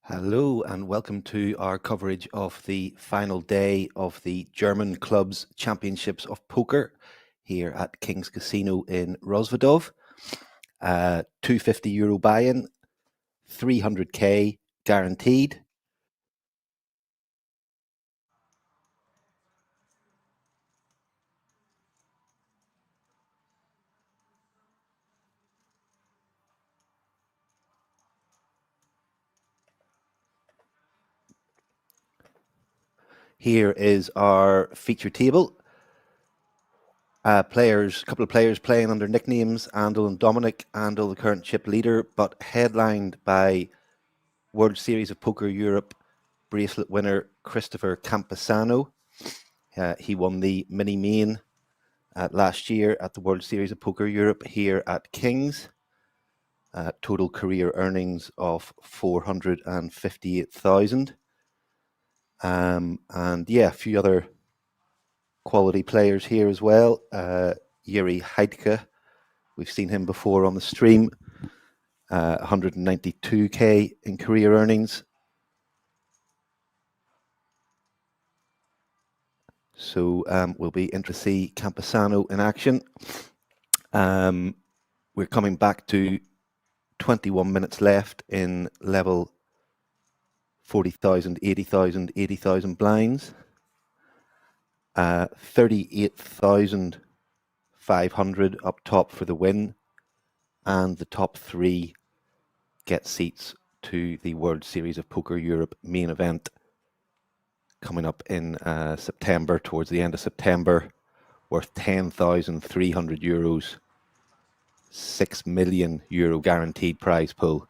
Hello and welcome to our coverage of the final day of the German Clubs Championships of Poker here at King's Casino in Rosvedov. €250 buy-in, 300k guaranteed. Here is our feature table. A couple of players playing under nicknames, Andel and Dominic. Andel, the current chip leader, but headlined by World Series of Poker Europe bracelet winner Christopher Campesano. He won the mini main last year at the World Series of Poker Europe here at King's. Total career earnings of 458,000. And yeah, a few other quality players here as well. Yuri Heidke, we've seen him before on the stream. 192k in career earnings. So we'll be interested to see Campesano in action. We're coming back to 21 minutes left in level 40,000, 80,000, 80,000 blinds. 38,500 up top for the win, and the top three get seats to the World Series of Poker Europe main event coming up in September, towards the end of September, worth €10,300, €6 million guaranteed prize pool.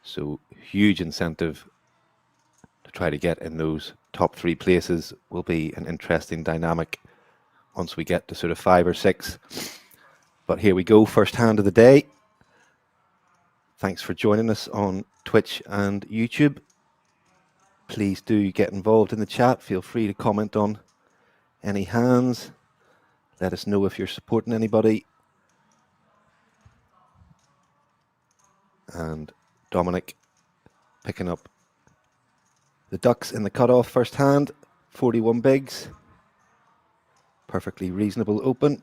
So huge incentive to try to get in those top three places. Will be an interesting dynamic once we get to sort of 5 or 6. But here we go, first hand of the day. Thanks for joining us on Twitch and YouTube. Please do get involved in the chat. Feel free to comment on any hands. Let us know if you're supporting anybody. And Dominic picking up the ducks in the cutoff first hand, 41 bigs. Perfectly reasonable open.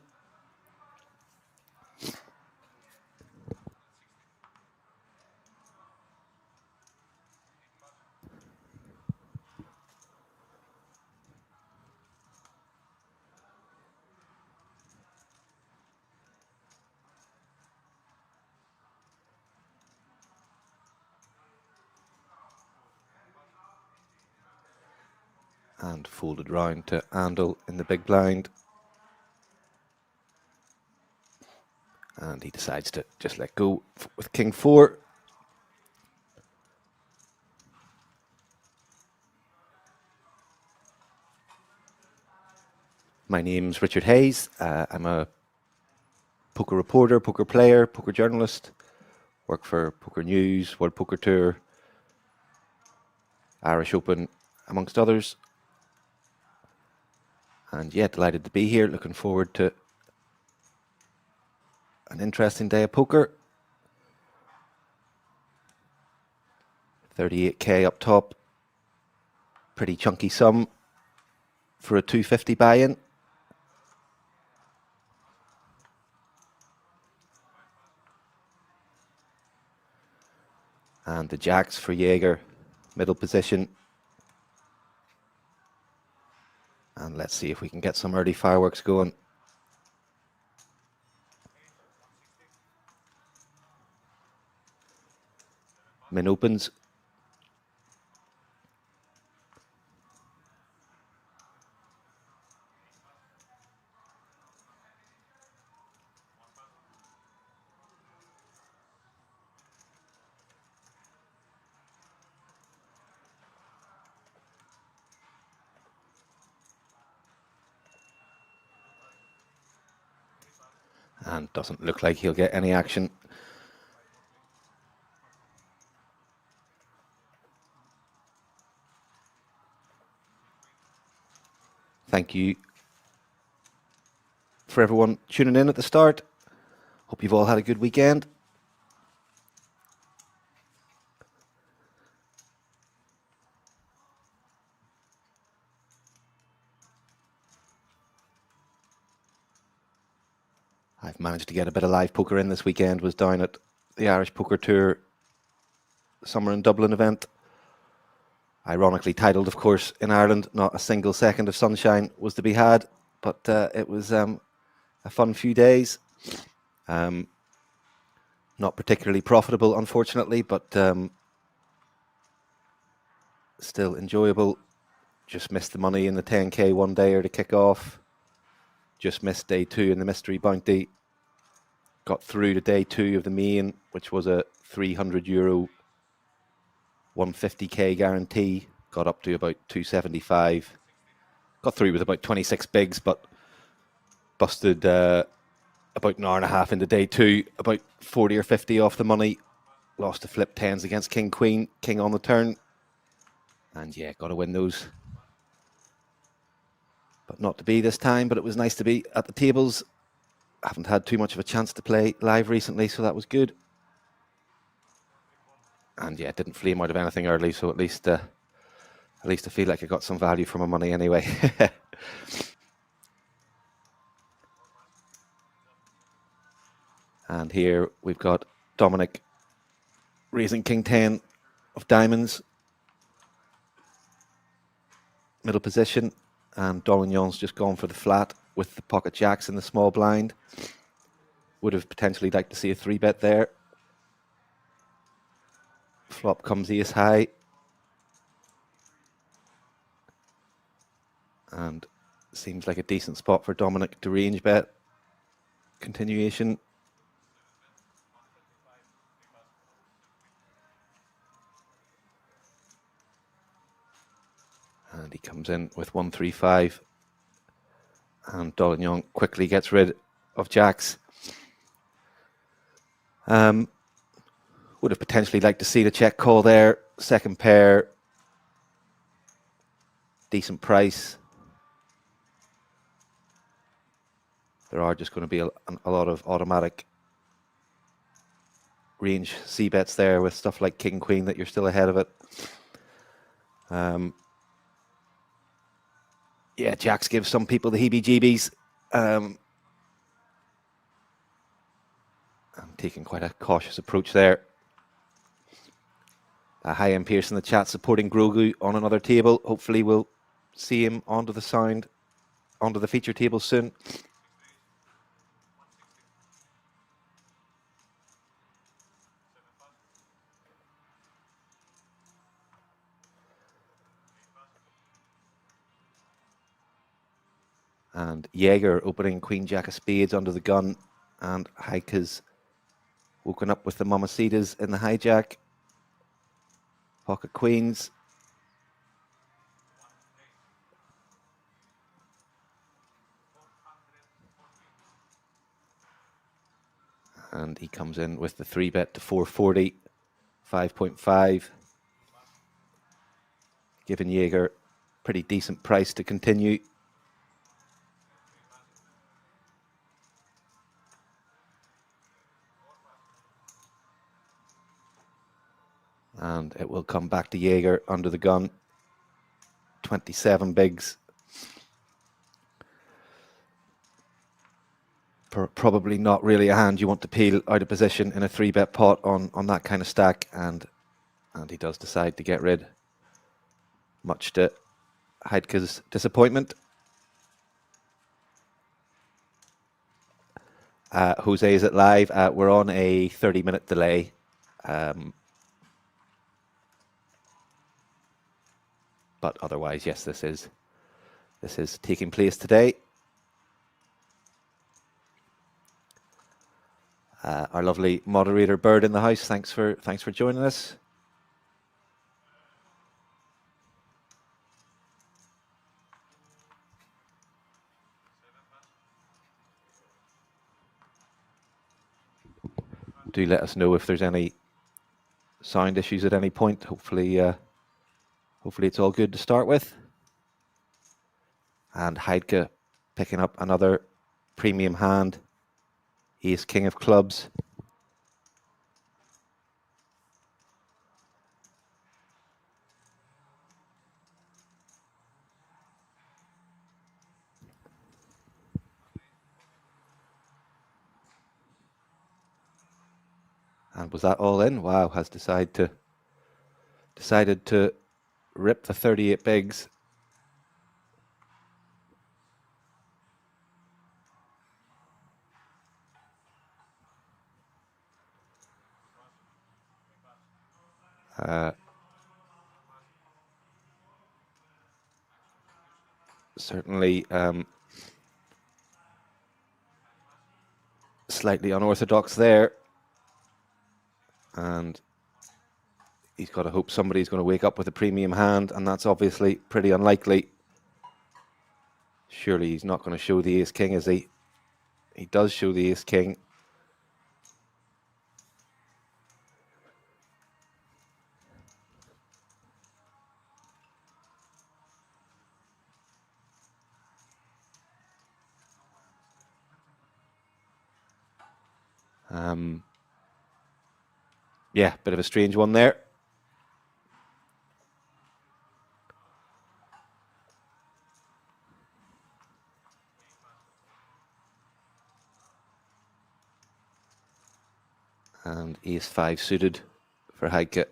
And folded round to Andel in the big blind. And he decides to just let go with King 4. My name's Richard Hayes. I'm a poker reporter, poker player, poker journalist. Work for Poker News, World Poker Tour, Irish Open, amongst others. And yeah, delighted to be here. Looking forward to an interesting day of poker. 38k up top. Pretty chunky sum for a 250 buy-in. And the jacks for Jaeger, middle position. And let's see if we can get some early fireworks going. Min opens. And doesn't look like he'll get any action. Thank you for everyone tuning in at the start. Hope you've all had a good weekend. I've managed to get a bit of live poker in this weekend. Was down at the Irish Poker Tour Summer in Dublin event. Ironically titled, of course, in Ireland. Not a single second of sunshine was to be had, but it was a fun few days. Not particularly profitable, unfortunately, but still enjoyable. Just missed the money in the 10k one dayer to kick off. Just missed day 2 in the mystery bounty. Got through to day 2 of the main, which was a €300 150k guarantee. Got up to about 275. Got through with about 26 bigs, but busted about an hour and a half into day 2, about 40 or 50 off the money. Lost to flip 10s against King Queen, King on the turn. And yeah, got to win those. But not to be this time, but it was nice to be at the tables. I haven't had too much of a chance to play live recently, so that was good. And yeah, didn't flame out of anything early, so at least I feel like I got some value for my money anyway. And here we've got Dominic raising King 10 of diamonds, middle position, and Dolignon's just gone for the flat with the pocket jacks in the small blind. Would have potentially liked to see a 3-bet there. Flop comes ace high. And seems like a decent spot for Dominic to range bet. Continuation. And he comes in with 135. And Dolignon quickly gets rid of jacks. Would have potentially liked to see the check call there. Second pair. Decent price. There are just going to be a lot of automatic range C-bets there with stuff like King Queen that you're still ahead of it. Yeah, jacks give some people the heebie-jeebies. I'm taking quite a cautious approach there. Hi, M. Pierce in the chat supporting Grogu on another table. Hopefully we'll see him onto the feature table soon. And Jaeger opening Queen Jack of Spades under the gun. And Heike has woken up with the Mamacitas in the hijack. Pocket Queens. And he comes in with the 3-bet to 440, 5.5. Giving Jaeger pretty decent price to continue. And it will come back to Jaeger under the gun. 27 bigs. Probably not really a hand you want to peel out of position in a 3-bet pot on that kind of stack. And he does decide to get rid, much to Heidke's disappointment. Jose, is it live? We're on a 30-minute delay. But otherwise, yes, this is taking place today. Our lovely moderator Bird in the house. Thanks for joining us. Do let us know if there's any sound issues at any point. Hopefully it's all good to start with. And Heidke picking up another premium hand. Ace King of Clubs. And was that all in? Wow, has decided to rip the 38 bigs. Certainly slightly unorthodox there. And he's got to hope somebody's going to wake up with a premium hand, and that's obviously pretty unlikely. Surely he's not going to show the ace-king, is he? He does show the ace-king. Yeah, bit of a strange one there. And ace-5 suited for Heike.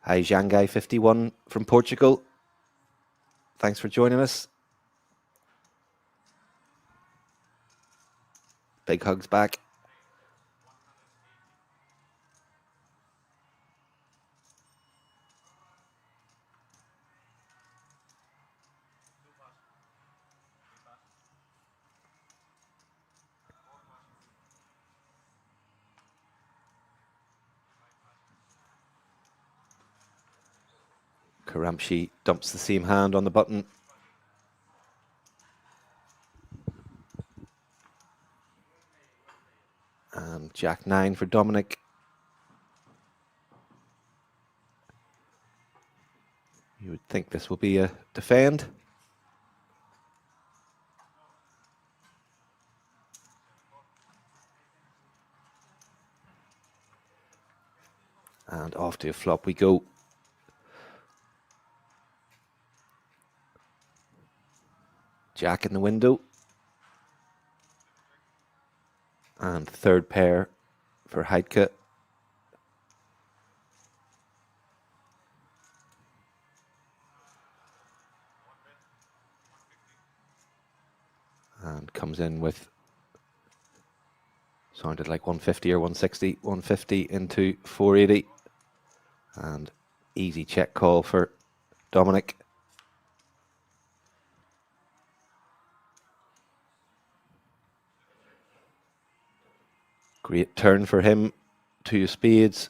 Hi, Jangai51 from Portugal. Thanks for joining us. Big hugs back. Karamshi dumps the same hand on the button. And Jack-9 for Dominic. You would think this will be a defend. And off to a flop we go. Jack in the window. And third pair for Heidke. And comes in with, sounded like 150 or 160, 150 into 480. And easy check call for Dominic. Great turn for him. 2 of spades.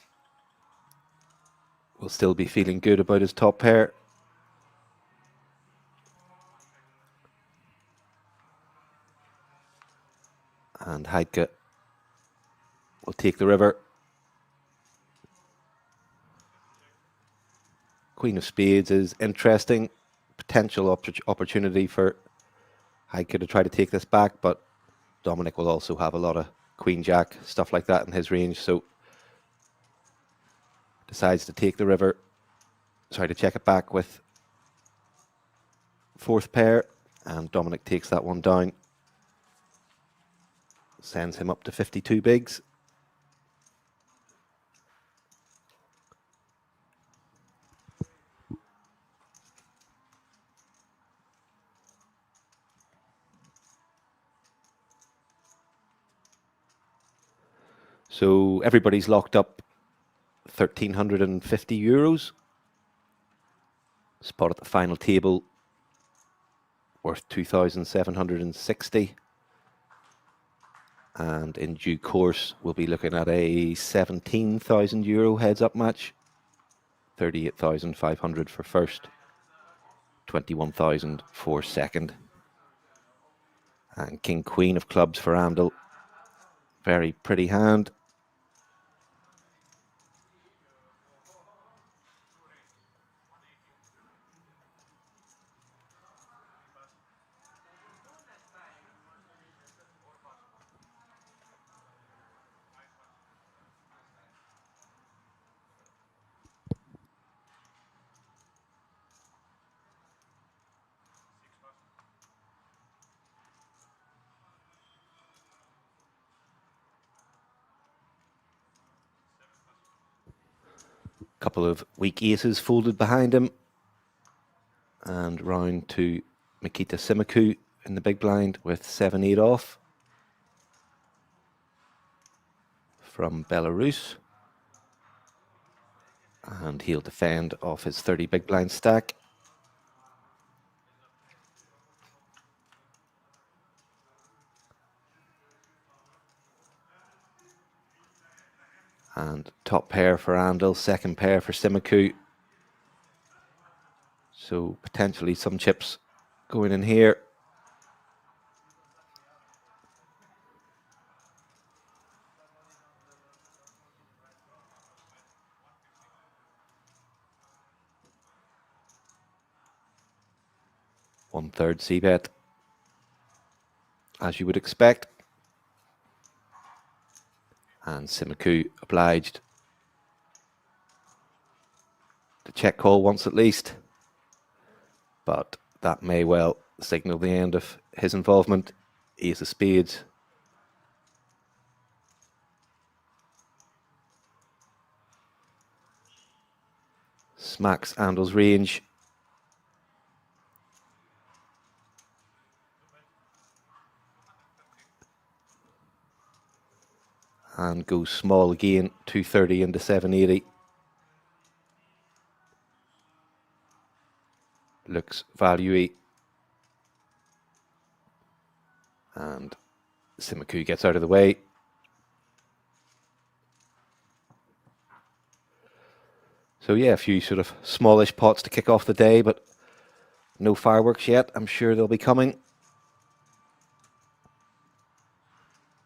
Will still be feeling good about his top pair. And Heidke will take the river. Queen of spades is interesting. Potential opportunity for Heidke to try to take this back, but Dominic will also have a lot of queen jack, stuff like that in his range, so decides to take the river. Sorry, to check it back with fourth pair, and Dominic takes that one down. Sends him up to 52 bigs. So everybody's locked up €1,350. Spot at the final table worth 2,760. And in due course, we'll be looking at a €17,000 heads-up match. 38,500 for first, 21,000 for second. And King Queen of clubs for Amdal. Very pretty hand. Couple of weak aces folded behind him. And round to Mikita Simaku in the big blind with 7-8 off from Belarus. And he'll defend off his 30 big blind stack. And top pair for Andal, second pair for Simaku. So potentially some chips going in here. One-third c-bet, as you would expect. And Simaku obliged to check call once at least. But that may well signal the end of his involvement. Ace of spades. Smacks Andal's range. And goes small again, 230 into 780. Looks value-y. And Simaku gets out of the way. So yeah, a few sort of smallish pots to kick off the day, but no fireworks yet. I'm sure they'll be coming.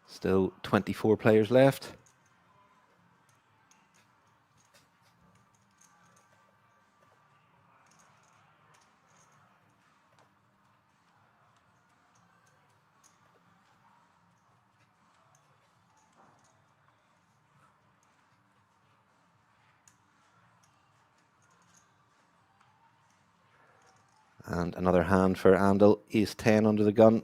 Still 24 players left. And another hand for Andal, ace 10 under the gun.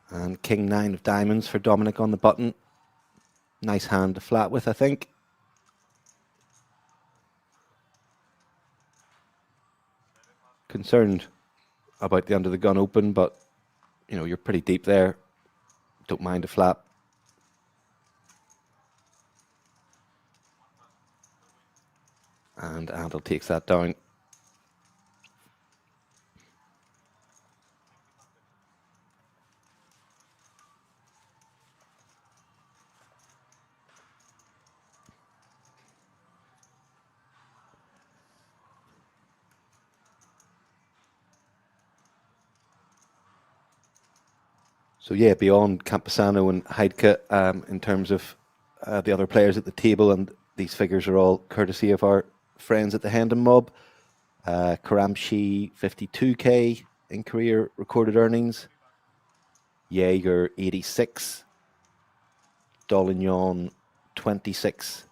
And king 9 of diamonds for Dominic on the button. Nice hand to flat with, I think. Concerned about the under the gun open, but you know, you're pretty deep there. Don't mind a flat. And Andal takes that down. So yeah, beyond Campesano and Heidke, in terms of the other players at the table, and these figures are all courtesy of our friends at the Hendon Mob. Karamshi 52k in career recorded earnings. Jaeger 86. Dolignon 26.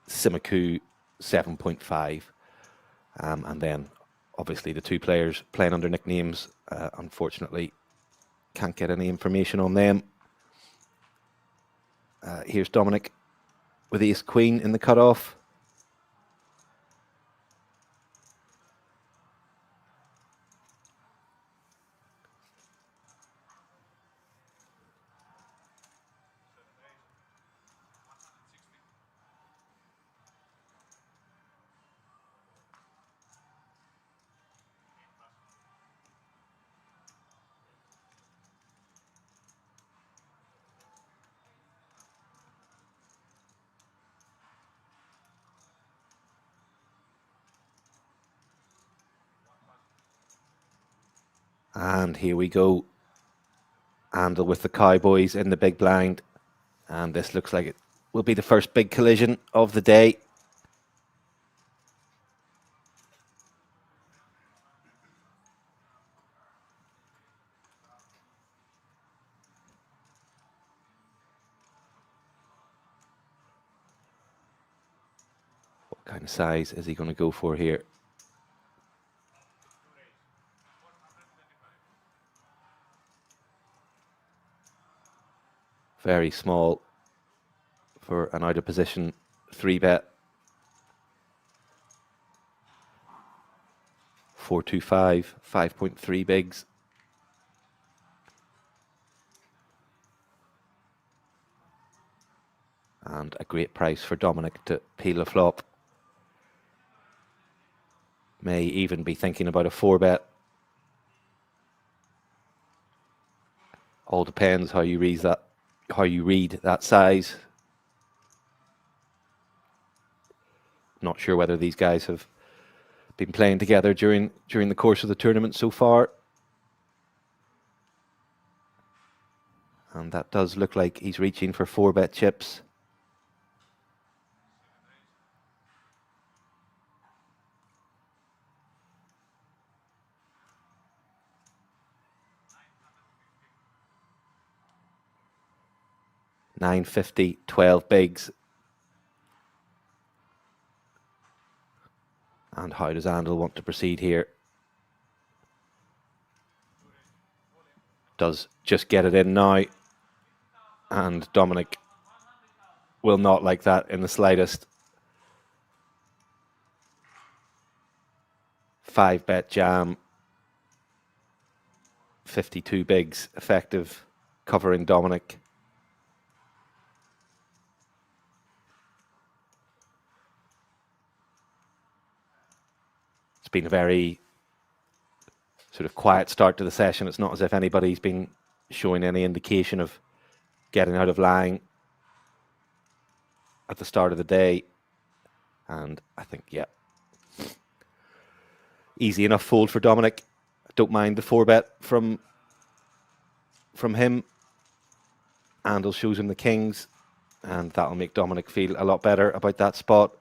Simaku 7.5. And then obviously the two players playing under nicknames, unfortunately can't get any information on them. Here's Dominic with ace queen in the cutoff. And here we go. Andal with the Cowboys in the big blind. And this looks like it will be the first big collision of the day. kind of size is he going to go for here? Very small for an out of position 3-bet. 425, 5.3 bigs. And a great price for Dominic to peel a flop. May even be thinking about a 4-bet. All depends how you read that size. Not sure whether these guys have been playing together during the course of the tournament so far. And that does look like he's reaching for 4-bet chips. $950, 12 bigs. And how does Andel want to proceed here? Does just get it in now. And Dominic will not like that in the slightest. 5-bet jam. 52 bigs effective, covering Dominic. It's been a very sort of quiet start to the session. It's not as if anybody's been showing any indication of getting out of line at the start of the day. And I think, yeah, easy enough fold for Dominic. Don't mind the 4-bet from him. Andel shows him the kings, and that'll make Dominic feel a lot better about that spot.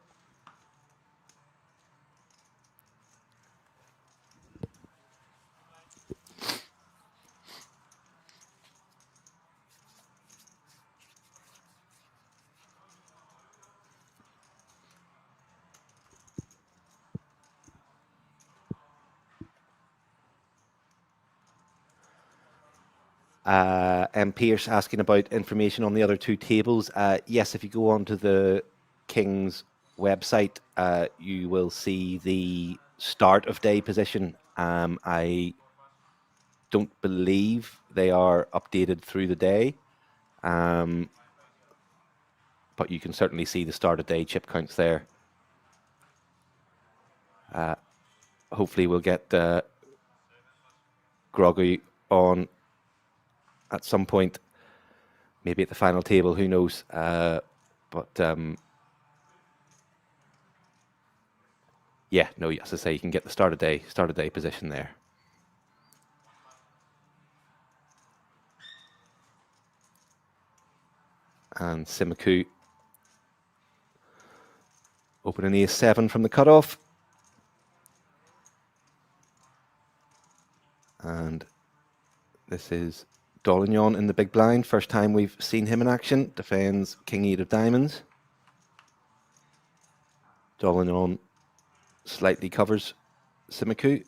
M. Pierce asking about information on the other two tables. Yes, if you go onto the King's website, you will see the start of day position. I don't believe they are updated through the day, but you can certainly see the start of day chip counts there. Hopefully we'll get Groggy on at some point, maybe at the final table, who knows. Yeah, no, as I say, you can get the start of day position there. And Simiku opening ace-7 from the cutoff. And this is Dolignon in the big blind. First time we've seen him in action. Defends King-8 of diamonds. Dolignon slightly covers Simiku.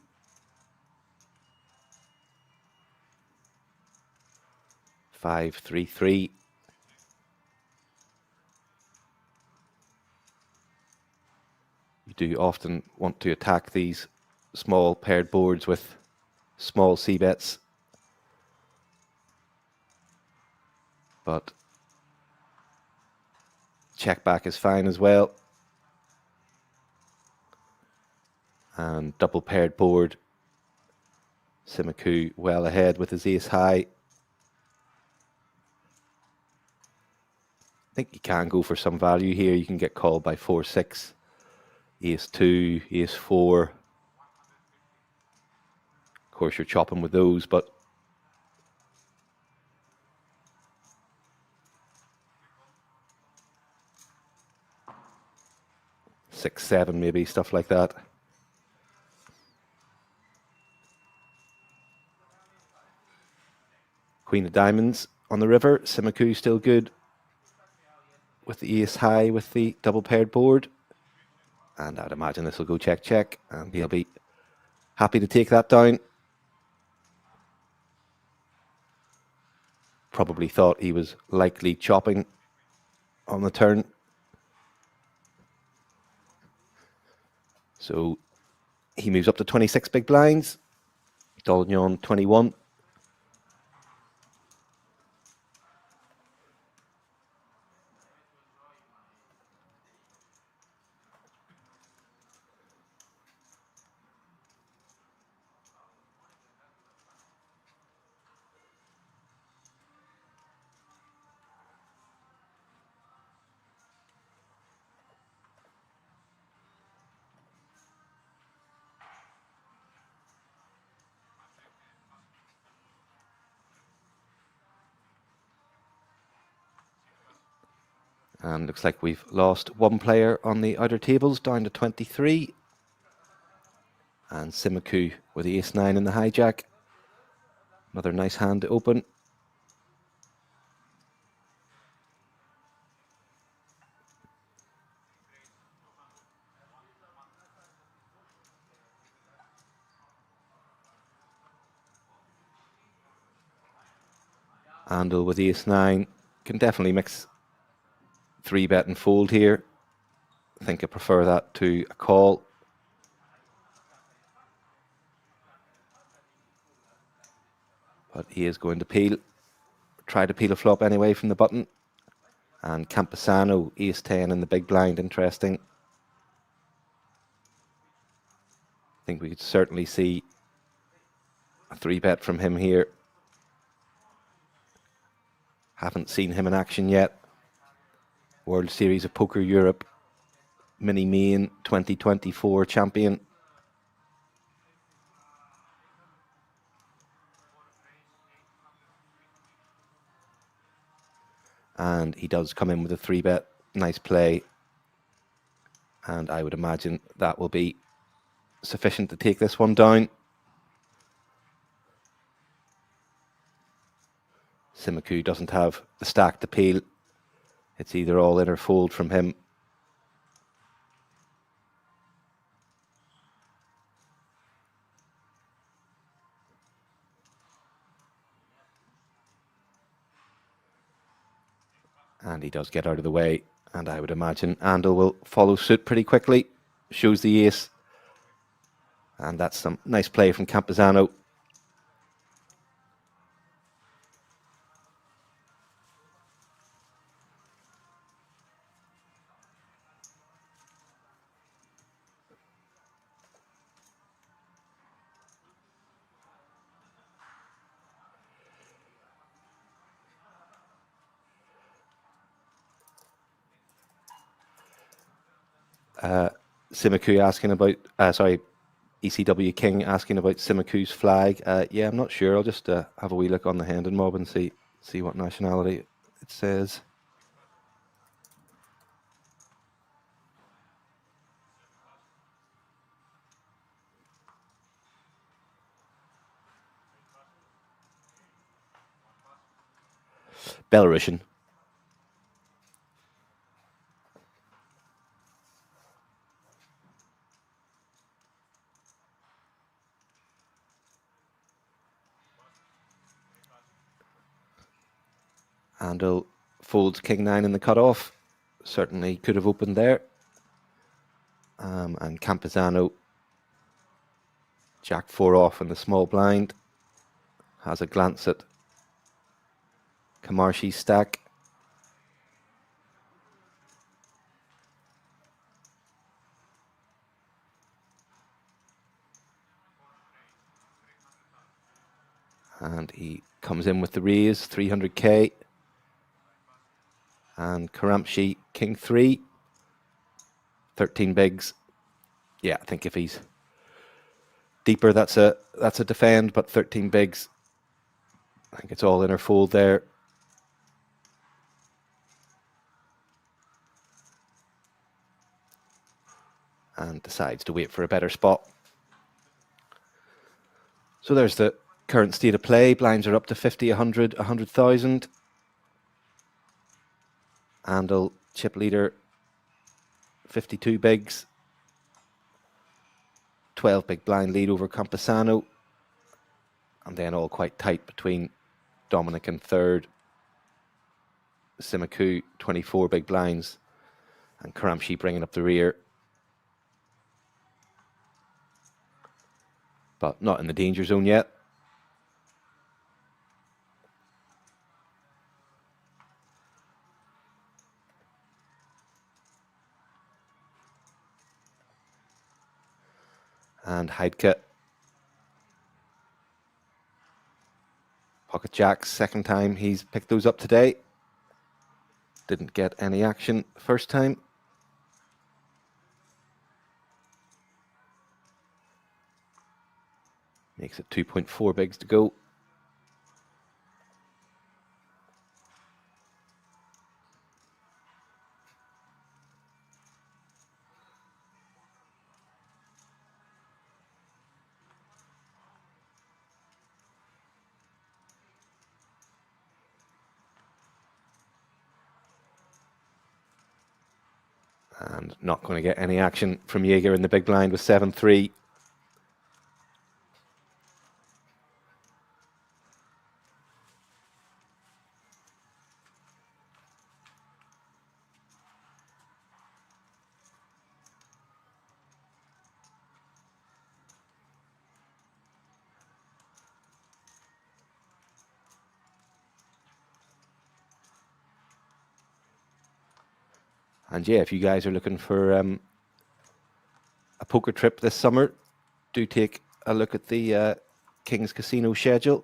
Five, 3, 3. You do often want to attack these small paired boards with small c-bets. But check back is fine as well. And double paired board. Simiku well ahead with his ace high. I think you can go for some value here. You can get called by 4-6, ace-2, ace-4. Of course, you're chopping with those, but six, 7, maybe, stuff like that. Queen of diamonds on the river. Simiku still good with the ace high with the double paired board. And I'd imagine this will go check, check, and he'll be happy to take that down. Probably thought he was likely chopping on the turn. So he moves up to 26 big blinds. Dolgnon 21. And looks like we've lost one player on the outer tables, down to 23. And Simiku with the ace-9 in the hijack. Another nice hand to open. Andel with the ace-9. Can definitely mix 3-bet and fold here. I think I prefer that to a call. But he is going to peel. Try to peel a flop anyway from the button. And Campesano, ace-10 in the big blind, interesting. I think we could certainly see a 3-bet from him here. Haven't seen him in action yet. World Series of Poker Europe Mini Main 2024 champion. And he does come in with a 3-bet. Nice play. And I would imagine that will be sufficient to take this one down. Simiku doesn't have the stack to peel. It's either all in or fold from him. And he does get out of the way. And I would imagine Andel will follow suit pretty quickly. Shows the ace. And that's some nice play from Campesano. Simiku asking about, ECW King asking about Simiku's flag. Yeah, I'm not sure. I'll just have a wee look on the hand and mob and see what nationality it says. Belarusian. Andel folds King-9 in the cutoff. Certainly could have opened there. And Campesano, Jack-4 off in the small blind. Has a glance at Kamarshi's stack. And he comes in with the raise, 300k. And Karamshi, King-3. 13 bigs. Yeah, I think if he's deeper, that's a defend, but 13 bigs. I think it's all in or fold there. And decides to wait for a better spot. So there's the current state of play. Blinds are up to 50, 100, 100,000. Andel, chip leader, 52 bigs. 12 big blind lead over Campesano, and then all quite tight between Dominic in third, Simiku 24 big blinds, and Karamshi bringing up the rear, but not in the danger zone yet. And Heidke, pocket jacks, second time he's picked those up today. Didn't get any action first time. Makes it 2.4 bigs to go. And not going to get any action from Jaeger in the big blind with 7-3. And yeah, if you guys are looking for a poker trip this summer, do take a look at the King's Casino schedule.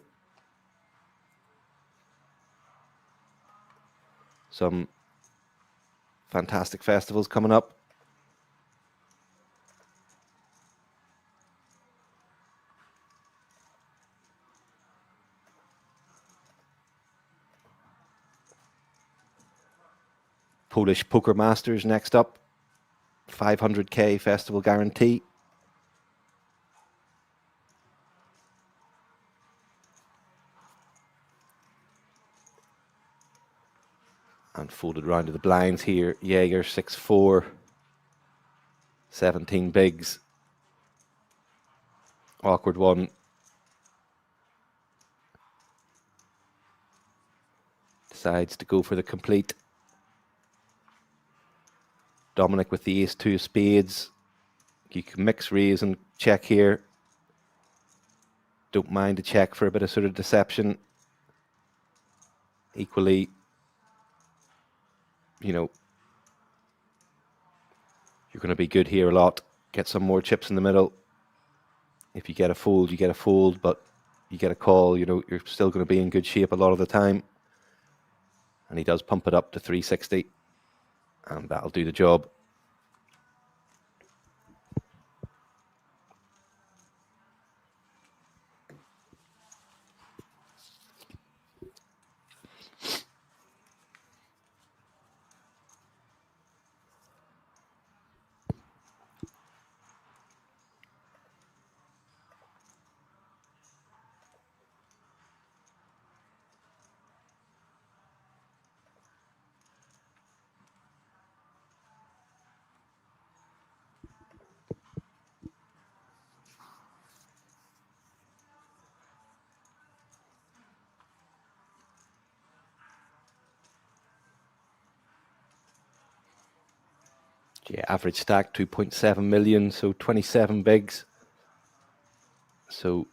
Some fantastic festivals coming up. Polish Poker Masters next up. 500k festival guarantee. And folded round to the blinds here. Jaeger 6-4. 17 bigs. Awkward one. Decides to go for the complete. Dominic with the ace-2 of spades. You can mix raise and check here. Don't mind a check for a bit of sort of deception. Equally, you know, you're going to be good here a lot. Get some more chips in the middle. If you get a fold, you get a fold, but you get a call, you know, you're still going to be in good shape a lot of the time. And he does pump it up to 360. And that'll do the job. Yeah, average stack 2.7 million, so 27 bigs. So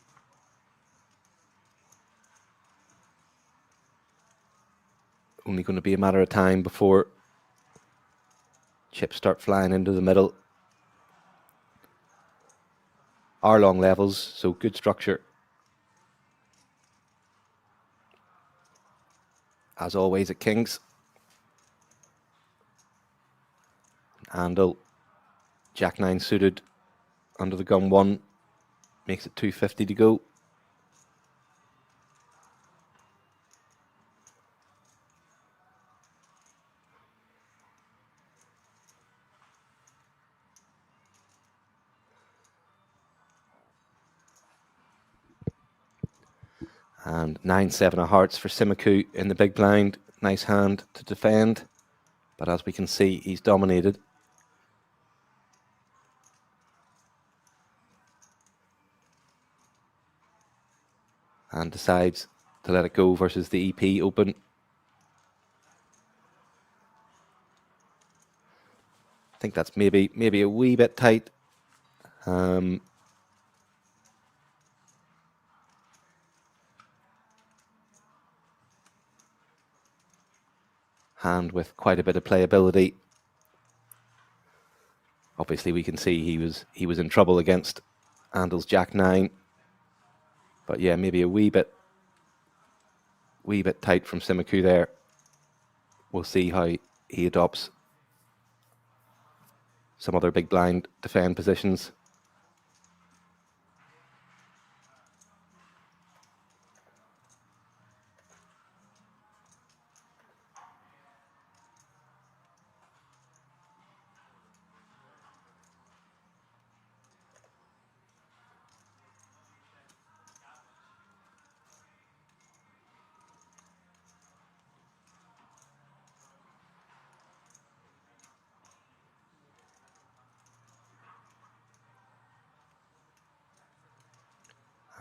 only going to be a matter of time before chips start flying into the middle. Are long levels, so good structure. As always at Kings. Handle. Jack-9 suited under the gun 1. Makes it 250 to go. And 9-7 of hearts for Simiku in the big blind. Nice hand to defend. But as we can see, he's dominated. and decides to let it go versus the EP open. I think that's maybe a wee bit tight. Hand with quite a bit of playability. Obviously, we can see he was in trouble against Andel's Jack 9, but yeah, maybe a wee bit tight from Simiku there. We'll see how he adopts some other big blind defend positions.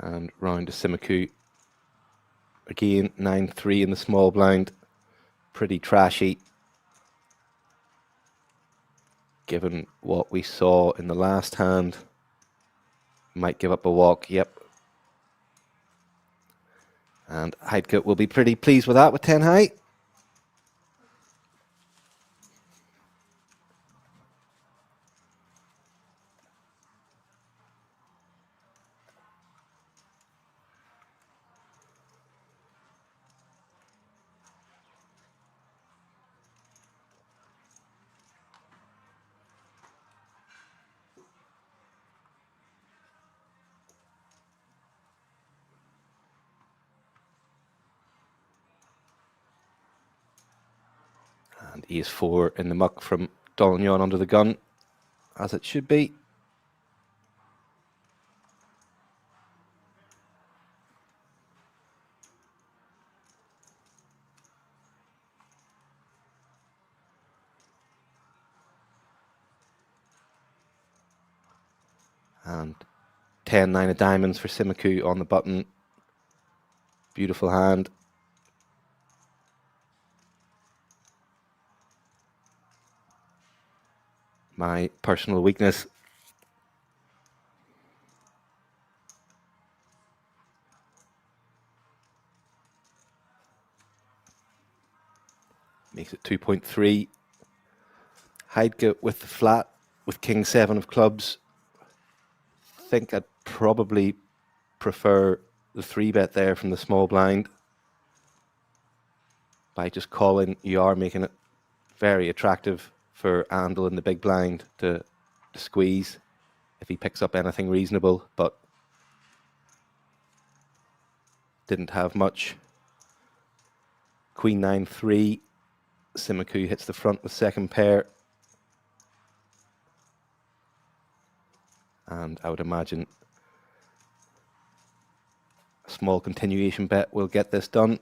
And round to Simiku. Again, 9-3 in the small blind. Pretty trashy, given what we saw in the last hand. Might give up a walk, yep. And Heidke will be pretty pleased with that with 10 high. And Ace-4 in the muck from Dollignon under the gun, as it should be. And 10-9 of diamonds for Simiku on the button. Beautiful hand. My personal weakness. Makes it 2.3. Heidke with the flat with King 7 of clubs. I think I'd probably prefer the 3-bet there from the small blind. By just calling, you are making it very attractive for Andel in the big blind to squeeze if he picks up anything reasonable, but didn't have much. Queen 9-3. Simiku hits the front with second pair. And I would imagine a small continuation bet will get this done.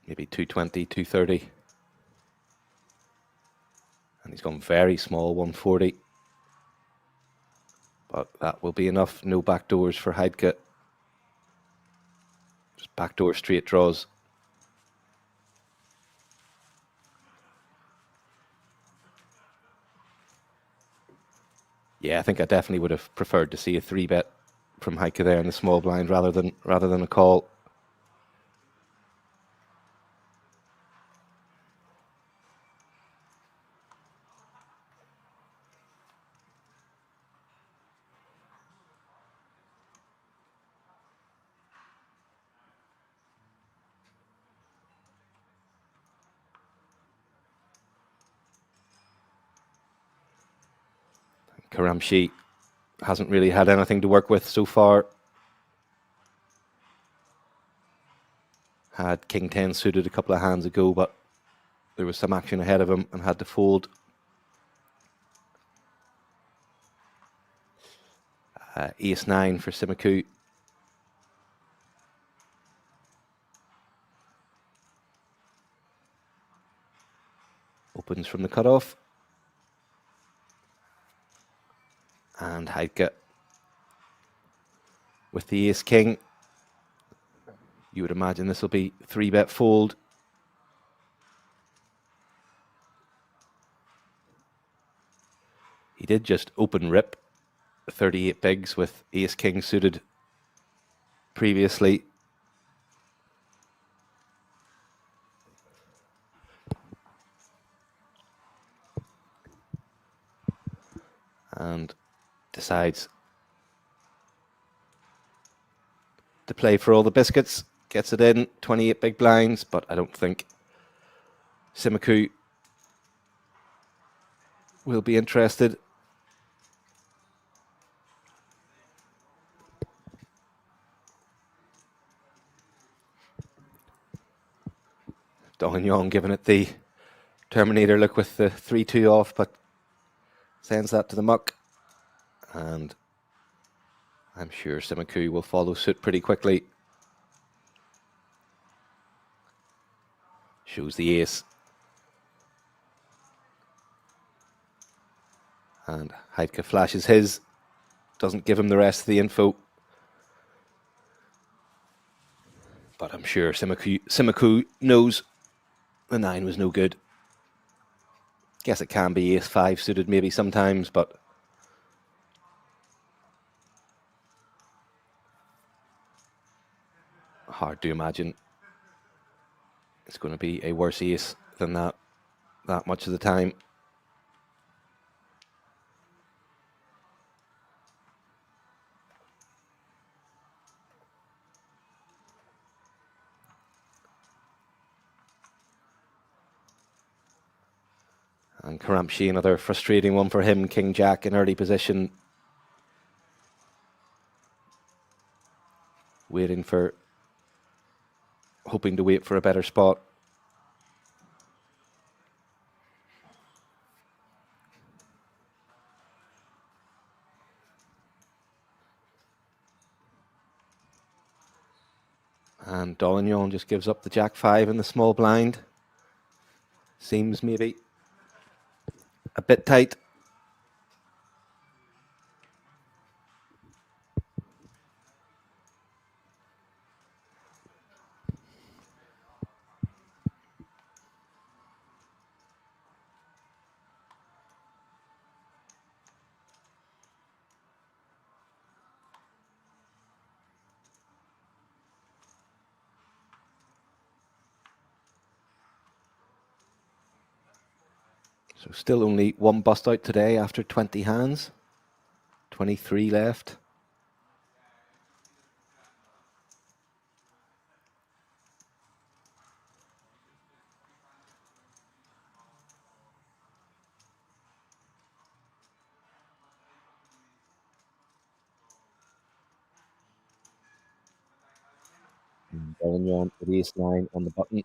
Maybe 220, 230. And he's gone very small, 140. But that will be enough. No backdoors for Heidke. Just backdoor straight draws. Yeah, I think I definitely would have preferred to see a 3-bet from Heidke there in the small blind rather than a call. Karamshi hasn't really had anything to work with so far. Had King 10 suited a couple of hands ago, but there was some action ahead of him and had to fold. Ace 9 for Simiku. Opens from the cutoff. And Heidke with the ace king. You would imagine this will be 3-bet fold. He did just open rip 38 bigs with ace king suited previously. And decides to play for all the biscuits. Gets it in, 28 big blinds, but I don't think Simiku will be interested. Dongyon giving it the Terminator look with the 3-2 off, but sends that to the muck. And I'm sure Simiku will follow suit pretty quickly. Shows the ace. And Heidke flashes his. Doesn't give him the rest of the info. But I'm sure Simiku knows the 9 was no good. Guess it can be ace-5 suited maybe sometimes, but hard to imagine it's going to be a worse ace than that much of the time. And Karamshi, another frustrating one for him. King Jack in early position. Hoping to wait for a better spot. And Dolignon just gives up the Jack-5 in the small blind. Seems maybe a bit tight. So still only one bust out today after 20 hands. 23 left. Dolignon with ace-9 on the button.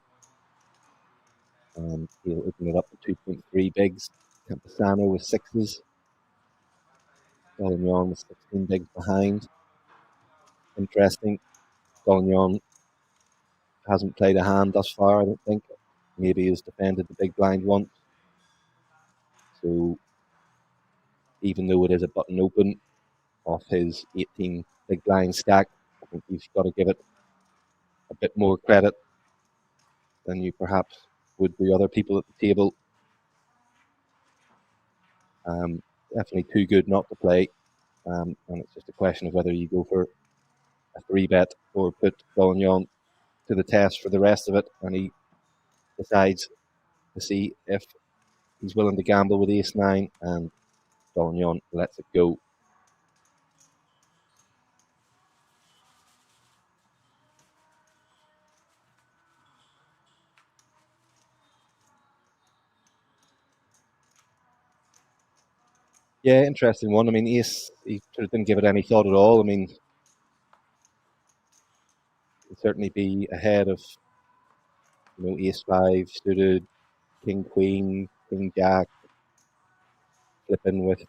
And he'll open it up to 2.3 bigs. Campesano with 6s. Dolignon with 16 bigs behind. Interesting. Dolignon hasn't played a hand thus far, I don't think. Maybe he's defended the big blind once. So even though it is a button open off his 18 big blind stack, I think you've got to give it a bit more credit than you perhaps would do other people at the table. Definitely too good not to play. And it's just a question of whether you go for a 3-bet or put Dolignon to the test for the rest of it, and he decides to see if he's willing to gamble with ace-9, and Dolignon lets it go. Yeah, interesting one. I mean, ace, he sort of didn't give it any thought at all. I mean, he'd certainly be ahead of, ace-5 suited, king-queen, king-jack, flipping with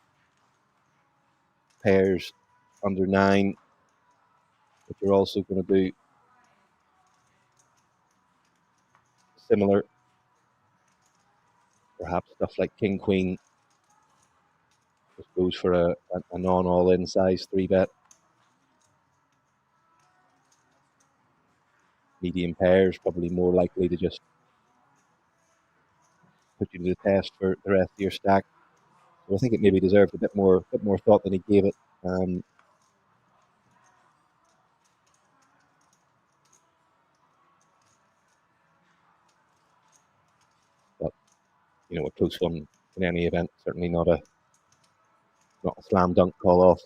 pairs under 9, which are also going to do similar. Perhaps stuff like king-queen Just goes for a non-all-in size 3-bet. Medium pairs probably more likely to just put you to the test for the rest of your stack. So I think it maybe deserved a bit more thought than he gave it. But you know, a close one in any event, certainly not a slam dunk call off.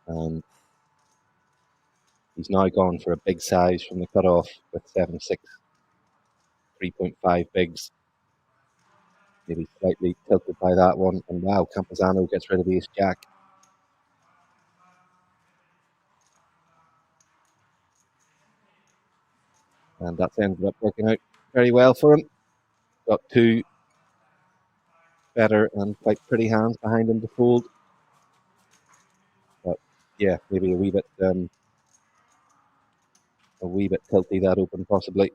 And he's now gone for a big size from the cutoff with 7-6, 3.5 bigs. Maybe slightly tilted by that one. And wow, Campazano gets rid of ace jack. And that's ended up working out very well for him. Got two better and quite pretty hands behind him to fold. But yeah, maybe a wee bit tilty that open possibly.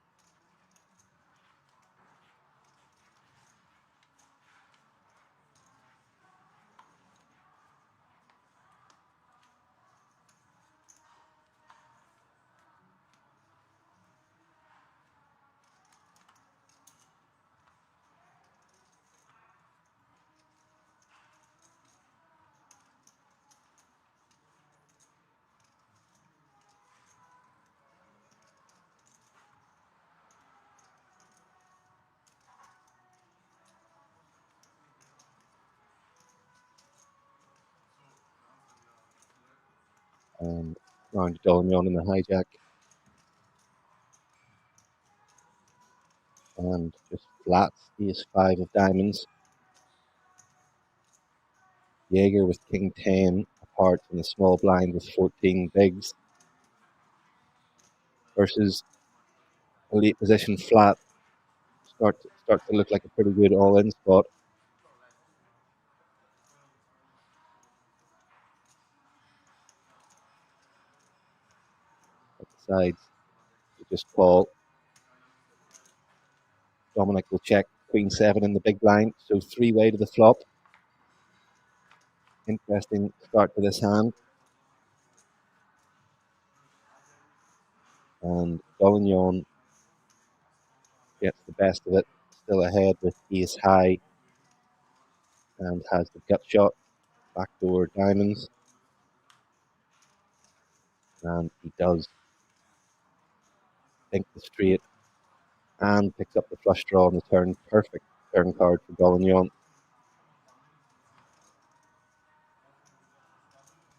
And round Dolmion in the hijack. And just flats, ace 5 of diamonds. Jaeger with king 10 apart in the small blind with 14 bigs. Versus a late position flat. Start to look like a pretty good all-in spot. At the sides, you just call. Dominic will check queen 7 in the big blind, so 3-way to the flop. Interesting start to this hand. And Dollignon gets the best of it, still ahead with ace high and has the gut shot, backdoor diamonds. And he does think the straight and picks up the flush draw on the turn. Perfect turn card for Dollignon.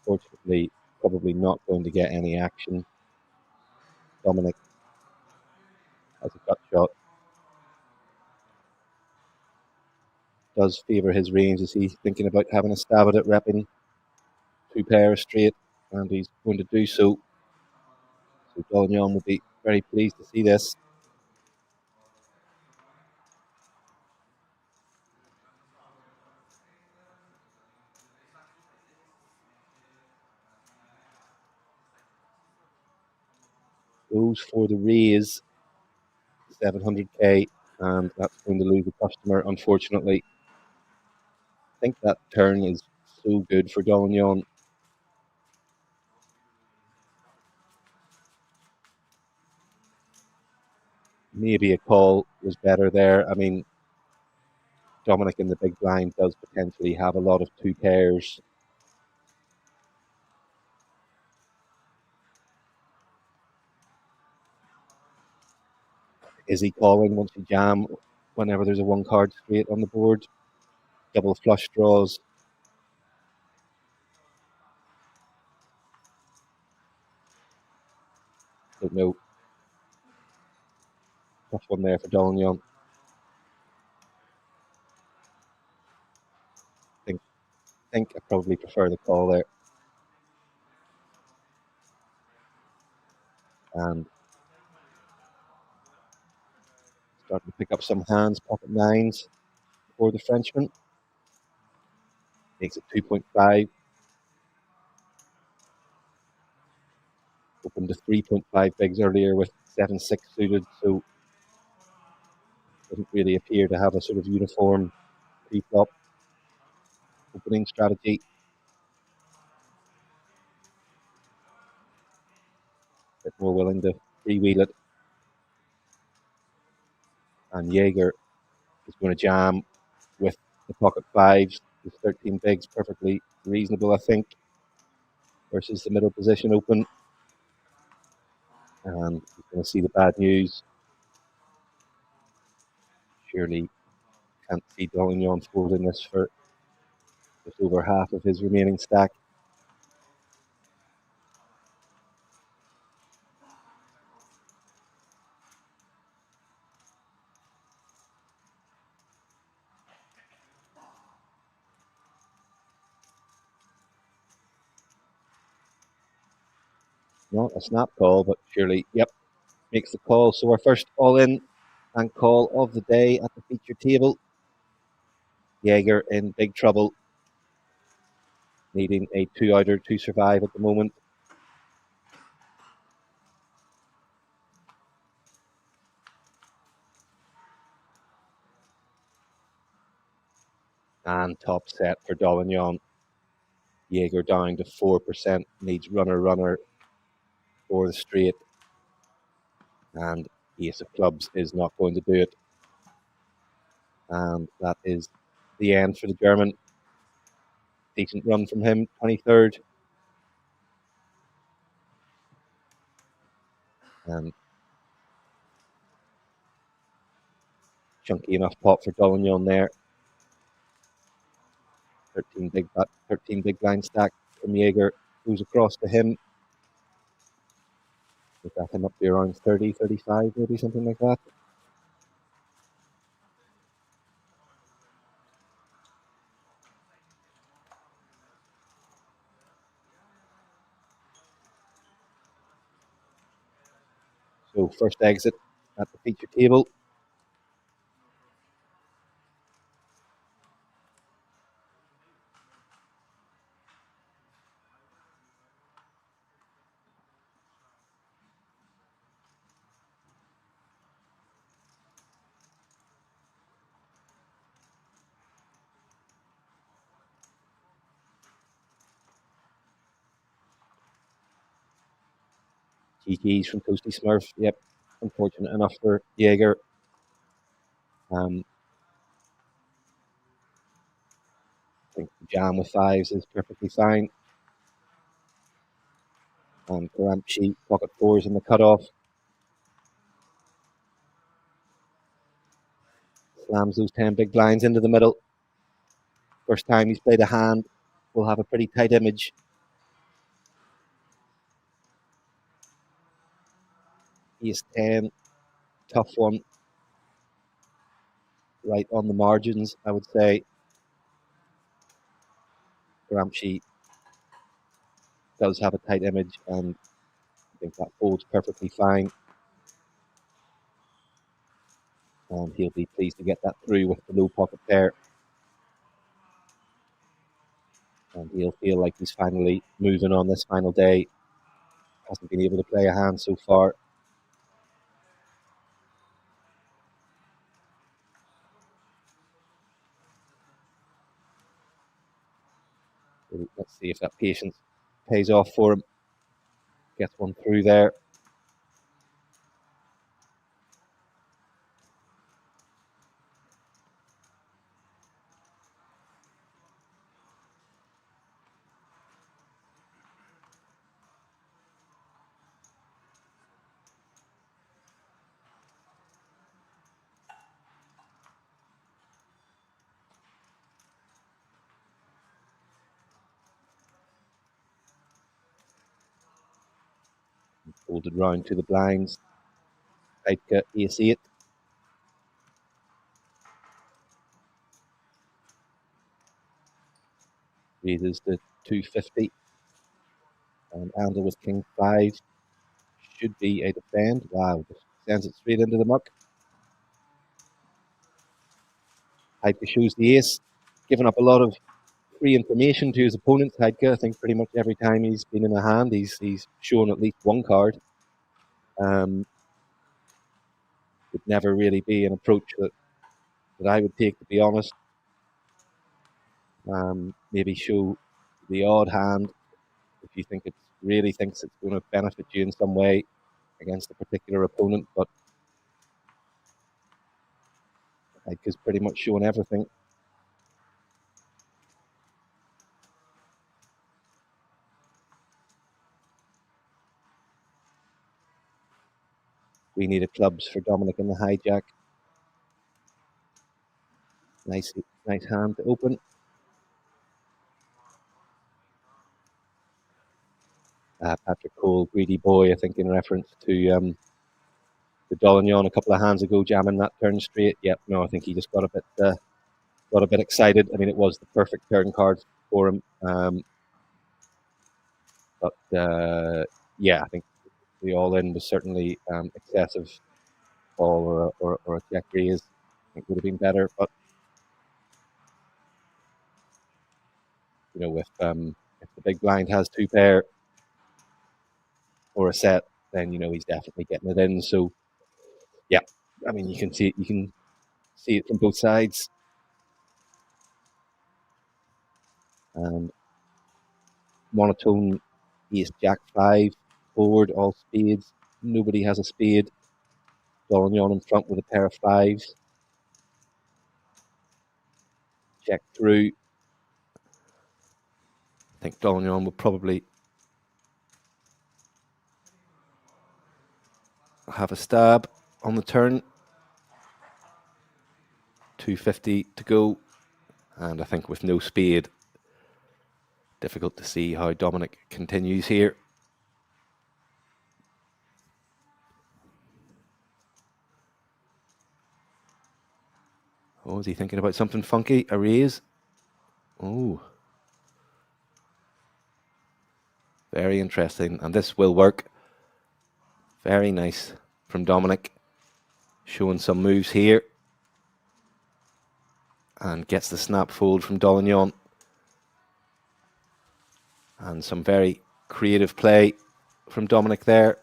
Fortunately, probably not going to get any action. Dominic has a gut shot. Does favour his range as he's thinking about having a stab at it, repping 2 pairs straight, and he's going to do so. So Dollignon will be very pleased to see this. Goes for the raise, 700k, and that's going to lose a customer, unfortunately. I think that turn is so good for Dollignon. Maybe a call was better there. I mean, Dominic in the big blind does potentially have a lot of 2 pairs. Is he calling once you jam whenever there's a 1 card straight on the board? Double flush draws. Don't know. Tough one there for Dollignon. I think I probably prefer the call there. And starting to pick up some hands, pocket 9s for the Frenchman. Makes it 2.5. Opened to 3.5 bigs earlier with 7-6 suited, so doesn't really appear to have a sort of uniform pre-flop opening strategy. A bit more willing to freewheel it. And Jaeger is going to jam with the pocket fives. His 13 bigs, perfectly reasonable, I think, versus the middle position open. And he's going to see the bad news. Surely can't see Dolignon folding this for just over half of his remaining stack. Not a snap call, but surely, yep, makes the call. So our first all-in and call of the day at the feature table. Jaeger in big trouble, needing a two-outer to survive at the moment. And top set for Dolignon. Jaeger down to 4%, needs runner for the straight. And ace of clubs is not going to do it. And that is the end for the German. Decent run from him, 23rd. And chunky enough pot for Dolignon there. 13 big blind stack from Jaeger, who's across to him. We've got him up to around 30, 35, maybe something like that. So first exit at the feature table. GG's from Toasty Smurf. Yep, unfortunate enough for Jaeger. I think the jam with fives is perfectly fine. And Karamchi, pocket fours in the cutoff. Slams those 10 big blinds into the middle. First time he's played a hand, will have a pretty tight image. Ace 10, tough one. Right on the margins, I would say. Karamchi does have a tight image, and I think that folds perfectly fine. And he'll be pleased to get that through with the low pocket pair. And he'll feel like he's finally moving on this final day. Hasn't been able to play a hand so far. So let's see if that patience pays off for him. Gets one through there. Folded round to the blinds. Heidke, ace 8. Raises to 250. And Andel with king 5. Should be a defend. Wow, just sends it straight into the muck. Heidke shows the ace. Giving up a lot of free information to his opponents, Heidke. I think pretty much every time he's been in a hand, he's shown at least one card. Would never really be an approach that I would take, to be honest. Maybe show the odd hand if you think it really thinks it's going to benefit you in some way against a particular opponent. But Ike is pretty much showing everything. We needed clubs for Dominic in the hijack. Nice hand to open. Patrick Cole, greedy boy, I think in reference to Dolignon a couple of hands ago, jamming that turn straight. Yep, no, I think he just got a bit excited. I mean, it was the perfect turn card for him. But yeah, I think the all-in was certainly excessive ball or a check raise. I think would have been better. But you know, if the big blind has two pair or a set, then you know he's definitely getting it in. So yeah, I mean you can see it from both sides. And monotone ace jack 5 board, all spades. Nobody has a spade. Dolignon in front with a pair of fives. Check through. I think Dolignon will probably have a stab on the turn. 250 to go. And I think with no spade, difficult to see how Dominic continues here. Oh, is he thinking about something funky? A raise? Oh. Very interesting. And this will work. Very nice from Dominic. Showing some moves here. And gets the snap fold from Dolignon. And some very creative play from Dominic there.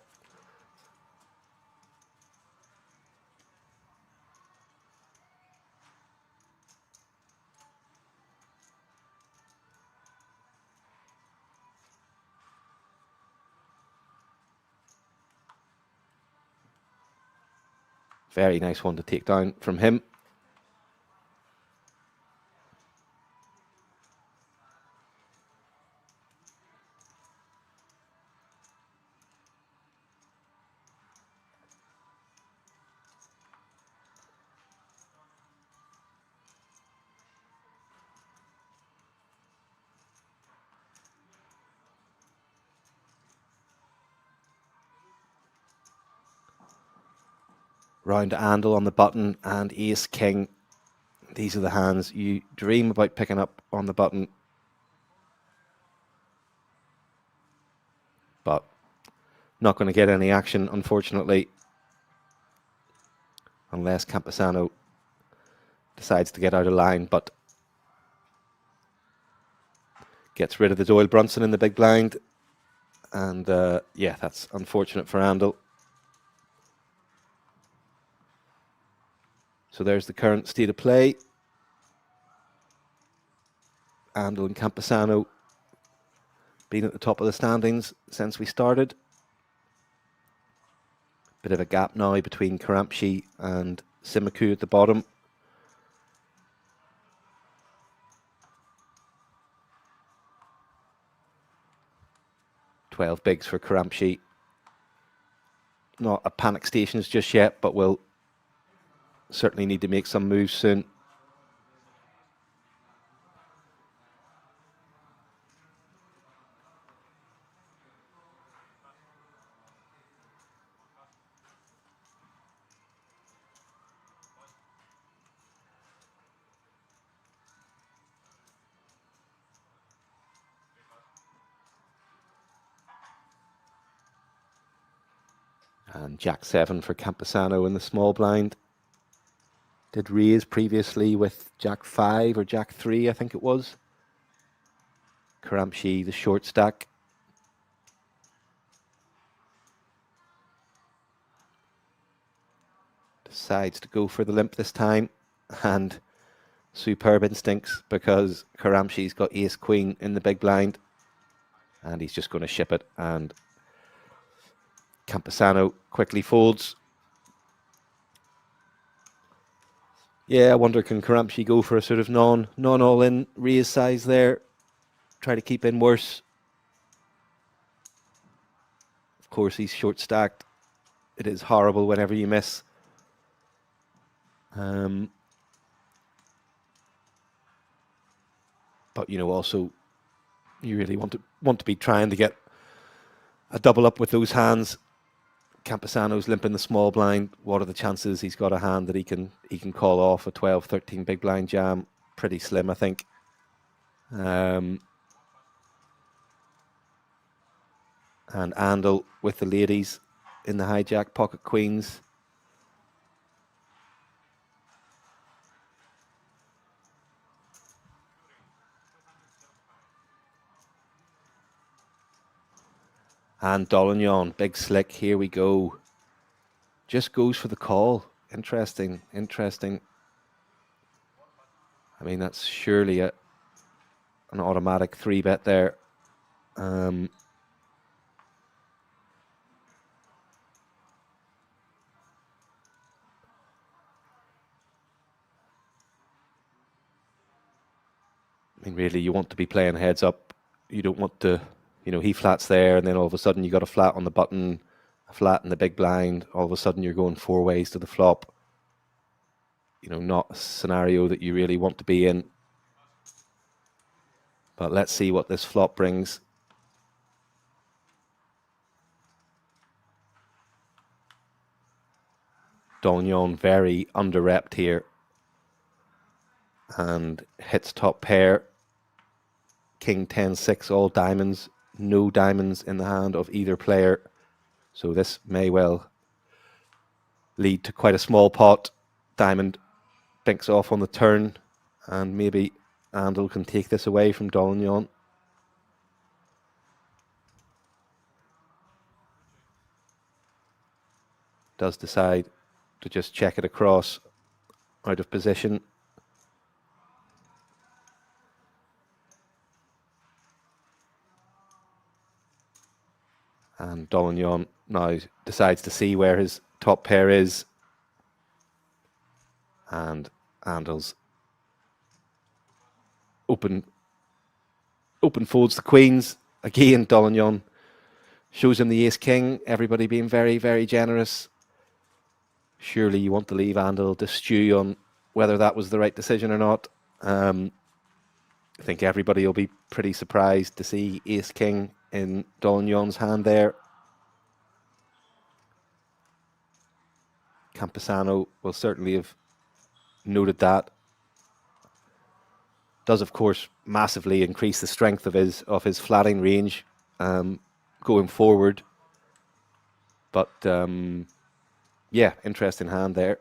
Very nice one to take down from him. Round handle on the button and ace king. These are the hands you dream about picking up on the button. But not going to get any action, unfortunately. Unless Campesano decides to get out of line, but gets rid of the Doyle Brunson in the big blind. And yeah, that's unfortunate for Andel. So there's the current state of play. Andel and Campesano being at the top of the standings since we started. Bit of a gap now between Karamchi and Simaku at the bottom. $12 bigs for Karamchi. Not a panic stations just yet, but will certainly need to make some moves soon. And Jack 7 for Campesano in the small blind. Did raise previously with Jack 5 or Jack 3, I think it was. Karamchi, the short stack. Decides to go for the limp this time. And superb instincts, because Karamshi's got ace queen in the big blind and he's just going to ship it, and Campesano quickly folds. Yeah, I wonder, can Karamshi go for a sort of non all in raise size there, try to keep in worse? Of course, he's short stacked. It is horrible whenever you miss. But you know, also you really want to be trying to get a double up with those hands. Campesano's limping the small blind. What are the chances he's got a hand that he can call off a 12-13 big blind jam? Pretty slim, I think. And Andel with the ladies in the hijack pocket queens. And Dolignon, big slick, here we go. Just goes for the call. Interesting. I mean, that's surely an automatic 3-bet there. I mean, really, you want to be playing heads up. You don't want to, you know, he flats there, and then all of a sudden you got a flat on the button, a flat in the big blind. All of a sudden you're going 4 ways to the flop. You know, not a scenario that you really want to be in. But let's see what this flop brings. Dolignon very under-repped here. And hits top pair. King 10-6, all diamonds. No diamonds in the hand of either player. So this may well lead to quite a small pot. Diamond binks off on the turn, and maybe Andel can take this away from Dolignon. Does decide to just check it across out of position. And Dolignon now decides to see where his top pair is. And Andel's open folds the queens. Again, Dolignon shows him the ace-king. Everybody being very, very generous. Surely you want to leave Andel to stew on whether that was the right decision or not. I think everybody will be pretty surprised to see ace-king in Dolignon's hand there. Campesano will certainly have noted that. Does, of course, massively increase the strength of his flatting range going forward. But yeah, interesting hand there.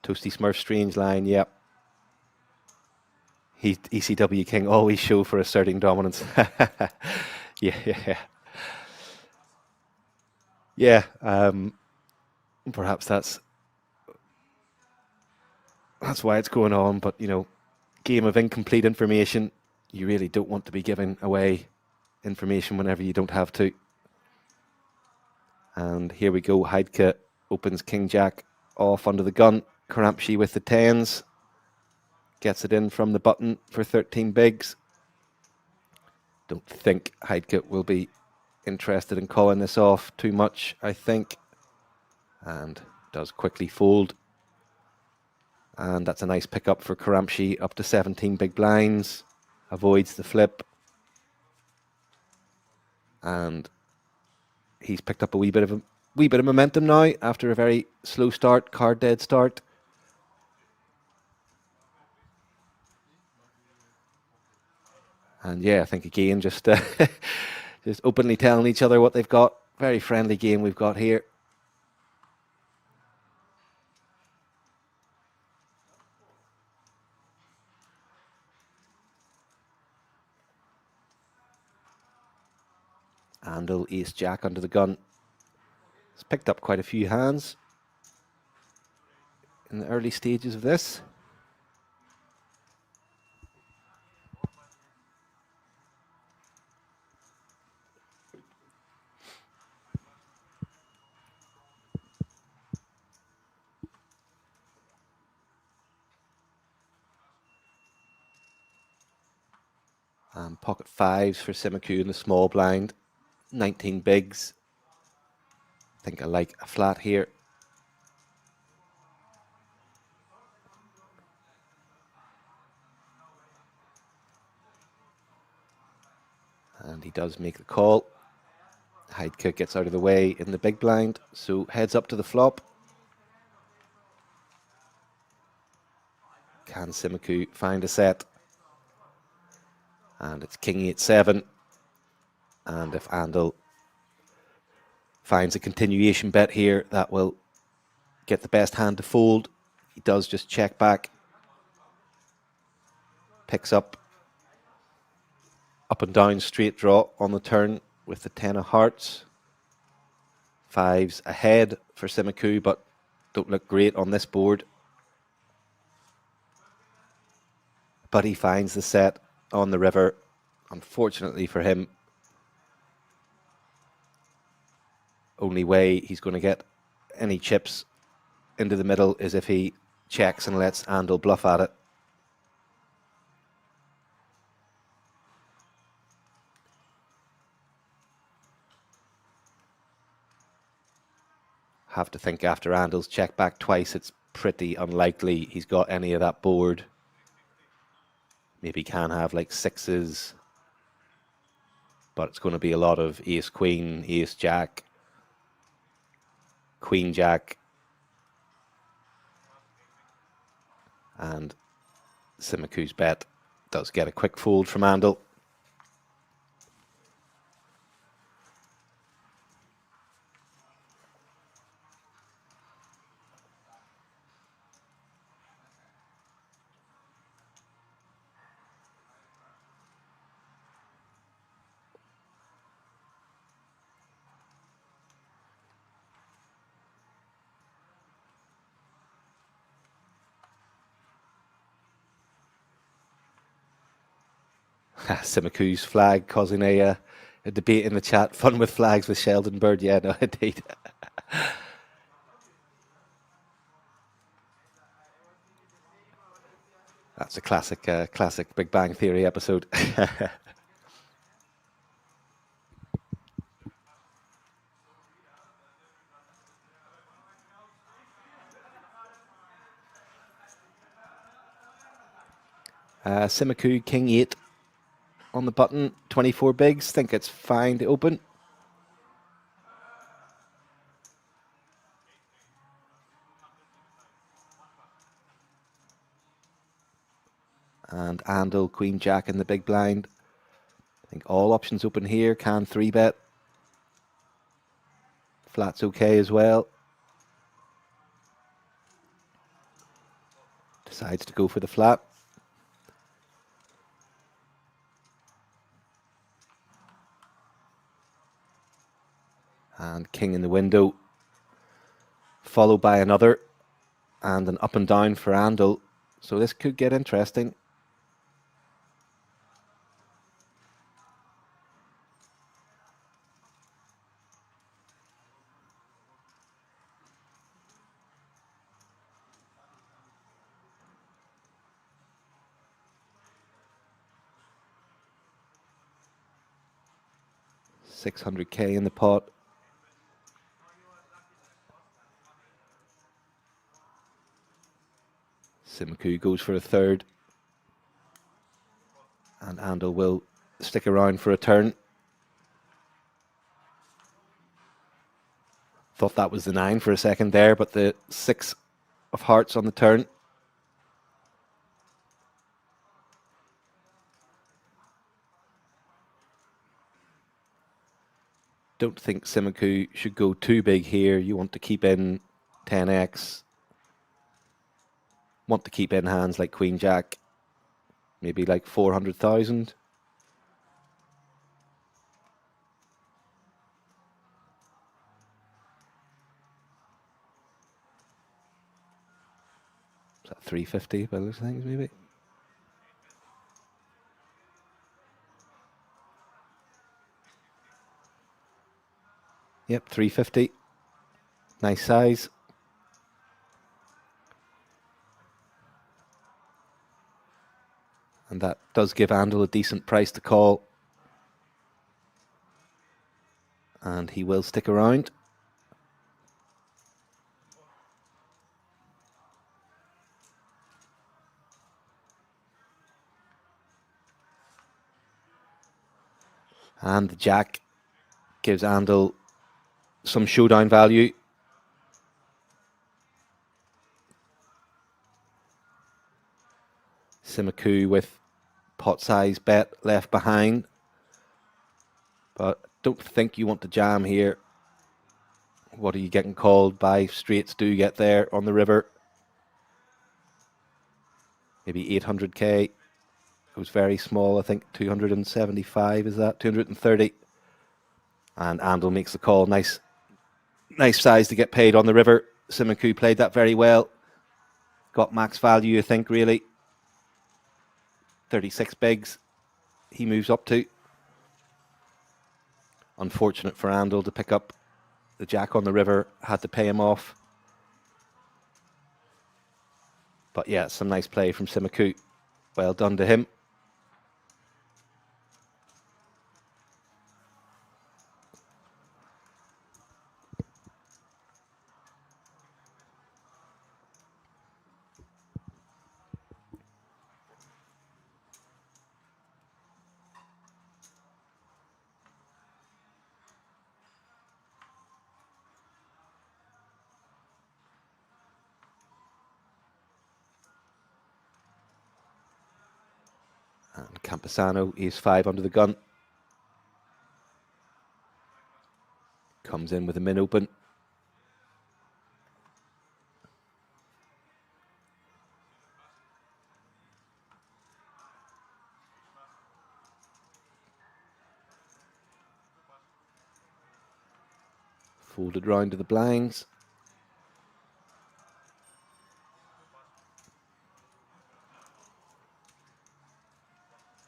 Toasty Smurf strange line, yep. ECW King always show for asserting dominance. Yeah. Perhaps that's why it's going on. But you know, game of incomplete information. You really don't want to be giving away information whenever you don't have to. And here we go. Heidke opens King Jack off under the gun. Karamshi with the 10s. Gets it in from the button for 13 bigs. Don't think Heidke will be interested in calling this off too much, I think. And does quickly fold. And that's a nice pickup for Karamshi, up to 17 big blinds. Avoids the flip. And he's picked up a wee bit of momentum now after a very slow start, card dead start. And yeah, I think again, just just openly telling each other what they've got. Very friendly game we've got here. Andel, ace jack under the gun. He's picked up quite a few hands in the early stages of this. And pocket fives for Simiku in the small blind. 19 bigs. I think I like a flat here. And he does make the call. Heidke gets out of the way in the big blind, so heads up to the flop. Can Simiku find a set? And it's king 8-7. And if Andel finds a continuation bet here, that will get the best hand to fold. He does just check back. Picks up and down straight draw on the turn with the 10 of hearts. Fives ahead for Simiku, but don't look great on this board. But he finds the set on the river. Unfortunately for him, only way he's going to get any chips into the middle is if he checks and lets Andel bluff at it. Have to think after Andel's check back twice, it's pretty unlikely he's got any of that board. Maybe can have like sixes, but it's going to be a lot of ace queen, ace jack, queen jack, and Simiku's bet does get a quick fold from Andel. Simiku's flag causing a debate in the chat. Fun with flags with Sheldon Bird. Yeah, no, indeed. That's a classic Big Bang Theory episode. Simiku, king 8 on the button, 24 bigs. Think it's fine to open. And Andel, queen jack in the big blind. I think all options open here. Can 3-bet. Flat's okay as well. Decides to go for the flat. And king in the window. Followed by another. And an up and down for Andel. So this could get interesting. $600K in the pot. Simiku goes for a third. And Andel will stick around for a turn. Thought that was the 9 for a second there, but the 6 of hearts on the turn. Don't think Simiku should go too big here. You want to keep in 10x. Want to keep in hands like Queen Jack. Maybe like 400,000. that 350 by those things, maybe? Yep, 350. Nice size. And that does give Andal a decent price to call. And he will stick around. And the jack gives Andal some showdown value. Simaku with pot size bet left behind. But don't think you want to jam here. What are you getting called by? Straights do get there on the river. Maybe 800k. It was very small, I think 275 is that? 230. And Andal makes the call. Nice size to get paid on the river. Simaku played that very well. Got max value, I think, really. 36 bigs he moves up to. Unfortunate for Andal to pick up the jack on the river. Had to pay him off. But yeah, some nice play from Simaku. Well done to him. And Campesano is 5 under the gun. Comes in with a min open. Folded round to the blinds.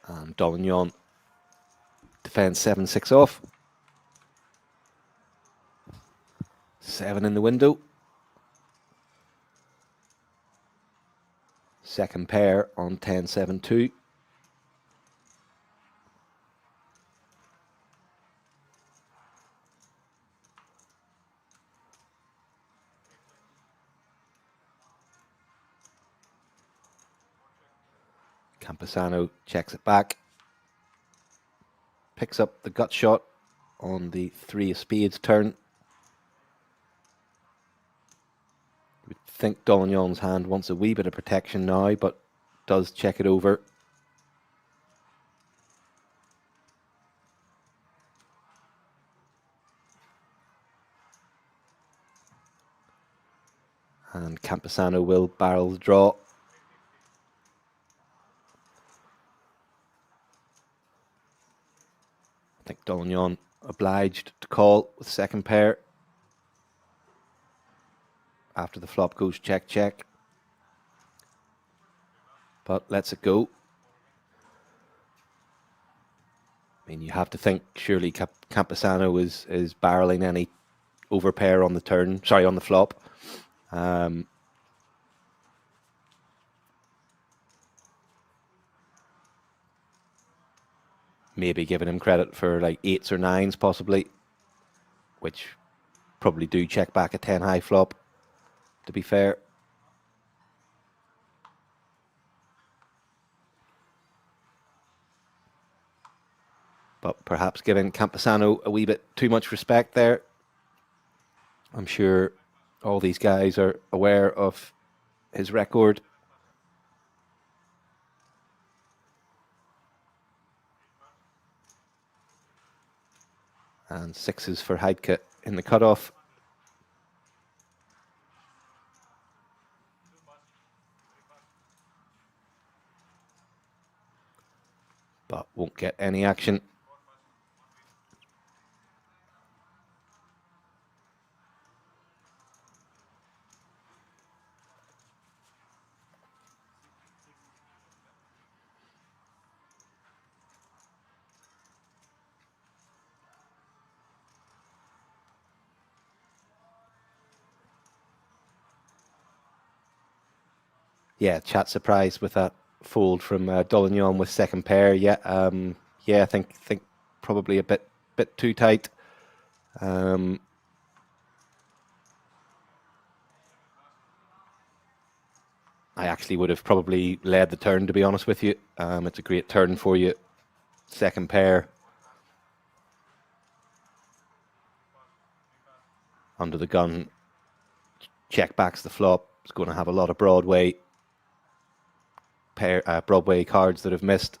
And Dolignon defends 7-6 off. 7 in the window. Second pair on 10-7-2. Campesano checks it back. Picks up the gut shot on the 3 of spades turn. I think Dolignon's hand wants a wee bit of protection now, but does check it over. And Campesano will barrel the draw. I think Dolignon obliged to call with second pair. After the flop goes check, check. But lets it go. I mean, you have to think surely Campesano is barreling any overpair on the turn, sorry, on the flop. Maybe giving him credit for like 8s or 9s possibly, which probably do check back a 10 high flop, to be fair. But perhaps giving Campesano a wee bit too much respect there. I'm sure all these guys are aware of his record. And 6s for Heidke in the cutoff. But won't get any action. Yeah, chat surprised with that fold from Dolignon with second pair. Yeah, I think probably a bit too tight. I actually would have probably led the turn, to be honest with you. It's a great turn for you. Second pair. Under the gun. Check backs the flop. It's going to have a lot of Broadway cards that have missed.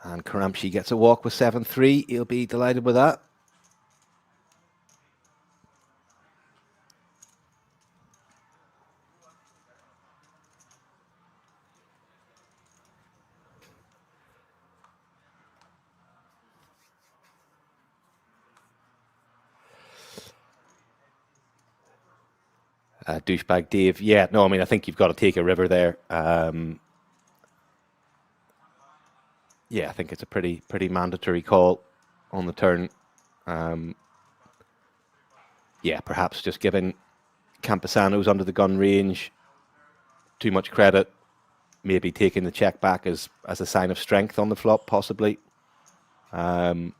And Karamchi gets a walk with 7-3. He'll be delighted with that. Douchebag Dave. Yeah, no, I mean, I think you've got to take a river there. Yeah, I think it's a pretty mandatory call on the turn. Yeah, perhaps just giving Campesano's under the gun range too much credit. Maybe taking the check back as a sign of strength on the flop, possibly. But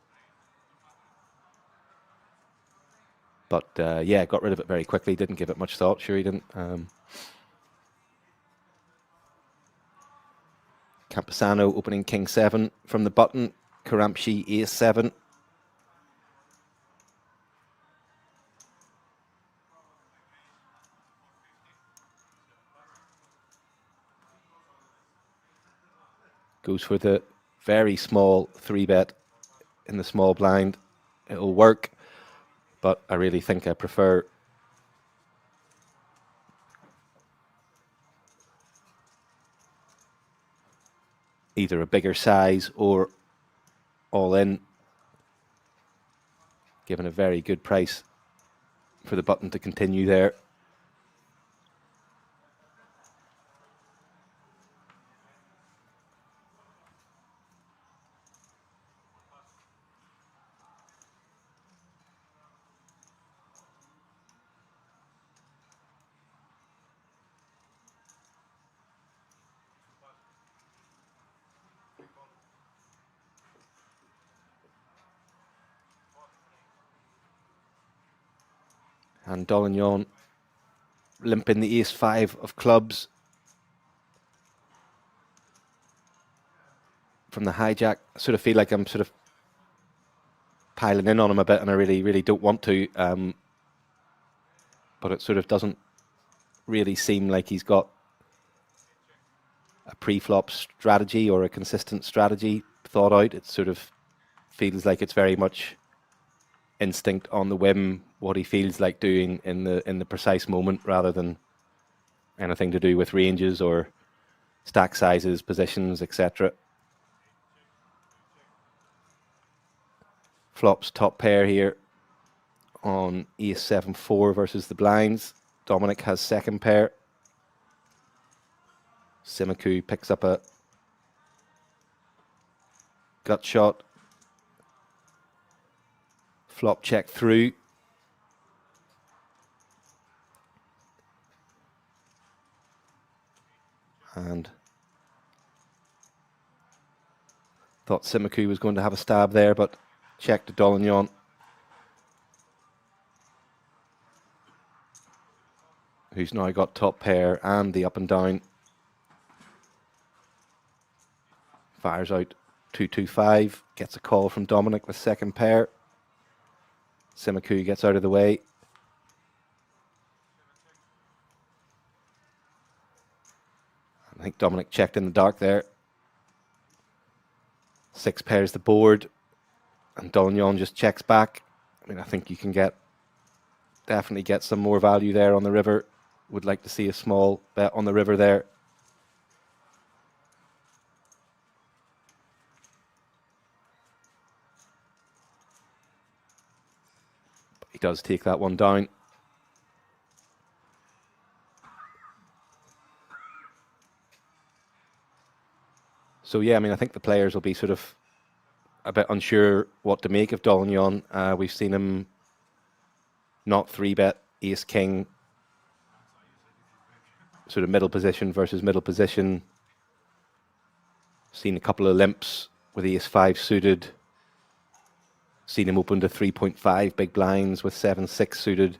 yeah, got rid of it very quickly. Didn't give it much thought. Sure, he didn't. Campesano opening king 7 from the button. Karamchi ace 7. Goes for the very small 3-bet in the small blind. It'll work, but I really think I prefer either a bigger size or all in, given a very good price for the button to continue there. And Dolignon limping the ace 5 of clubs from the hijack. I sort of feel like I'm sort of piling in on him a bit, and I really don't want to. But it sort of doesn't really seem like he's got a pre-flop strategy or a consistent strategy thought out. It sort of feels like it's very much instinct on the whim, what he feels like doing in the precise moment, rather than anything to do with ranges or stack sizes, positions, etc. Flops top pair here on ace 7-4 versus the blinds. Dominic has second pair. Simaku picks up a gut shot. Flop check through. And thought Simaku was going to have a stab there, but checked to Dolignon. Who's now got top pair and the up and down. Fires out 2-2-5. Gets a call from Dominic with second pair. Simaku gets out of the way. I think Dominic checked in the dark there. 6 pairs the board. And Dolignon just checks back. I mean, I think you can definitely get some more value there on the river. Would like to see a small bet on the river there. But he does take that one down. So yeah, I mean, I think the players will be sort of a bit unsure what to make of Dolignon. We've seen him not 3-bet ace king, sort of middle position versus middle position. Seen a couple of limps with ace 5 suited. Seen him open to 3.5 big blinds with 7-6 suited.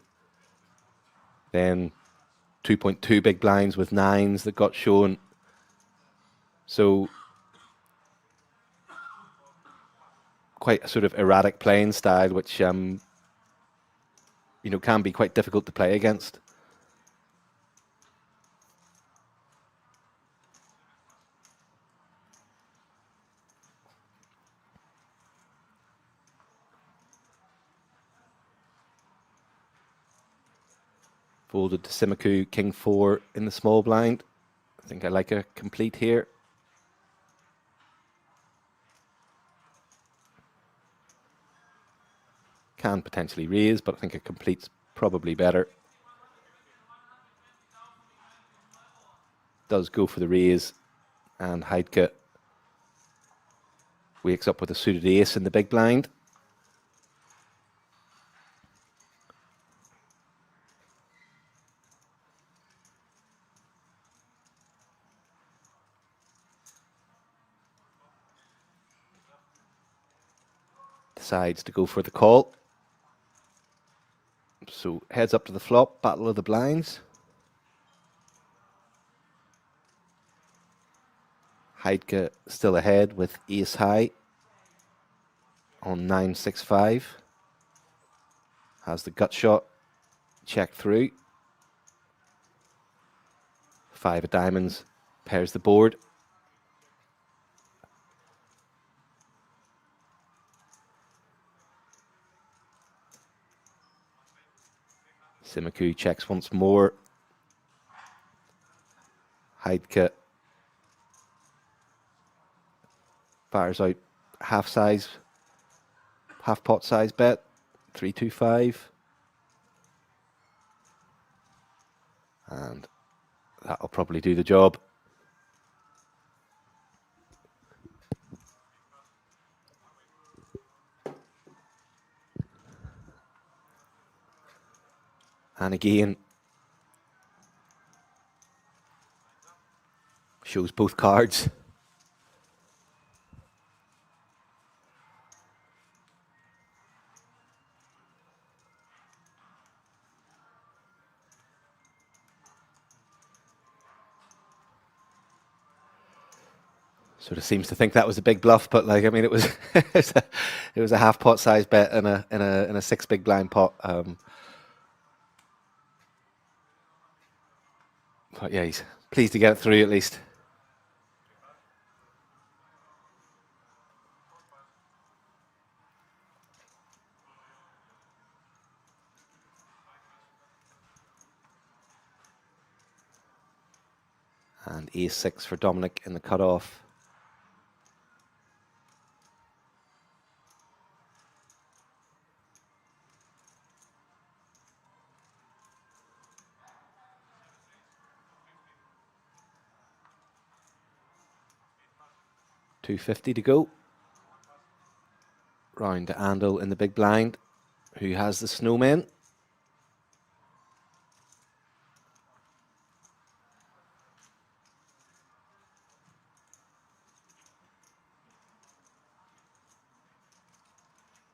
Then 2.2 big blinds with 9s that got shown. So quite a sort of erratic playing style, which you know, can be quite difficult to play against. Folded to Simiku, king 4 in the small blind. I think I like a complete here. Can potentially raise, but I think a complete's probably better. Does go for the raise, and Heidke wakes up with a suited ace in the big blind. Decides to go for the call. So heads up to the flop, battle of the blinds. Heidke still ahead with ace high on 9-6-5. Has the gut shot, check through. 5 of diamonds pairs the board. Simiku checks once more. Heidke fires out half pot size bet, 3-2-5. And that'll probably do the job. And again, shows both cards. Sort of seems to think that was a big bluff, but like, I mean, it was it was a half pot size bet in a 6 big blind pot. But yeah, he's pleased to get it through at least. And ace 6 for Dominic in the cutoff. $250 to go. Round to Andel in the big blind, who has the snowmen.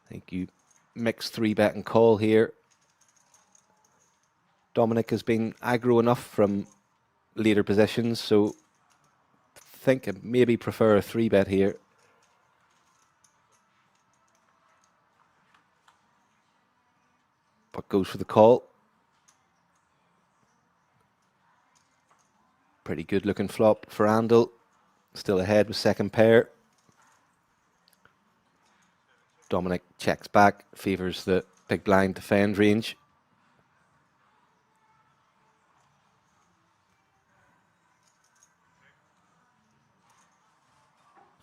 I think you mix 3-bet and call here. Dominic has been aggro enough from later positions, so I think I maybe prefer a 3-bet here. But goes for the call. Pretty good looking flop for Andel. Still ahead with second pair. Dominic checks back, favours the big blind defend range.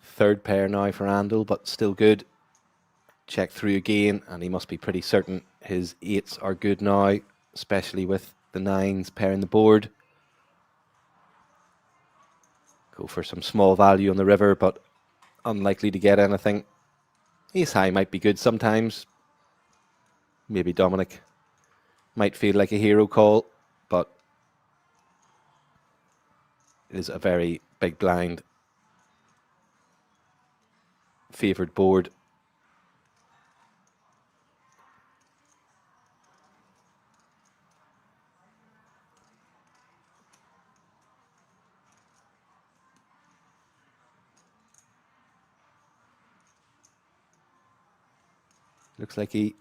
Third pair now for Andel, but still good. Check through again, and he must be pretty certain his 8s are good now, especially with the 9s pairing the board. Go for some small value on the river, but unlikely to get anything. Ace high might be good sometimes. Maybe Dominic might feel like a hero call, but it is a very big blind favoured board. Looks like he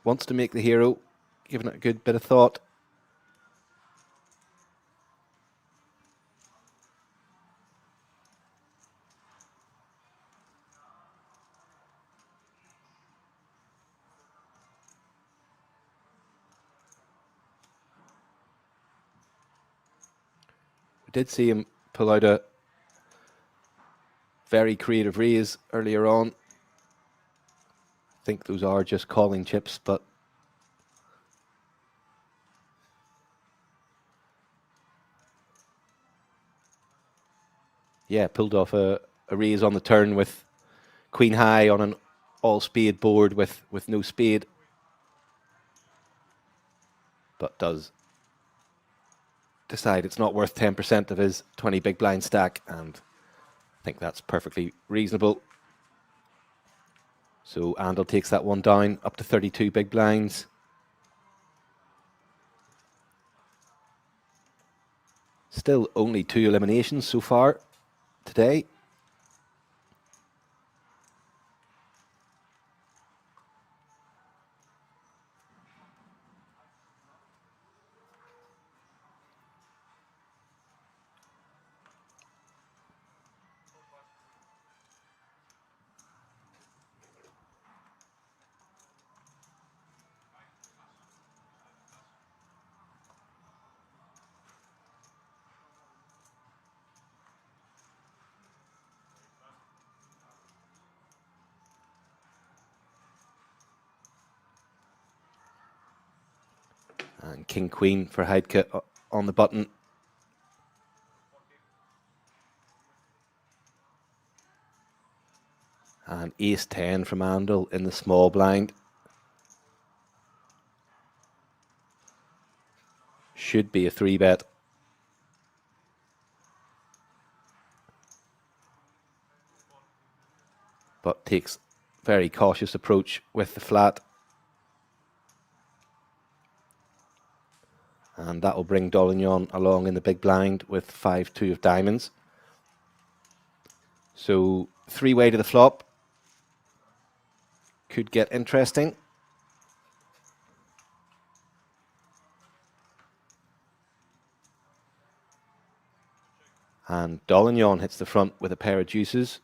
wants to make the hero, giving it a good bit of thought. We did see him pull out a very creative raise earlier on. I think those are just calling chips, but yeah, pulled off a raise on the turn with queen high on an all spade board with no spade, but does decide it's not worth 10% of his 20 big blind stack, and I think that's perfectly reasonable. So Andel takes that one down up to 32 big blinds. Still only 2 eliminations so far today. And King Queen for Heidke on the button. And Ace 10 from Andel in the small blind. Should be a 3-bet. But takes very cautious approach with the flat. And that will bring Dolignon along in the big blind with 5-2 of diamonds. So 3-way to the flop. Could get interesting. And Dolignon hits the front with a pair of deuces.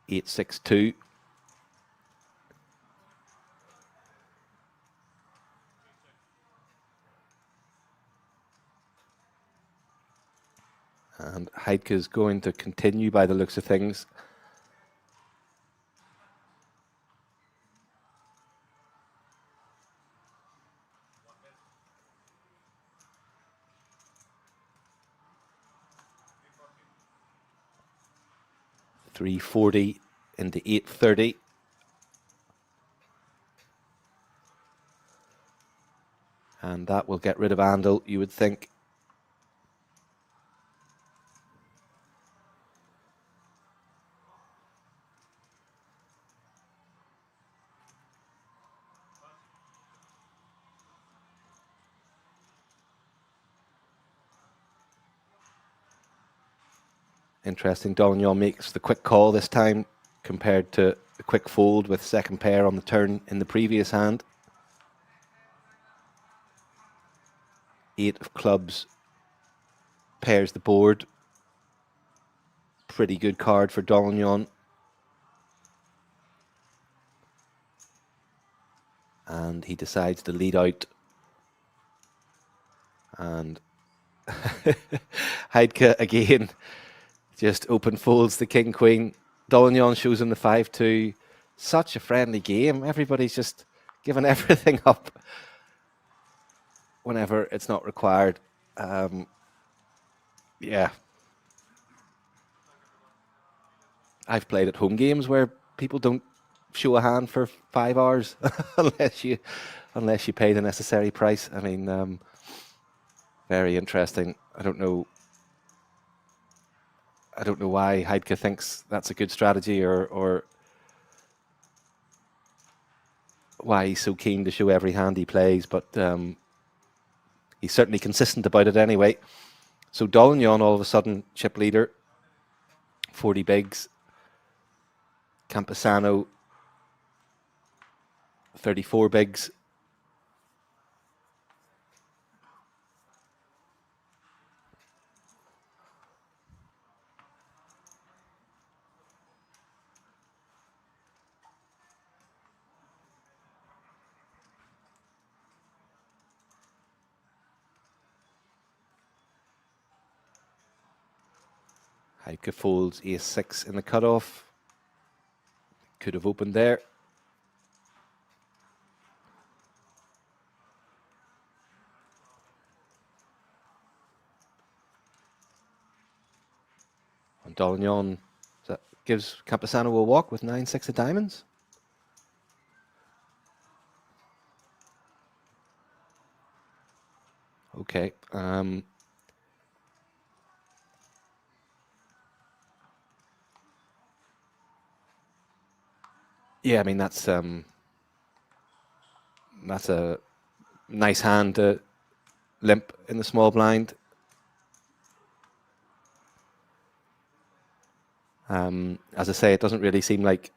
8-6-2. And Heidke is going to continue by the looks of things. $340 into $830. And that will get rid of Andel, you would think. Interesting, Dolignon makes the quick call this time compared to the quick fold with second pair on the turn in the previous hand. 8 of clubs pairs the board. Pretty good card for Dolignon. And he decides to lead out. And Heidke again just open folds the king queen. Dolignon shows him the 5-2. Such a friendly game. Everybody's just giving everything up whenever it's not required. Yeah. I've played at home games where people don't show a hand for 5 hours unless you pay the necessary price. I mean, very interesting. I don't know why Heidke thinks that's a good strategy, or why he's so keen to show every hand he plays, but he's certainly consistent about it anyway. So Dolignan all of a sudden chip leader, 40 bigs. Campesano, 34 bigs. Heidke folds ace-6 in the cutoff. Could have opened there. And Dolignan, that gives Campesano a walk with 9-6 of diamonds. Okay. Yeah, I mean, that's a nice hand to limp in the small blind. As I say, it doesn't really seem like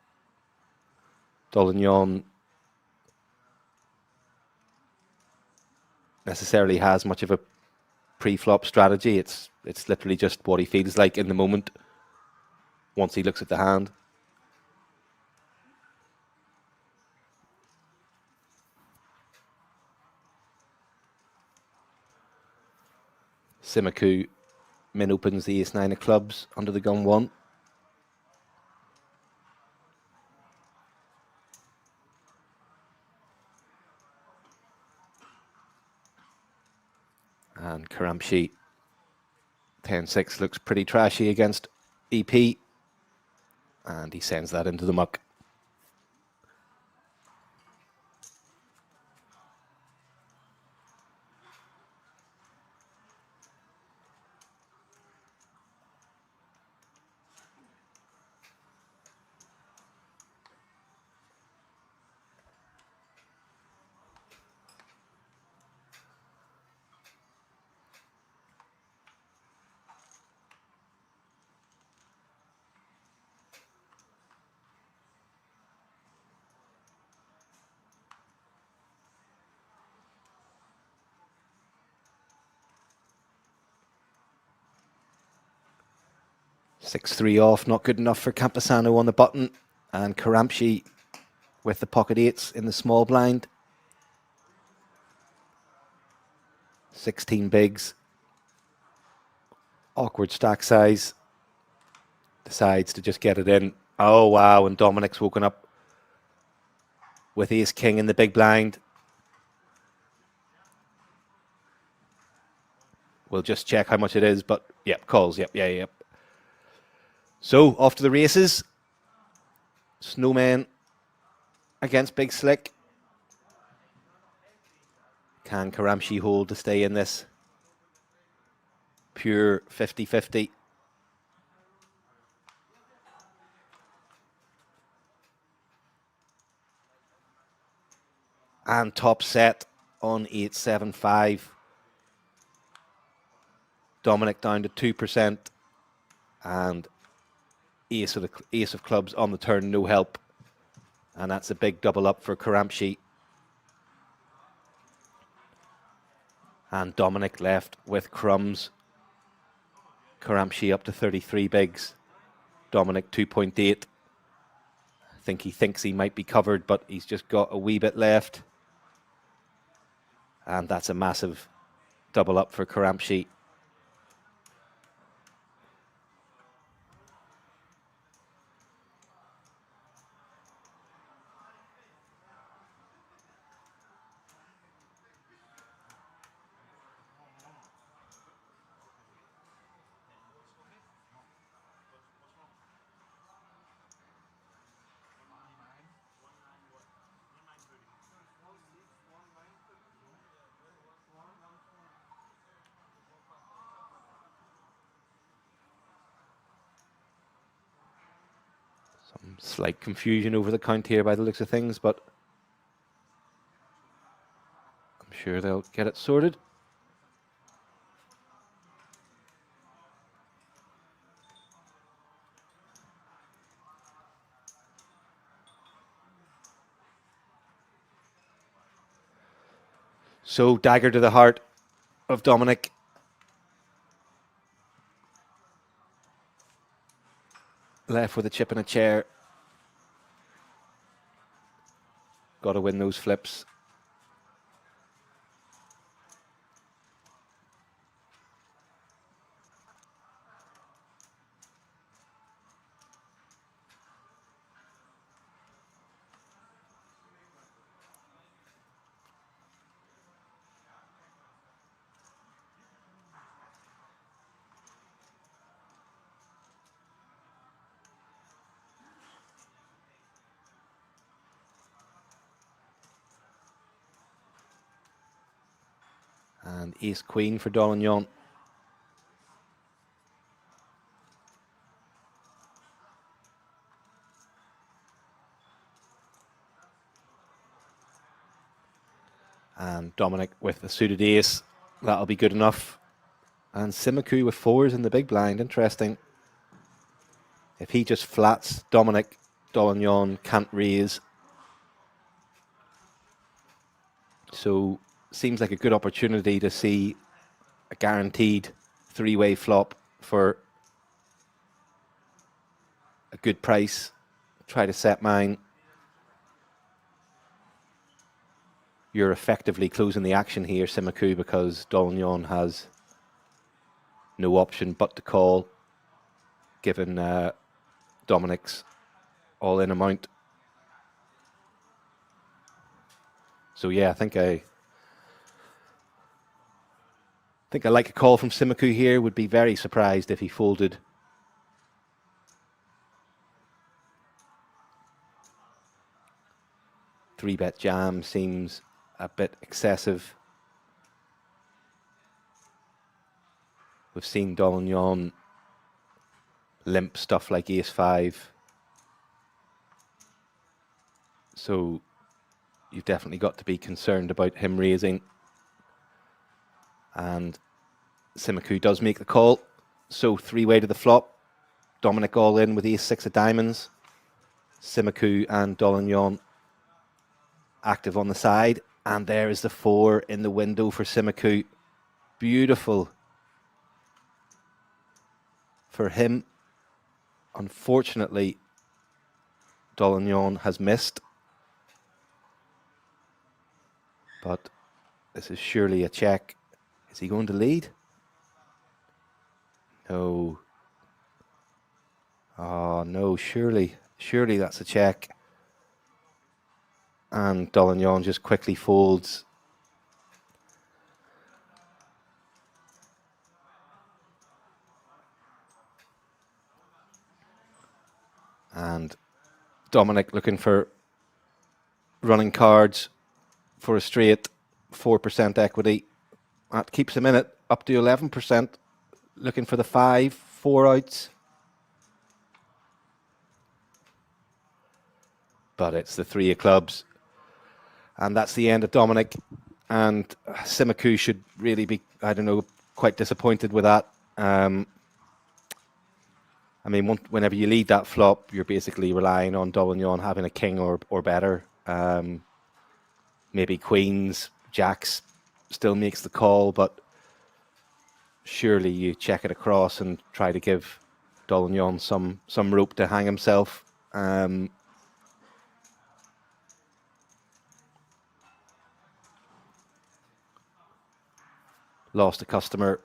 Dolignan necessarily has much of a pre-flop strategy. It's literally just what he feels like in the moment once he looks at the hand. Simaku min opens the ace-9 of clubs under the gun 1. And Karamshi 10-6 looks pretty trashy against EP. And he sends that into the muck. Six-three off, not good enough for Campesano on the button. And Karamshi with the pocket eights in the small blind. 16 bigs. Awkward stack size. Decides to just get it in. Oh, wow, and Dominic's woken up with ace-king in the big blind. We'll just check how much it is, but yep, calls, yep. So, off to the races. Snowman against Big Slick. Can Karamshi hold to stay in this? Pure 50-50. And top set on 8-7-5. Dominic down to 2%. And ace of clubs on the turn, no help. And that's a big double up for Karamshi. And Dominic left with crumbs. Karamshi up to 33 bigs. Dominic 2.8. I think he thinks he might be covered, but he's just got a wee bit left. And that's a massive double up for Karamshi. Slight confusion over the count here by the looks of things, but I'm sure they'll get it sorted. So dagger to the heart of Dominic. Left with a chip and a chair. Got to win those flips. And ace queen for Dolignon. And Dominic with the suited ace. That'll be good enough. And Simiku with fours in the big blind. Interesting. If he just flats Dominic, Dolignon can't raise. So seems like a good opportunity to see a guaranteed three-way flop for a good price. Try to set mine. You're effectively closing the action here, Simiku, because Dolignon has no option but to call, given Dominic's all-in amount. So yeah, I think I like a call from Simiku here. Would be very surprised if he folded. Three-bet jam seems a bit excessive. We've seen Dolignon limp stuff like ace-5. So you've definitely got to be concerned about him raising. And Simiku does make the call. So three-way to the flop. Dominic all in with ace-6 of diamonds. Simiku and Dolignon active on the side. And there is the 4 in the window for Simiku. Beautiful for him. Unfortunately, Dolignon has missed. But this is surely a check. Is he going to lead? No. Oh, no, surely that's a check. And Dolignon just quickly folds. And Dominic looking for running cards for a straight 4% equity. That keeps him in it, up to 11%. Looking for the 5, 4 outs. But it's the 3 of clubs. And that's the end of Dominic. And Simiku should really be, I don't know, quite disappointed with that. I mean, whenever you lead that flop, you're basically relying on Dolignon having a king or better. Maybe queens, jacks still makes the call, but surely you check it across and try to give Dolignon some rope to hang himself. Lost a customer.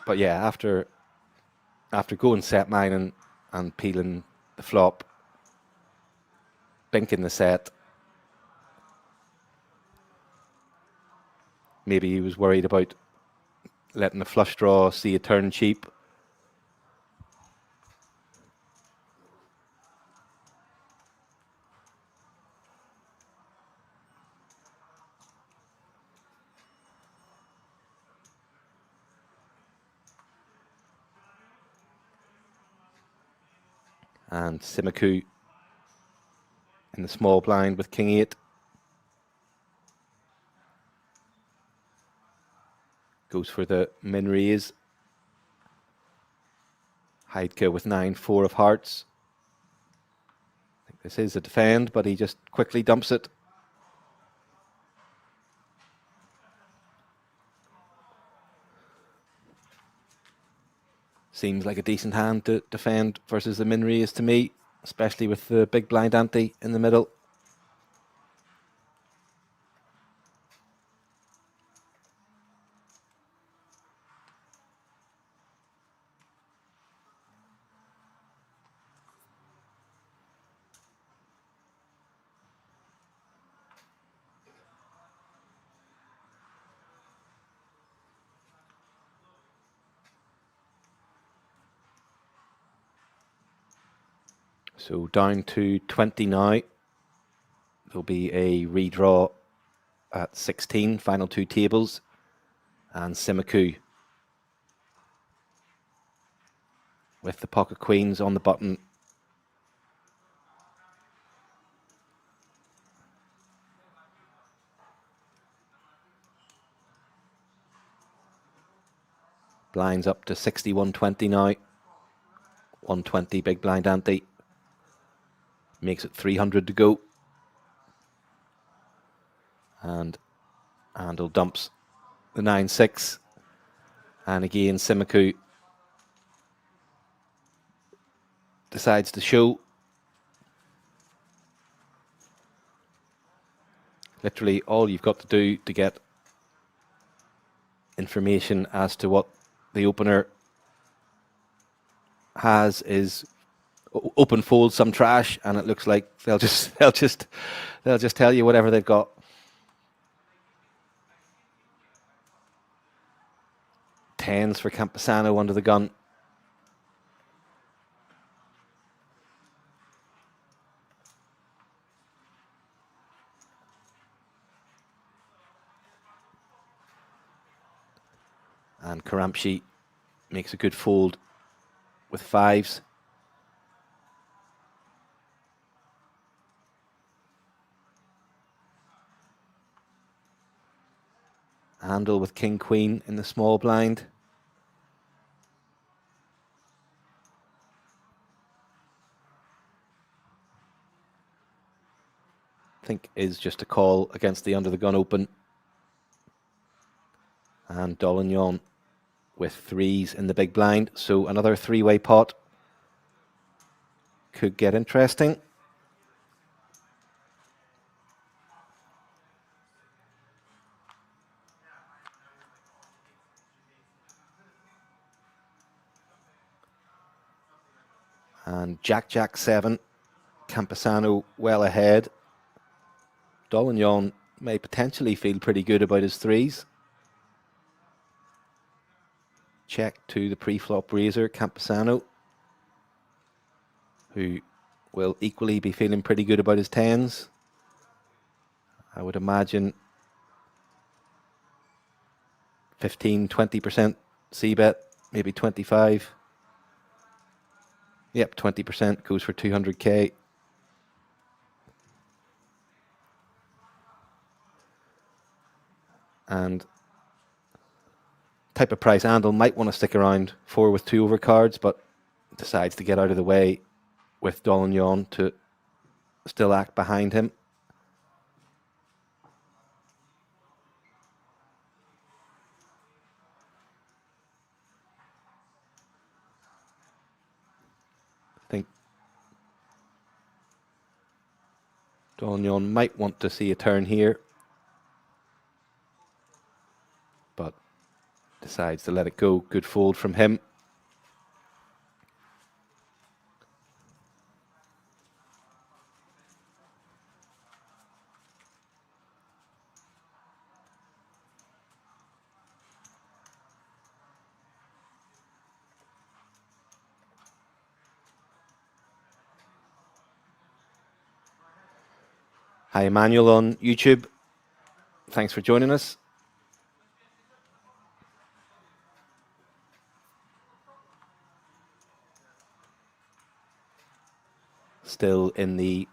But yeah, after going set mine and peeling the flop, binking the set, maybe he was worried about letting the flush draw see a turn cheap. And Simiku in the small blind with king 8. Goes for the min raise. Heidke with 9-4 of hearts. I think this is a defend, but he just quickly dumps it. Seems like a decent hand to defend versus the min raise to me, especially with the big blind ante in the middle. So down to 20 now. There'll be a redraw at 16, final 2 tables. And Simiku with the pocket queens on the button. Blinds up to 61-20 now. 120 big blind ante. Makes it 300 to go. And Handel dumps the 9-6. And again, Simiku decides to show. Literally all you've got to do to get information as to what the opener has is open fold some trash, and it looks like they'll just tell you whatever they've got. Tens for Campesano under the gun. And Karamchi makes a good fold with 5s. Handle with King Queen in the small blind. I think is just a call against the under the gun open. And Dolignon with 3s in the big blind. So another 3-way pot could get interesting. And Jack 7, Campesano well ahead. Dolignon may potentially feel pretty good about his 3s. Check to the pre-flop raiser, Campesano, who will equally be feeling pretty good about his 10s. I would imagine 15-20% c-bet, maybe 25. Yep, 20% goes for 200k. And type of price Handel might want to stick around 4 with 2 overcards, but decides to get out of the way with Dolignon to still act behind him. I think Dolignon might want to see a turn here, but decides to let it go. Good fold from him. Hi, Emmanuel on YouTube. Thanks for joining us. Still in the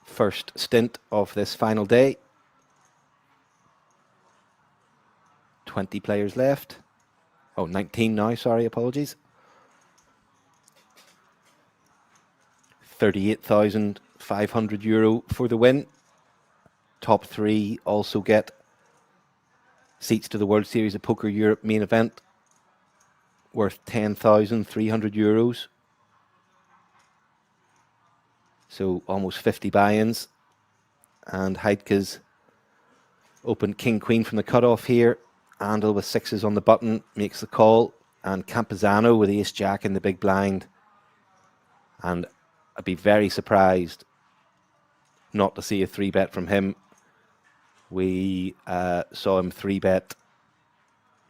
first stint of this final day. 20 players left. Oh, 19 now, sorry, apologies. 38,500 euro for the win. Top three also get seats to the World Series of Poker Europe main event, worth 10,300 euros. So almost 50 buy-ins. And Heidke's opened King-Queen from the cutoff here. Andel with sixes on the button makes the call. And Campazano with ace-jack in the big blind. And I'd be very surprised not to see a 3-bet from him. We saw him 3-bet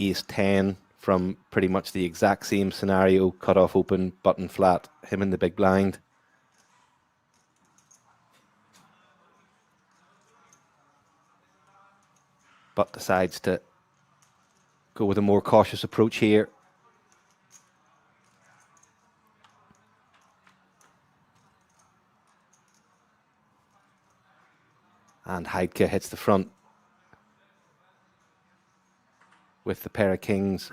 ace-10 from pretty much the exact same scenario. Cutoff open, button flat, him in the big blind. But decides to go with a more cautious approach here. And Heidke hits the front with the pair of queens,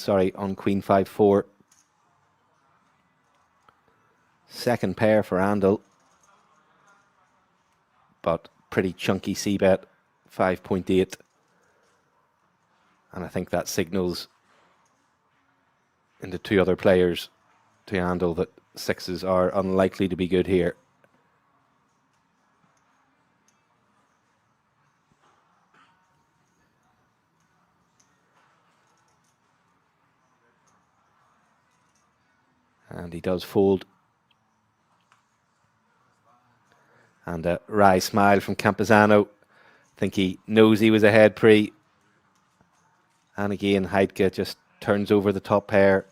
on Queen 5-4. Second pair for Andel, but pretty chunky c-bet, 5.8. And I think that signals into two other players to Andel that sixes are unlikely to be good here. And he does fold. And a wry smile from Campazano. I think he knows he was ahead pre. And again, Heidke just turns over the top pair.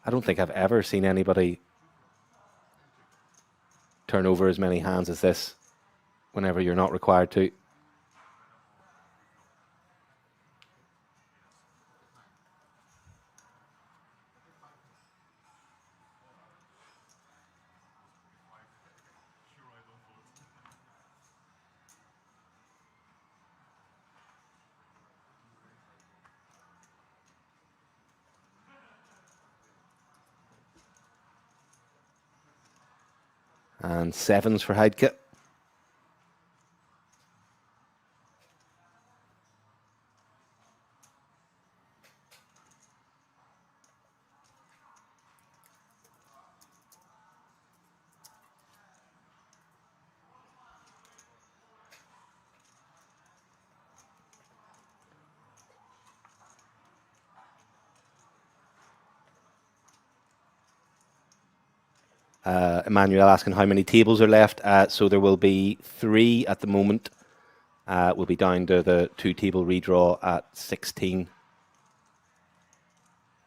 I don't think I've ever seen anybody turn over as many hands as this whenever you're not required to. And sevens for Heidke. Emmanuel asking how many tables are left. So there will be 3 at the moment. We'll be down to the 2-table redraw at 16.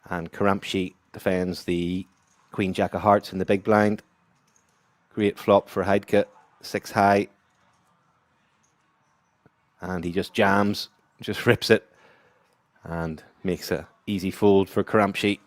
And Karamchi defends the Queen Jack of Hearts in the big blind. Great flop for Heidke, 6 high. And he just jams, just rips it, and makes a easy fold for Karamchi.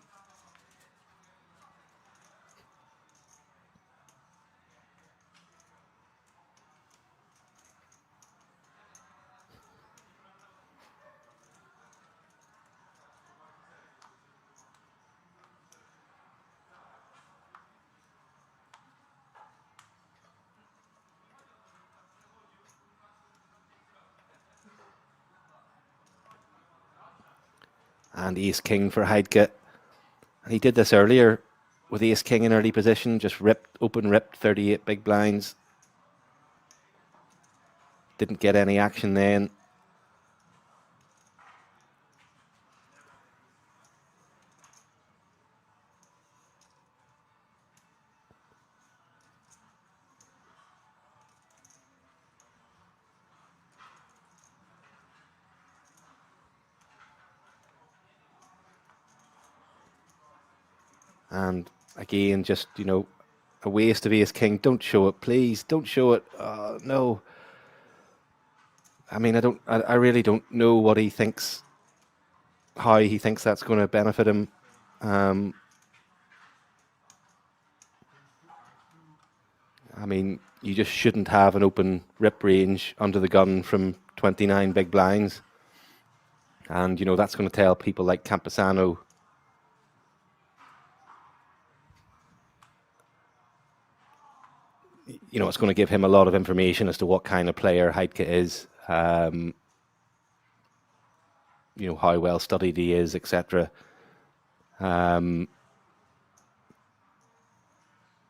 And ace-king for Heidke. And he did this earlier with ace-king in early position, just open ripped 38 big blinds. Didn't get any action then. And again, just, a waste of ace-king. Don't show it, please. Don't show it. No. I mean, I really don't know how he thinks that's going to benefit him. I mean, you just shouldn't have an open rip range under the gun from 29 big blinds. And, you know, that's going to tell people like Campesano, you know, it's going to give him a lot of information as to what kind of player Heidke is, you know, how well studied he is, etc.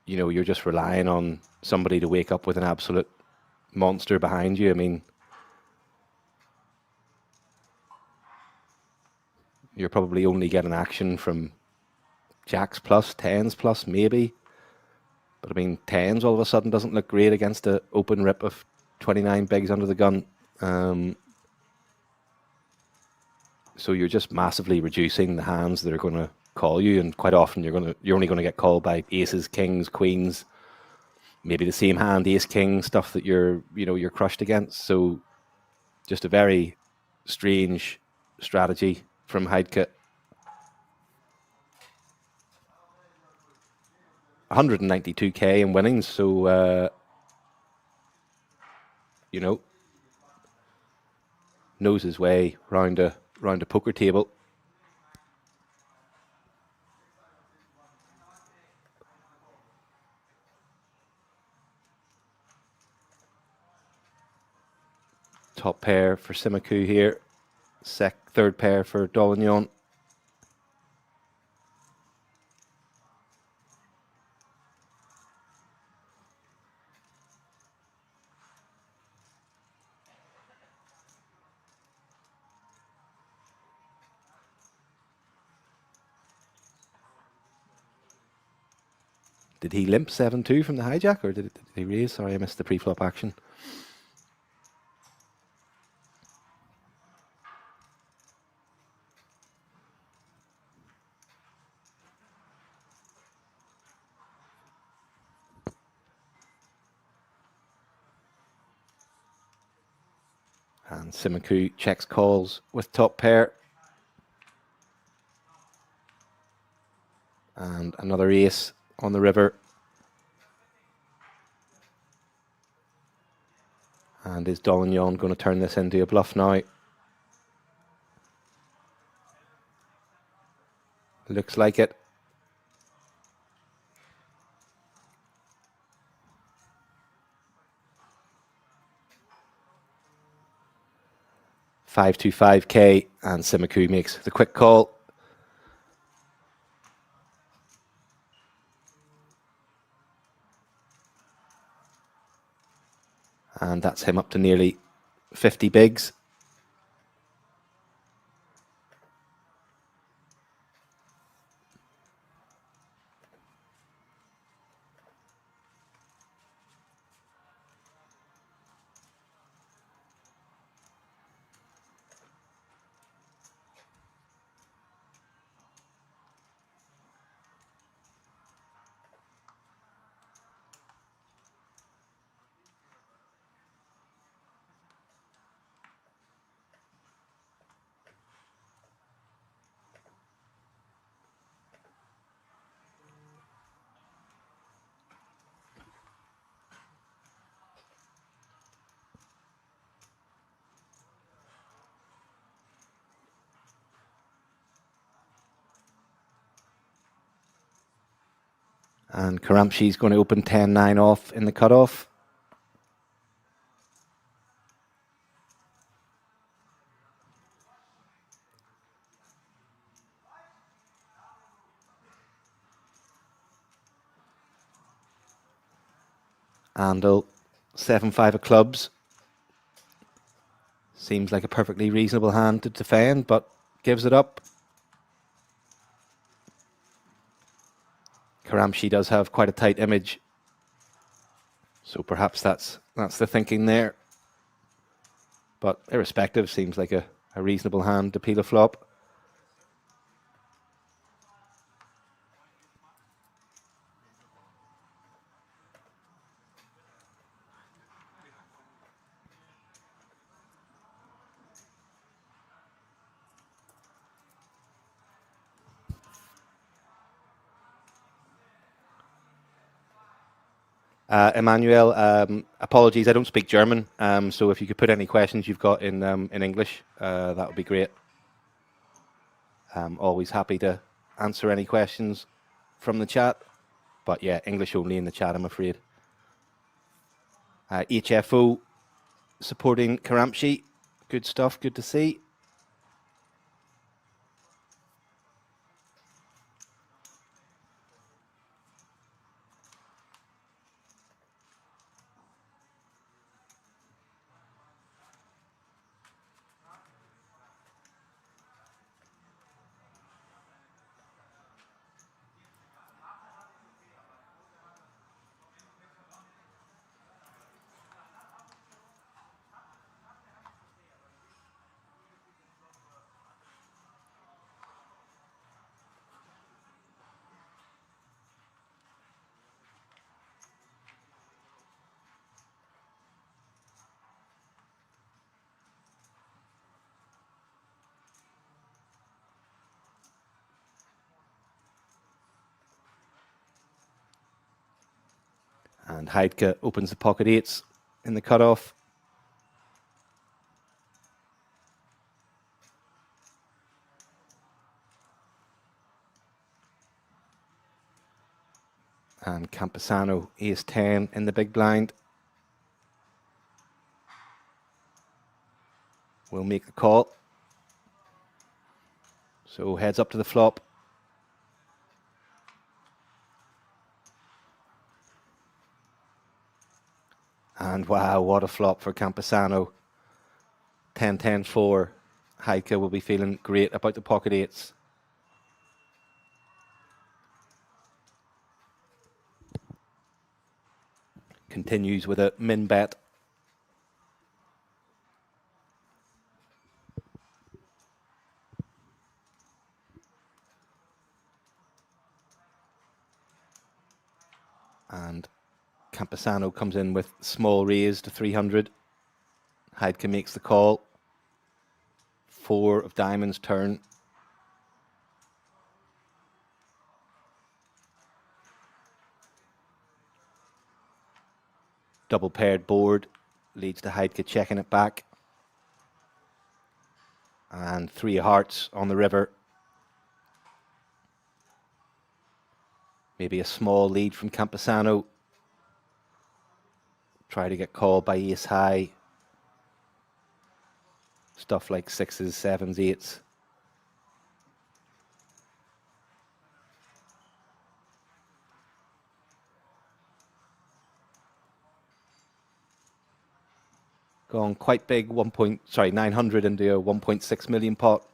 You know, you're just relying on somebody to wake up with an absolute monster behind you. I mean, you're probably only getting action from jacks plus, tens plus, maybe. But I mean, tens all of a sudden doesn't look great against an open rip of 29 bigs under the gun. So you're just massively reducing the hands that are going to call you, and quite often you're only going to get called by aces, kings, queens, maybe the same hand, ace, king, stuff that you're crushed against. So just a very strange strategy from Heidke. 192k in winnings, so you know, knows his way round a poker table. Top pair for Simaku here. Third pair for Dolignon. Did he limp 7-2 from the hijack, or did he raise? Sorry, I missed the pre-flop action. And Simaku checks calls with top pair. And another ace on the river. And is Dolignon going to turn this into a bluff now? Looks like it. $525k, and Simaku makes the quick call. And that's him up to nearly 50 bigs. And Karamshi's going to open 10-9 off in the cutoff. Handle 7-5 of clubs. Seems like a perfectly reasonable hand to defend, but gives it up. Karamshi does have quite a tight image, so perhaps that's the thinking there. But irrespective, seems like a reasonable hand to peel a flop. Emmanuel, apologies, I don't speak German, so if you could put any questions you've got in English, that would be great. Always happy to answer any questions from the chat, but yeah, English only in the chat, I'm afraid. HFO supporting Karamchi, good stuff, good to see. And Heidke opens the pocket eights in the cutoff. And Campesano ace 10 in the big blind. Will make the call. So heads up to the flop. And wow, what a flop for Campesano. 10-10-4. Heidke will be feeling great about the pocket eights. Continues with a min bet. And Campesano comes in with small raise to 300. Heidke makes the call. 4 of diamonds turn. Double paired board leads to Heidke checking it back. And 3 of hearts on the river. Maybe a small lead from Campesano. Try to get called by ace high. Stuff like 6s, 7s, 8s. Gone quite big, 900 into a 1.6 million pot.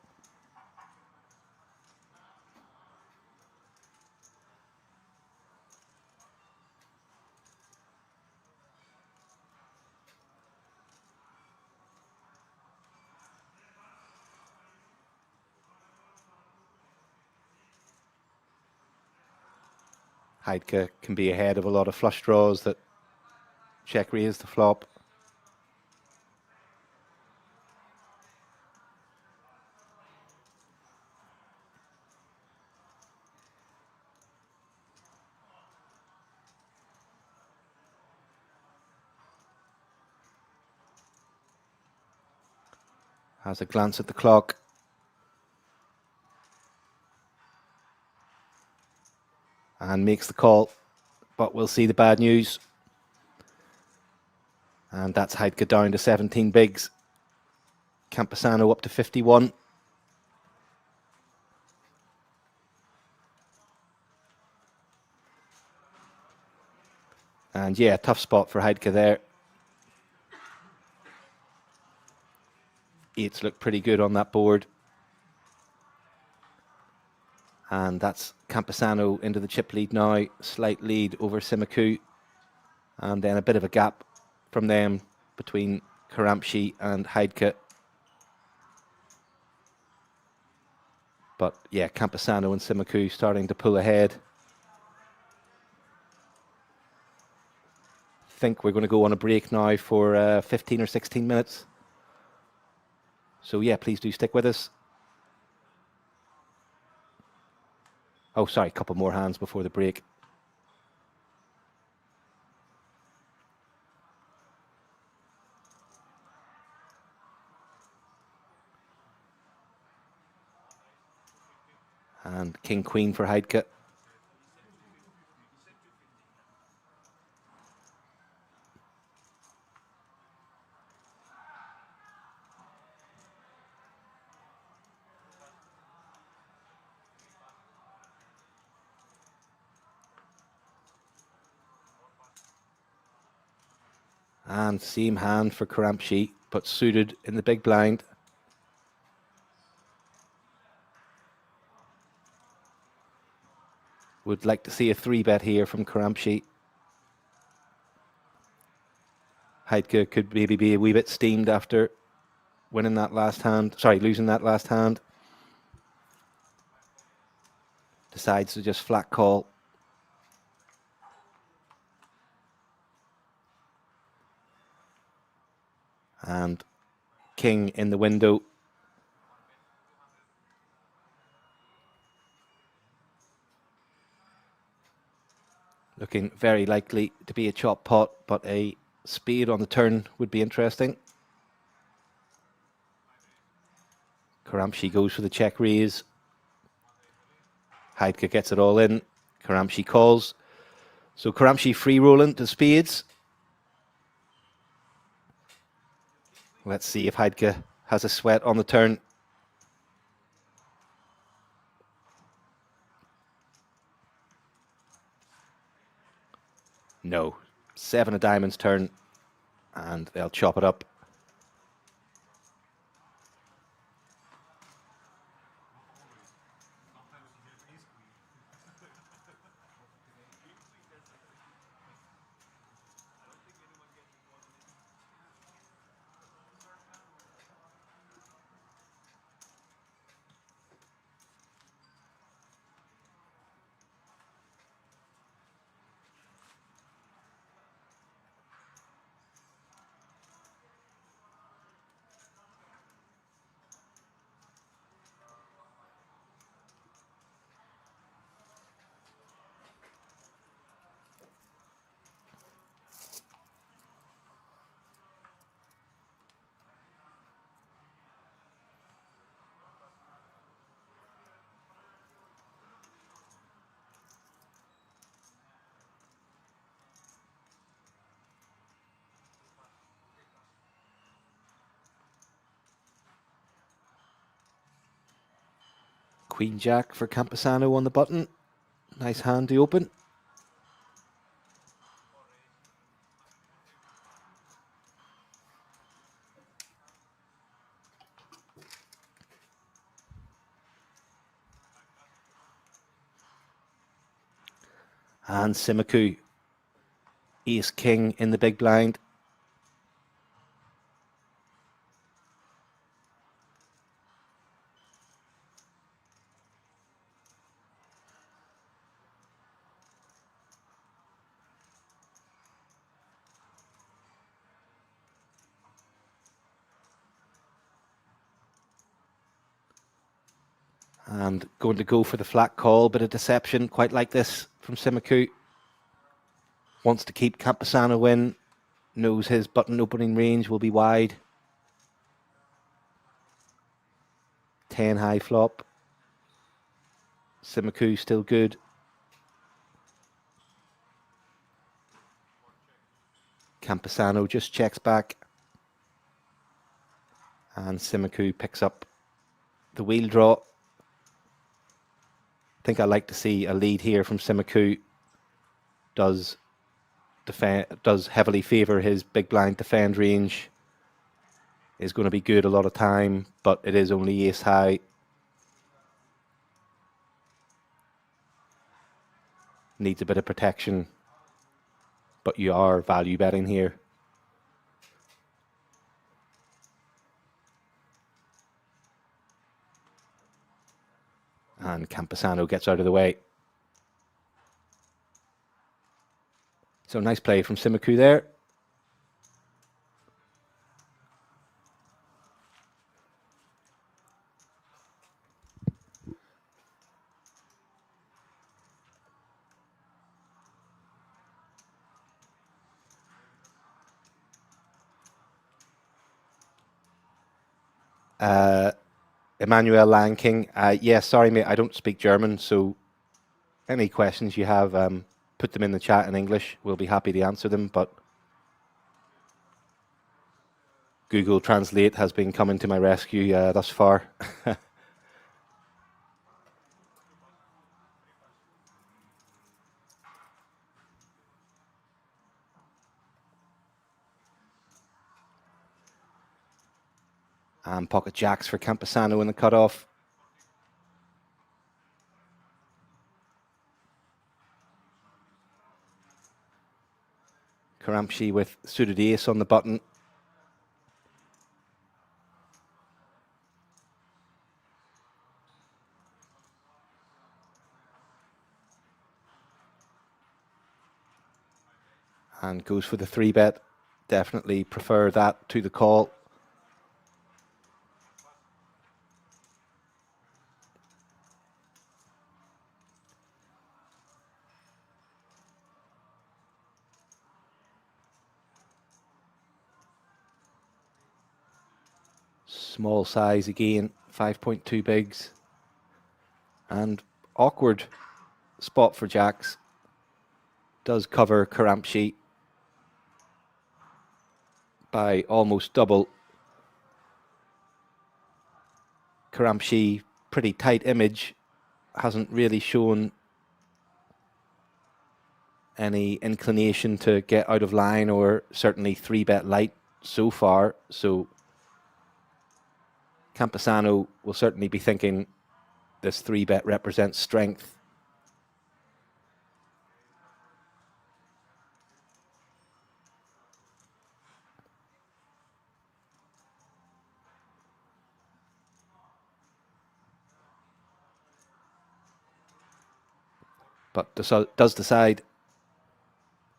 Heidke can be ahead of a lot of flush draws that check raise the flop. Has a glance at the clock. And makes the call. But we'll see the bad news. And that's Heidke down to 17 bigs. Campesano up to 51. And yeah, tough spot for Heidke there. 8s look pretty good on that board. And that's Campesano into the chip lead now. Slight lead over Simaku. And then a bit of a gap from them between Karamchi and Heidke. But yeah, Campesano and Simaku starting to pull ahead. I think we're going to go on a break now for 15 or 16 minutes. So yeah, please do stick with us. Oh, sorry, a couple more hands before the break. And king queen for Heidke. And same hand for Karamchi, but suited in the big blind. Would like to see a 3-bet here from Karamchi. Heidke could maybe be a wee bit steamed after winning that last hand. Sorry, losing that last hand. Decides to just flat call. And king in the window. Looking very likely to be a chop pot, but a spade on the turn would be interesting. Karamchi goes for the check raise. Heidke gets it all in. Karamchi calls. So Karamchi free rolling to spades. Let's see if Heidke has a sweat on the turn. No. 7 of diamonds turn, and they'll chop it up. Queen Jack for Campesano on the button. Nice hand to open. And Simaku. Ace King in the big blind. And going to go for the flat call, bit of deception, quite like this from Simaku. Wants to keep Campesano in, knows his button opening range will be wide. 10 high flop. Simaku still good. Campesano just checks back. And Simaku picks up the wheel draw. I think I like to see a lead here from Simaku. Does heavily favour his big blind defend range. Is going to be good a lot of time, but it is only ace high. Needs a bit of protection, but you are value betting here. And Campesano gets out of the way. So nice play from Simaku there. Emmanuel Lanking. Yeah, sorry, mate, I don't speak German, so any questions you have, put them in the chat in English. We'll be happy to answer them, but Google Translate has been coming to my rescue thus far. And pocket jacks for Campesano in the cutoff. Karamchi with suited ace on the button. And goes for the 3-bet. Definitely prefer that to the call. Small size again, 5.2 bigs. And awkward spot for jacks. Does cover Karamchi by almost double. Karamchi, pretty tight image, hasn't really shown any inclination to get out of line, or certainly 3-bet light so far. So Campesano will certainly be thinking this 3-bet represents strength. But does decide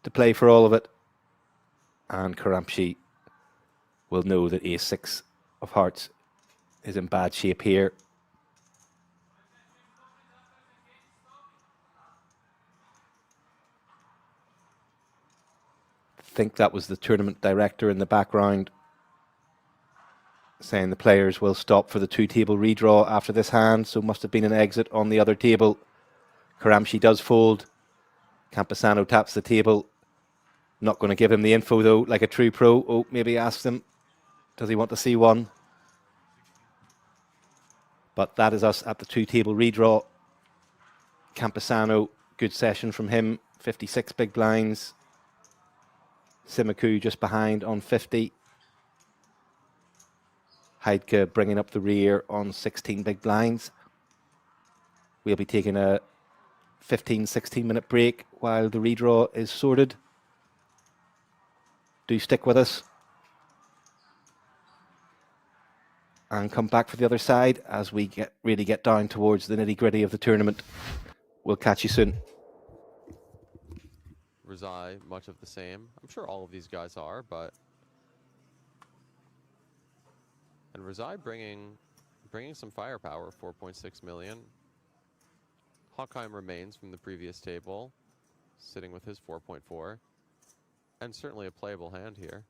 to play for all of it. And Karamchi will know that ace-6 of hearts is in bad shape here. I think that was the tournament director in the background saying the players will stop for the 2-table redraw after this hand, so must have been an exit on the other table. Karamchi does fold. Campesano taps the table. Not going to give him the info though, like a true pro. Oh, maybe asks him, does he want to see one? But that is us at the 2-table redraw. Campesano, good session from him, 56 big blinds. Simaku just behind on 50. Heidke bringing up the rear on 16 big blinds. We'll be taking a 15-16 minute break while the redraw is sorted. Do stick with us and come back for the other side as we really get down towards the nitty-gritty of the tournament. We'll catch you soon. Rizai, much of the same. I'm sure all of these guys are, but... And Rizai bringing some firepower, 4.6 million. Hockheim remains from the previous table, sitting with his 4.4. And certainly a playable hand here.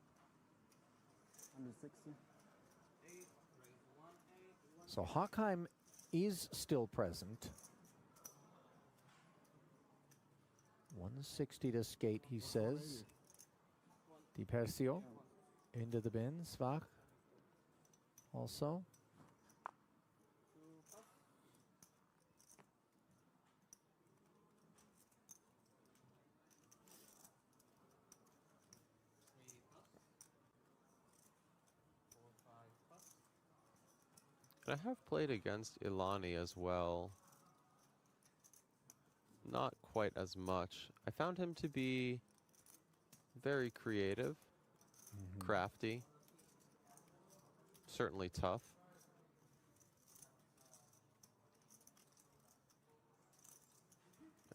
So Hockheim is still present. 160 to skate, he says. Di Persio into the bin. Svach also. And I have played against Ilani as well. Not quite as much. I found him to be very creative, crafty, certainly tough.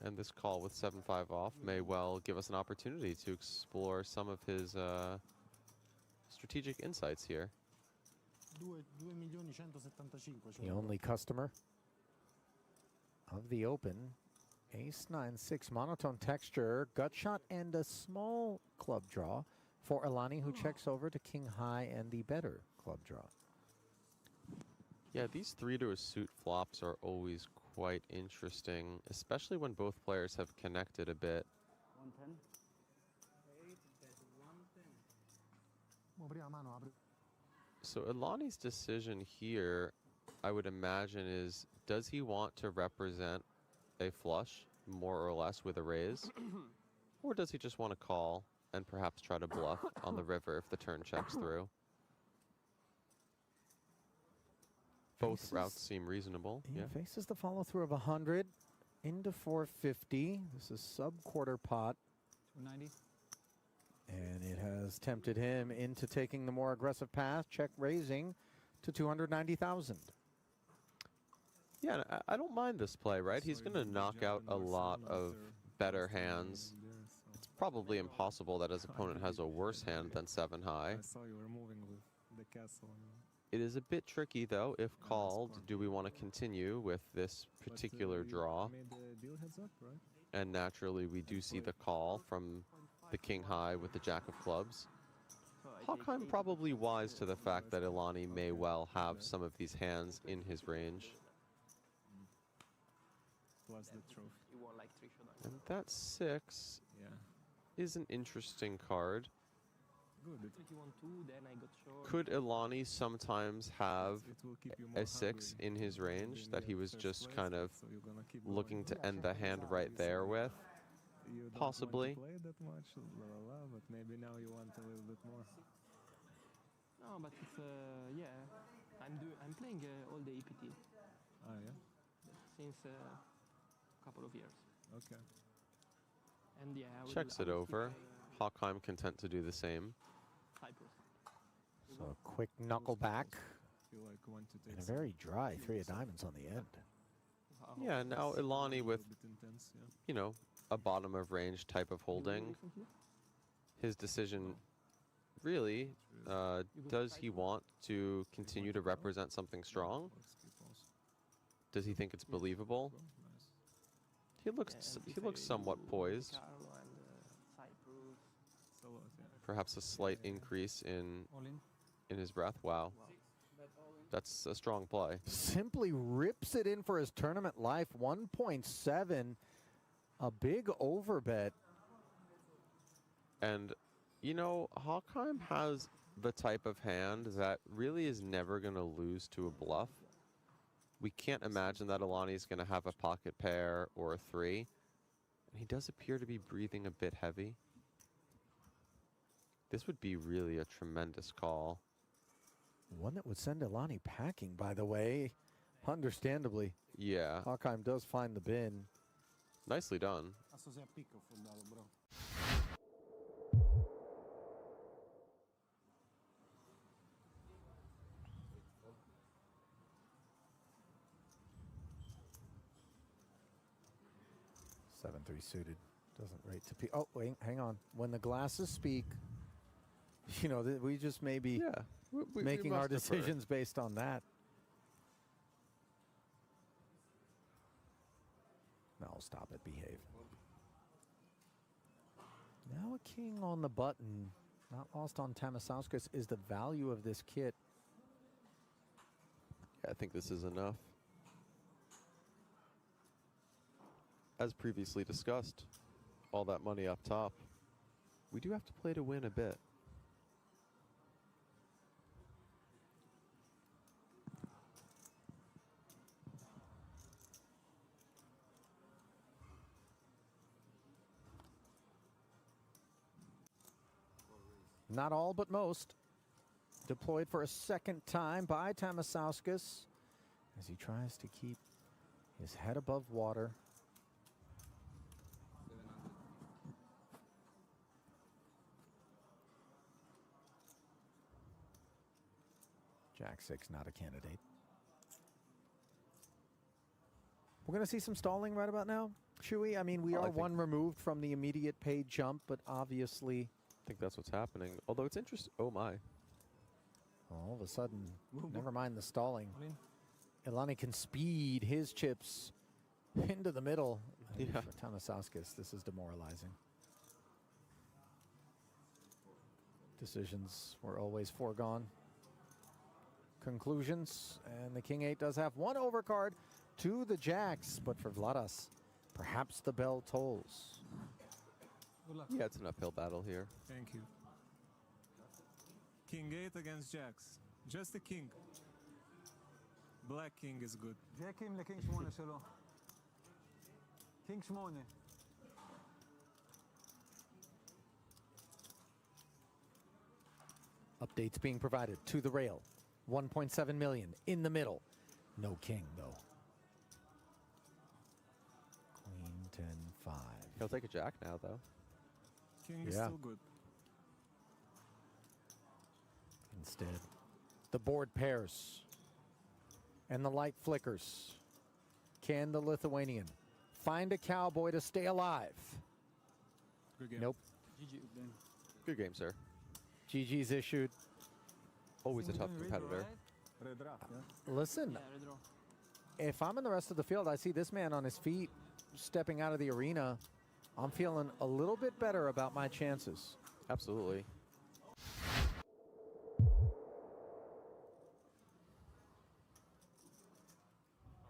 And this call with 7-5 off may well give us an opportunity to explore some of his strategic insights here. The only customer of the Open. Ace 9-6 monotone texture, gut shot, and a small club draw for Ilani, who checks over to King High and the better club draw. Yeah, these 3 to a suit flops are always quite interesting, especially when both players have connected a bit. 110. So Ilani's decision here, I would imagine, is does he want to represent a flush, more or less, with a raise? Or does he just want to call and perhaps try to bluff on the river if the turn checks through? Both routes seem reasonable. He Yeah. faces the follow through of 100 into 450. This is sub-quarter pot. 290. And it has tempted him into taking the more aggressive path, check raising to 290,000. Yeah, and I don't mind this play, right? He's going to knock out a lot of better hands. It's probably impossible that his opponent has a worse hand than 7 high. I saw you were moving with the castle. It is a bit tricky, though. If called, do we want to continue with this particular draw? Made the deal heads up, right? And naturally, we do see the call from the king high with the jack of clubs. Hawkheim probably wise to the fact that Ilani may well have some of these hands in his range. Plus the trophy. And that 6 Yeah. is an interesting card. Good. Could Ilani sometimes have It will keep you more a 6 hungry in his range in that the he was first just place, kind of so you're gonna keep looking going. to end the hand right there with? You don't Possibly. want to play that much, but maybe now you want a little bit more. No, but it's yeah. I'm playing all the EPT Ah, yeah. since a couple of years, Okay. and yeah. Checks it over. Hawkheim content to do the same. Cyprus. So a quick knuckle back Feel like want to take and a some very dry 3 of diamonds on the end. Yeah, now Ilani a with, little bit intense, yeah. you know, a bottom of range type of holding. His decision really, does he want to continue to represent something strong? Does he think it's believable? Nice. He looks somewhat poised. Carlo and Cyprus. So what, yeah. Perhaps a slight increase in his breath. Wow. That's a strong play. Simply rips it in for his tournament life. 1.7. A big overbet. And, you know, Hawkheim has the type of hand that really is never going to lose to a bluff. We can't imagine that Ilani's going to have a pocket pair or a 3. And he does appear to be breathing a bit heavy. This would be really a tremendous call. One that would send Ilani packing, by the way. Understandably. Yeah, Hawkheim does find the bin. nicely done. bro. Seven three suited. Doesn't rate to peak. Oh, wait, hang on. When the glasses speak, you know, we just may be Yeah, we making our must defer. decisions based on that. No, stop it. Behave. Now a king on the button. Not lost on Tamasauskas is the value of this kit. Yeah, I think this is enough. As previously discussed, all that money up top. We do have to play to win a bit. Not all, but most. Deployed for a second time by Tamasauskas as he tries to keep his head above water. Jack 6 not a candidate. We're going to see some stalling right about now, Chewy. I mean, we Well, I are think- one removed from the immediate paid jump, but obviously I think that's what's happening. Although it's interesting. Oh my. all of a sudden, never mind the stalling. Ilani can speed his chips into the middle. Yeah. For Tamasauskas, this is demoralizing. Decisions were always foregone. conclusions, and the King-8 does have one overcard to the Jacks, but for Vladas, perhaps the bell tolls. Good luck. Yeah, it's an uphill battle here. Thank you. King 8 against Jacks. Just the king. Black king is good. ג'קים לקינג 8 שלו. קינג 8. Updates being provided to the rail. 1.7 million in the middle. No king, though. Queen 10-5. He'll take a jack now, though. King is Yeah. still good. Instead, the board pairs and the light flickers. Can the Lithuanian find a cowboy to stay alive? Good game. Nope. GG. Good game, sir. GG's issued. Always a tough competitor. Red draft, yeah? Listen, Yeah, redraw. if I'm in the rest of the field, I see this man on his feet stepping out of the arena. I'm feeling a little bit better about my chances. Absolutely.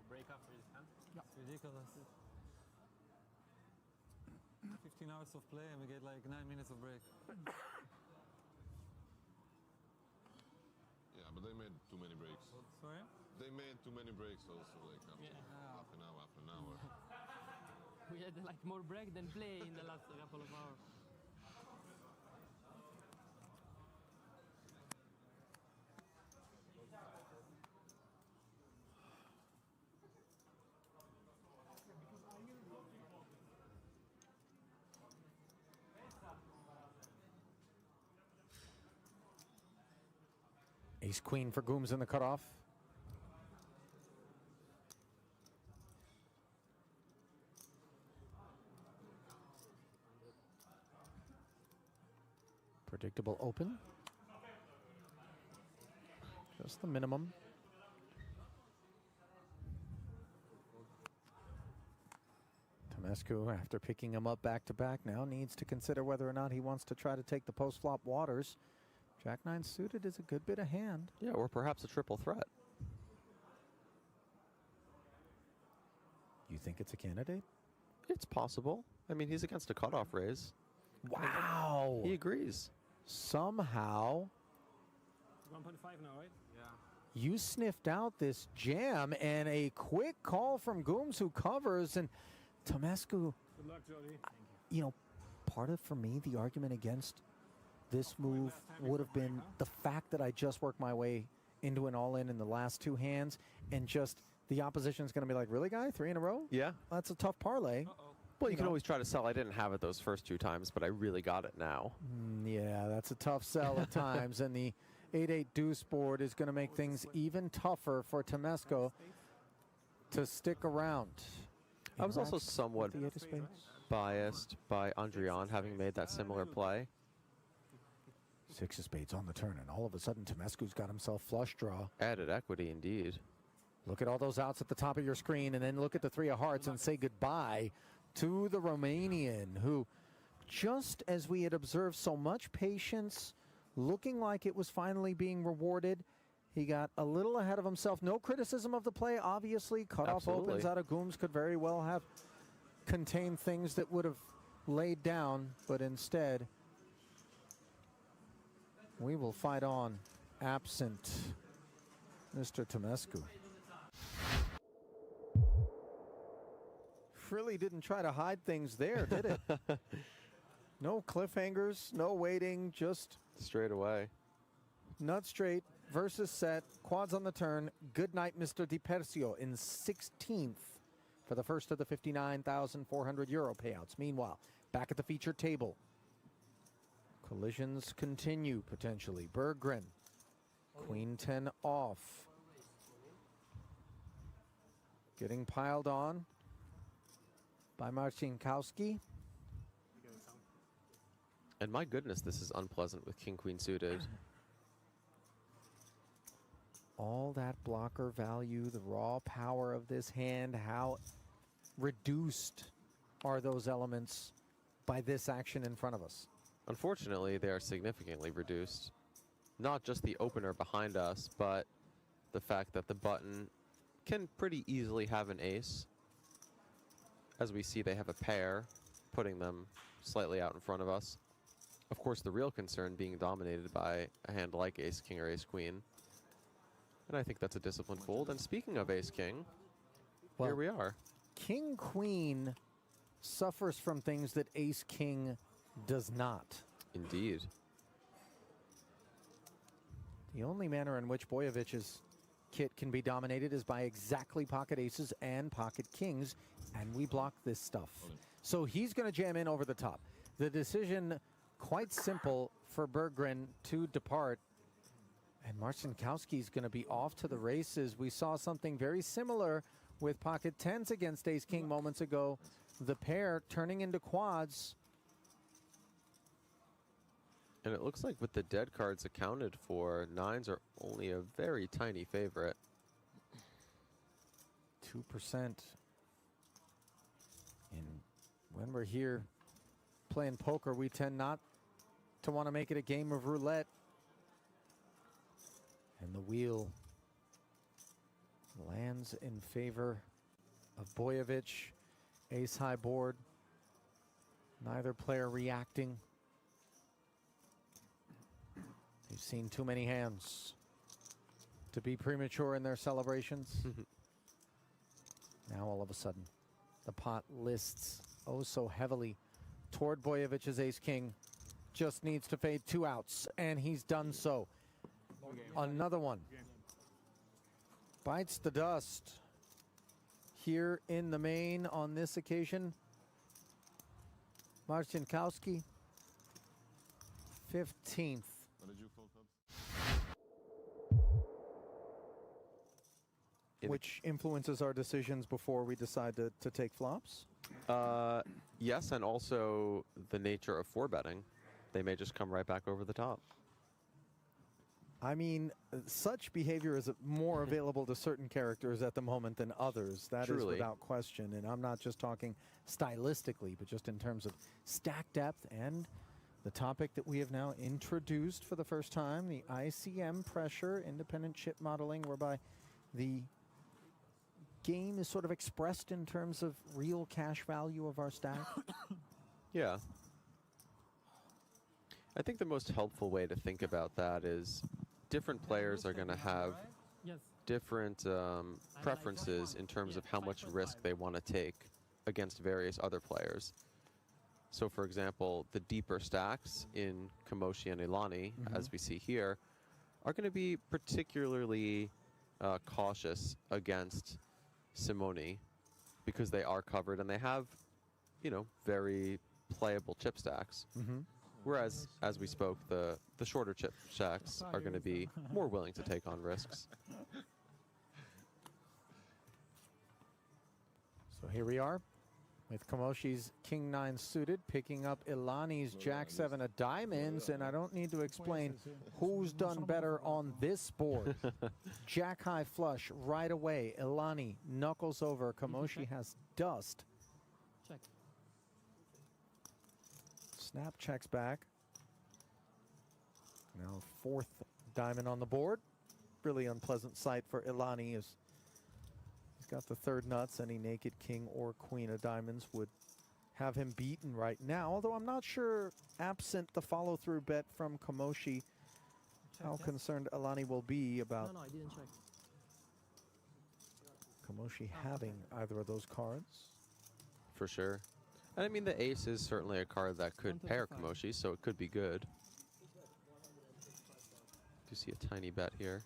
Break after this hand? Yeah. It's ridiculous. 15 hours of play and we get like 9 minutes of break. Yeah, but they made too many breaks. Sorry? They made too many breaks also, like after Yeah. half an hour, after an hour. We had like more break than play in the last couple of hours. Ace queen for Gooms in the cutoff. Predictable open. Just the minimum. Tomescu, after picking him up back-to-back, now needs to consider whether or not he wants to try to take the post-flop waters. Jack-9 suited is a good bit of hand. Yeah, or perhaps a triple threat. You think it's a candidate? It's possible. I mean, he's against a cutoff raise. Wow! He agrees. Somehow 1.5 now, right? Yeah. you sniffed out this jam, and a quick call from Gooms, who covers, and Tomescu, Good luck, Jody. you know, part of, for me, the argument against this move would have been the fact that I just worked my way into an all-in in the last two hands, and just the opposition's going to be like, really, guy? 3 in a row? Yeah. That's a tough parlay. Well, you You can know. always try to sell. I didn't have it those first 2 times, but I really got it now. Yeah, that's a tough sell at times, and the 8-8 deuce board is going to make things even tougher for Tomescu to stick around. I was also Interact somewhat with the 8 of spades. biased by Andrian having made that similar play. 6 of spades on the turn, and all of a sudden Tomescu's got himself flush draw. Added equity, indeed. Look at all those outs at the top of your screen, and then look at the 3 of hearts and say goodbye to the Romanian, who, just as we had observed so much patience, looking like it was finally being rewarded, he got a little ahead of himself. No criticism of the play, obviously. Cutoff opens Absolutely. out of Gooms could very well have contained things that would have laid down, but instead, we will fight on, absent Mr. Tomescu. Really didn't try to hide things there, did it? No cliffhangers, no waiting, just Straight away. nut straight versus set, quads on the turn. Good night, Mr. Di Persio, in 16th for the first of the 59,400 euro payouts. Meanwhile, back at the feature table, collisions continue potentially. Berggren, Queen 10 off. Getting piled on by Marcinkowski. And my goodness, this is unpleasant with King-Queen suited. All that blocker value, the raw power of this hand, how reduced are those elements by this action in front of us? Unfortunately, they are significantly reduced. Not just the opener behind us, but the fact that the button can pretty easily have an ace. As we see, they have a pair, putting them slightly out in front of us. Of course, the real concern being dominated by a hand like ace-king or ace-queen. And I think that's a disciplined fold. And speaking of ace-king, here we are. King-queen suffers from things that ace-king does not. Indeed. The only manner in which Boyevic's kit can be dominated is by exactly pocket aces and pocket kings, and we block this stuff. So he's going to jam in over the top. The decision quite simple for Berggren to depart, and Marcinkowski's going to be off to the races. We saw something very similar with pocket tens against ace-king moments ago. The pair turning into quads. And it looks like with the dead cards accounted for, nines are only a very tiny favorite. 2%. And when we're here playing poker, we tend not to want to make it a game of roulette. And the wheel lands in favor of Boyevic. Ace high board. Neither player reacting. They've seen too many hands to be premature in their celebrations. Now all of a sudden, the pot lists oh so heavily toward Boyevic's ace-king. Just needs to fade 2 outs, and he's done so. Another one. Bites the dust. Here in the main on this occasion, Marcinkowski, 15th. What did you fold, Cubs? Which influences our decisions before we decide to take flops? Yes, and also the nature of 4-betting. They may just come right back over the top. I mean, such behavior is more available to certain characters at the moment than others. That is Truly. without question. And I'm not just talking stylistically, but just in terms of stack depth and the topic that we have now introduced for the first time, the ICM pressure, independent chip modeling, whereby the game is sort of expressed in terms of real cash value of our stack. Yeah. I think the most helpful way to think about that is different players are going to have Yes. different preferences in terms of how much risk they want to take against various other players. So, for example, the deeper stacks in Kamoshi and Ilani, as we see here, are going to be particularly cautious against Simone because they are covered and they have, you know, very playable chip stacks. Whereas, as we spoke, the shorter chip stacks are going to be more willing to take on risks. So here we are with Kamoshi's King 9 suited, picking up Ilani's Jack 7 of diamonds, and I don't need to explain who's done better on this board. Jack high flush right away. Ilani knuckles over. Kamoshi has dust. Check. Snap checks back. Now 4th diamond on the board. Really unpleasant sight for Ilani as he's got the 3rd nuts. Any naked king or queen of diamonds would have him beaten right now. Although I'm not sure, absent the follow-through bet from Kamoshi, how concerned Ilani will be about No, I didn't check. Kamoshi having either of those cards. For sure. And I mean, the ace is certainly a card that could pair Kamoshi, so it could be good. You see a tiny bet here.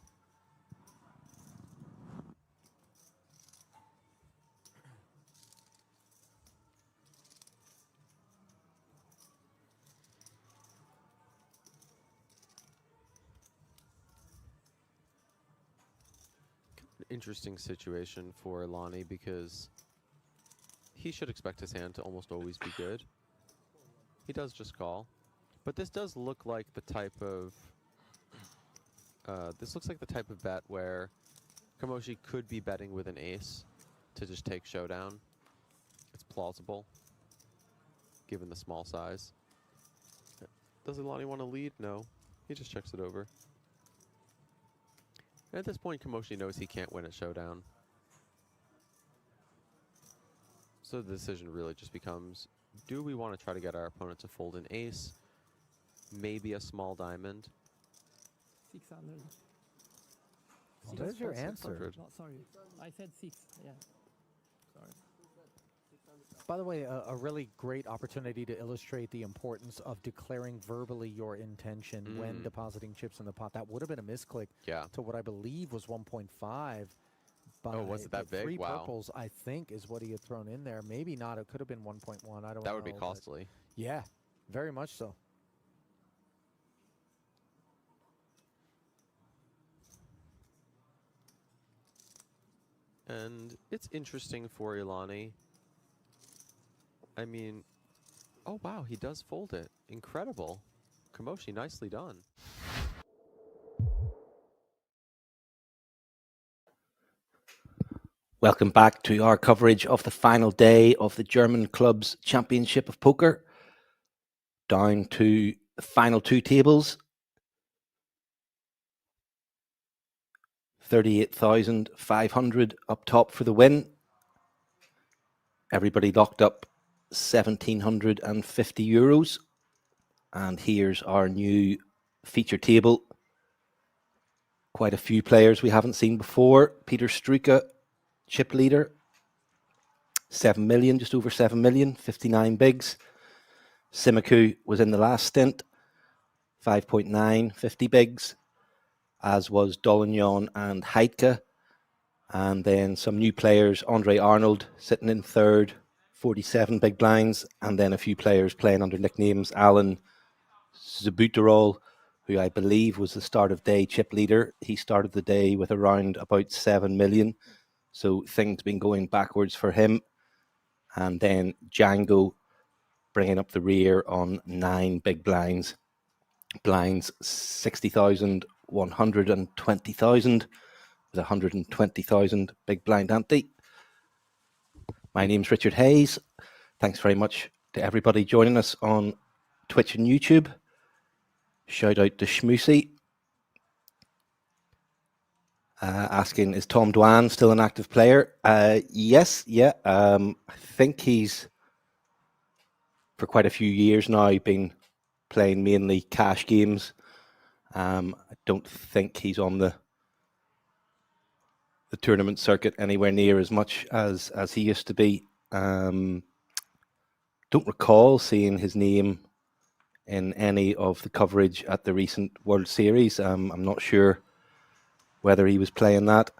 Interesting situation for Ilani because he should expect his hand to almost always be good. He does just call. But this does look like the type of bet where Kamoshi could be betting with an ace to just take showdown. It's plausible, given the small size. Does Ilani want to lead? No. He just checks it over. At this point, Kamoshi knows he can't win at Showdown. So the decision really just becomes, do we want to try to get our opponent to fold an ace? Maybe a small diamond? 600. Well, there's your answer. 600. No, sorry. I said 6. Yeah. Sorry. By the way, a really great opportunity to illustrate the importance of declaring verbally your intention when depositing chips in the pot. That would have been a misclick Yeah. to what I believe was 1.5. Oh, was it that big? Three Wow. purples, I think, is what he had thrown in there. Maybe not. It could have been 1.1. I don't know. That would be but costly. yeah, very much so. And it's interesting for Ilani. I mean, oh wow, he does fold it. Incredible. Kamoshi, nicely done. Welcome back to our coverage of the final day of the German Clubs Championship of Poker. Down to the final two tables. 38,500 up top for the win. Everybody locked up 1,750 euros. And here's our new feature table. Quite a few players we haven't seen before. Peter Struika, chip leader. 7 million, just over 7 million, 59 bigs. Simiku was in the last stint, 5.9, 50 bigs, as was Dolignon and Heidke. And then some new players, Andre Arnold sitting in third, 47 big blinds, and then a few players playing under nicknames, Alan Zabuterol, who I believe was the start of day chip leader. He started the day with around about 7 million. So things been going backwards for him. And then Django bringing up the rear on 9 big blinds. Blinds 60,000, 120,000 with 120,000 big blind ante. My name's Richard Hayes. Thanks very much to everybody joining us on Twitch and YouTube. Shout out to Schmoosey. Asking, is Tom Dwan still an active player? Yes, yeah. I think he's, for quite a few years now, been playing mainly cash games. I don't think he's on the tournament circuit anywhere near as much as he used to be. Don't recall seeing his name in any of the coverage at the recent World Series. I'm not sure whether he was playing that.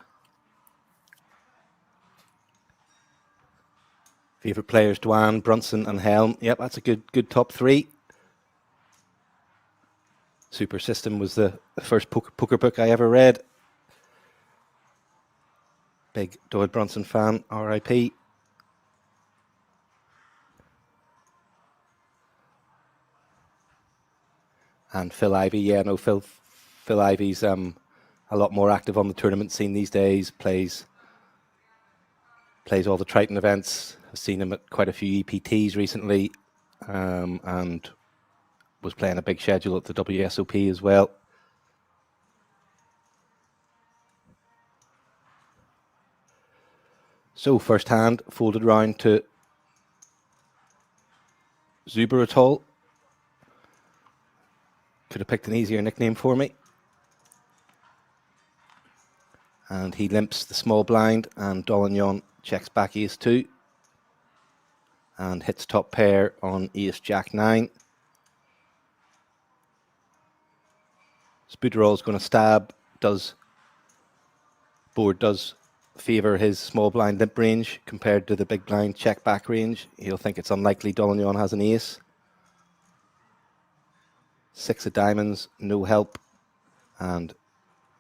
Favorite players: Dwan, Brunson, and Helm. Yep, that's a good top three. Super System was the first poker book I ever read. Big Doyle Brunson fan, R.I.P. And Phil Ivey, yeah, no, Phil Ivey's a lot more active on the tournament scene these days. Plays all the Triton events. I've seen him at quite a few EPTs recently, and was playing a big schedule at the WSOP as well. So first hand folded round to Zuberatol. Could have picked an easier nickname for me. And he limps the small blind, and Dolignon checks back ace 2 and hits top pair on ace jack 9. Sputerall's going to stab. Board does favour his small blind limp range compared to the big blind check back range. He'll think it's unlikely Dolignon has an ace. 6 of diamonds, no help, and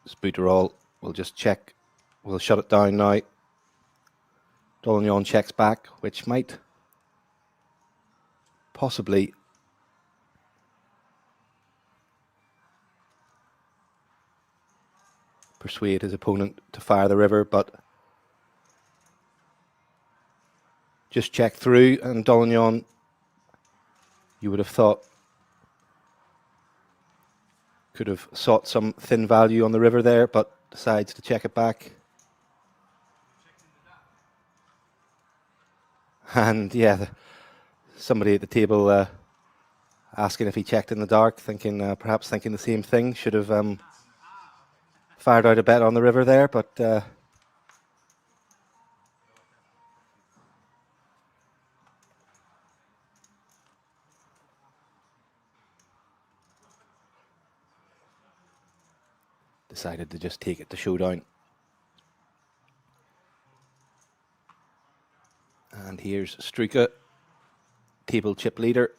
Sputerall will just check. We'll shut it down now. Dolignon checks back, which might possibly persuade his opponent to fire the river, but just check through, and Dolignon, you would have thought, could have sought some thin value on the river there, but decides to check it back. And yeah, somebody at the table asking if he checked in the dark, thinking perhaps thinking the same thing. Should have fired out a bet on the river there, but decided to just take it to showdown. And here's Struka, table chip leader.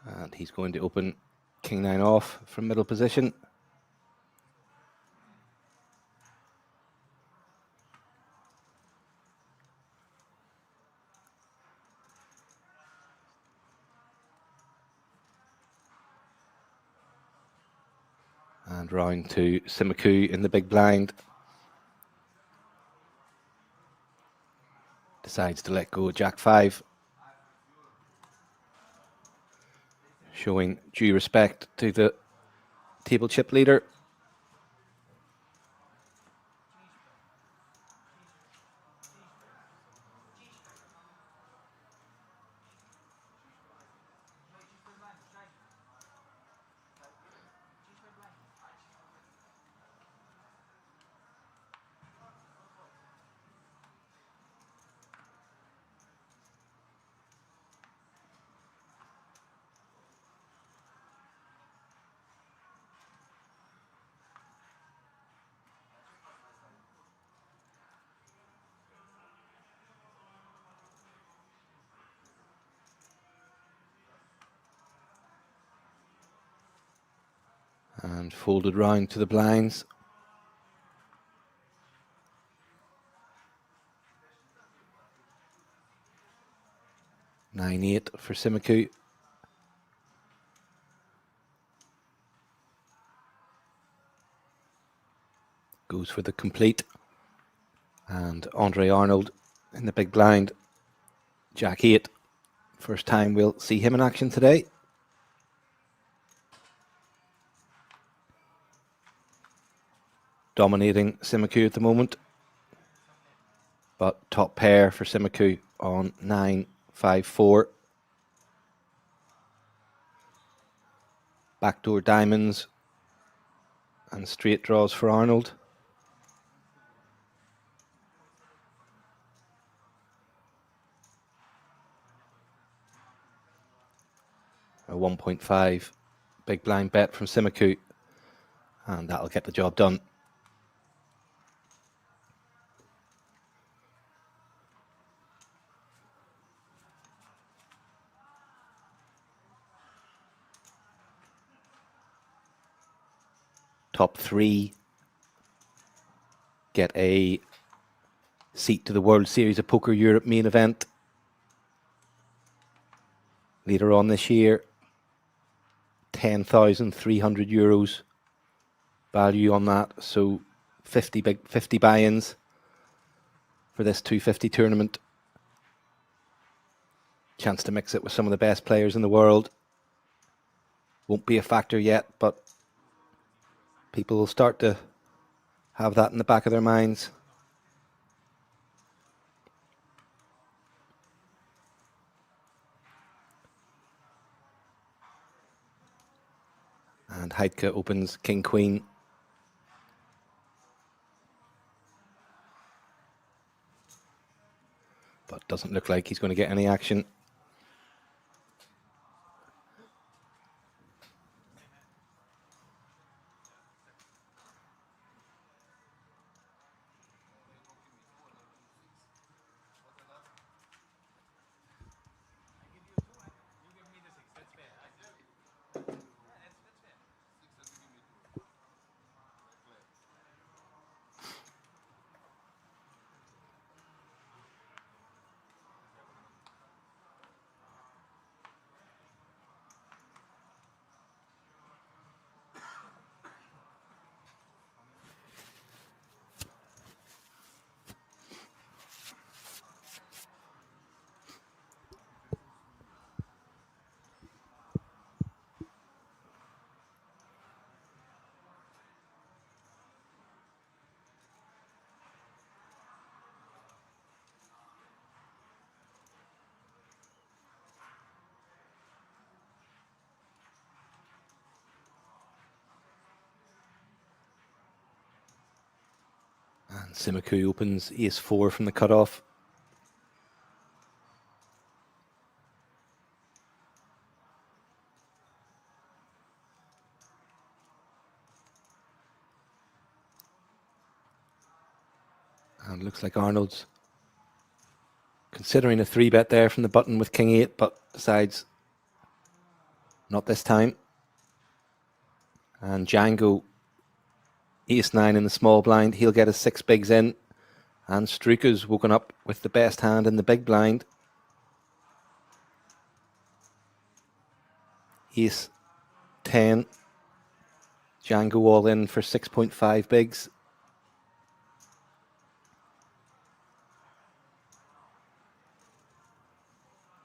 And he's going to open King 9 off from middle position. And round to Simaku in the big blind. Decides to let go Jack 5. Showing due respect to the table chip leader. And folded round to the blinds. Nine 8 for Simaku. Goes for the complete. And Andre Arnold in the big blind. Jack 8. First time we'll see him in action today. Dominating Simaku at the moment. But top pair for Simaku on 9-5-4. Backdoor diamonds and straight draws for Arnold. A 1.5 big blind bet from Simaku, and that'll get the job done. Top 3 get a seat to the World Series of Poker Europe Main Event later on this year. €10,300 value on that, so 50 buy-ins for this 250 tournament. Chance to mix it with some of the best players in the world. Won't be a factor yet, but people will start to have that in the back of their minds. And Heidke opens King Queen. But doesn't look like he's going to get any action. Simaku opens ace 4 from the cutoff. And looks like Arnold's considering a 3-bet there from the button with king 8, but decides not this time. And Django, ace 9 in the small blind. He'll get his 6 bigs in. And Struka's woken up with the best hand in the big blind. Ace 10. Django all in for 6.5 bigs.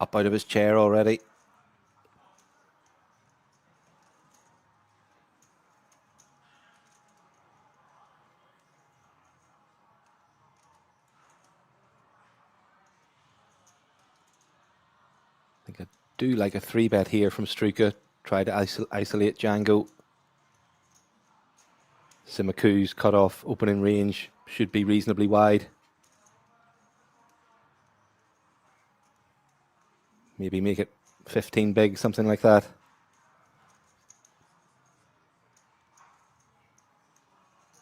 Up out of his chair already. I think I do like a 3-bet here from Struka. Try to isolate Django. Simaku's cut-off opening range should be reasonably wide. Maybe make it 15 big, something like that.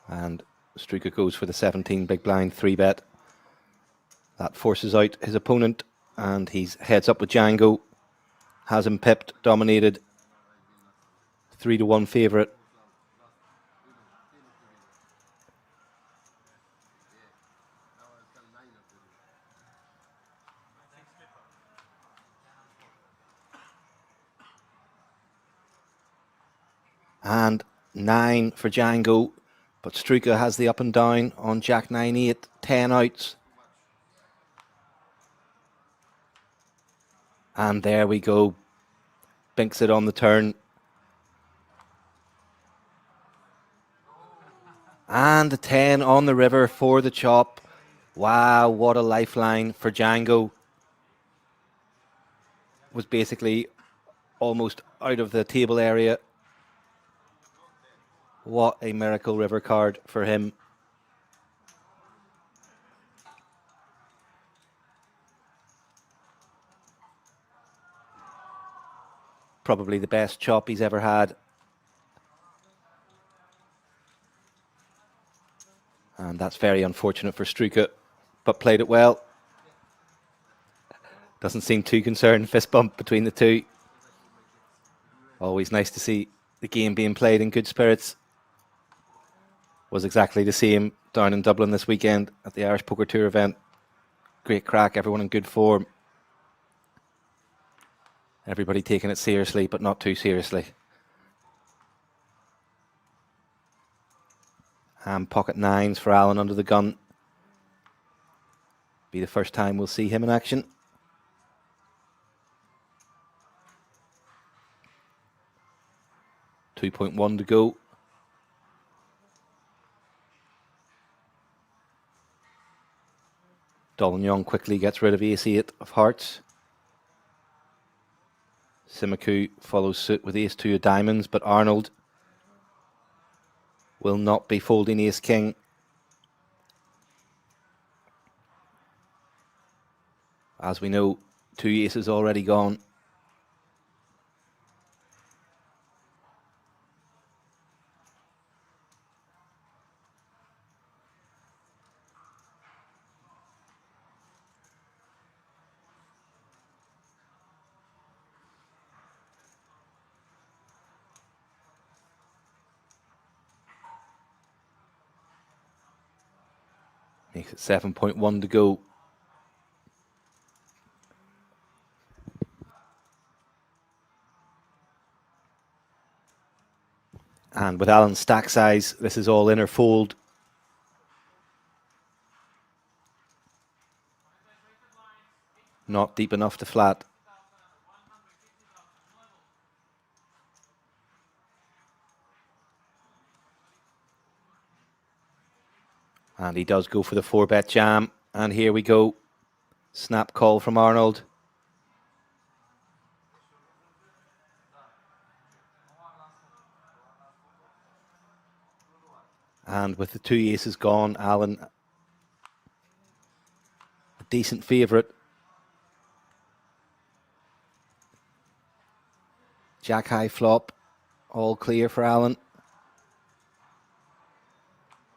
And Struka goes for the 17 big blind 3-bet. That forces out his opponent, and he's heads up with Django. Has him pipped, dominated. 3-1 favourite. And 9 for Django, but Struka has the up and down on Jack 9-8, 10 outs. And there we go. Binks it on the turn. And the 10 on the river for the chop. Wow, what a lifeline for Django. Was basically almost out of the table area. What a miracle river card for him. Probably the best chop he's ever had. And that's very unfortunate for Struka, but played it well. Doesn't seem too concerned. Fist bump between the two. Always nice to see the game being played in good spirits. Was exactly the same down in Dublin this weekend at the Irish Poker Tour event. Great crack, everyone in good form. Everybody taking it seriously, but not too seriously. And pocket 9s for Alan under the gun. Be the first time we'll see him in action. .1 to go. Dollignon quickly gets rid of ace-8 of hearts. Simaku follows suit with ace-2 of diamonds, but Arnold will not be folding ace-king. As we know, 2 aces already gone. Makes it 7.1 to go. And with Alan's stack size, this is all in or fold. Not deep enough to flat. And he does go for the 4-bet jam. And here we go. Snap call from Arnold. And with the 2 aces gone, Alan decent favourite. Jack high flop, all clear for Alan.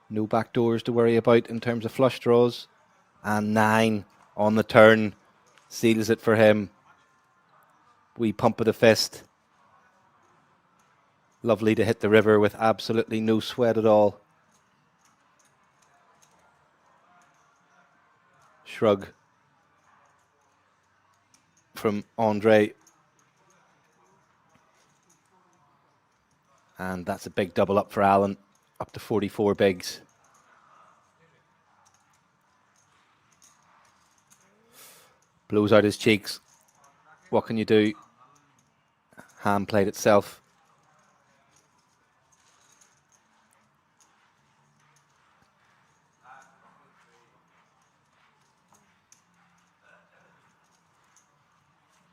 No back doors to worry about in terms of flush draws. And 9 on the turn seals it for him. Wee pump of the fist. Lovely to hit the river with absolutely no sweat at all. Shrug from Andre. And that's a big double up for Alan, up to 44 bigs. Blows out his cheeks. What can you do? Hand played itself.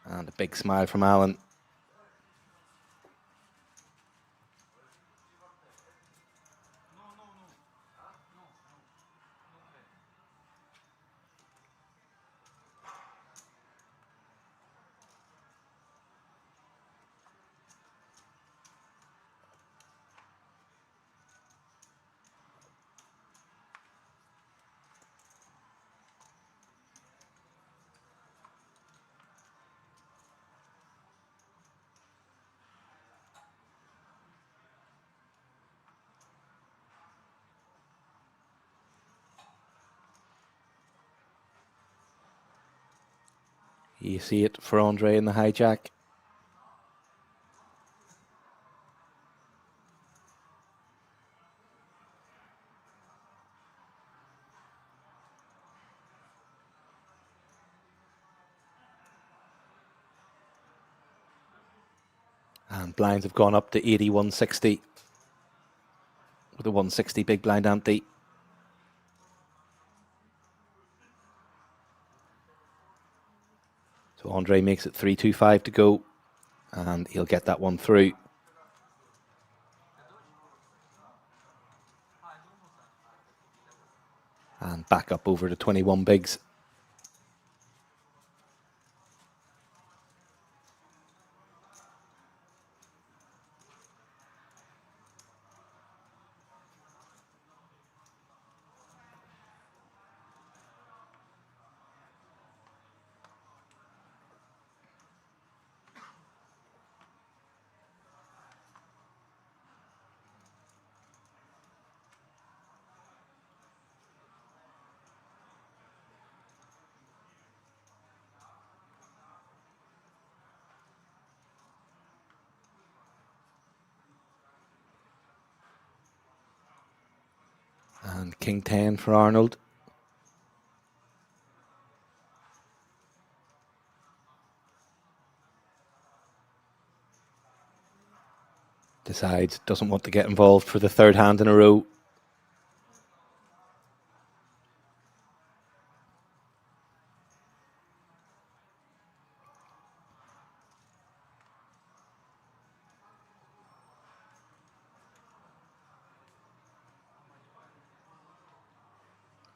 And a big smile from Alan. You see it for Andre in the hijack. And blinds have gone up to 80, 160. With a 160 big blind ante. So Andre makes it 3-2-5 to go. And he'll get that one through. And back up over to 21 bigs. And King 10 for Arnold. Decides, doesn't want to get involved for the third hand in a row.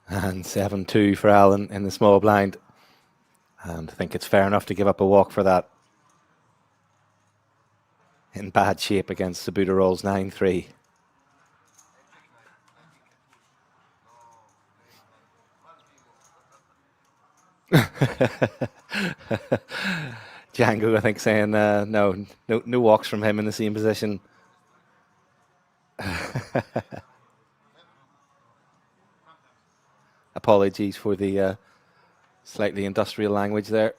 And 7-2 for Alan in the small blind. And I think it's fair enough to give up a walk for that. In bad shape against Sabutarol's 9-3. Django, I think, saying no walks from him in the same position. Apologies for the slightly industrial language there.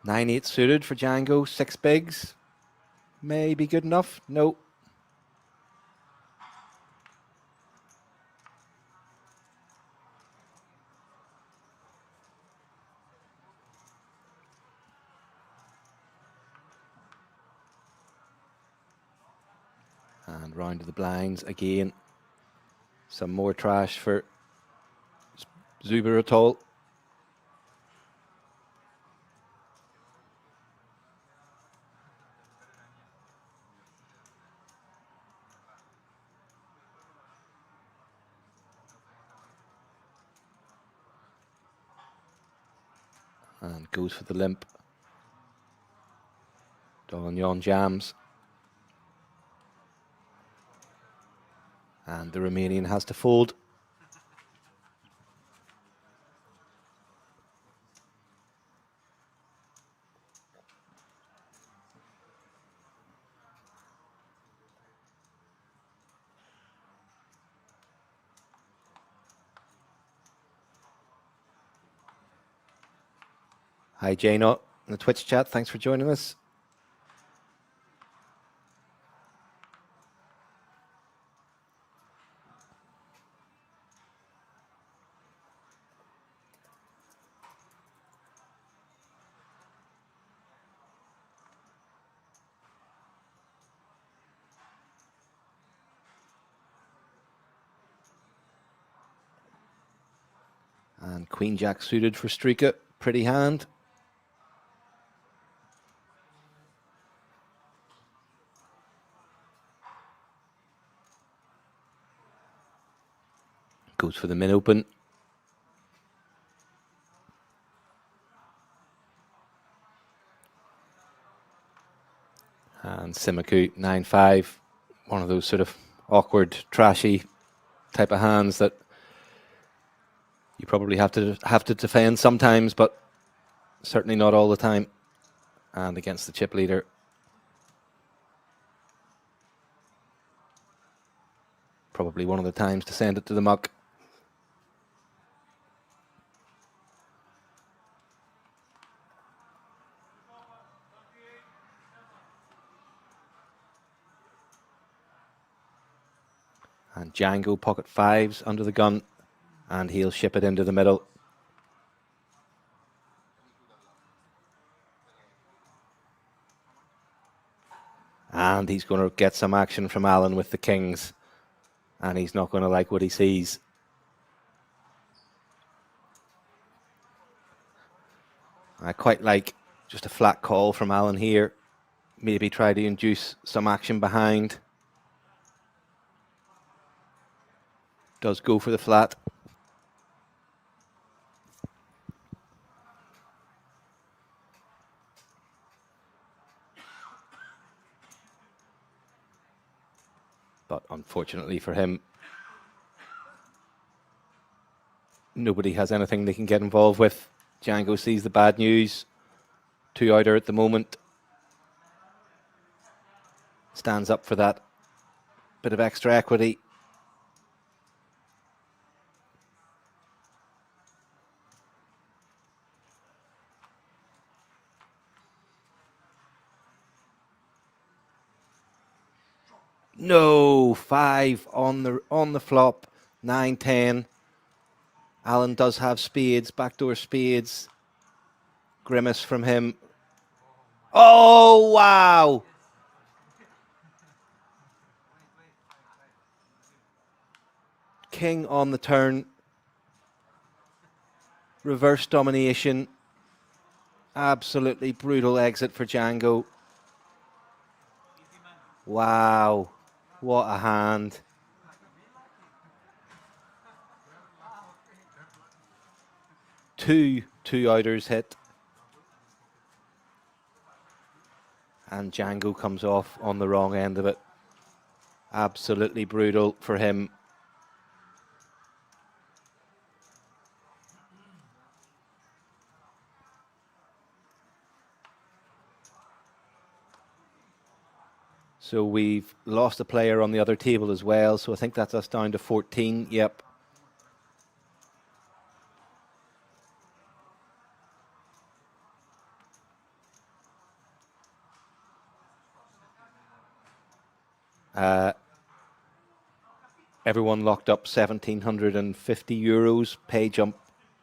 Nine eight suited for Django, 6 bigs. May be good enough. No. And round to the blinds again. Some more trash for Zubaratol. And goes for the limp. Don jams. And the Romanian has to fold. Hi, Jano, in the Twitch chat. Thanks for joining us. And Queen Jack suited for Strika. Pretty hand. Goes for the min open. And Simiku 9-5. One of those sort of awkward, trashy type of hands that you probably have to defend sometimes, but certainly not all the time. And against the chip leader. Probably one of the times to send it to the muck. And Django pocket fives under the gun, and he'll ship it into the middle. And he's going to get some action from Alan with the kings, and he's not going to like what he sees. I quite like just a flat call from Alan here. Maybe try to induce some action behind. Does go for the flat. But unfortunately for him, nobody has anything they can get involved with. Django sees the bad news. 2-outer at the moment. Stands up for that bit of extra equity. No, 5 on the flop. 9-10. Alan does have spades, backdoor spades. Grimace from him. Oh, wow. King on the turn. Reverse domination. Absolutely brutal exit for Django. Wow. What a hand. Two-outers hit. And Django comes off on the wrong end of it. Absolutely brutal for him. So we've lost a player on the other table as well. So I think that's us down to 14. Yep. Everyone locked up €1,750. Pay jump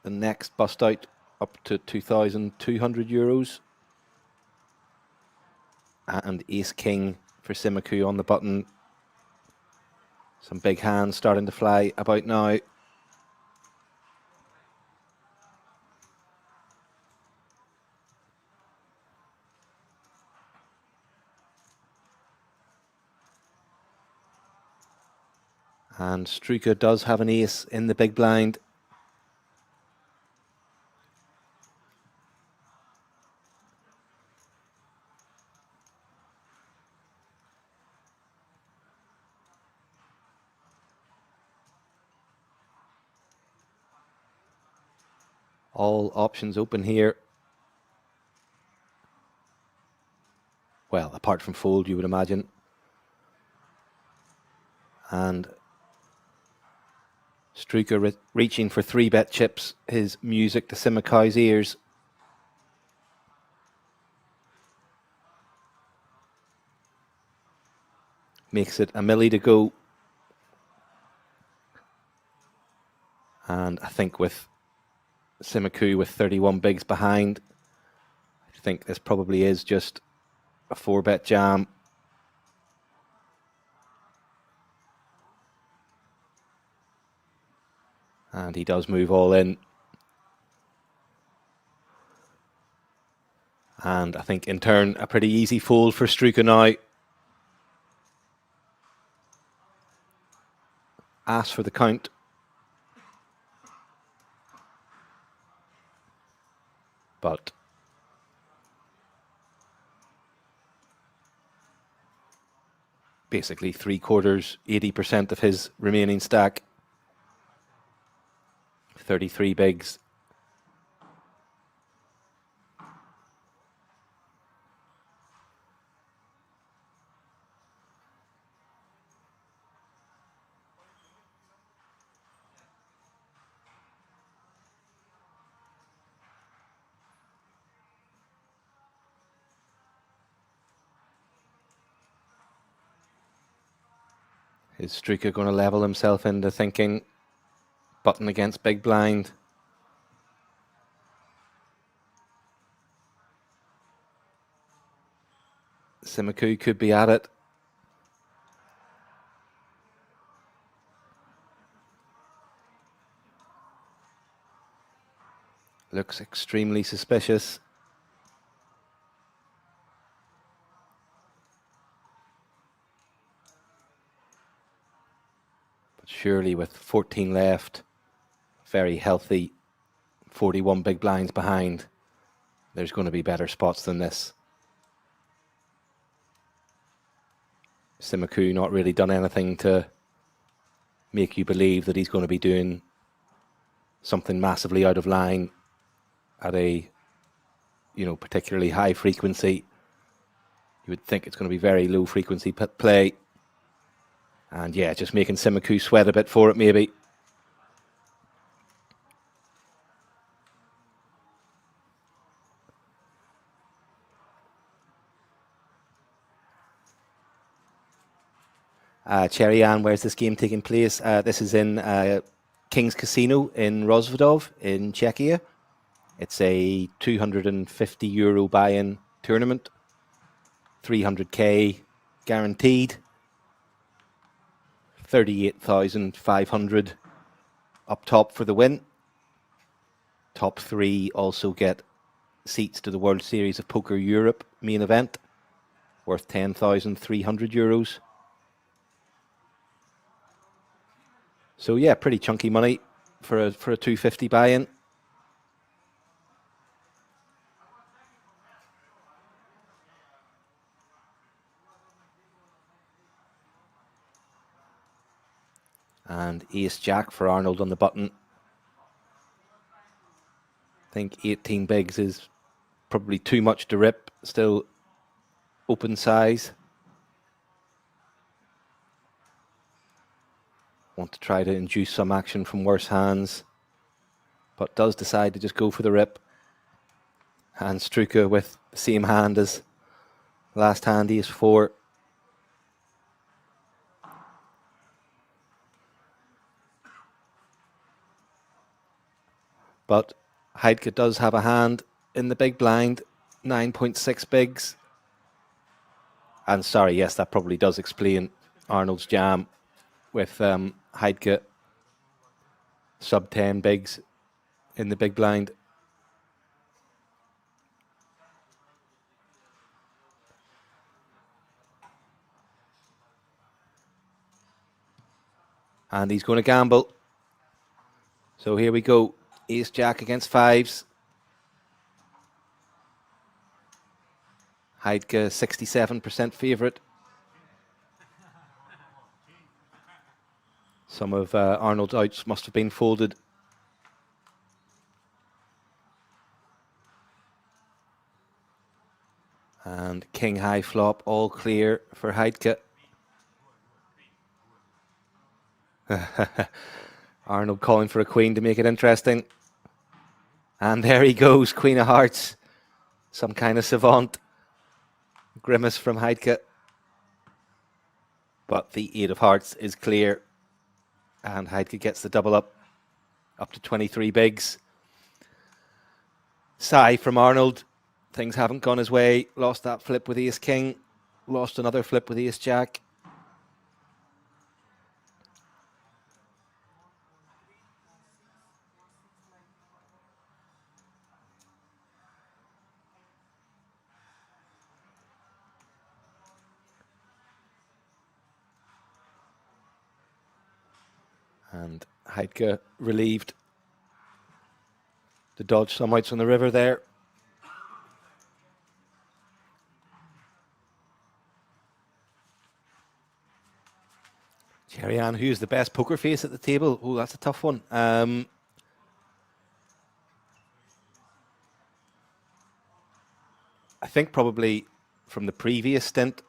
the next bust out up to €2,200. And Ace King for Simiku on the button. Some big hands starting to fly about now. And Struker does have an ace in the big blind. All options open here. Well, apart from fold, you would imagine. And Struker reaching for 3-bet chips, his music to Simacai's ears. Makes it a milli to go. And I think with Simacou with 31 bigs behind, I think this probably is just a 4-bet jam. And he does move all in. And I think in turn a pretty easy fold for Struker now. Ask for the count. But basically 3/4, 80% of his remaining stack. 33 bigs. Is Struker going to level himself into thinking button against big blind? Simacou could be at it. Looks extremely suspicious. But surely with 14 left, very healthy, 41 big blinds behind, there's going to be better spots than this. Simacou not really done anything to make you believe that he's going to be doing something massively out of line at a, particularly high frequency. You would think it's going to be very low frequency play. And yeah, just making Simacou sweat a bit for it maybe. Cherry Ann, where's this game taking place? This is in King's Casino in Rozvadov in Czechia. It's a €250 buy-in tournament. 300k guaranteed. 38,500 up top for the win. Top 3 also get seats to the World Series of Poker Europe main event, worth €10,300. So yeah, pretty chunky money for a 250 buy-in. And Ace Jack for Arnold on the button. I think 18 bigs is probably too much to rip. Still open size. Want to try to induce some action from worse hands, but does decide to just go for the rip. And Struker with the same hand as last hand, Ace 4. But Heidke does have a hand in the big blind, 9.6 bigs. And sorry, yes, that probably does explain Arnold's jam. with Heidke sub 10 bigs in the big blind. And he's going to gamble. So here we go. Ace Jack against fives. Heidke 67% favourite. Some of Arnold's outs must have been folded. And king high flop, all clear for Heidke. Arnold calling for a queen to make it interesting. And there he goes, queen of hearts. Some kind of savant. Grimace from Heidke. But the 8 of hearts is clear. And Heidke gets the double up to 23 bigs. Sigh from Arnold. Things haven't gone his way. Lost that flip with ace king. Lost another flip with ace jack. And Heidke relieved to dodge some outs on the river there. Cherry-Ann, who's the best poker face at the table? Oh, that's a tough one. I think probably from the previous stint,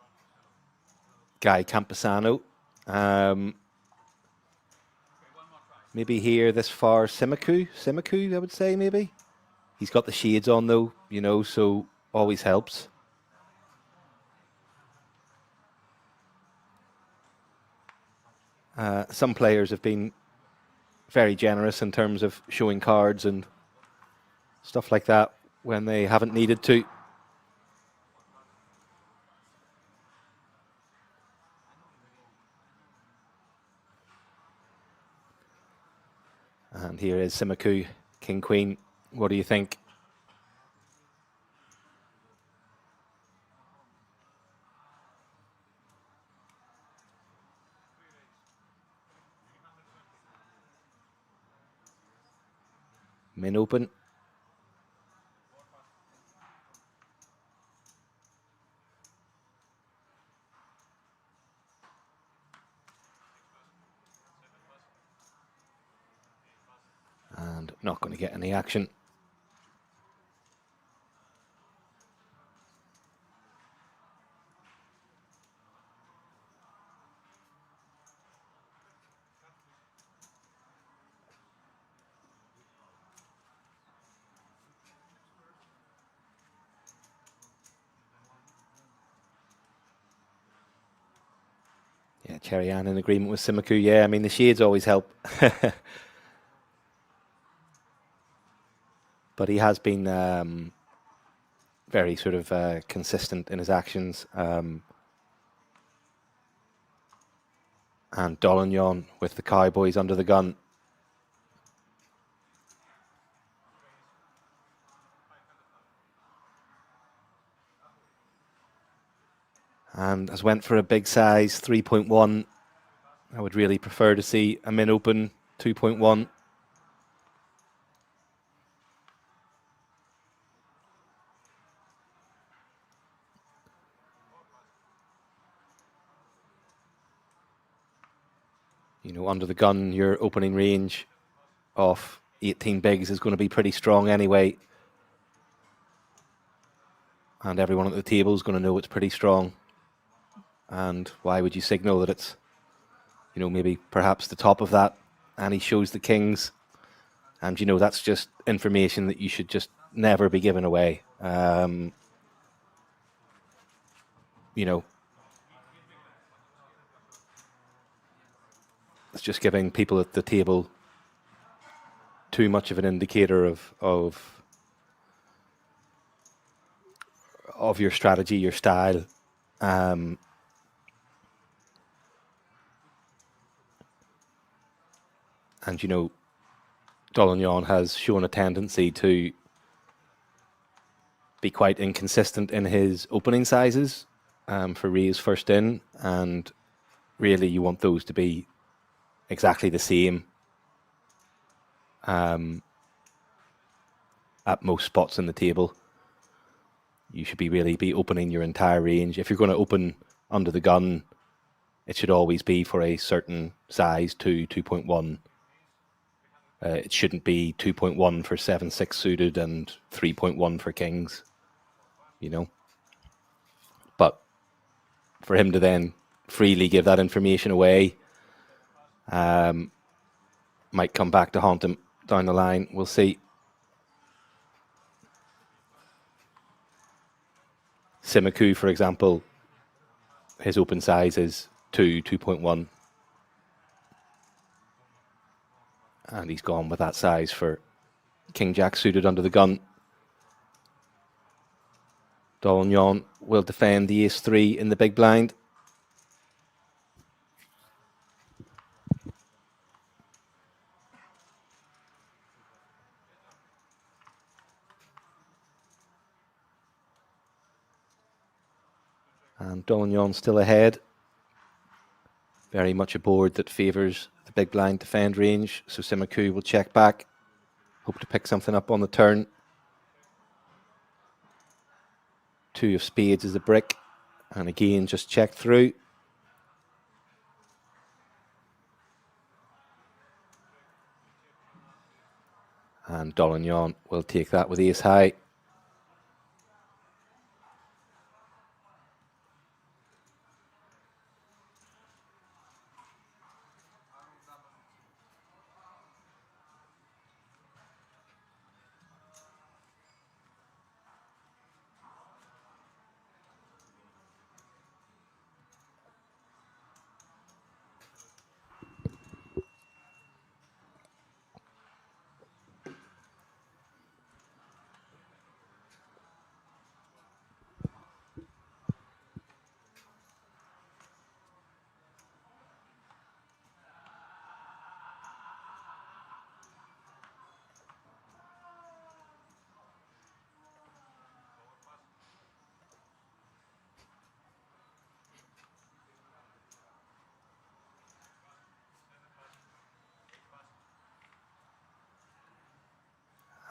Guy Campesano. Maybe here this far, Simiku, I would say maybe. He's got the shades on though, you know, so always helps. Some players have been very generous in terms of showing cards and stuff like that when they haven't needed to. And here is Simiku, King Queen. What do you think? Min open. And not going to get any action. Yeah, Cherry-Ann in agreement with Simiku. Yeah, I mean, the shades always help. But he has been very sort of consistent in his actions. And Dolignon with the Cowboys under the gun. And has went for a big size, 3.1. I would really prefer to see a min open, 2.1. You know, under the gun, your opening range of 18 bigs is going to be pretty strong anyway. And everyone at the table is going to know it's pretty strong. And why would you signal that it's, you know, maybe perhaps the top of that? And he shows the kings. And, you know, that's just information that you should just never be giving away. You know, it's just giving people at the table too much of an indicator of your strategy, your style. And, you know, Dolignan has shown a tendency to be quite inconsistent in his opening sizes for raise first in. And really, you want those to be exactly the same at most spots in the table. You should really be opening your entire range. If you're going to open under the gun, it should always be for a certain size, 2.1. It shouldn't be 2.1 for 7-6 suited and 3.1 for kings, you know. But for him to then freely give that information away might come back to haunt him down the line. We'll see. Simaku, for example, his open size is 2.1. And he's gone with that size for King Jack suited under the gun. Dolignan will defend the ace-3 in the big blind. And Dolignan still ahead. Very much a board that favours the big blind defend range. So Simaku will check back. Hope to pick something up on the turn. 2 of spades is a brick. And again, just check through. And Dolignan will take that with ace high.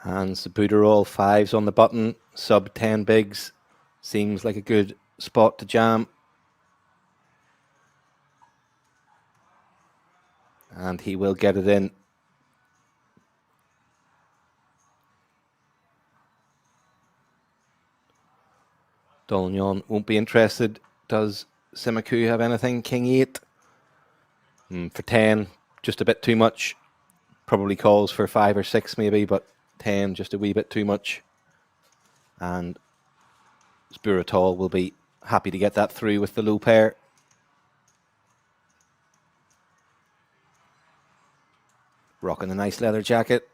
And Sabuda all 5s on the button. Sub 10 bigs. Seems like a good spot to jam. And he will get it in. Dolignan won't be interested. Does Simaku have anything? King 8. For 10, just a bit too much. Probably calls for 5 or 6 maybe, but 10 just a wee bit too much. And Spiritol will be happy to get that through with the low pair. Rocking a nice leather jacket.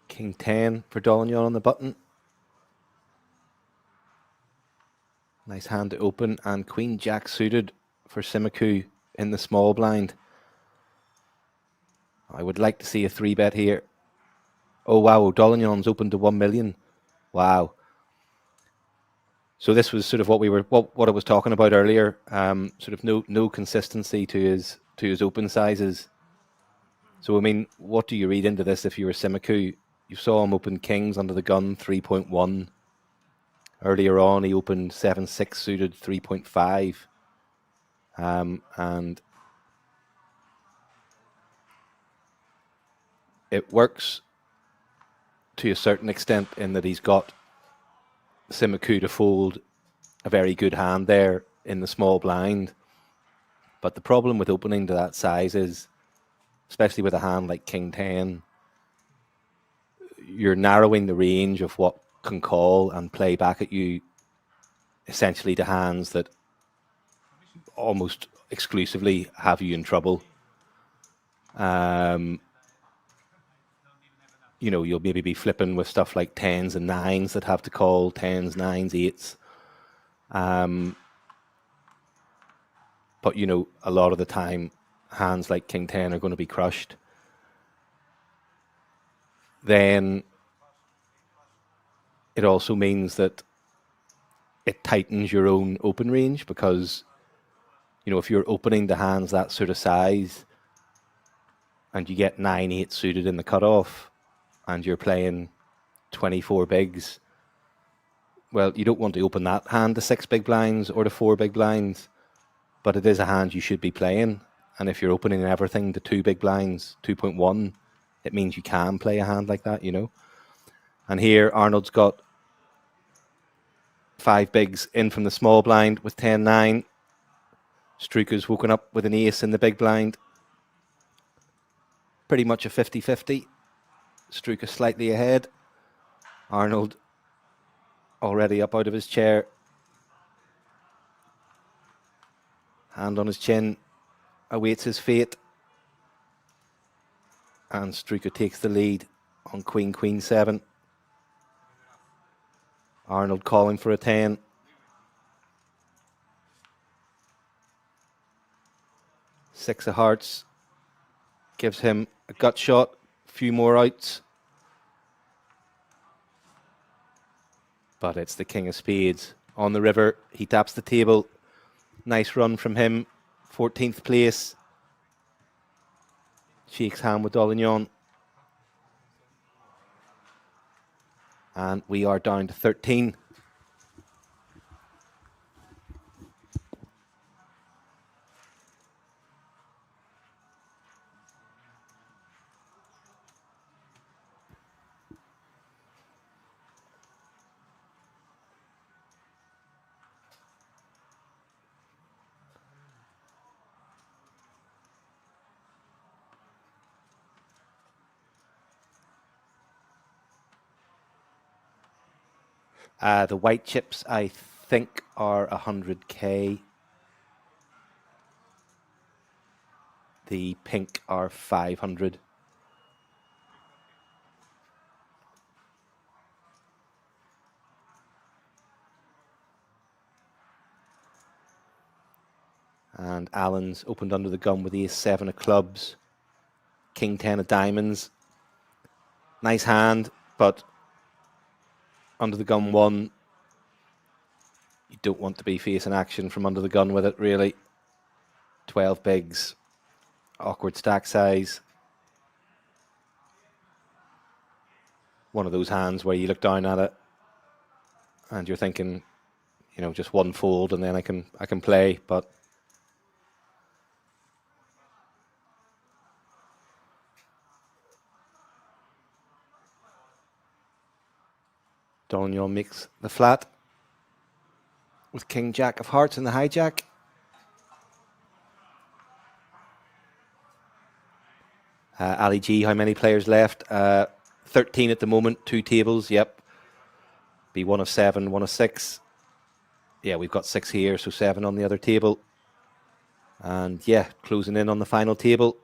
King 10 for Dolignan on the button. Nice hand to open. And Queen Jack suited for Simaku in the small blind. I would like to see a 3-bet here. Oh, wow. Dolignan's open to 1 million. Wow. So this was sort of what I was talking about earlier. Sort of no consistency to his open sizes. So, I mean, what do you read into this if you were Simaku? You saw him open kings under the gun, 3.1. Earlier on, he opened 7-6 suited, 3.5. And it works to a certain extent in that he's got Simaku to fold a very good hand there in the small blind. But the problem with opening to that size is, especially with a hand like King 10, you're narrowing the range of what can call and play back at you essentially to hands that almost exclusively have you in trouble. You know, you'll maybe be flipping with stuff like 10s and 9s that have to call, 10s, 9s, 8s. But, you know, a lot of the time, hands like King 10 are going to be crushed. Then it also means that it tightens your own open range, because, you know, if you're opening the hands that sort of size and you get 9-8 suited in the cutoff and you're playing 24 bigs, well, you don't want to open that hand to 6 big blinds or to 4 big blinds, but it is a hand you should be playing. And if you're opening everything to 2 big blinds, 2.1, it means you can play a hand like that, you know. And here Arnold's got 5 bigs in from the small blind with 10-9. Struker's woken up with an ace in the big blind. Pretty much a 50-50. Struker slightly ahead. Arnold already up out of his chair. Hand on his chin. Awaits his fate. And Struker takes the lead on Queen, Queen 7. Arnold calling for a 10. Six of hearts gives him a gut shot. Few more outs. But it's the King of Spades on the river. He taps the table. Nice run from him. 14th place. Shakes hand with Dolignon. And we are down to 13. The white chips, I think, are 100k. The pink are 500. And Allen's opened under the gun with the ace-7 of clubs. King 10 of diamonds. Nice hand, but under the gun 1. You don't want to be facing action from under the gun with it, really. 12 bigs. Awkward stack size. One of those hands where you look down at it and you're thinking, you know, just one fold and then I can play, but Dolignon makes the flat with King Jack of hearts in the hijack. Ali G, how many players left? 13 at the moment, 2 tables, yep. Be 1 of 7, 1 of 6. Yeah, we've got 6 here, so 7 on the other table. And yeah, closing in on the final table.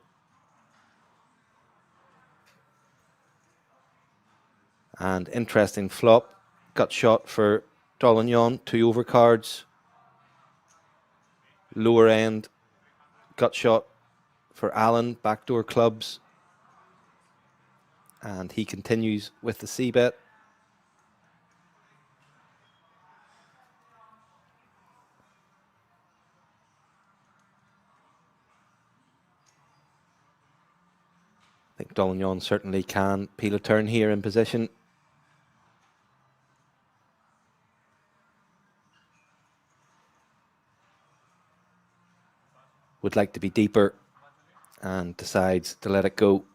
And interesting flop. Gut shot for Dolignon, 2 overcards. Lower end, gut shot for Allen, backdoor clubs. And he continues with the C-bet. I think Dolignon certainly can peel a turn here in position. Would like to be deeper and decides to let it go.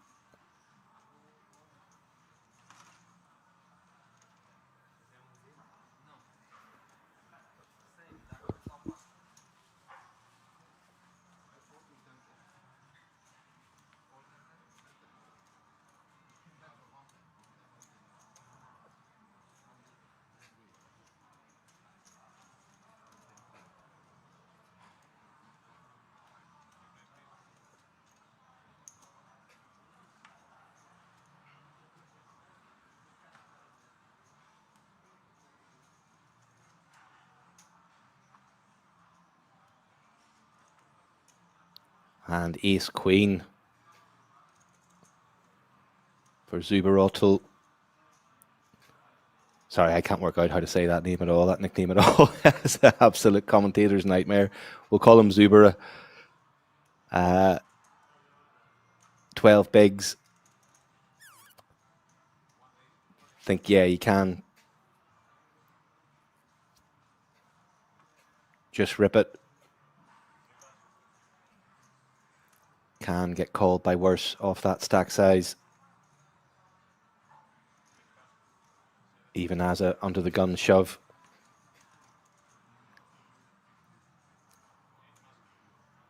And ace queen for Zuberotel. Sorry, I can't work out how to say that name at all, that nickname at all. It's an absolute commentator's nightmare. We'll call him Zubera. 12 bigs. Think, yeah, you can just rip it. Can get called by worse off that stack size. Even as a under the gun shove.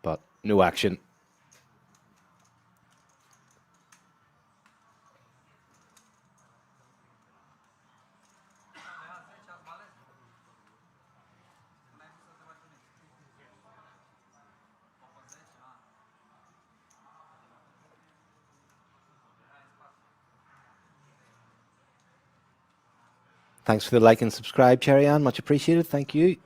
But no action. Thanks for the like and subscribe, Cherry Ann. Much appreciated. Thank you.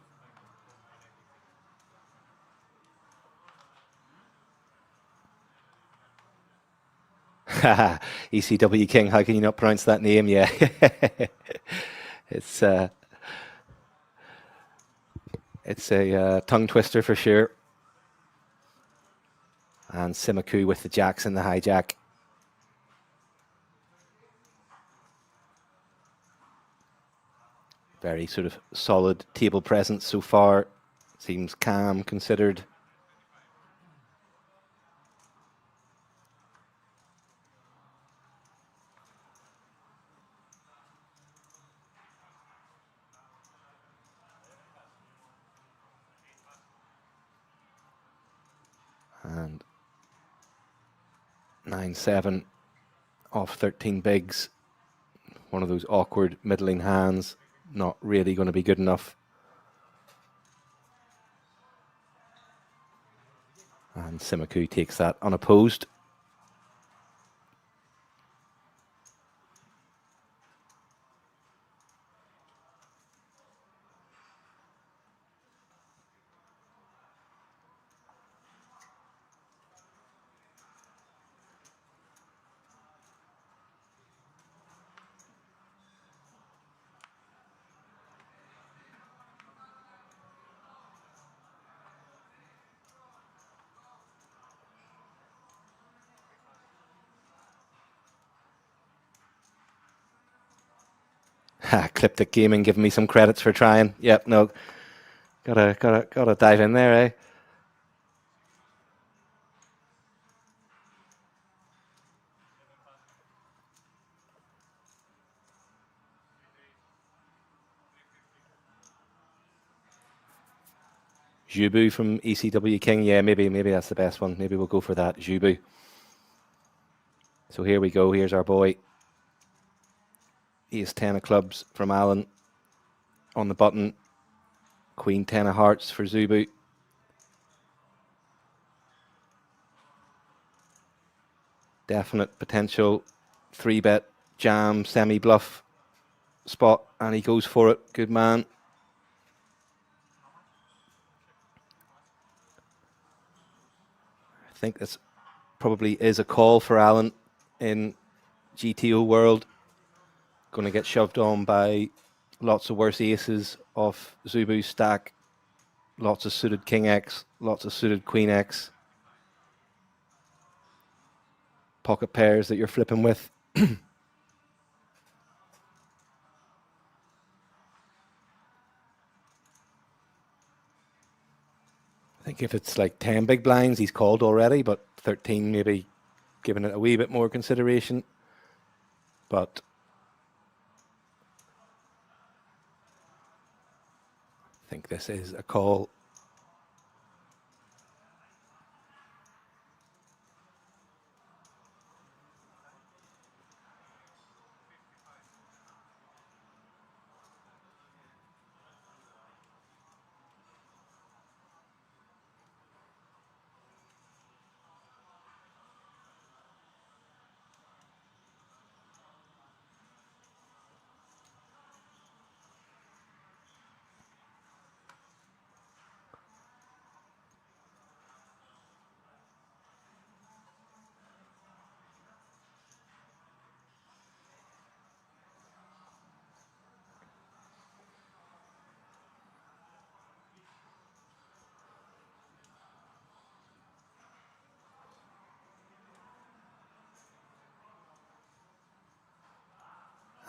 ECW King, how can you not pronounce that name? Yeah. It's a tongue twister for sure. And Simaku with the jacks and the hijack. Very sort of solid table presence so far. Seems calm, considered. And 9-7 off 13 bigs. One of those awkward middling hands. Not really going to be good enough. And Simaku takes that unopposed. Cliptic Gaming giving me some credits for trying. Yep, no. Gotta dive in there, eh? Jubu from ECW King. Yeah, maybe that's the best one. Maybe we'll go for that. Jubu. So here we go. Here's our boy. Ace 10 of clubs from Alan on the button. Queen 10 of hearts for Zubu. Definite potential 3-bet jam semi-bluff spot, and he goes for it. Good man. I think this probably is a call for Alan in GTO world. Going to get shoved on by lots of worse aces off Zubu's stack. Lots of suited King X, lots of suited Queen X. Pocket pairs that you're flipping with. I think if it's like 10 big blinds, he's called already, but 13 maybe giving it a wee bit more consideration. But I think this is a call.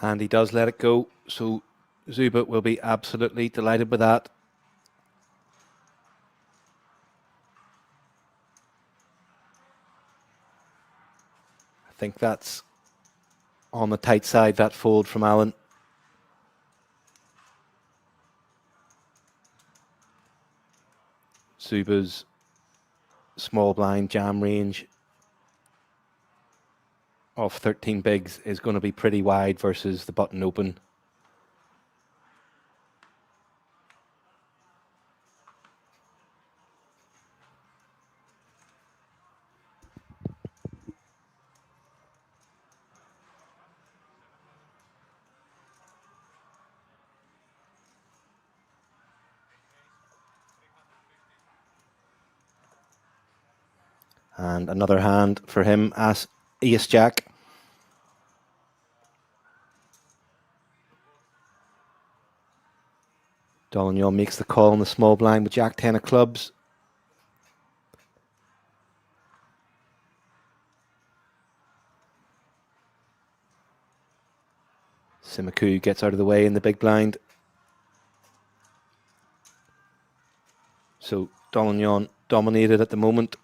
And he does let it go. So Zuba will be absolutely delighted with that. I think that's on the tight side, that fold from Alan. Zuba's small blind jam range of 13 bigs is going to be pretty wide versus the button open. And another hand for him as Ace Jack. Dolignan makes the call on the small blind with Jack 10 of clubs. Simaku gets out of the way in the big blind. So Dolignan dominated at the moment.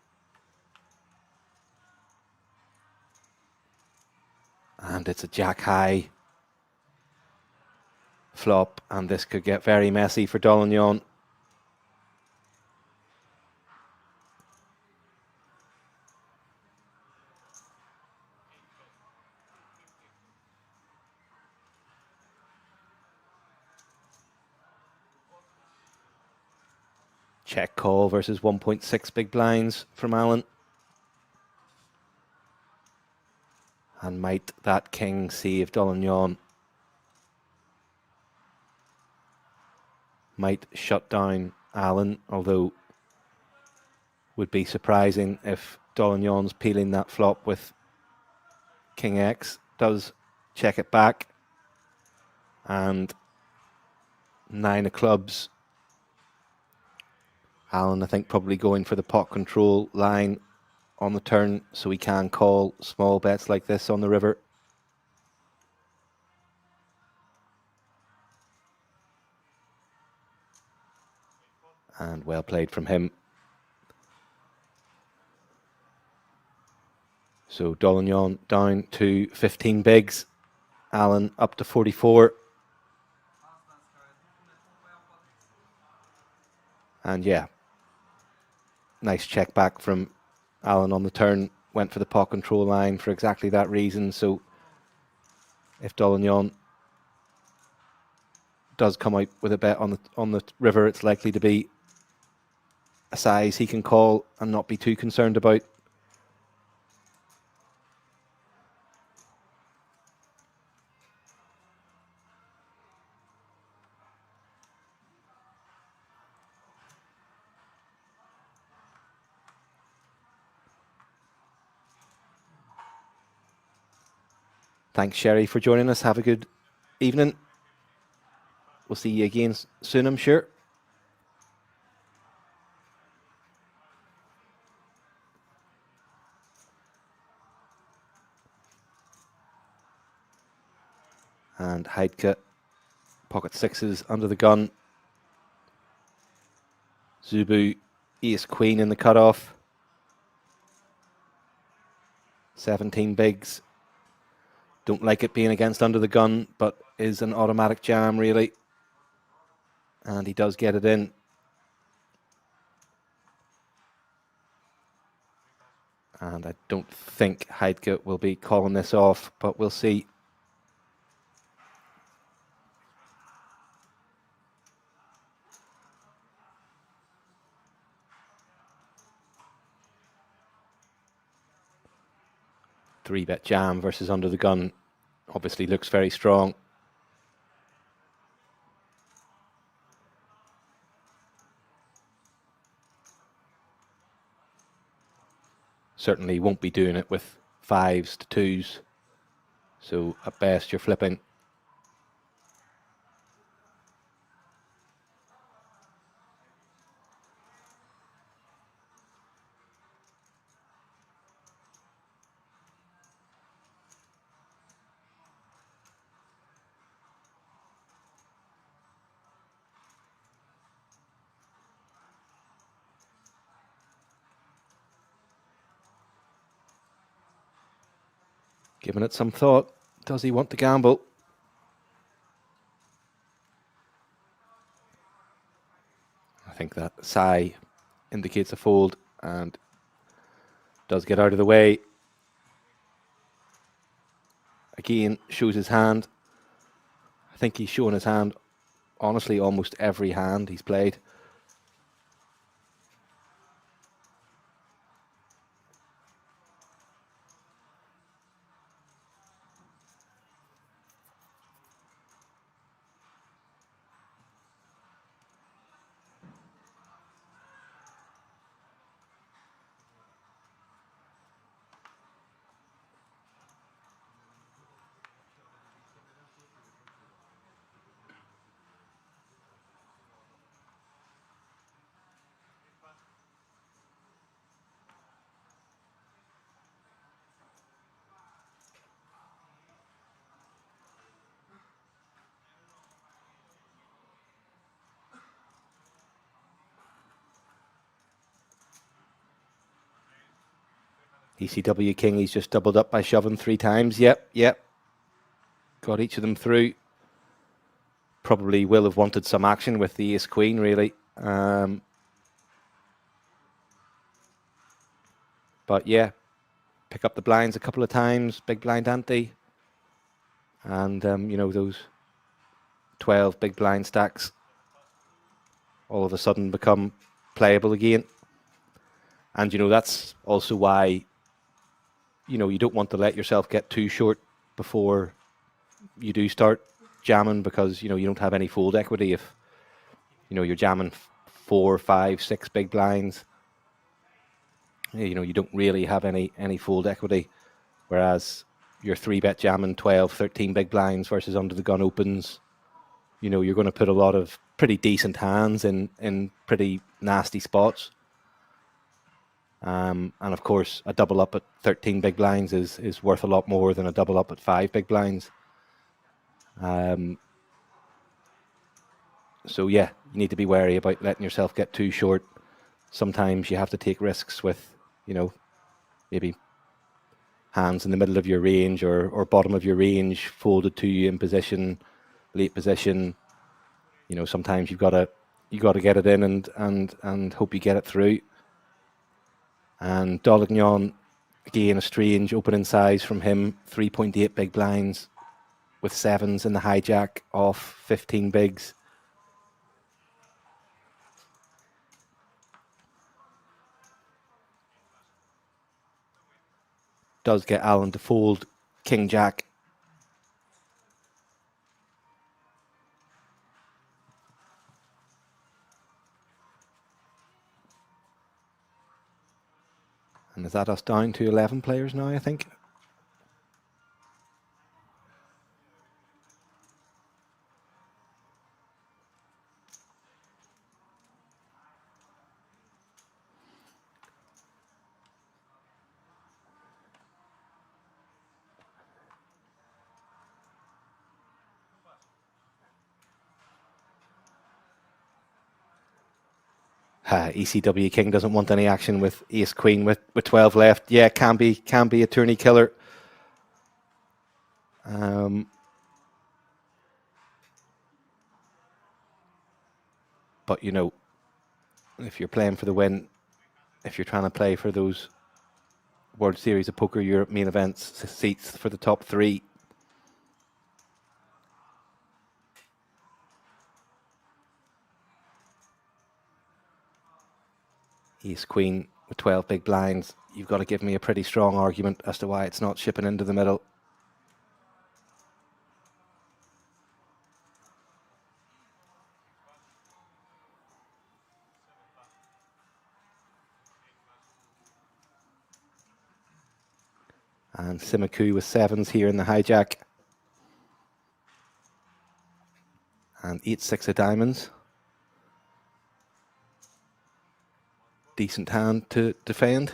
And it's a jack high flop, and this could get very messy for Dolignan. Check call versus 1.6 big blinds from Alan. And might that king save Dolignan? Might shut down Alan, although would be surprising if Dolignan's peeling that flop with King X. Does check it back. And 9 of clubs. Alan, I think, probably going for the pot control line on the turn, so he can call small bets like this on the river. And well played from him. So Dolignan down to 15 bigs. Alan up to 44. And yeah, nice check back from Alan on the turn. Went for the pot control line for exactly that reason. So if Dolignan does come out with a bet on the river, it's likely to be a size he can call and not be too concerned about. Thanks, Sherry, for joining us. Have a good evening. We'll see you again soon, I'm sure. And Heidke, pocket sixes under the gun. Zubu, ace queen in the cutoff. 17 bigs. Don't like it being against under the gun, but is an automatic jam, really. And he does get it in. And I don't think Heidke will be calling this off, but we'll see. Three-bet jam versus under the gun obviously looks very strong. Certainly won't be doing it with fives to twos. So at best you're flipping. Giving it some thought. Does he want to gamble? I think that sigh indicates a fold and does get out of the way. Again, shows his hand. I think he's showing his hand, honestly, almost every hand he's played. ECW King, he's just doubled up by shoving 3 times. Yep. Got each of them through. Probably will have wanted some action with the Ace Queen, really. But yeah, pick up the blinds a couple of times, big blind ante. And, you know, those 12 big blind stacks all of a sudden become playable again. And, you know, that's also why, you know, you don't want to let yourself get too short before you do start jamming, because, you know, you don't have any fold equity if, you know, you're jamming 4, 5, 6 big blinds. You know, you don't really have any fold equity, whereas you're 3-bet jamming 12, 13 big blinds versus under the gun opens. You know, you're going to put a lot of pretty decent hands in pretty nasty spots. And of course, a double up at 13 big blinds is worth a lot more than a double up at 5 big blinds. So yeah, you need to be wary about letting yourself get too short. Sometimes you have to take risks with, you know, maybe hands in the middle of your range or bottom of your range folded to you in position, late position. You know, sometimes you got to get it in and hope you get it through. And Dolignon, again, a strange opening size from him, 3.8 big blinds with 7s in the hijack off 15 bigs. Does get Alan to fold King Jack. And is that us down to 11 players now, I think? ECW King doesn't want any action with Ace Queen with 12 left. Yeah, can be a tourney killer. But, you know, if you're playing for the win, if you're trying to play for those World Series of Poker Europe main events seats for the top 3, Ace Queen with 12 big blinds, you've got to give me a pretty strong argument as to why it's not shipping into the middle. And Simaku with 7s here in the hijack. And 8-6 of diamonds. Decent hand to defend.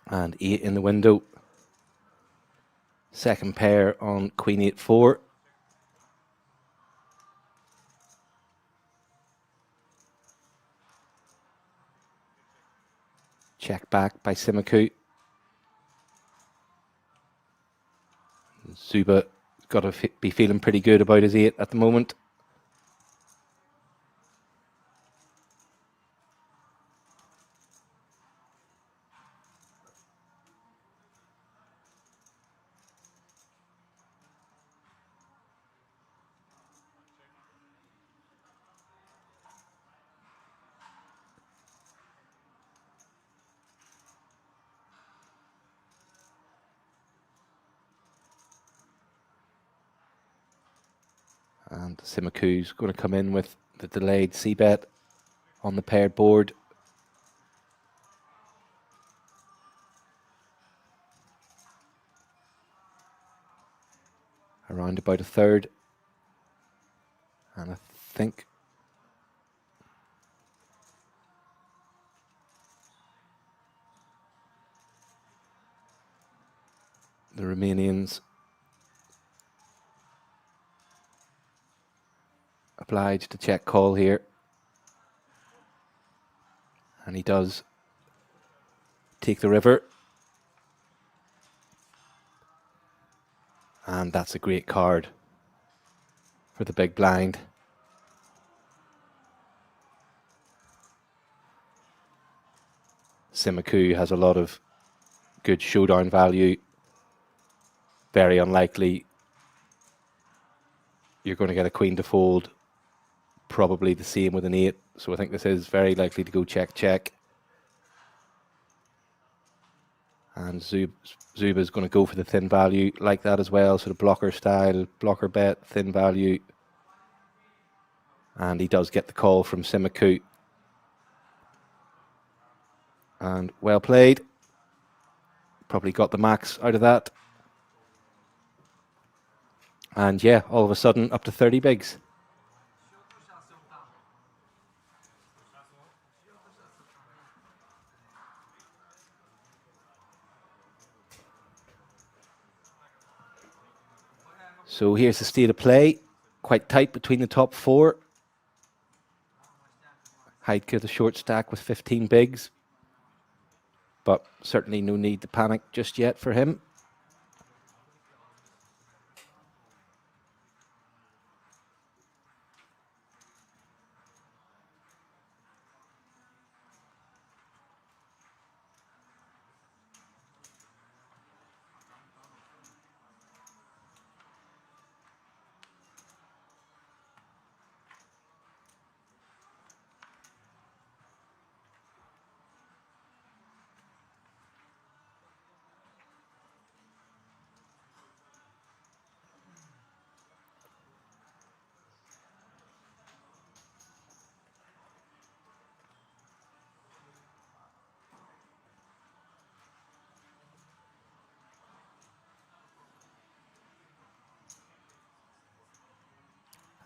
And 8 in the window. Second pair on Queen 8-4. Check back by Simiku. Zuba got to be feeling pretty good about his 8 at the moment. And Simiku's going to come in with the delayed c-bet on the paired board. Around about a third. And I think the Romanians obliged to check call here. And he does take the river. And that's a great card for the big blind. Simiku has a lot of good showdown value. Very unlikely you're going to get a queen to fold. Probably the same with an 8. So I think this is very likely to go check, check. And Zuba's going to go for the thin value like that as well. Sort of blocker style, blocker bet, thin value. And he does get the call from Simiku. And well played. Probably got the max out of that. And yeah, all of a sudden up to 30 bigs. So here's the state of play. Quite tight between the top 4. Heidke, the short stack with 15 bigs. But certainly no need to panic just yet for him.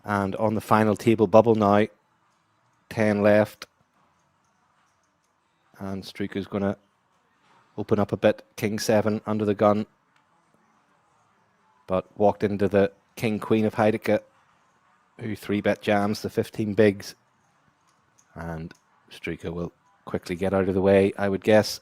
And on the final table bubble now, 10 left. And Struika's going to open up a bit. King 7 under the gun. But walked into the King Queen of Heideke, who 3-bet jams the 15 bigs. And Struika will quickly get out of the way, I would guess.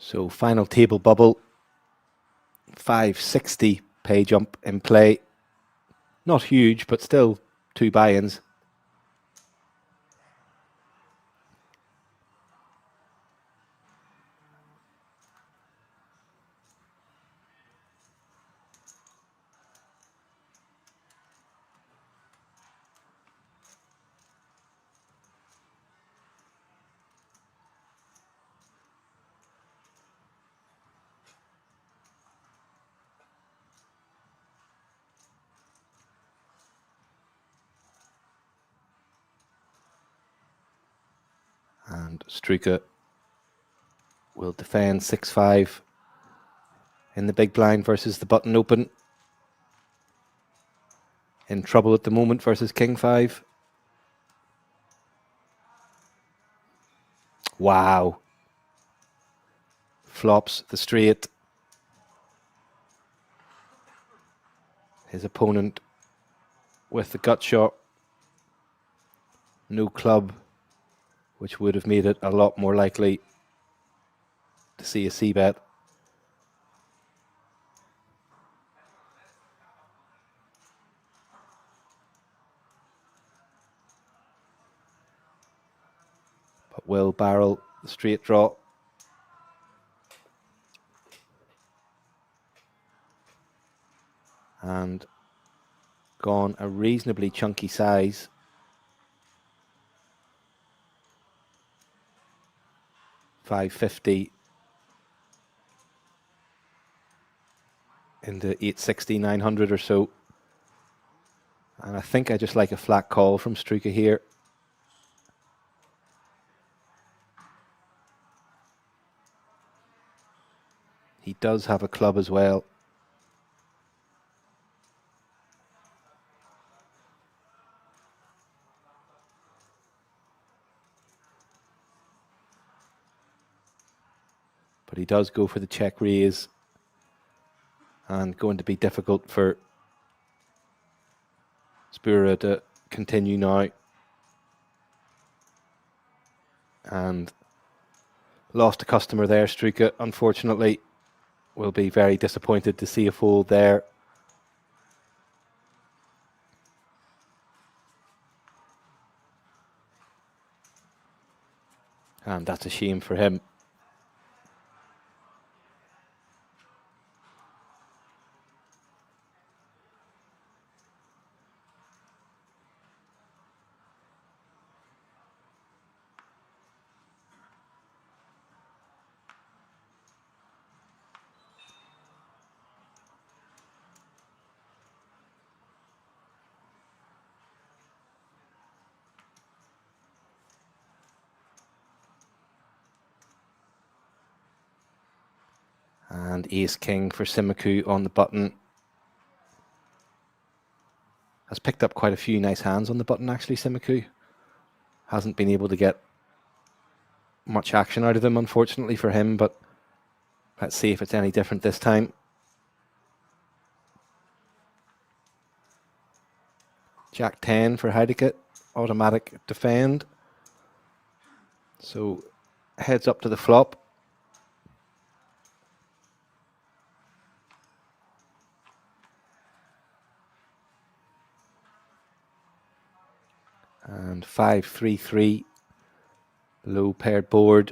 So final table bubble, 560 pay jump in play. Not huge, but still 2 buy-ins. And Struika will defend 6-5 in the big blind versus the button open. In trouble at the moment versus King 5. Wow. Flops the straight. His opponent with the gut shot. No club, which would have made it a lot more likely to see a c-bet. But will barrel the straight draw. And gone a reasonably chunky size. $550 into 860, 900 or so. And I think I just like a flat call from Struika here. He does have a club as well. But he does go for the check raise. And going to be difficult for Spura to continue now. And lost a customer there, Struika, unfortunately. Will be very disappointed to see a fold there. And that's a shame for him. And ace-king for Simiku on the button. Has picked up quite a few nice hands on the button, actually, Simiku. Hasn't been able to get much action out of them, unfortunately for him, but let's see if it's any different this time. Jack 10 for Heideke, automatic defend. So heads up to the flop. And 5-3-3, low paired board.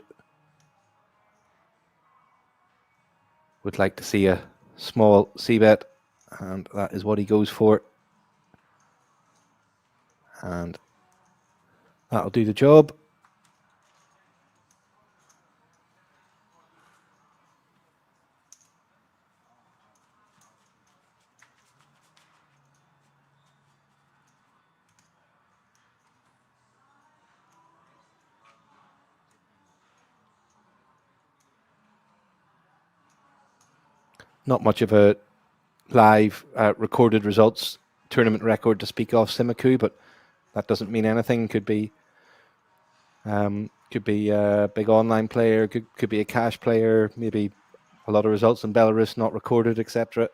Would like to see a small c-bet, and that is what he goes for. And that'll do the job. Not much of a live recorded results tournament record to speak of, Simiku, but that doesn't mean anything. Could be a big online player, could be a cash player, maybe a lot of results in Belarus not recorded, etc.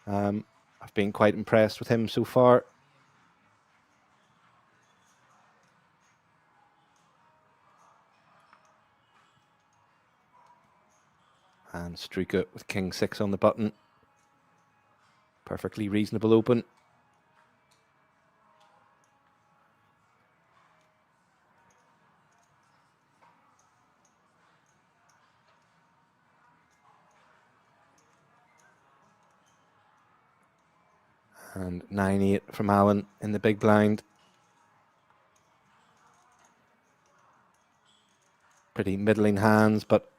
I've been quite impressed with him so far. And Struika with king 6 on the button. Perfectly reasonable open. And 9-8 from Alan in the big blind. Pretty middling hands, but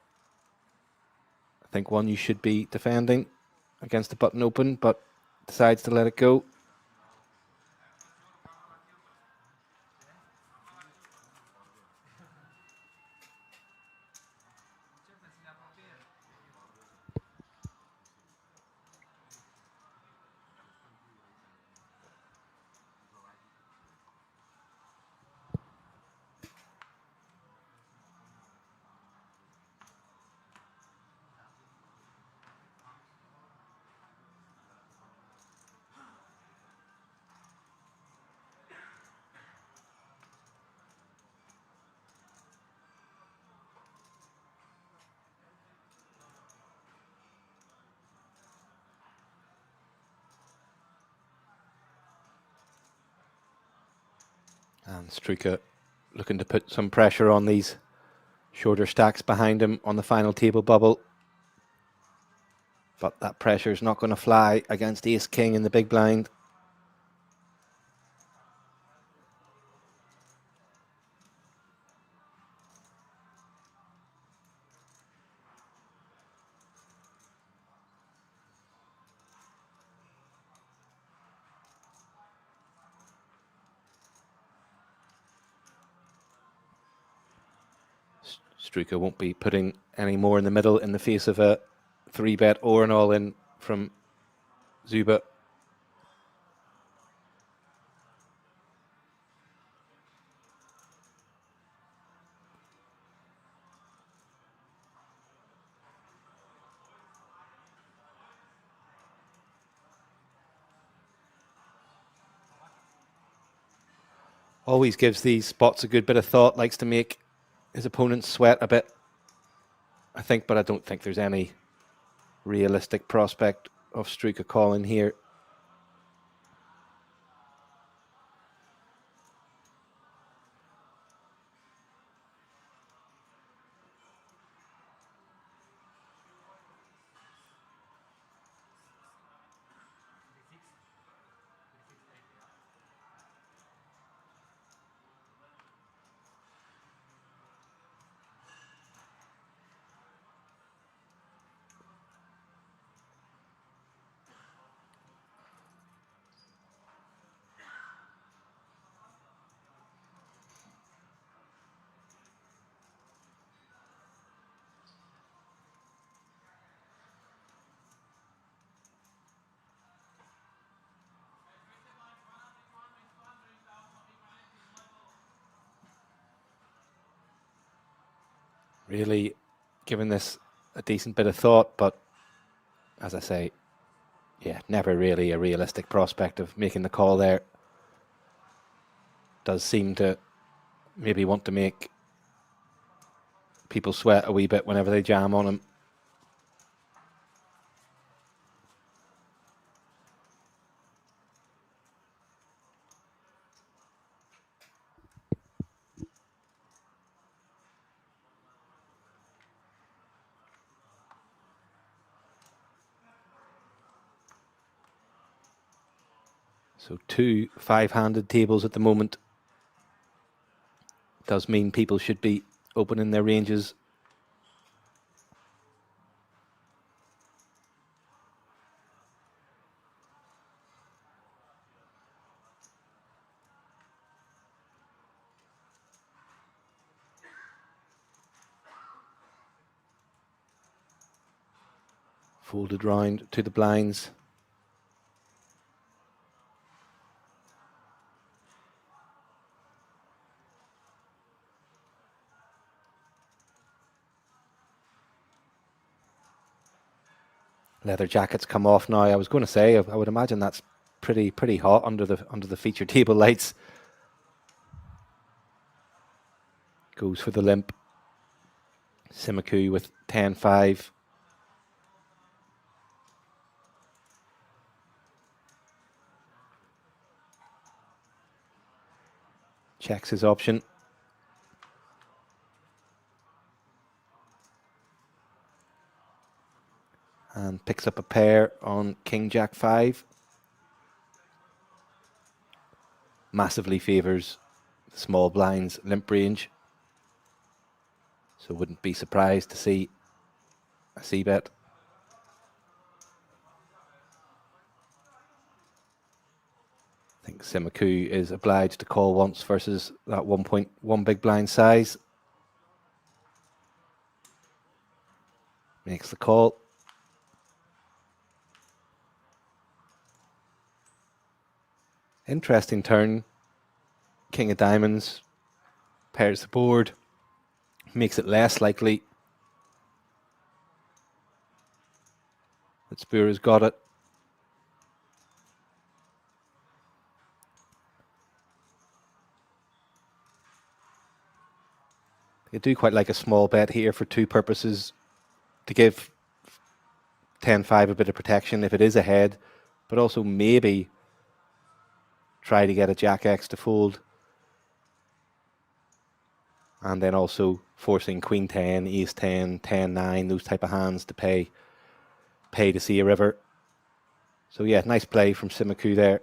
I think one you should be defending against the button open, but decides to let it go. And Struika looking to put some pressure on these shorter stacks behind him on the final table bubble. But that pressure is not going to fly against Ace King in the big blind. Struika won't be putting any more in the middle in the face of a 3-bet or an all-in from Zuba. Always gives these spots a good bit of thought, likes to make his opponents sweat a bit, I think, but I don't think there's any realistic prospect of Struika calling here. Really giving this a decent bit of thought, but as I say, yeah, never really a realistic prospect of making the call there. Does seem to maybe want to make people sweat a wee bit whenever they jam on him. So 2 5-handed tables at the moment. Does mean people should be opening their ranges. Folded round to the blinds. Leather jackets come off now. I was going to say, I would imagine that's pretty hot under the feature table lights. Goes for the limp. Simaku with 10-5. Checks his option. And picks up a pair on King Jack 5. Massively favours the small blinds limp range. So wouldn't be surprised to see a c-bet. I think Simaku is obliged to call once versus that 1.1 big blind size. Makes the call. Interesting turn. King of diamonds pairs the board, makes it less likely that Spura's got it. I do quite like a small bet here for two purposes. To give 10-5 a bit of protection if it is ahead, but also maybe try to get a Jack X to fold. And then also forcing Queen 10, Ace 10, 10, 9, those type of hands to pay to see a river. So yeah, nice play from Simaku there.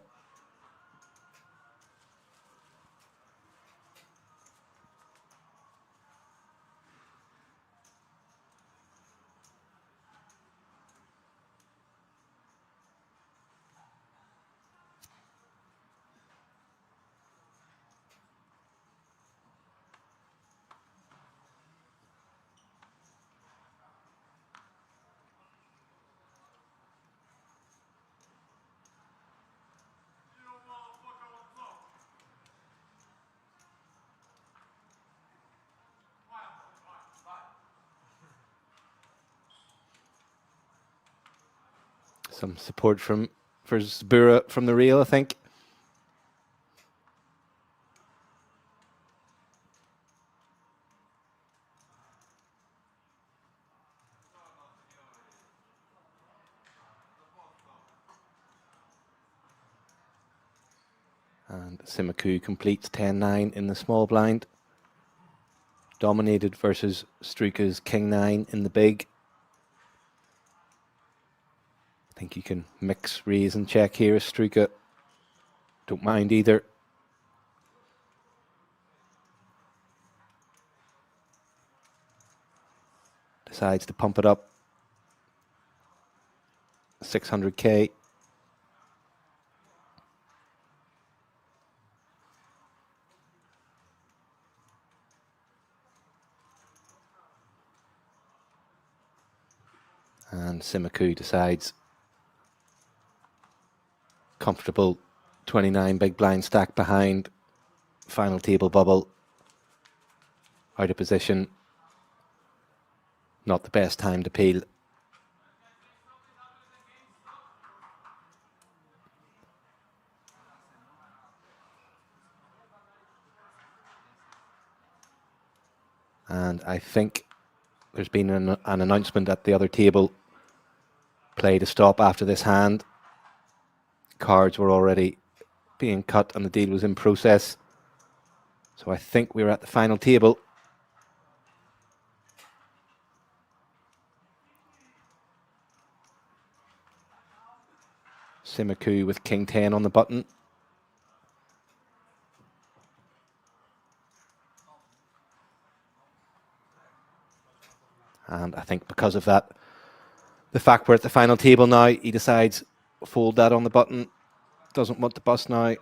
Some support for Zbura from the reel, I think. And Simaku completes 10-9 in the small blind. Dominated versus Struka's King 9 in the big. I think you can mix raise and check here as Struka. Don't mind either. Decides to pump it up. 600k. And Simaku decides comfortable 29 big blind stack behind. Final table bubble. Out of position. Not the best time to peel. And I think there's been an announcement at the other table. Play to stop after this hand. Cards were already being cut and the deal was in process. So I think we're at the final table. Simaku with King 10 on the button. And I think because of that, the fact we're at the final table now, he decides fold that on the button. Doesn't want the bust now.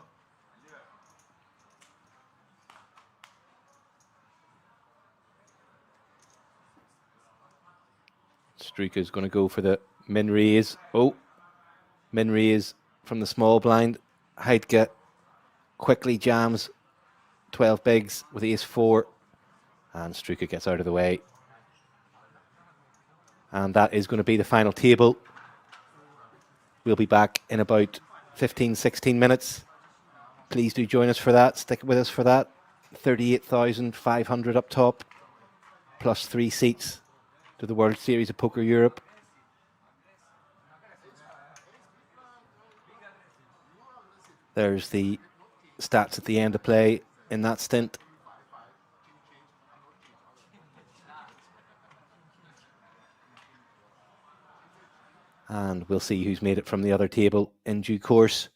Struka's going to go for the min raise. Oh, min raise from the small blind. Heidke quickly jams 12 bigs with ace 4. And Struka gets out of the way. And that is going to be the final table. We'll be back in about 15, 16 minutes. Please do join us for that. Stick with us for that. 38,500 up top, plus 3 seats to the World Series of Poker Europe. There's the stats at the end of play. in that stint. And we'll see who's made it from the other table in due course.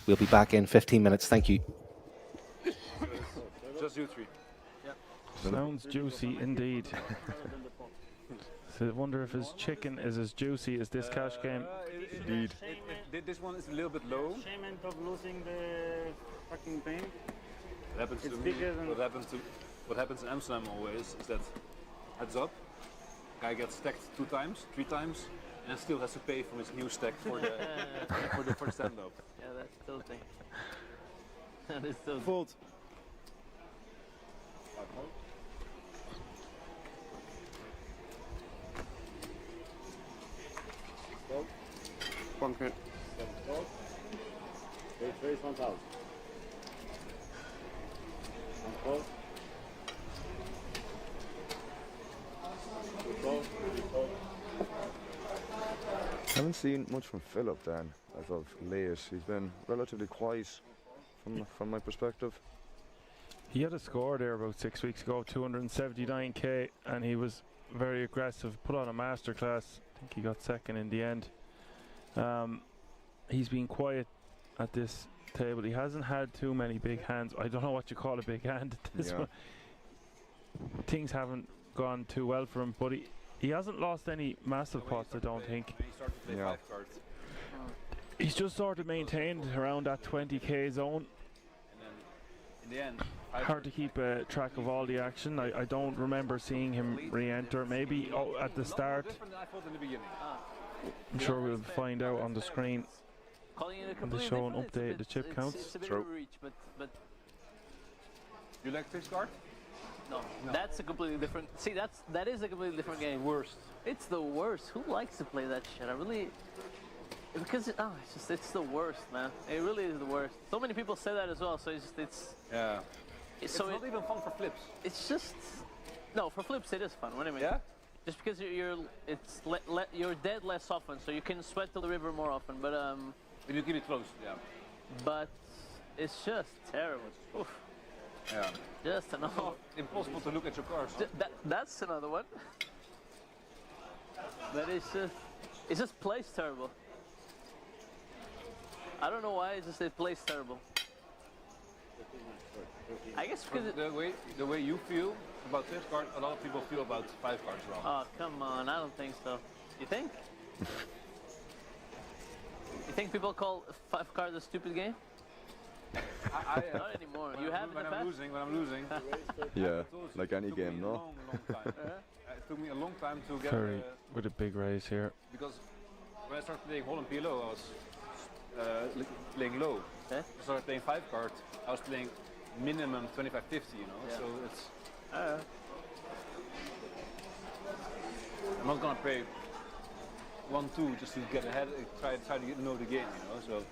We'll be back in 15 minutes. Thank you. Just you three. Sounds juicy indeed. So I wonder if his chicken is as juicy as this cash game. Indeed. This one is a little bit low. Shame of losing the fucking paint. What happens It's to me? bigger than- What happens in Amsterdam always is that heads up, guy gets stacked 2 times, 3 times, and still has to pay for his new stack for the for the stand-up. Yeah, that's tilting. That is tilting. Fold. Concrete. Raise 1000. Haven't seen much from Philip then as of late. He's been relatively quiet from my perspective. He had a score there about 6 weeks ago, 279k, and he was very aggressive, put on a masterclass. I think he got second in the end. He's been quiet at this table. He hasn't had too many big hands. I don't know what you call a big hand at this one. Things haven't gone too well for him, but he hasn't lost any massive pots, I don't think. Yeah. He's just sort of maintained around that 20k zone. In the end, Hard to keep track of all the action. I don't remember seeing him re-enter. Maybe at the start. different than I thought in the beginning. I'm sure we'll find out on the screen. Calling it a And they completely show an different, update, it's the chip it's- counts. It's a bit True. of a reach, but You like this card? no, that's a completely different. See, that is a completely different game. Worst. It's the worst. Who likes to play that shit? I really, because it's the worst, man. It really is the worst. So many people say that as well. So Yeah. it's So it's not even fun for flips. it's just no, for flips it is fun. What do you mean? Yeah? Just because you're dead less often, so you can sweat to the river more often. But If you keep it close, yeah. but it's just terrible. Oof. Yeah. Just another. Impossible to look at your cards. That's another one. That is just, it just plays terrible. I don't know why. It plays terrible. I guess because The way you feel about this card, a lot of people feel about 5 cards wrong. oh come on, I don't think so. You think? You think people call 5 cards a stupid game? Not anymore. You have in the when past. when I'm losing. Yeah, I told you, like it any took me game, a no? long time. It took me a long time to get Very with a big raise here. because when I started playing Holland PLO, I was playing low. Okay. I started playing 5 cards. I was playing minimum 25-50, you know. Yeah. So it's. I'm not gonna pay 1-2 just to get ahead. Try to know the game, you know. So.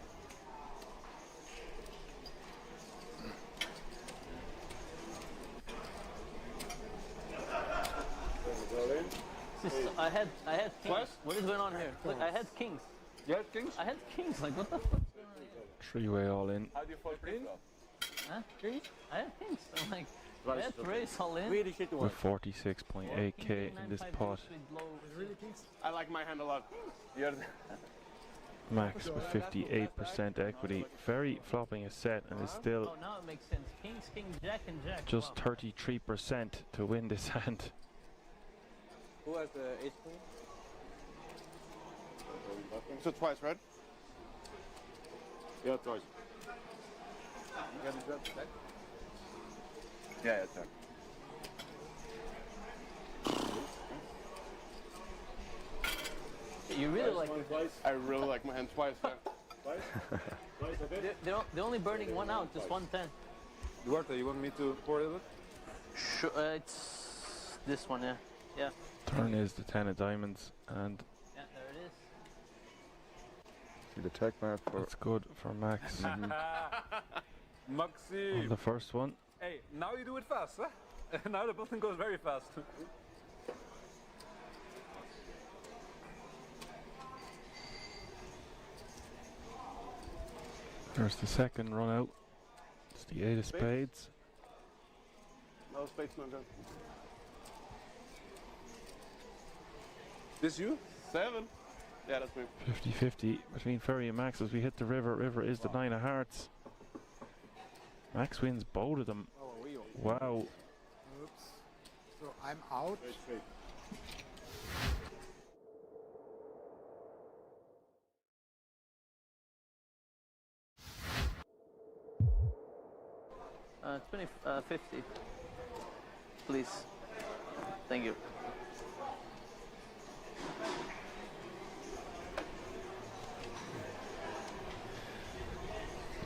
I had kings. What? What is going on here? Look, I had kings. You had kings? I had kings. Like what the fuck? 3-way all in. How do you fold kings? Huh? I had kings. I'm like, I had race all in. With 46.8k in this pot. I like my hand a lot. Max with 58% equity. Very flopping a set and is still Oh, now it makes sense. Kings, king, jack, and jack. just Wow. 33% to win this hand. Who has the ace queen? So twice, right? Yeah, twice. Yeah, it's done. You really like. I really like my hand twice. They're only burning one out, just 110. Duarte, you want me to pour it? Sure, it's this one, yeah. Yeah. Turn is the 10 of diamonds, and Yeah, there it is. See the tech mark for that's good for Max Maxi! on the first one. Hey, now you do it fast, huh? Now the button goes very fast. There's the second run out. It's the 8 of spades. No, spades not good. This you? 7. Yeah, that's me. 50-50 between Ferry and Max as we hit the river. River is the 9 of hearts. Max wins both of them. Wow. Oops. So I'm out. Uh, 50. Please. Thank you.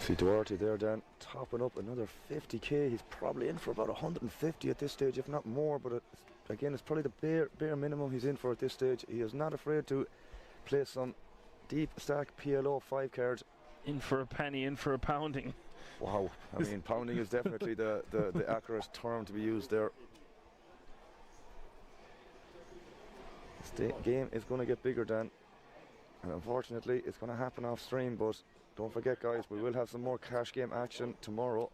See Duarte there then, topping up another 50k. He's probably in for about 150 at this stage, if not more, but again, it's probably the bare minimum he's in for at this stage. He is not afraid to play some deep stack PLO 5 cards. In for a penny, in for a pounding. Wow, I mean, pounding is definitely the accurate term to be used there. This game is going to get bigger, Dan, and unfortunately it's going to happen off stream, but don't forget, guys, we will have some more cash game action tomorrow.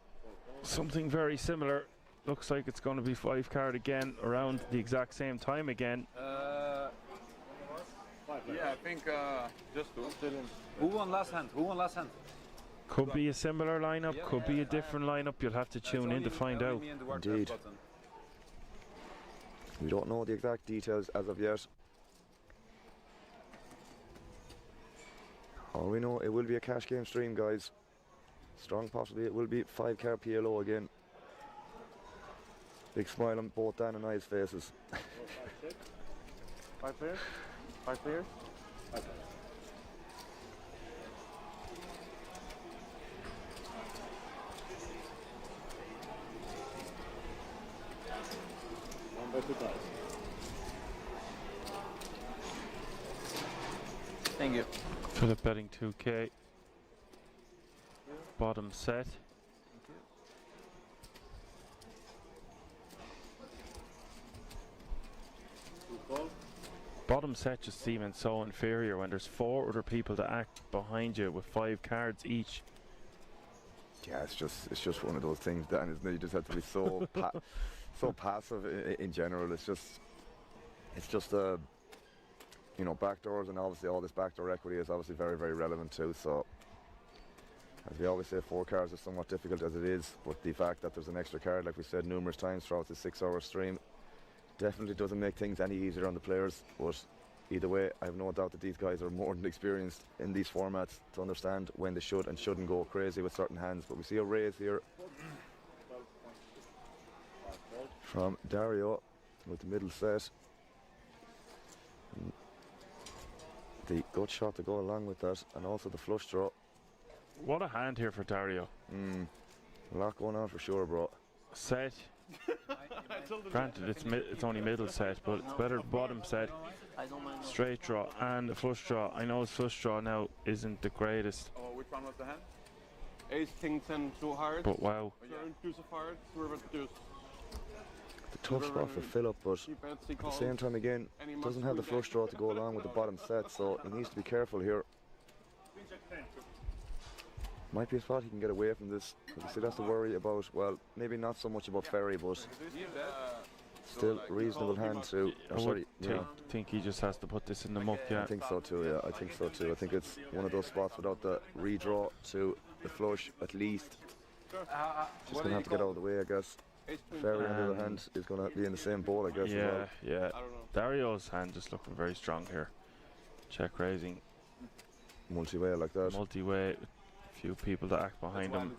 Something very similar. Looks like it's going to be 5 card again around the exact same time again. Yeah, I think just 2. Who won last hand? Who won last hand? Could be a similar lineup, could be a different lineup. You'll have to tune in to find out. Indeed. We don't know the exact details as of yet. All we know, it will be a cash game stream, guys. Strong possibly it will be 5 card PLO again. Big smile on both Dan and I's faces. 5 players? 5 players? 5 players. Thank you. Philip betting 2k. Bottom set. Bottom set just seeming so inferior when there's 4 other people to act behind you with 5 cards each. Yeah, it's just one of those things, Dan, isn't it? You just have to be so so passive in general. It's just you know, backdoors, and obviously all this backdoor equity is obviously very, very relevant too. So as we always say, 4 cards are somewhat difficult as it is, but the fact that there's an extra card, like we said numerous times throughout the 6-hour stream, definitely doesn't make things any easier on the players. But either way, I have no doubt that these guys are more than experienced in these formats to understand when they should and shouldn't go crazy with certain hands. But we see a raise here from Dario with the middle set. And the gut shot to go along with that, and also the flush draw. What a hand here for Dario. A lot going on for sure, bro. Set. Granted, it's only middle set, but it's better bottom set. Straight draw and a flush draw. I know his flush draw now isn't the greatest. Oh, which one was the hand? Ace, king, 10, 2 hearts. But wow. Turn, deuce of hearts, river, deuce. The tough spot for Philip, but at the same time again, doesn't have the flush draw to go along with the bottom set, so he needs to be careful here. Might be a spot he can get away from this. He still has to worry about, well, maybe not so much about Ferry, but still reasonable hand too. Think he just has to put this in the muck, yeah. I think so too, yeah. I think so too. I think it's one of those spots without the redraw to the flush at least. Just gonna have to get out of the way, I guess. Ferry, on the other hand, is gonna be in the same boat, I guess. Yeah, as well. yeah. Dario's hand just looking very strong here. Check raising. Multi-way like that. Multi-way. Few people to act behind him.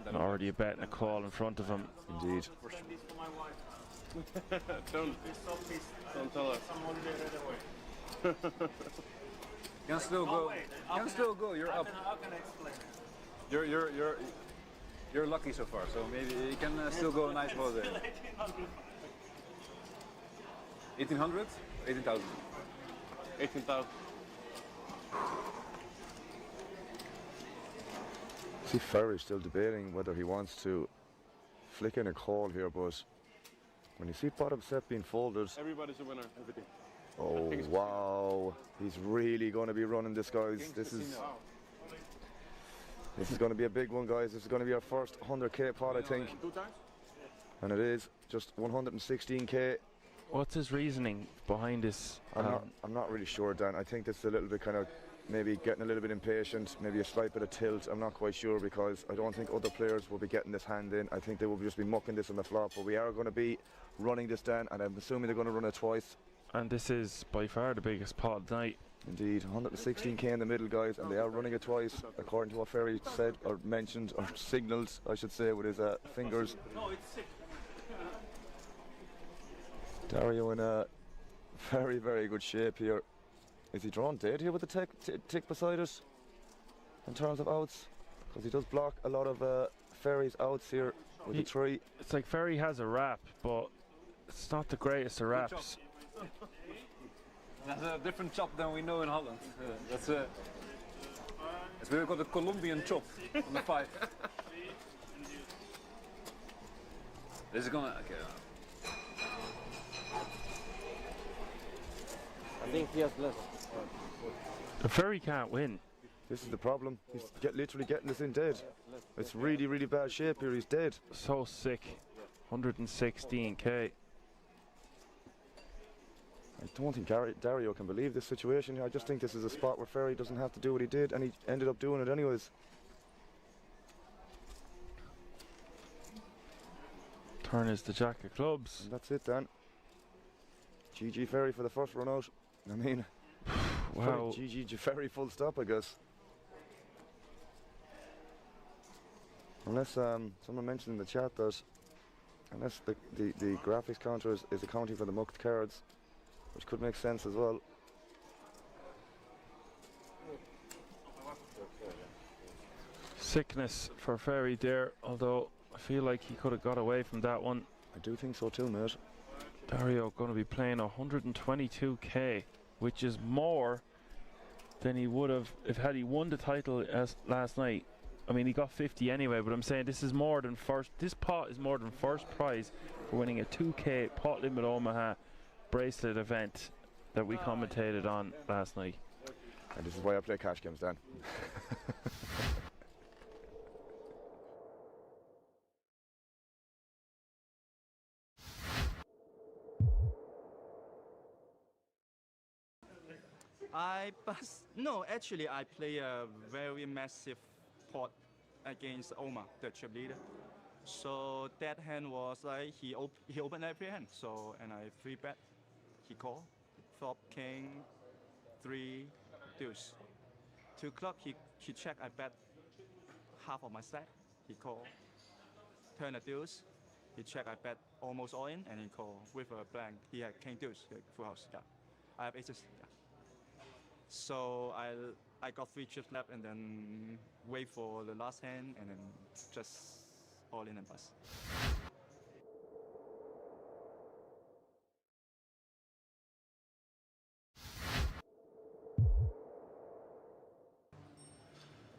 And already a bet and a call in front of him. Indeed. Don't tell us. Can still go. Can still go. You're up. How can I explain? You're lucky so far. So maybe you can still go a nice holiday. 1800, 18,000. 18,000. See Ferry still debating whether he wants to flick in a call here, but when you see bottom set being folded, everybody's a winner. Everything. Oh wow, he's really going to be running this, guys. This is This is going to be a big one, guys. This is going to be our first 100k pot, I think. And it is just 116k. What's his reasoning behind this? I'm not really sure, Dan. I think this is a little bit kind of maybe getting a little bit impatient, maybe a slight bit of tilt. I'm not quite sure, because I don't think other players will be getting this hand in. I think they will just be mucking this on the flop, but we are going to be running this down, and I'm assuming they're going to run it twice. And this is by far the biggest pot of the night. Indeed, 116k in the middle, guys, and they are running it twice, according to what Ferry said, or mentioned, or signalled, I should say, with his fingers. Dario in a very, very good shape here. Is he drawn dead here with the tick beside it, in terms of outs? Because he does block a lot of Ferry's outs here with the 3. It's like Ferry has a wrap, but it's not the greatest of wraps. That's a different chop than we know in Holland. That's a. It's really got a Colombian chop on the 5. This is gonna. Okay. I think he has less. The Ferry can't win. This is the problem. He's literally getting this in dead. It's really, really bad shape here. He's dead. So sick. 116k. I don't think Dario can believe this situation. I just think this is a spot where Ferry doesn't have to do what he did, and he ended up doing it anyways. Turn is the jack of clubs. And that's it, Dan. GG Ferry for the first run out. I mean, wow. GG Ferry full stop, I guess. Unless someone mentioned in the chat that unless the graphics counter is accounting for the mucked cards, which could make sense as well. Sickness for Ferry there, although I feel like he could have got away from that one. I do think so too, mate. Dario going to be playing 122k, which is more than he would have had he won the title last night. I mean, he got 50 anyway, but I'm saying this is more than first. This pot is more than first prize for winning a 2k Pot Limit Omaha bracelet event that we commentated on last night. And this is why I play cash games, Dan. No, actually I play a very massive pot against Omar, the chip leader. So that hand was like he opened every hand. So and I 3-bet, he called, flop king, 3 deuce. 2 o'clock he check, I bet half of my stack. He called, turn a deuce. He check, I bet almost all in, and he called with a blank. He had king deuce, full house. Yeah, I have aces. Yeah. So I got 3 chips left, and then wait for the last hand, and then just all in and bust.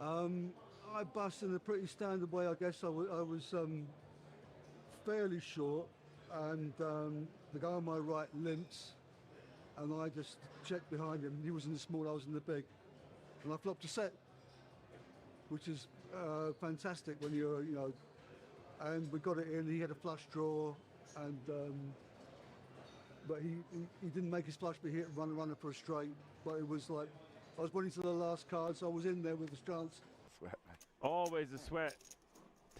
I bust in a pretty standard way, I guess. I was fairly short, and the guy on my right limps, and I just checked behind him. He was in the small, I was in the big, and I flopped a set, which is fantastic when you're, you know, and we got it in. He had a flush draw, and but he didn't make his flush, but he hit runner for a straight. But it was like I was waiting to the last card, so I was in there with a chance. Sweat. Always a sweat.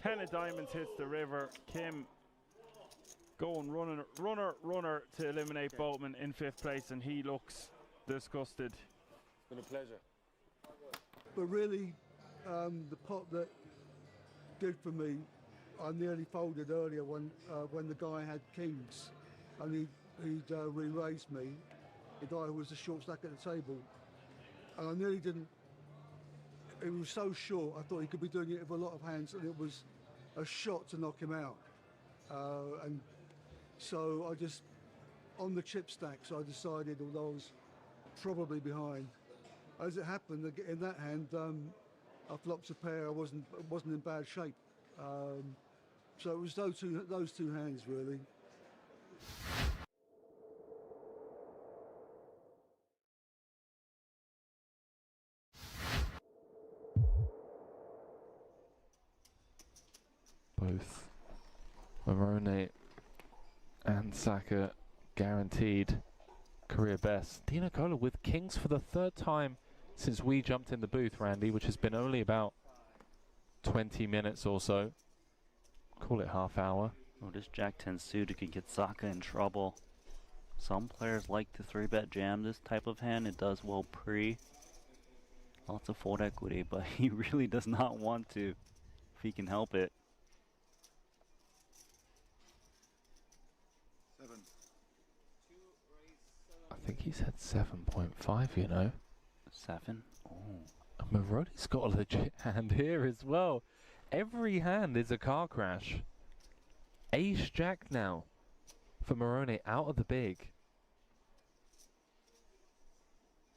10 of diamonds hits the river. Kim going runner to eliminate Boatman in 5th place, and he looks disgusted. It's been a pleasure. But really, the pot that did for me, I nearly folded earlier when the guy had kings, and he'd re-raised me. The guy who was the short stack at the table, and I nearly didn't. It was so short, I thought he could be doing it with a lot of hands, and it was a shot to knock him out. And so I just, on the chip stacks, I decided, although I was probably behind, as it happened, in that hand, I flopped a pair. I wasn't in bad shape. So it was those two hands really. Morone and Saka guaranteed career best. Di Nicola with kings for the third time since we jumped in the booth, Randy, which has been only about 20 minutes or so. Call it half hour. Oh, this Jack 10 suited could get Saka in trouble. Some players like to 3-bet jam this type of hand. It does well pre. Lots of fold equity, but he really does not want to if he can help it. 7. I think he said 7.5, you know. 7? Oh. Moroni's got a legit hand here as well. Every hand is a car crash. Ace Jack now for Morone out of the big.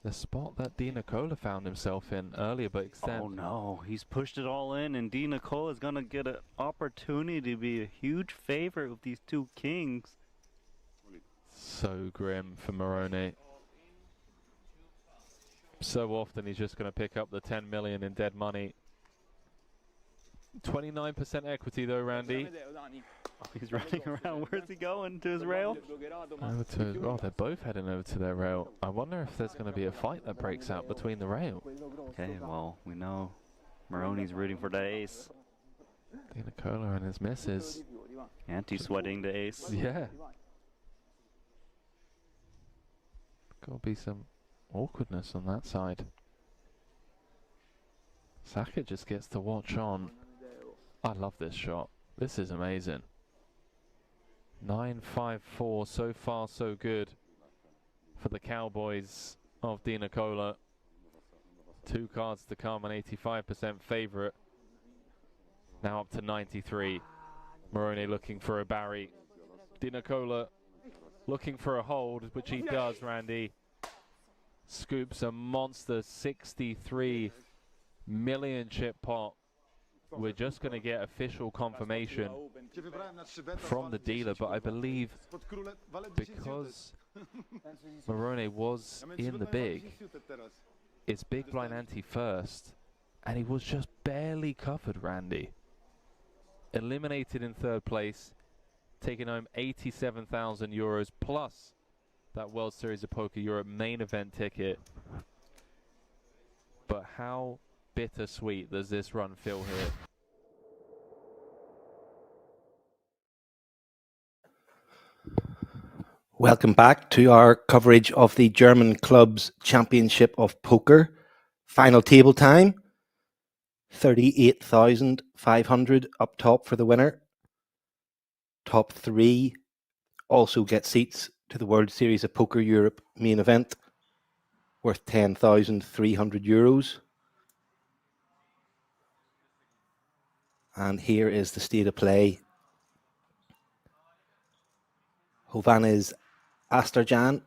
The spot that Di Nicola found himself in earlier, but extend. Oh no, he's pushed it all in, and Di Nicola is going to get an opportunity to be a huge favorite with these two kings. So grim for Morone. So often he's just going to pick up the 10 million in dead money. 29% equity though, Randy. Oh, he's running around. Where's he going? To his rail? Over to, oh, they're both heading over to their rail. I wonder if there's going to be a fight that breaks out between the rail. Okay, well, we know Moroni's rooting for the ace. Di Nicola and his misses. Anti-sweating the ace. Yeah. Got to be some awkwardness on that side. Saka just gets to watch on. I love this shot. This is amazing. 9-5-4, so far so good for the Cowboys of Di Nicola. 2 cards to come, an 85% favorite. Now up to 93. Morone looking for a Barry. Di Nicola looking for a hold, which he does, Randy. Scoops a monster 63 million chip pot. We're just going to get official confirmation from the dealer, but I believe because Morone was in the big, it's big blind ante first, and he was just barely covered, Randy. Eliminated in 3rd place, taking home 87,000 euros plus that World Series of Poker Europe main event ticket. But how bittersweet does this run feel here? Welcome back to our coverage of the German Clubs Championship of Poker. Final table time. 38,500 up top for the winner. Top 3 also get seats to the World Series of Poker Europe main event, worth 10,300 euros. And here is the state of play. Hovhannes Asterjan,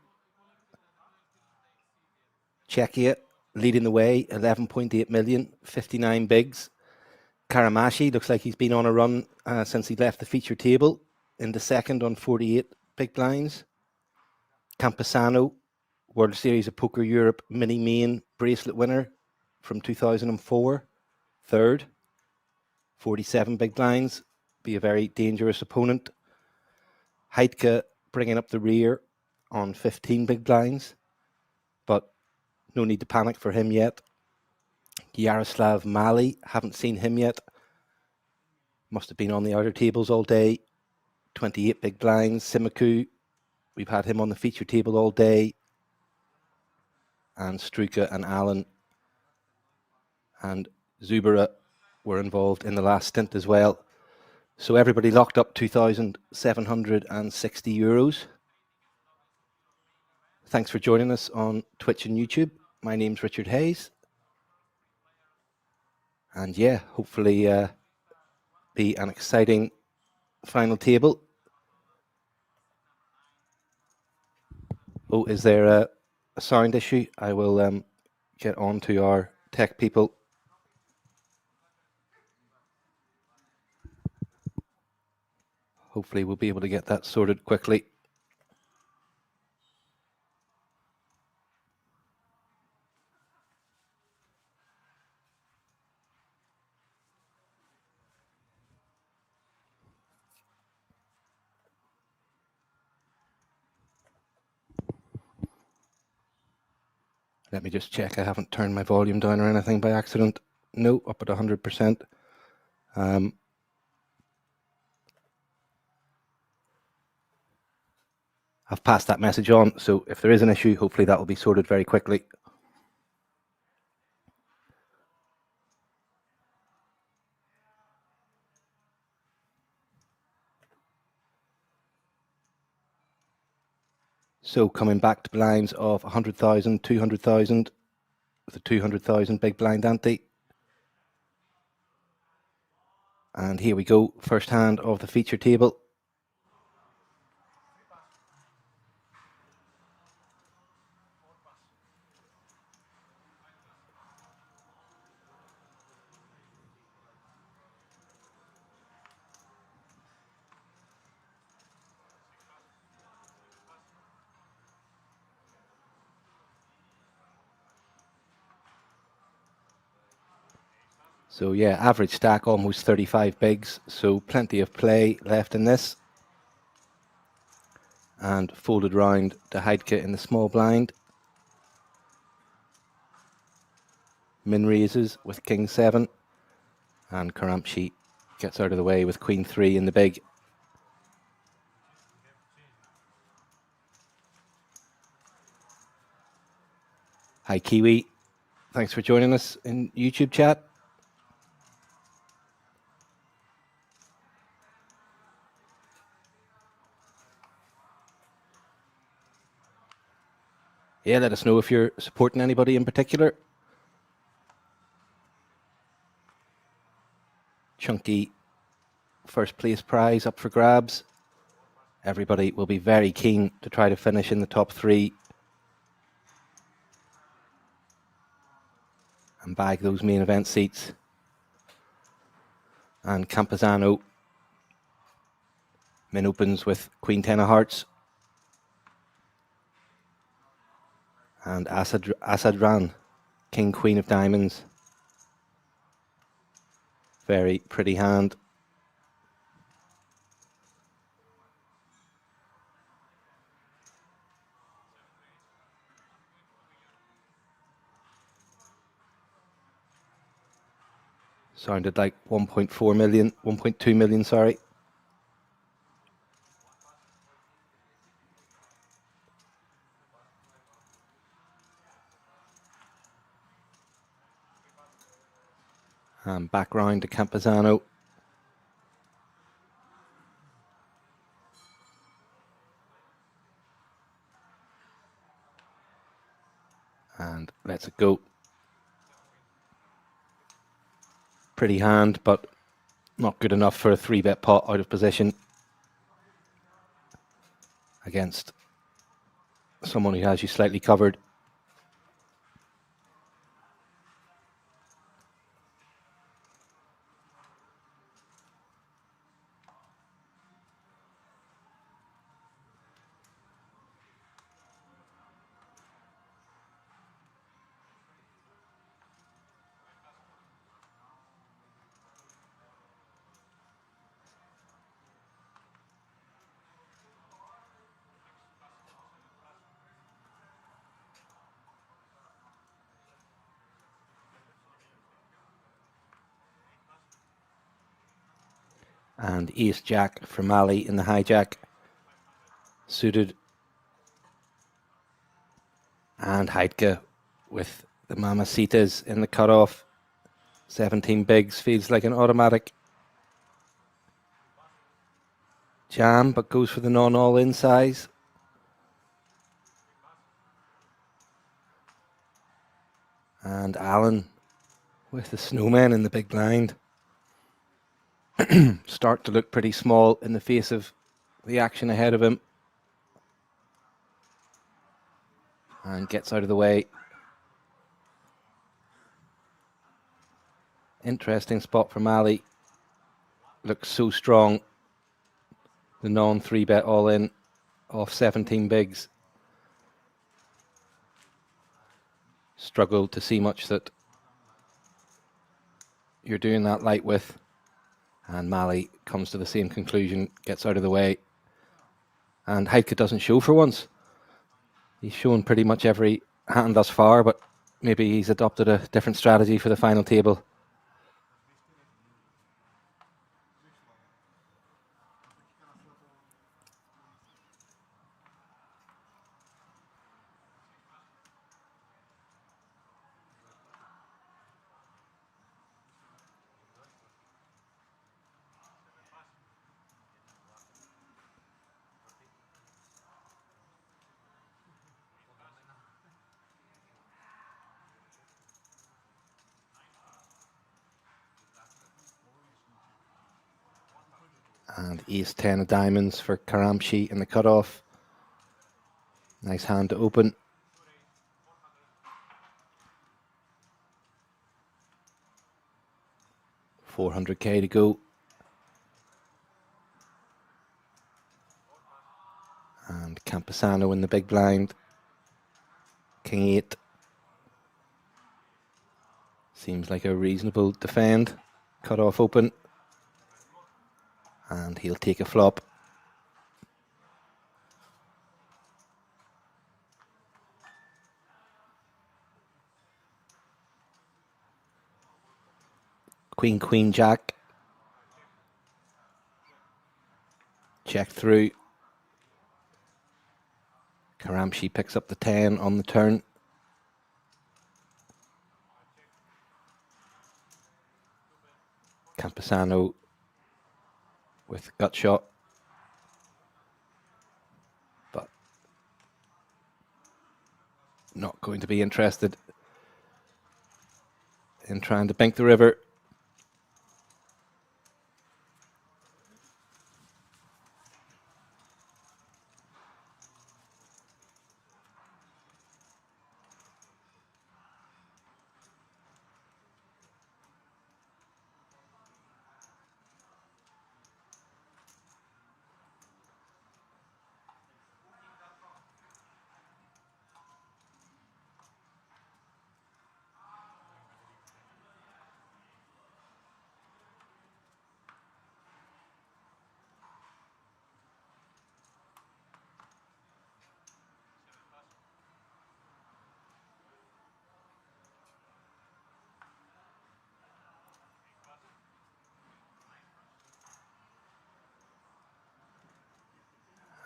Czechia, leading the way, 11.8 million, 59 bigs. Karamashi looks like he's been on a run since he left the feature table, into second on 48 big blinds. Campesano, World Series of Poker Europe mini main bracelet winner from 2004, third, 47 big blinds, be a very dangerous opponent. Heidke bringing up the rear on 15 big blinds, but no need to panic for him yet. Yaroslav Mali, haven't seen him yet. Must have been on the outer tables all day. 28 big blinds. Simaku, we've had him on the feature table all day. And Struka and Allen and Zubera were involved in the last stint as well. So everybody locked up 2,760 euros. Thanks for joining us on Twitch and YouTube. My name's Richard Hayes. And yeah, hopefully be an exciting final table. Oh, is there a sound issue? I will get on to our tech people. Hopefully we'll be able to get that sorted quickly. Let me just check I haven't turned my volume down or anything by accident. No, up at 100%. I've passed that message on, so if there is an issue, hopefully that will be sorted very quickly. So coming back to blinds of 100,000, 200,000, the 200,000 big blind ante. And here we go, first hand of the feature table. So yeah, average stack almost 35 bigs, so plenty of play left in this. And folded round to Heidke in the small blind. Min raises with King 7, and Karamchi gets out of the way with Queen 3 in the big. Hi Kiwi, thanks for joining us in YouTube chat. Yeah, let us know if you're supporting anybody in particular. Chunky first place prize up for grabs. Everybody will be very keen to try to finish in the top 3 and bag those main event seats. And Campazano min opens with Queen 10 of hearts. And Asadran, King Queen of diamonds. Very pretty hand. Sounded like 1.4 million, 1.2 million, sorry. And back round to Campazano. And lets it go. Pretty hand, but not good enough for a 3-bet pot out of position against someone who has you slightly covered. And Ace Jack for Mali in the hijack. Suited. And Heidke with the Mamacitas in the cutoff. 17 bigs, feels like an automatic jam, but goes for the non-all-in size. And Allen with the snowman in the big blind. Start to look pretty small in the face of the action ahead of him. And gets out of the way. Interesting spot for Mali. Looks so strong. The non-3-bet all-in off 17 bigs. Struggled to see much that you're doing that light with. And Mali comes to the same conclusion, gets out of the way. And Heidke doesn't show for once. He's shown pretty much every hand thus far, but maybe he's adopted a different strategy for the final table. And ace-10 of diamonds for Karamchi in the cutoff. Nice hand to open. $400k to go. And Campesano in the big blind. King 8. Seems like a reasonable defend. Cutoff open. And he'll take a flop. Queen, Queen, Jack. Check through. Karamchi picks up the 10 on the turn. Campesano with gut shot. But not going to be interested in trying to bank the river.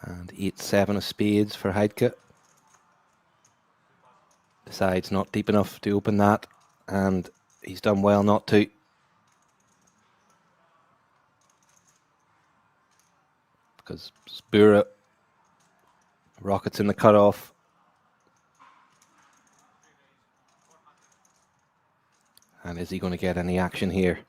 And 8-7 of spades for Heidke. Decides not deep enough to open that, and he's done well not to. Because Spura rockets in the cutoff. And is he going to get any action here?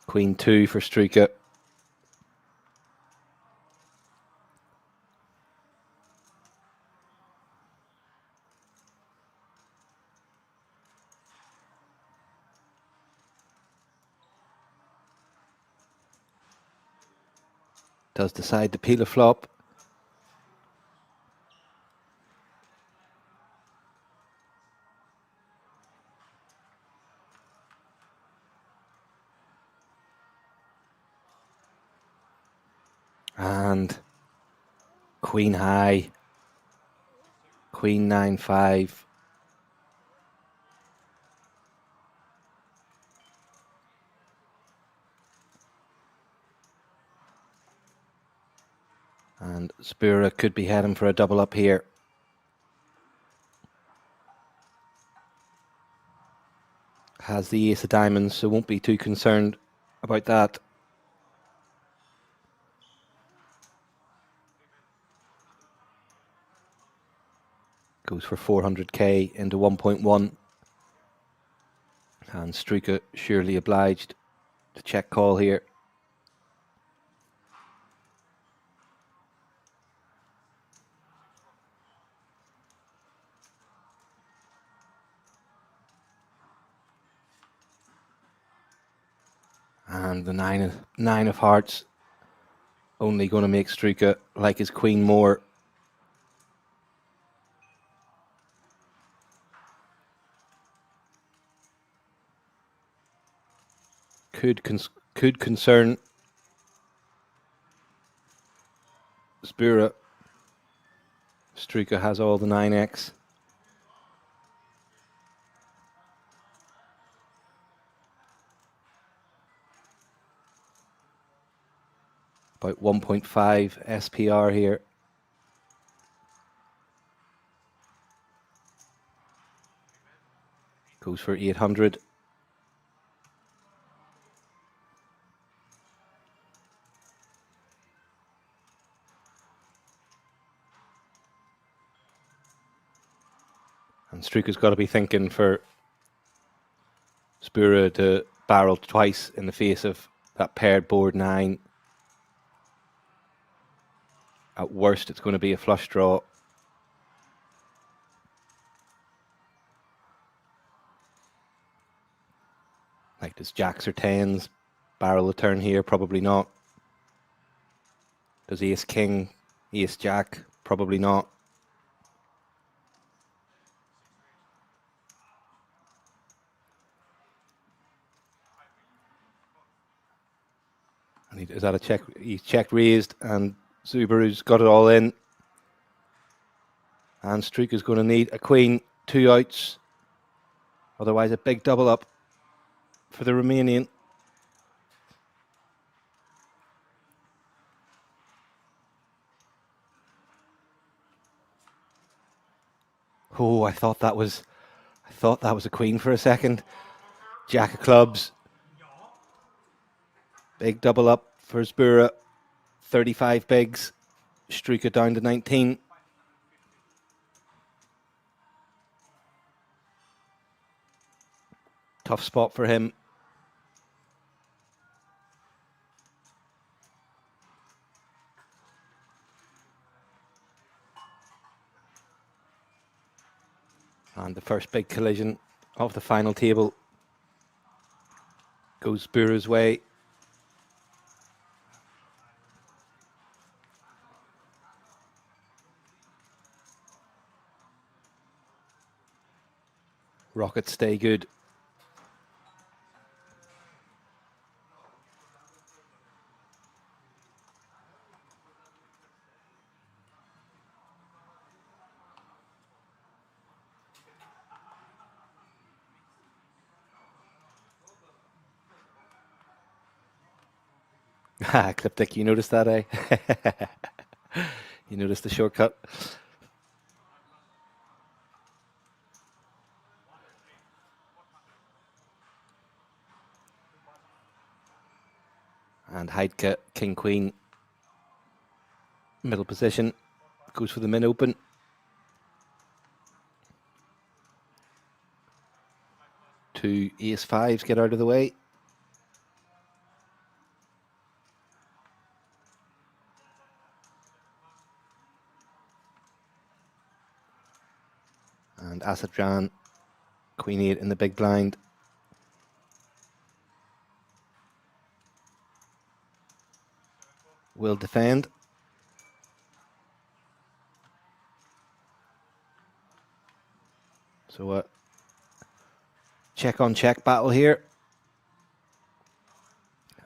Queen 2 for Struika. Does decide to peel a flop. And Queen high. Queen 9-5. And Spura could be heading for a double up here. Has the ace of diamonds, so won't be too concerned about that. Goes for 400k into 1.1. And Struika surely obliged to check call here. And the nine of hearts only going to make Struika like his queen more. Could concern. Spura. Struka has all the 9x. About 1.5 SPR here. Goes for 800. And Struka's got to be thinking for Spura to barrel twice in the face of that paired board 9. At worst, it's going to be a flush draw. Like, does jacks or 10s barrel a turn here? Probably not. Does ace king, ace jack? Probably not. And is that a check? He's checked raised, and Subaru's got it all in. And Struka's going to need a queen, 2 outs. Otherwise, a big double up for the Romanian. Oh, I thought that was a queen for a second. Jack of clubs. Big double up for Spura. 35 bigs. Struka down to 19. Tough spot for him. And the first big collision of the final table goes Spura's way. Rockets stay good. Cliptic, you noticed that, eh? You noticed the shortcut. And Heidke, king, queen, middle position, goes for the min open. Two ace fives get out of the way. And Asadjan, queen 8 in the big blind. Will defend. So check on check battle here.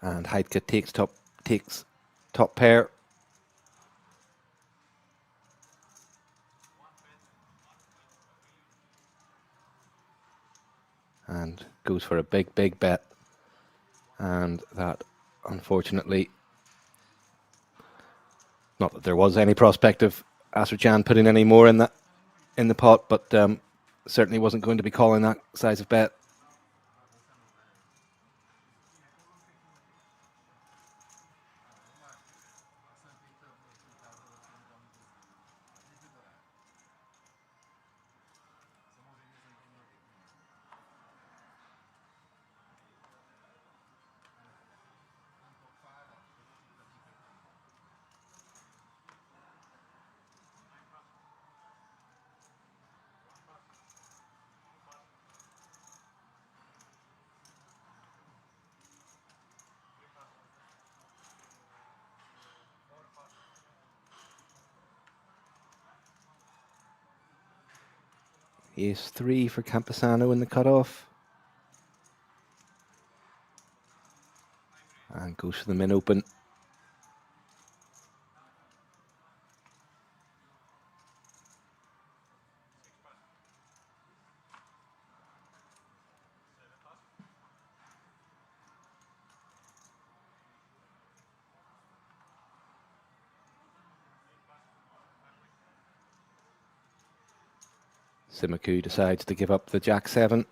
And Heidke takes top pair. And goes for a big, big bet. And that, unfortunately, not that there was any prospect of Aserjan putting any more in the pot, but certainly wasn't going to be calling that size of bet. Ace 3 for Campesano in the cutoff. And goes for the min open. Simiku decides to give up the Jack 7.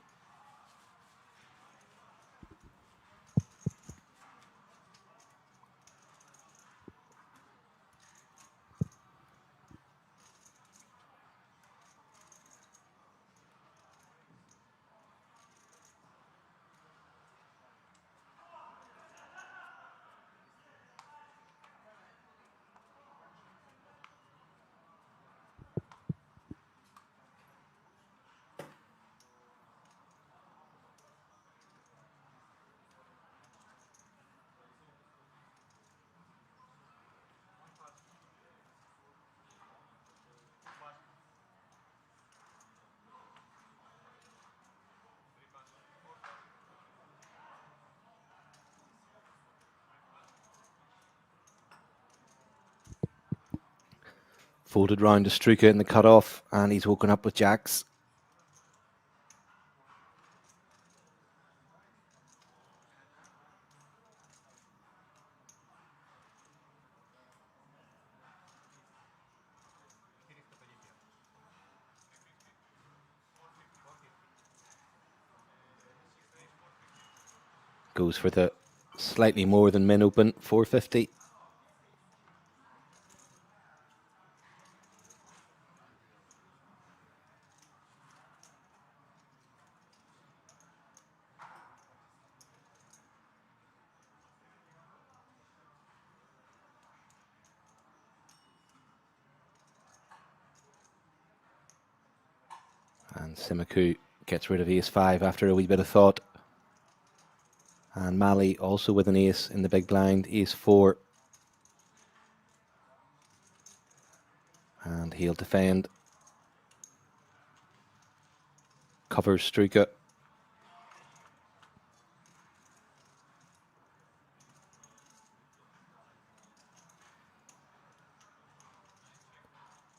Folded round to Struka in the cutoff, and he's woken up with Jacks. Goes for the slightly more than min open, 450. And Simiku gets rid of ace 5 after a wee bit of thought. And Mali also with an ace in the big blind, ace 4. And he'll defend. Covers Struka.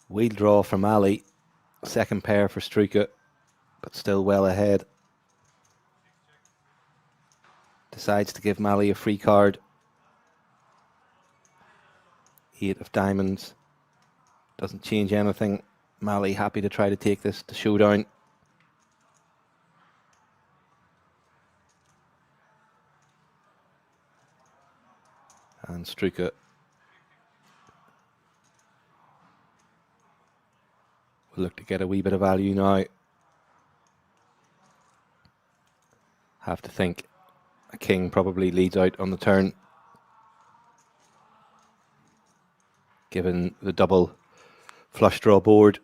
Wheel draw for Mali. Second pair for Struka, but still well ahead. Decides to give Mali a free card. 8 of diamonds. Doesn't change anything. Mali happy to try to take this to showdown. And Struka will look to get a wee bit of value now. Have to think a king probably leads out on the turn, given the double flush draw board.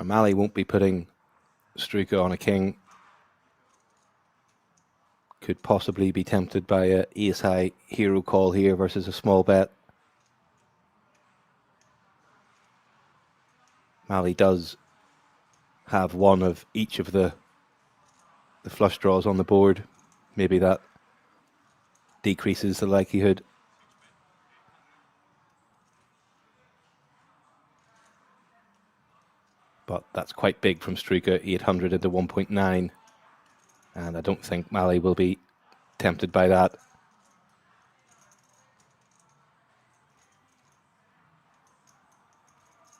Mali won't be putting Struka on a king. Could possibly be tempted by a ace high hero call here versus a small bet. Mali does have one of each of the flush draws on the board. Maybe that decreases the likelihood. But that's quite big from Struka, 800 into 1.9. And I don't think Mali will be tempted by that.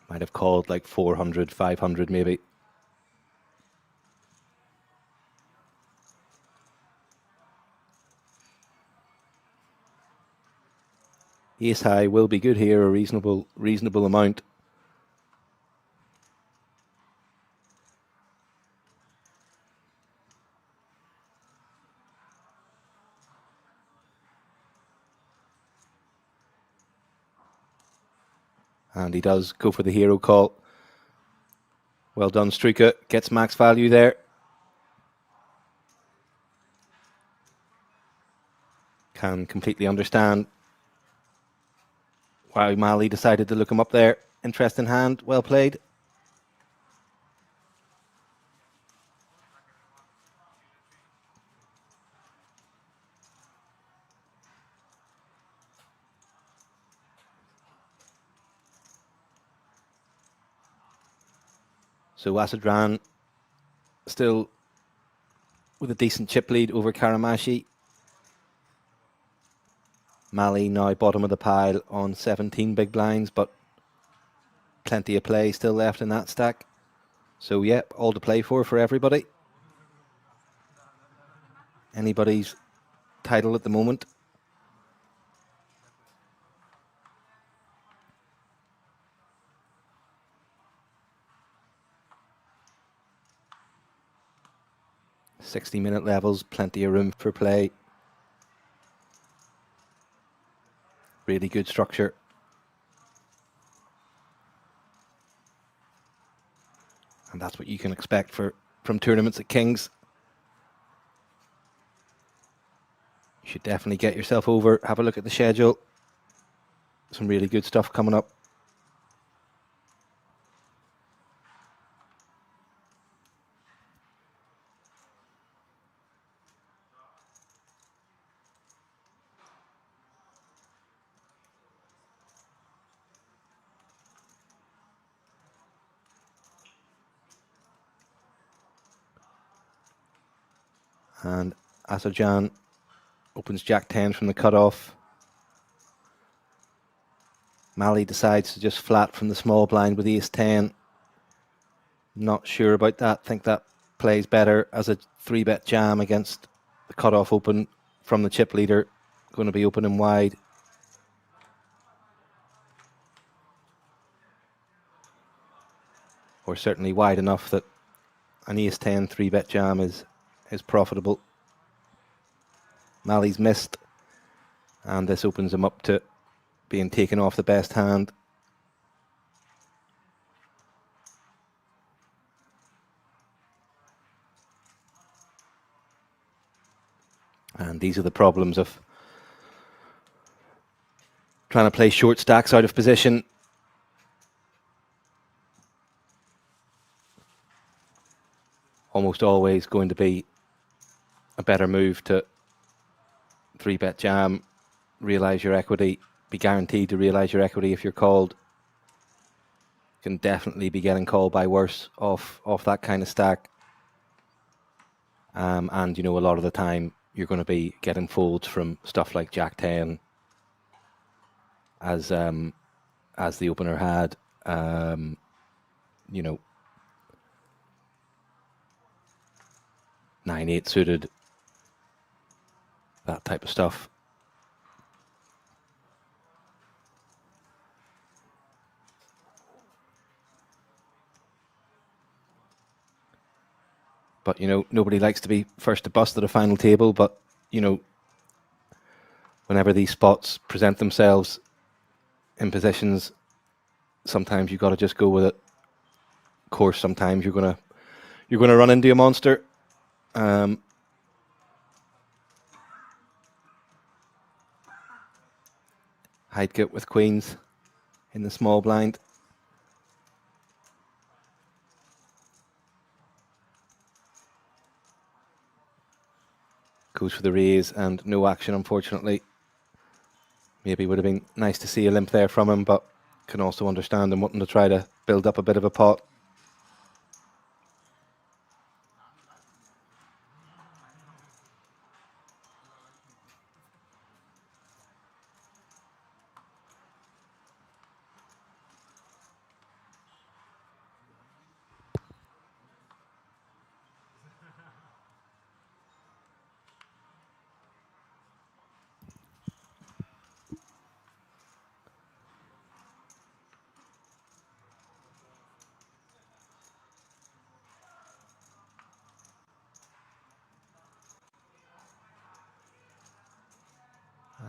Might have called like 400, 500 maybe. Ace high will be good here, a reasonable amount. And he does go for the hero call. Well done, Struka. Gets max value there. Can completely understand why Mali decided to look him up there. Interesting hand. Well played. So Asadran still with a decent chip lead over Karamashi. Mali now bottom of the pile on 17 big blinds, but plenty of play still left in that stack. So yeah, all to play for everybody. Anybody's title at the moment. $60-minute levels, plenty of room for play. Really good structure. And that's what you can expect from tournaments at King's. You should definitely get yourself over, have a look at the schedule. Some really good stuff coming up. And Aserjan opens Jack 10 from the cutoff. Mali decides to just flat from the small blind with Ace 10. Not sure about that. Think that plays better as a 3-bet jam against the cutoff open from the chip leader. Going to be open and wide. Or certainly wide enough that an Ace 10 3-bet jam is profitable. Mali's missed, and this opens him up to being taken off the best hand. And these are the problems of trying to play short stacks out of position. Almost always going to be a better move to 3-bet jam, realize your equity, be guaranteed to realize your equity if you're called. Can definitely be getting called by worse off that kind of stack. And you know, a lot of the time you're going to be getting folds from stuff like Jack 10, as the opener had. You know, 9-8 suited, that type of stuff. But, you know, nobody likes to be first to bust at a final table, but, you know, whenever these spots present themselves in positions, sometimes you've got to just go with it. Of course, sometimes you're gonna run into a monster. Heidgett with queens in the small blind. Goes for the raise and no action, unfortunately. Maybe would have been nice to see a limp there from him, but can also understand him wanting to try to build up a bit of a pot.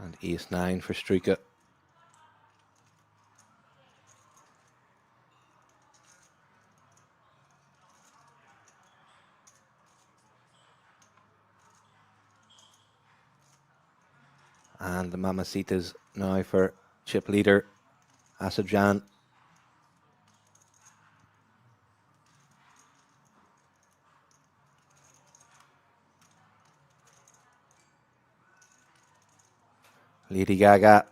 And Ace 9 for Struika. And the Mamacitas now for chip leader Aserjan. Lady Gaga.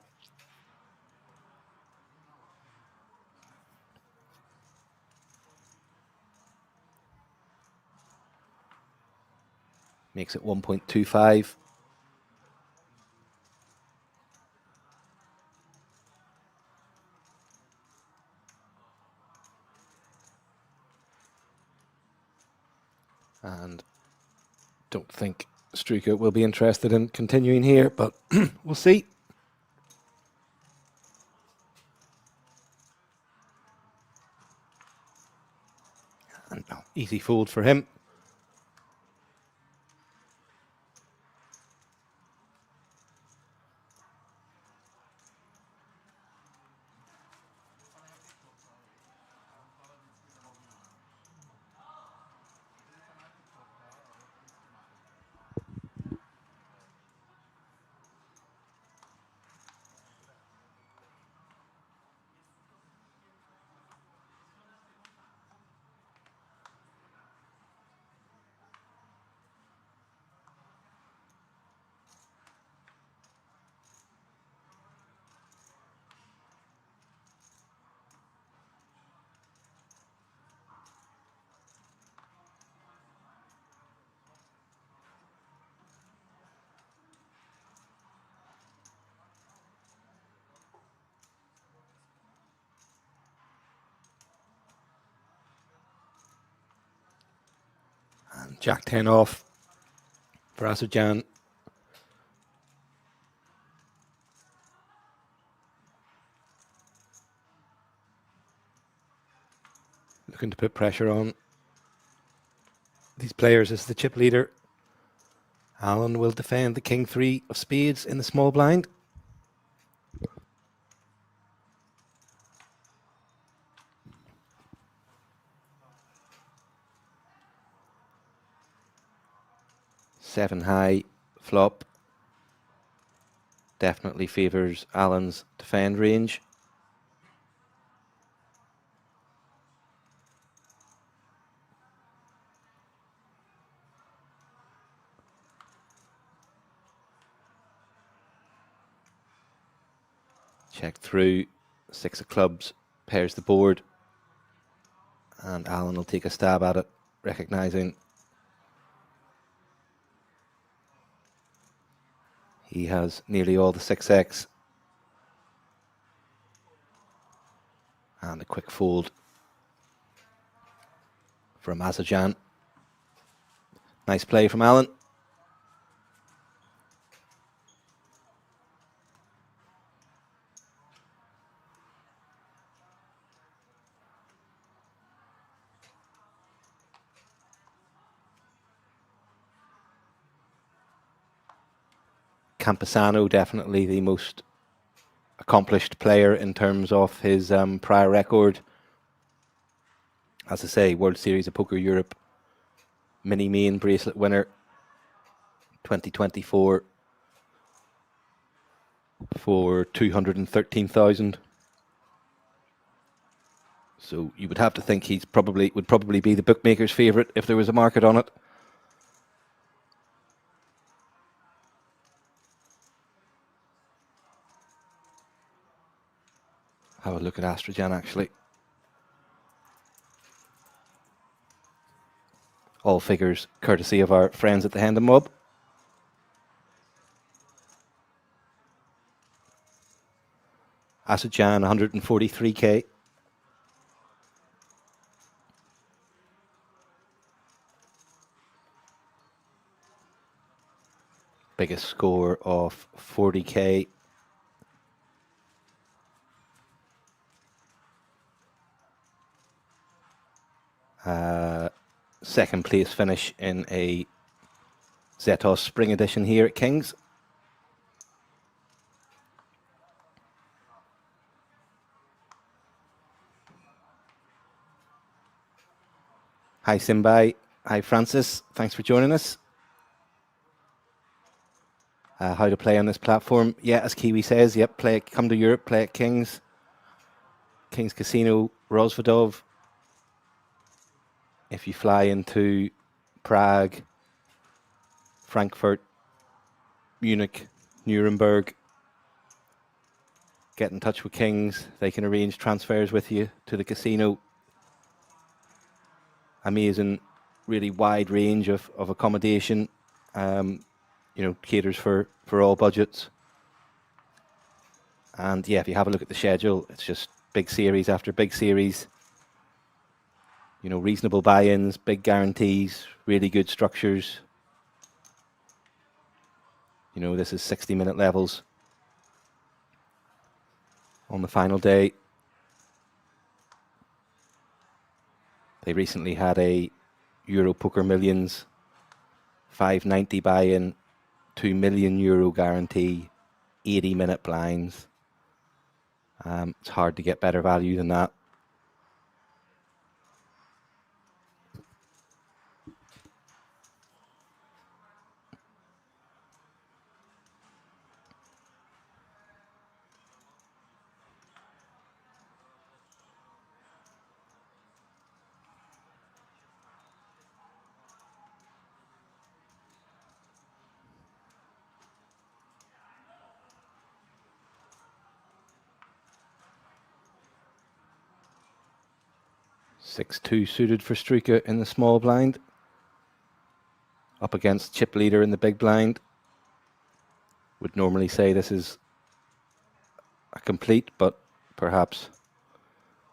Makes it 1.25. And don't think Struker will be interested in continuing here, but we'll see. And no, easy fold for him. And Jack 10 off for Azerbaijan. Looking to put pressure on these players as the chip leader. Alan will defend the king 3 of spades in the small blind. Seven high flop definitely favours Alan's defend range. Check through, 6 of clubs pairs the board, and Alan will take a stab at it, recognising he has nearly all the 6x. And a quick fold from Azerbaijan. Nice play from Alan. Campesano, definitely the most accomplished player in terms of his prior record. As I say, World Series of Poker Europe mini main bracelet winner 2024 for 213,000. So you would have to think he's would probably be the bookmaker's favourite if there was a market on it. Have a look at Azerbaijan actually. All figures courtesy of our friends at the Hendon Mob. Azerbaijan 143k. Biggest score of 40k. Second place finish in a Zetos Spring Edition here at King's. Hi Simbai, hi Francis, thanks for joining us. How to play on this platform? Yeah, as Kiwi says, yep, come to Europe, play at King's. King's Casino, Rosvadov. If you fly into Prague, Frankfurt, Munich, Nuremberg, get in touch with King's. They can arrange transfers with you to the casino. Amazing, really wide range of accommodation. You know, caters for all budgets. And yeah, if you have a look at the schedule, it's just big series after big series. You know, reasonable buy-ins, big guarantees, really good structures. You know, this is 60-minute levels on the final day. They recently had a Euro Poker Millions 590 buy-in, €2 million guarantee, 80-minute blinds. It's hard to get better value than that. Six-two suited for Struika in the small blind. Up against chip leader in the big blind. Would normally say this is a complete, but perhaps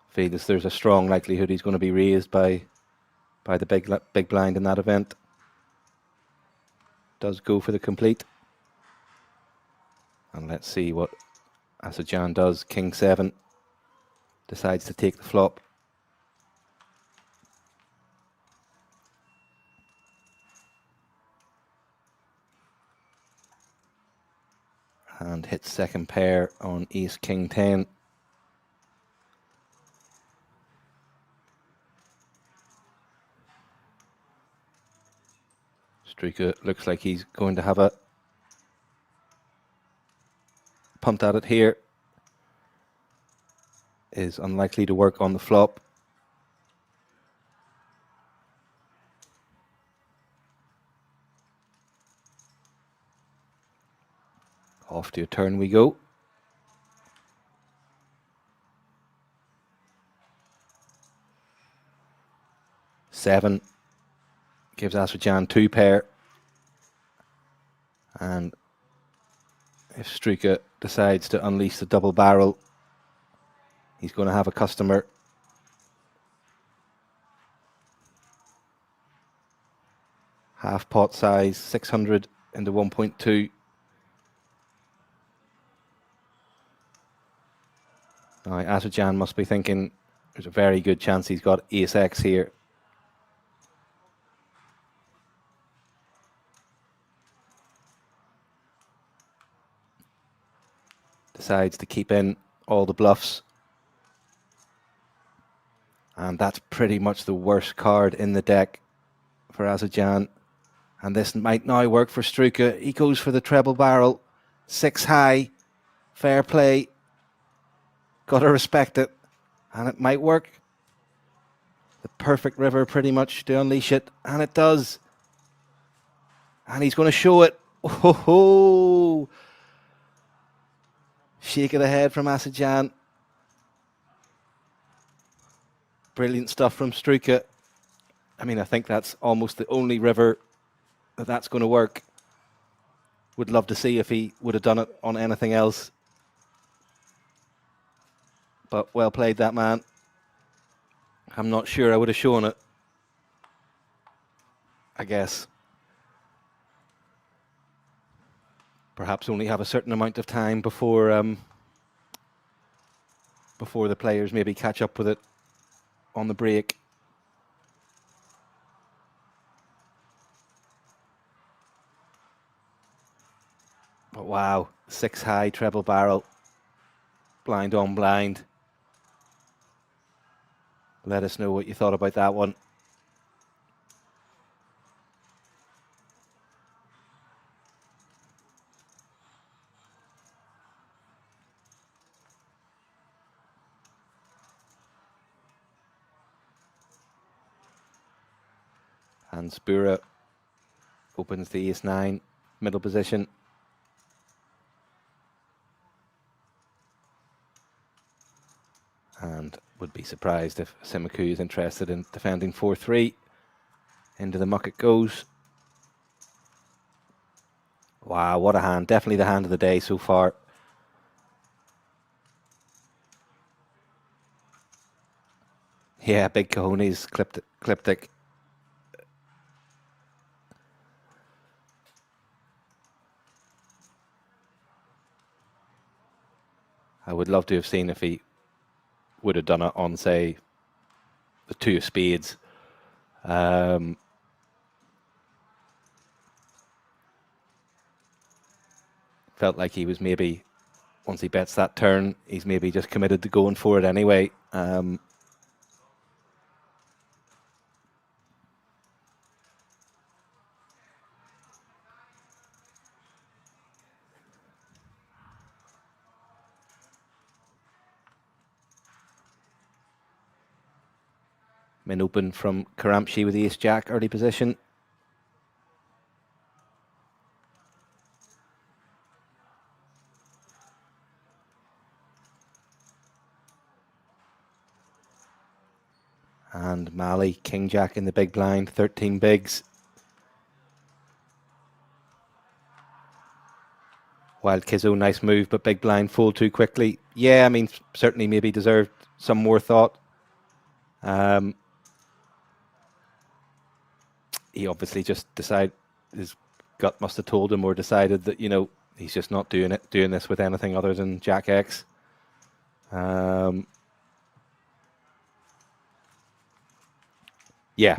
feels there's a strong likelihood he's going to be raised by the big blind in that event. Does go for the complete. And let's see what Asajan does. King 7 decides to take the flop. And hits second pair on Ace King 10. Struika looks like he's going to have a punt at it here. Is unlikely to work on the flop. Off to a turn we go. Seven gives Aserjan 2 pair. And if Struika decides to unleash the double barrel, he's going to have a customer. Half pot size, 600 into 1.2. Now, Aserjan must be thinking there's a very good chance he's got Ace X here. Decides to keep in all the bluffs. And that's pretty much the worst card in the deck for Aserjan. And this might now work for Struika. He goes for the treble barrel. 6 high. Fair play. Got to respect it. And it might work. The perfect river pretty much to unleash it. And it does. And he's going to show it. Oh, ho. Shake of the head from Aserjan. Brilliant stuff from Struika. I mean, I think that's almost the only river that's going to work. Would love to see if he would have done it on anything else. But well played, that man. I'm not sure I would have shown it. I guess. Perhaps only have a certain amount of time before before the players maybe catch up with it on the break. But wow, 6 high treble barrel, blind on blind. Let us know what you thought about that one. And Spura opens the Ace-9, middle position. And would be surprised if Simiku is interested in defending 4-3. Into the muck it goes. Wow, what a hand. Definitely the hand of the day so far. Yeah, big cojones, cliptic. I would love to have seen if he would have done it on, say, the 2 of spades. Felt like he was maybe, once he bets that turn, he's maybe just committed to going for it anyway. Min open from Karamchi with ace jack early position. And Mali, king jack in the big blind, 13 bigs. Wild Kizzo, nice move, but big blind fold too quickly. Yeah, I mean, certainly maybe deserved some more thought. He obviously just decided, his gut must have told him or decided that, you know, he's just not doing this with anything other than Jack X. Yeah,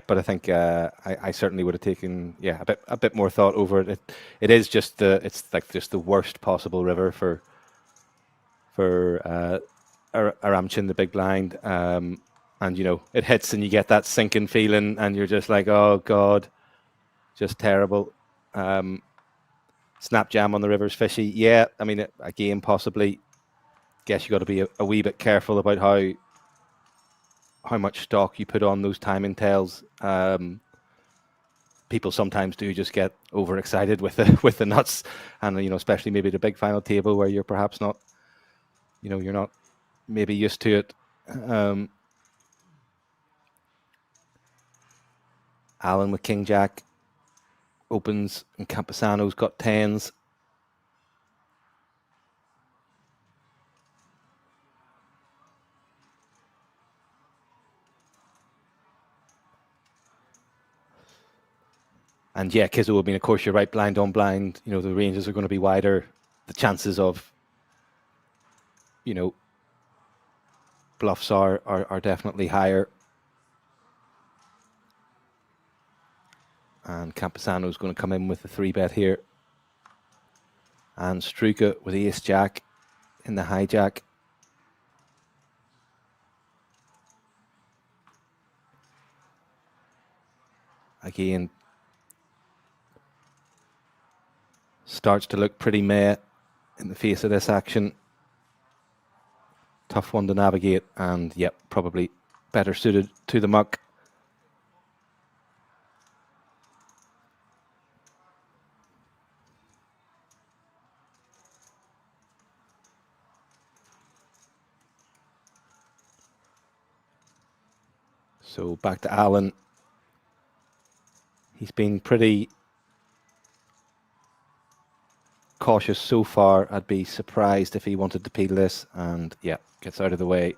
but I think I certainly would have taken a bit more thought over it. It is just it's like just the worst possible river for Aramchin, the big blind. And you know, it hits and you get that sinking feeling and you're just like, oh God, just terrible. Snap jam on the river's fishy. Yeah, I mean, again, possibly, guess you got to be a wee bit careful about how much stock you put on those timing tails. People sometimes do just get overexcited with the nuts, and you know, especially maybe the big final table where you're perhaps not, you know, you're not maybe used to it. Alan with king jack opens, and Campesano's got tens. And yeah, Kizzo, I mean, of course, you're right, blind on blind, you know, the ranges are going to be wider. The chances of, you know, bluffs are definitely higher. And Campesano's going to come in with the 3-bet here. And Struka with ace jack in the hijack. Again, starts to look pretty meh in the face of this action. Tough one to navigate, and yep, probably better suited to the muck. So back to Alan. He's been pretty cautious so far. I'd be surprised if he wanted to peel this, and yeah, gets out of the way.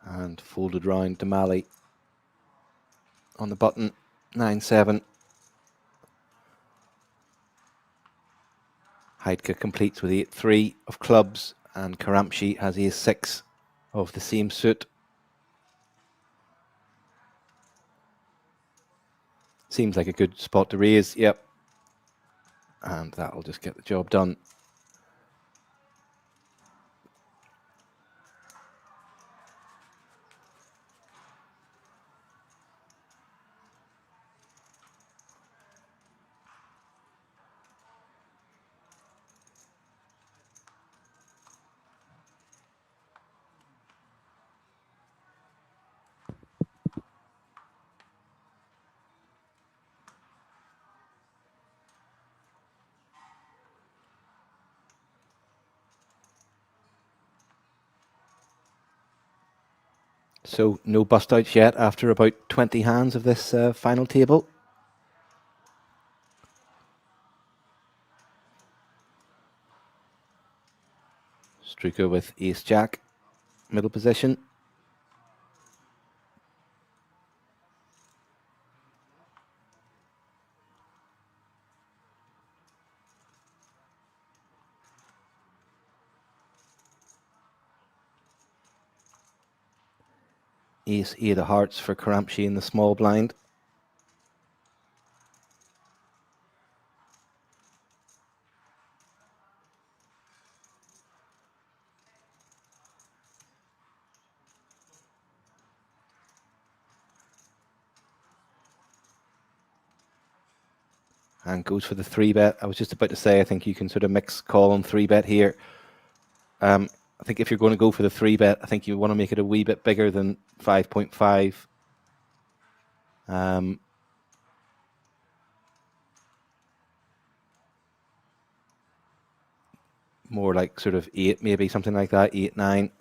And folded round to Mali on the button, 9-7. Heidke completes with 8-3 of clubs, and Karamchi has ace-6 of the same suit. Seems like a good spot to raise, yep. and that'll just get the job done. So no bust outs yet after about 20 hands of this final table. Struker with ace jack, middle position. Ace 8 of hearts for Karamchi in the small blind. And goes for the 3-bet. I was just about to say, I think you can sort of mix call and 3-bet here. I think if you're going to go for the 3-bet, I think you want to make it a wee bit bigger than 5.5. More like sort of 8, maybe something like that, 8, 9.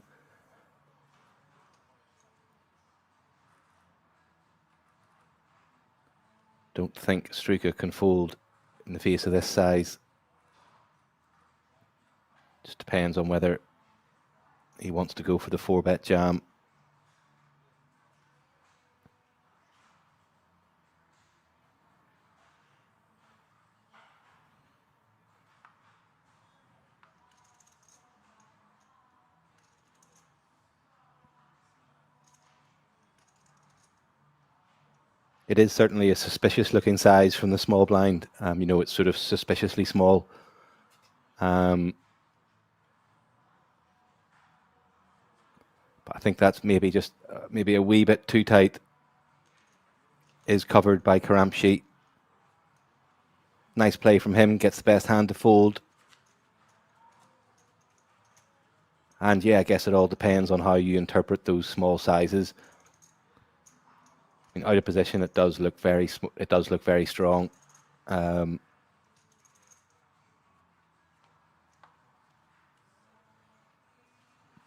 Don't think Struker can fold in the face of this size. Just depends on whether he wants to go for the 4-bet jam. It is certainly a suspicious looking size from the small blind. You know, it's sort of suspiciously small. But I think that's maybe just maybe a wee bit too tight. Is covered by Karamchi. Nice play from him, gets the best hand to fold. And yeah, I guess it all depends on how you interpret those small sizes. I mean, out of position, it does look very strong.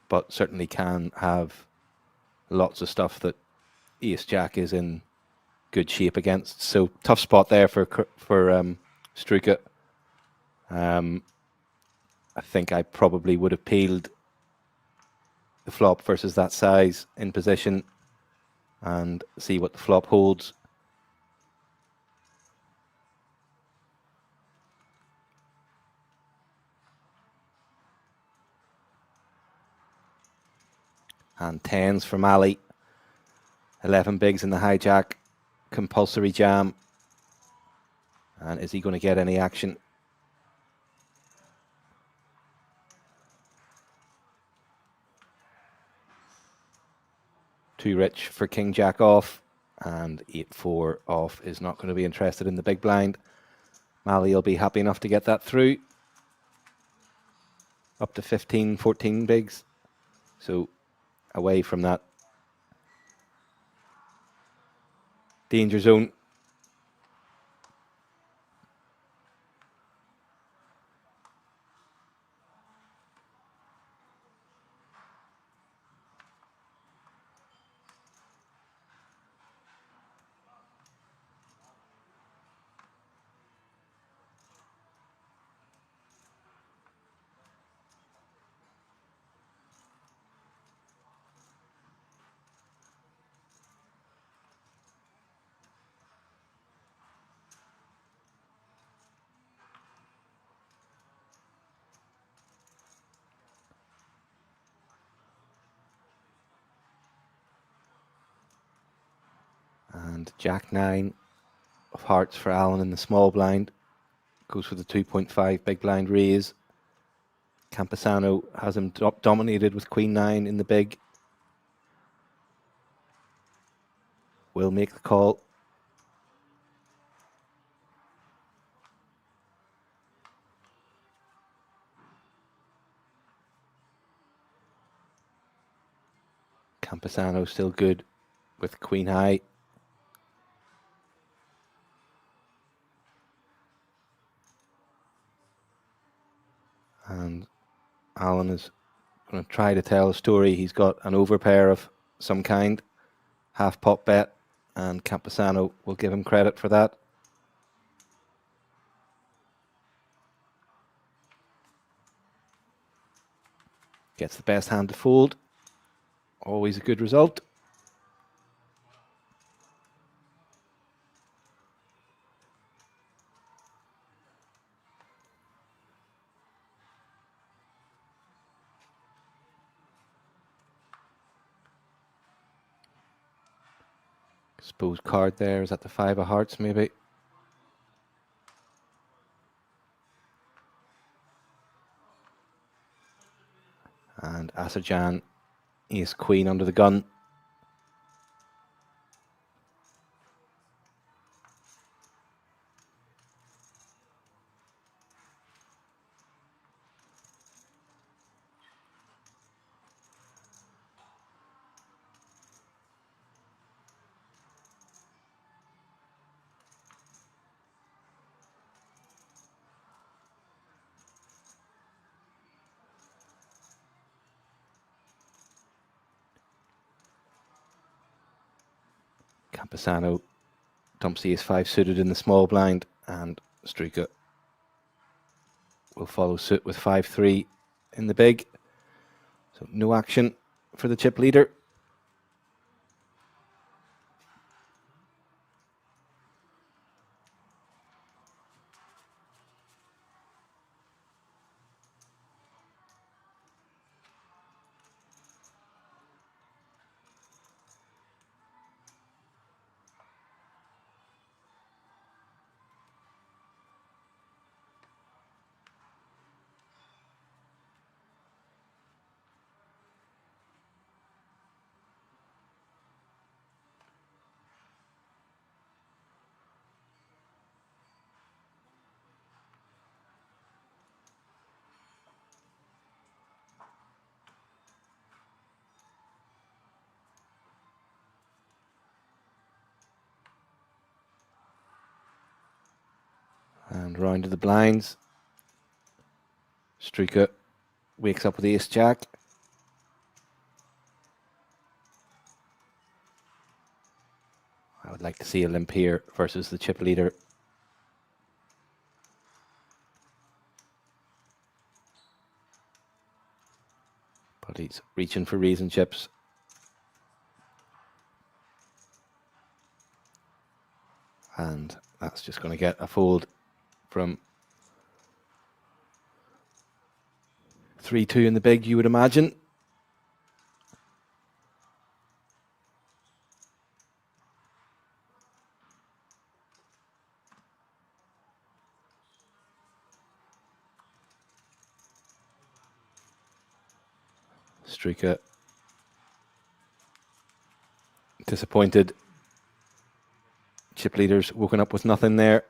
But certainly can have lots of stuff that Ace Jack is in good shape against. So tough spot there for Struker. I think I probably would have peeled the flop versus that size in position and see what the flop holds. And 10s from Ali. 11 bigs in the hijack. Compulsory jam. And is he going to get any action? Too rich for King Jack off. And 8-4 off is not going to be interested in the big blind. Mali will be happy enough to get that through. Up to 15, 14 bigs. So away from that danger zone. And Jack 9 of hearts for Alan in the small blind. goes for the 2.5 big blind raise. Campesano has him dominated with queen 9 in the big. Will make the call. Campesano still good with queen high. And Alan is going to try to tell a story. He's got an overpair of some kind, half pot bet, and Campesano will give him credit for that. Gets the best hand to fold. Always a good result. Suppose card there is at the 5 of hearts, maybe. And Aserjan, ace queen under the gun. Campesano dumps the ace 5 suited in the small blind, and Struika will follow suit with 5-3 in the big. So no action for the chip leader. And round to the blinds. Struika wakes up with ace jack. I would like to see a limp here versus the chip leader. But he's reaching for reason chips. And that's just going to get a fold from 3-2 in the big, you would imagine. Struika disappointed. Chip leader's woken up with nothing there.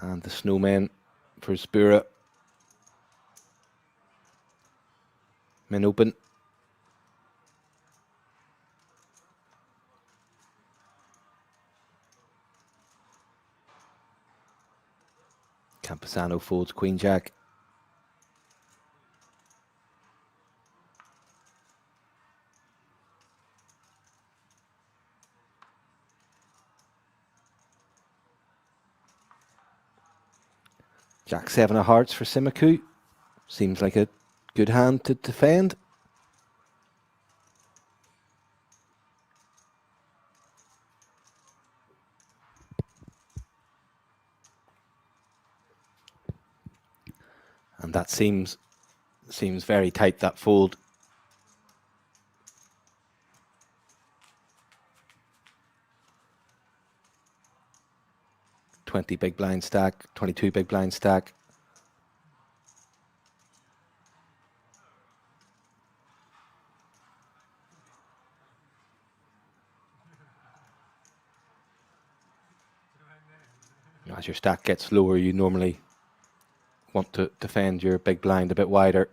And the snowman for Spura. Men open. Campesano folds queen jack. Jack 7 of hearts for Simiku. Seems like a good hand to defend. And that seems very tight, that fold. $20 big blind stack, 22 big blind stack. As your stack gets lower, you normally want to defend your big blind a bit wider.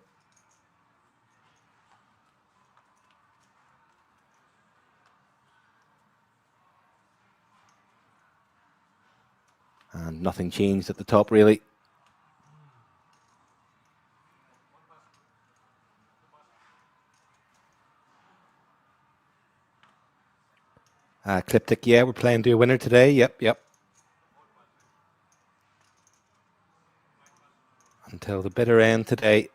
And nothing changed at the top, really. Ecliptic, yeah, we're playing to a winner today. Yep. Until the bitter end today,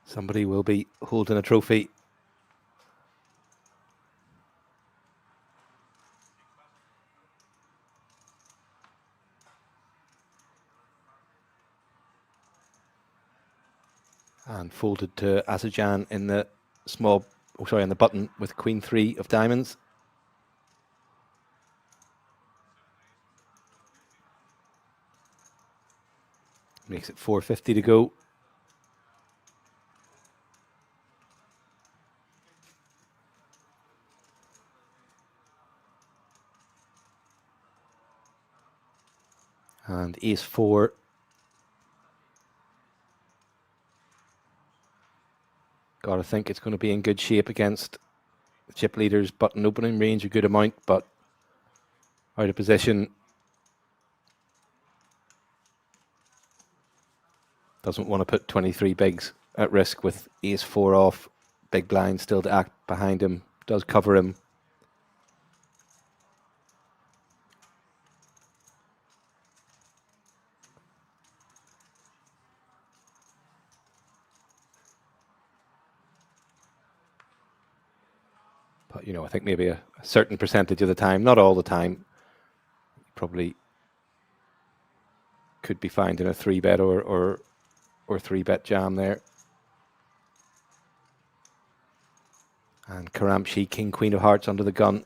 somebody will be holding a trophy. And folded to Azerbaijan in the on the button with Queen 3 of diamonds. Makes it 450 to go. And ace 4. Gotta think it's going to be in good shape against the chip leaders. Button opening range a good amount, but out of position. Doesn't want to put 23 bigs at risk with ace 4 off. Big blind still to act behind him. Does cover him. But, you know, I think maybe a certain percentage of the time, not all the time, probably could be finding a 3-bet or 3-bet jam there. And Karamchi, King, Queen of Hearts under the gun.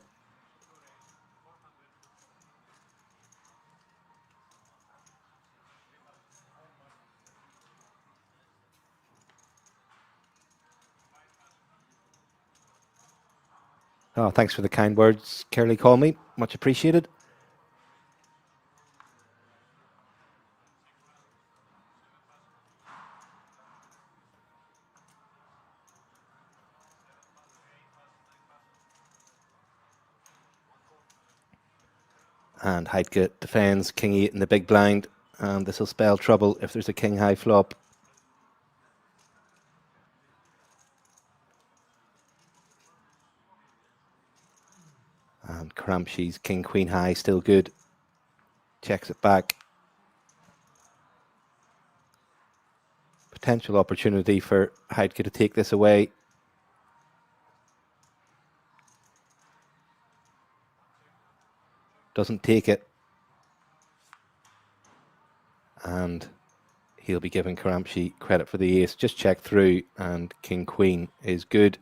Oh, thanks for the kind words, Curly Call Me. Much appreciated. And Heidke defends King 8 in the big blind. And this will spell trouble if there's a King high flop. And Karamchi's King Queen high still good. Checks it back. Potential opportunity for Heidke to take this away. Doesn't take it. And he'll be giving Karamchi credit for the ace. Just check through, and King Queen is good.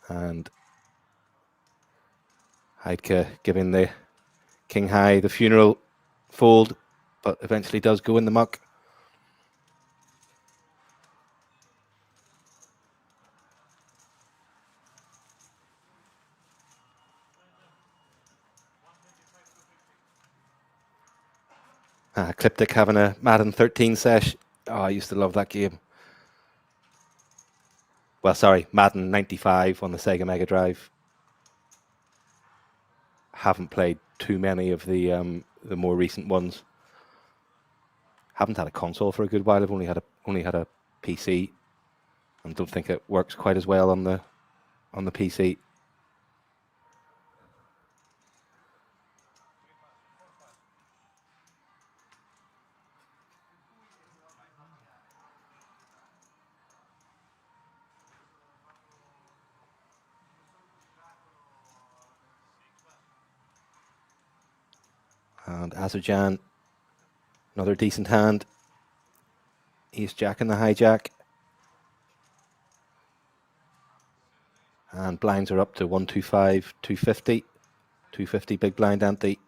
And Heidke giving the King high the funeral fold, but eventually does go in the muck. Ecliptic having a Madden 13 sesh. Oh, I used to love that game. Well, sorry, Madden 95 on the Sega Mega Drive. Haven't played too many of the more recent ones. Haven't had a console for a good while. I've only had a PC, and don't think it works quite as well on the PC. And Azerbaijan, another decent hand. Ace Jack in the hijack. And blinds are up to 125, 250. 250 big blind ante.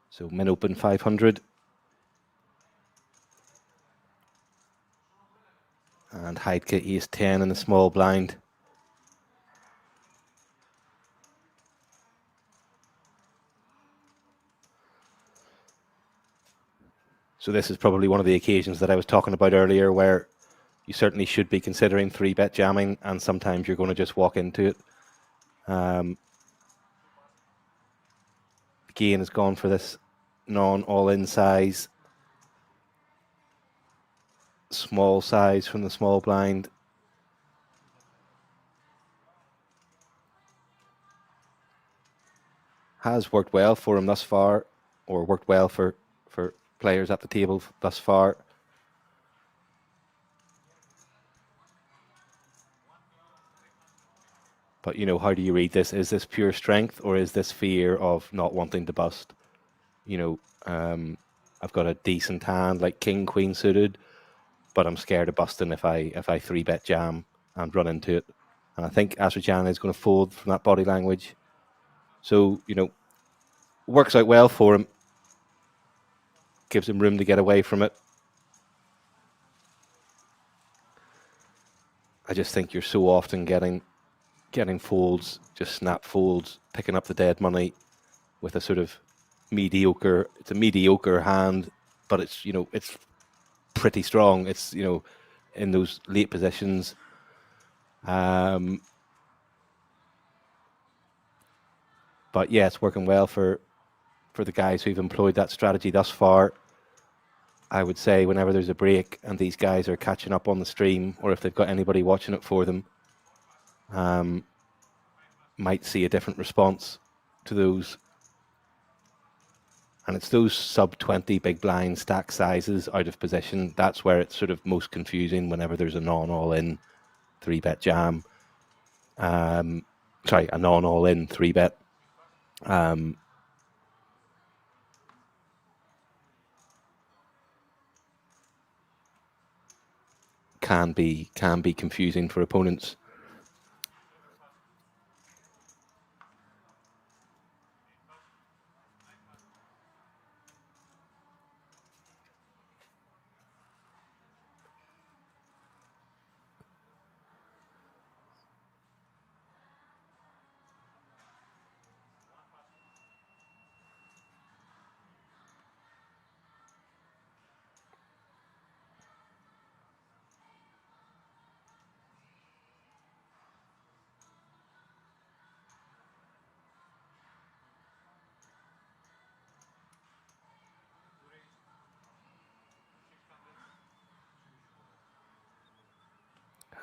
So min open 500. And Heidke Ace 10 in the small blind. So this is probably one of the occasions that I was talking about earlier where you certainly should be considering 3-bet jamming, and sometimes you're going to just walk into it. Again has gone for this non-all-in size. Small size from the small blind. Has worked well for him thus far, or worked well for players at the table thus far. But, you know, how do you read this? Is this pure strength, or is this fear of not wanting to bust? You know, I've got a decent hand like king, queen suited, but I'm scared of busting if I 3-bet jam and run into it. And I think Azerbaijan is going to fold from that body language. So, you know, works out well for him. Gives him room to get away from it. I just think you're so often getting folds, just snap folds, picking up the dead money with a sort of mediocre. It's a mediocre hand, but it's, you know, it's pretty strong. It's, you know, in those late positions. But yeah, it's working well for the guys who've employed that strategy thus far. I would say whenever there's a break and these guys are catching up on the stream, or if they've got anybody watching it for them, might see a different response to those. And it's those sub 20 big blind stack sizes out of position. That's where it's sort of most confusing whenever there's a non-all-in 3-bet jam. Sorry, a non-all-in 3-bet. Can be confusing for opponents.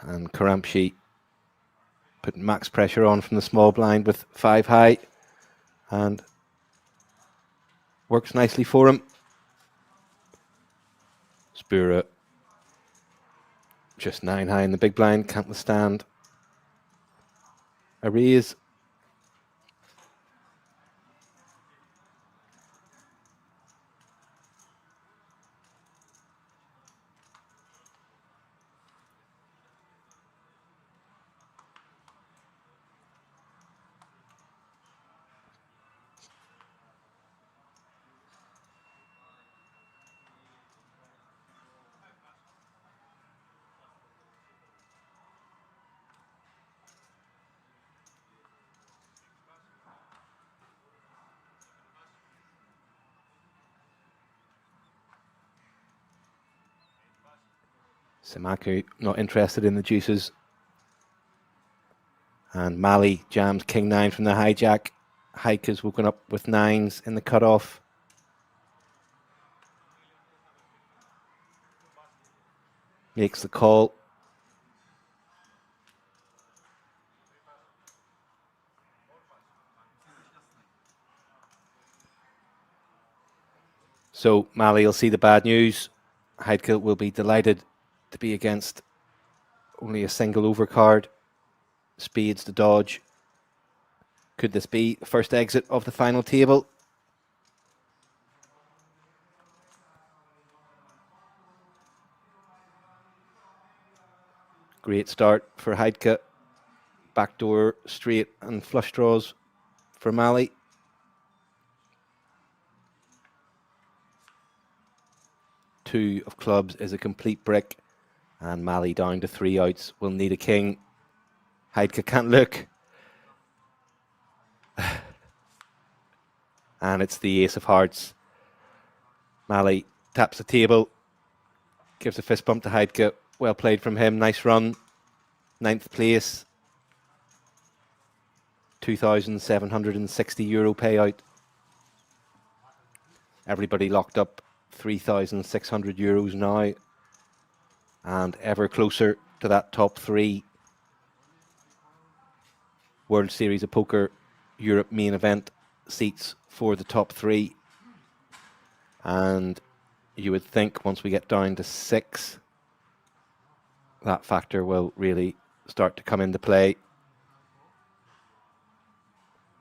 And Karamchi put max pressure on from the small blind with 5 high, and works nicely for him. Spura just 9 high in the big blind, can't withstand a raise. Simaku not interested in the deuces. And Mali jams king 9 from the hijack. Hike has woken up with 9s in the cutoff. Makes the call. So Mali will see the bad news. Heidke will be delighted to be against only a single overcard. Spades to dodge. Could this be the first exit of the final table? Great start for Heidke. Backdoor straight and flush draws for Mali. Two of clubs is a complete brick, and Mali down to 3 outs will need a king. Heidke can't look. And it's the ace of hearts. Mali taps the table, gives a fist bump to Heidke. Well played from him, nice run. 9th place. €2,760 payout. Everybody locked up €3,600 now, and ever closer to that top 3 World Series of Poker Europe main event seats for the top 3. And you would think once we get down to 6, that factor will really start to come into play.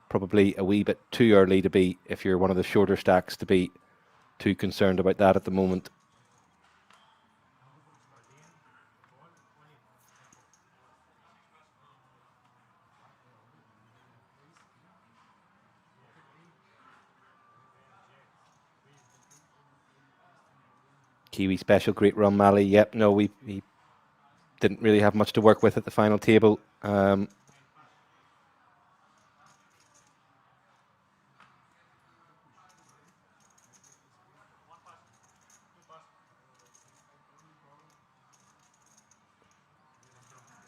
Probably a wee bit too early to be, if you're one of the shorter stacks, to be too concerned about that at the moment. Kiwi special, great run, Mali. Yep, no, we didn't really have much to work with at the final table.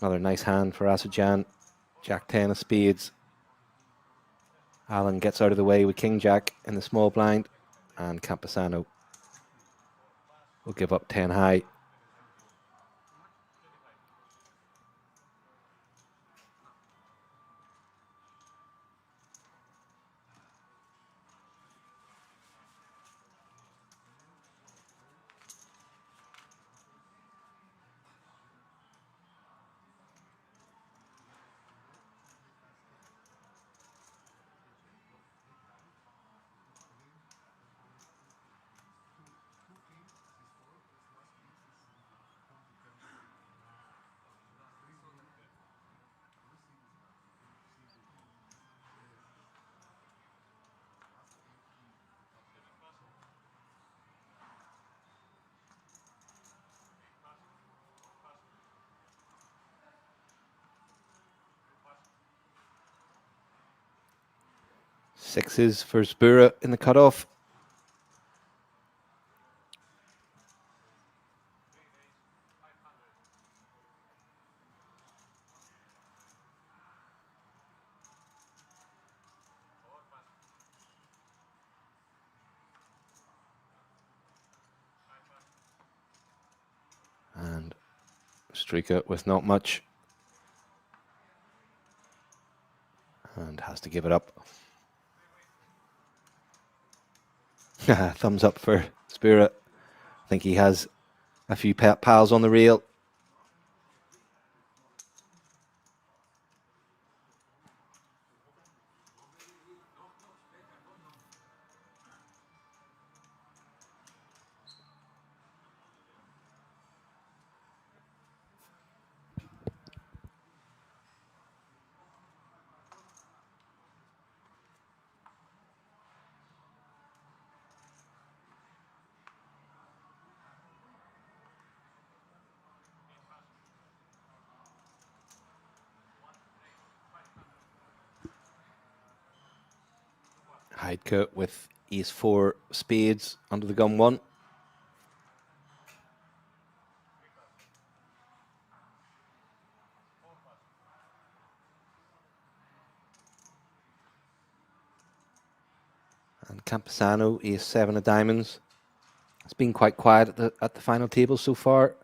Another nice hand for Asajan. Jack 10 of spades. Alan gets out of the way with King Jack in the small blind, and Campesano will give up 10 high. Sixes for Spura in the cutoff. And Strika with not much. And has to give it up. Thumbs up for Spirit. I think he has a few pals on the reel. Heidke with ace 4 spades under the gun 1. And Campesano, ace 7 of diamonds. It's been quite quiet at the final table so far.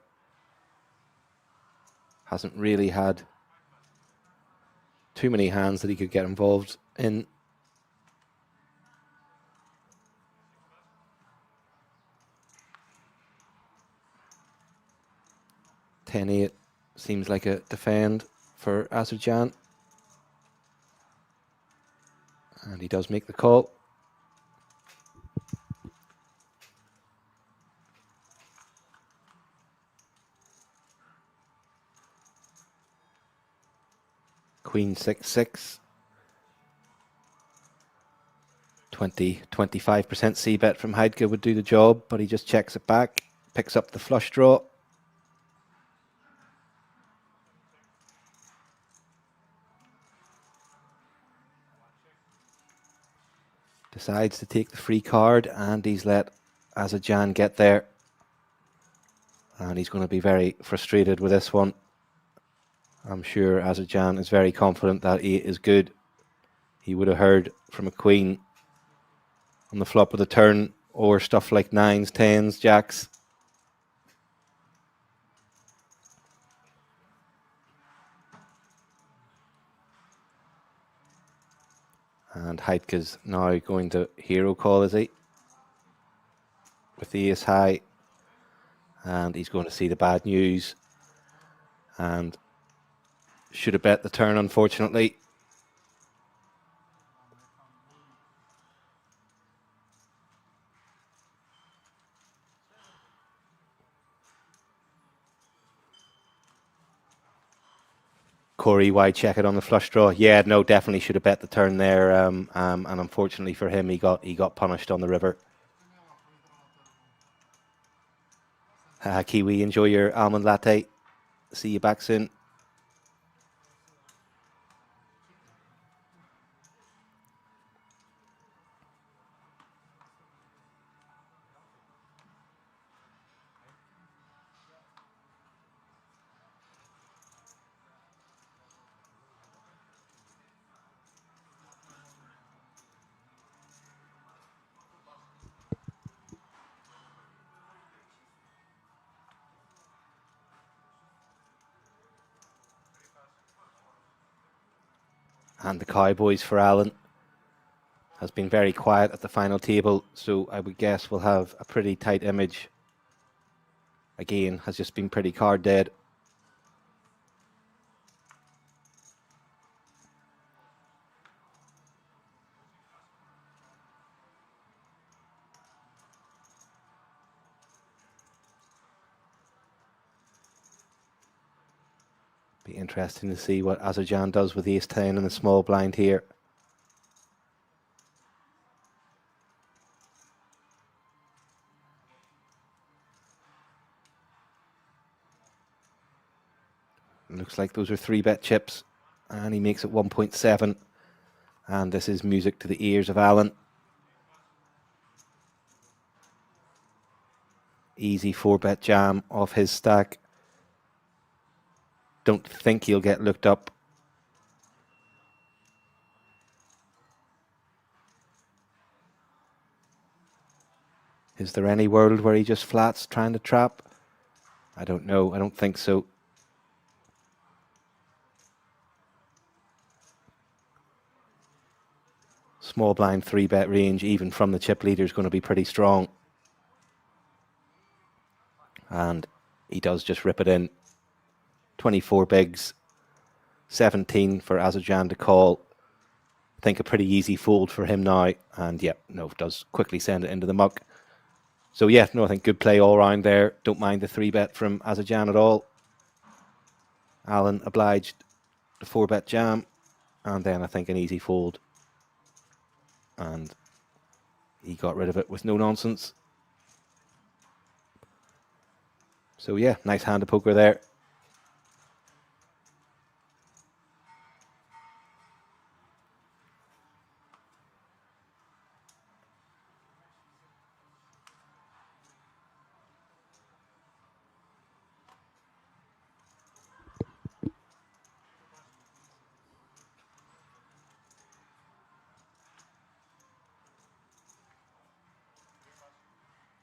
Hasn't really had too many hands that he could get involved in. $10-8 seems like a defend for Aserjan. And he does make the call. Queen 6-6. 25% C bet from Heidke would do the job, but he just checks it back, picks up the flush draw. Decides to take the free card, and he's let Azerbaijan get there. And he's going to be very frustrated with this one. I'm sure Azerbaijan is very confident that 8 is good. He would have heard from a queen on the flop of the turn, or stuff like 9s, 10s, jacks. And Heidke's now going to hero call, is he? With the ace high. And he's going to see the bad news. And should have bet the turn, unfortunately. Corey, why check it on the flush draw? Yeah, no, definitely should have bet the turn there. And unfortunately for him, he got punished on the river. Kiwi, enjoy your almond latte. See you back soon. And the Cowboys for Alan has been very quiet at the final table, so I would guess we'll have a pretty tight image. Again, has just been pretty card dead. Be interesting to see what Azerbaijan does with ace 10 in the small blind here. Looks like those are 3-bet chips, and he makes it 1.7. And this is music to the ears of Alan. Easy 4-bet jam off his stack. Don't think he'll get looked up. Is there any world where he just flats trying to trap? I don't know. I don't think so. Small blind 3-bet range, even from the chip leader, is going to be pretty strong. And he does just rip it in. 24 bigs, 17 for Azerbaijan to call. I think a pretty easy fold for him now. And yeah, no, does quickly send it into the muck. So yeah, no, I think good play all round there. Don't mind the 3-bet from Azerbaijan at all. Alan obliged the 4-bet jam. And then I think an easy fold. And he got rid of it with no nonsense. So yeah, nice hand of poker there.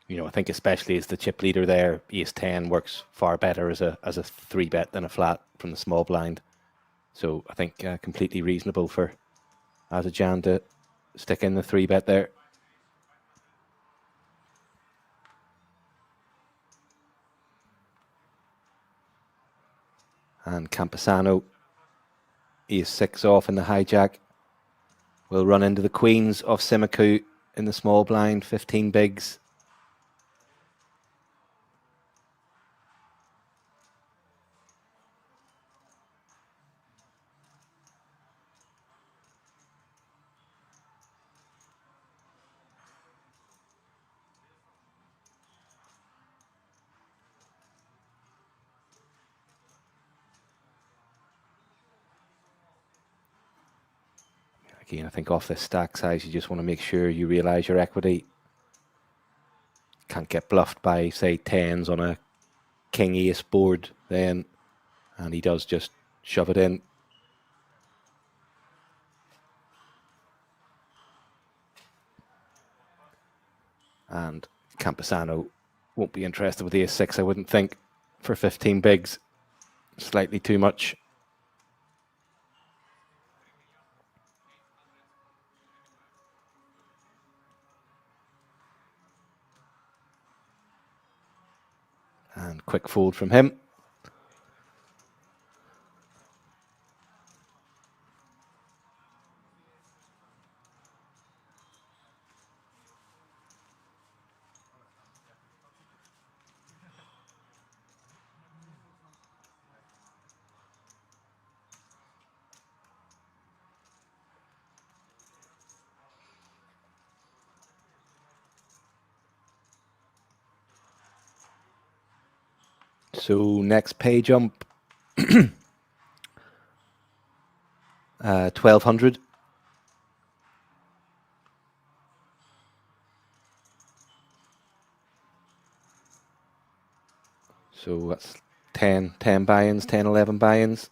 You know, I think especially as the chip leader there, ace 10 works far better as a 3-bet than a flat from the small blind. So I think completely reasonable for Azerbaijan to stick in the 3-bet there. And Campesano, ace 6 off in the hijack, will run into the queens of Simiku in the small blind, 15 bigs. Again, I think off this stack size, you just want to make sure you realise your equity. Can't get bluffed by, say, 10s on a king ace board then, and he does just shove it in. And Campesano won't be interested with the ace-6, I wouldn't think, for 15 bigs. Slightly too much. And quick fold from him. So next pay jump, 1200. So that's 10 buy-ins, 10, 11 buy-ins.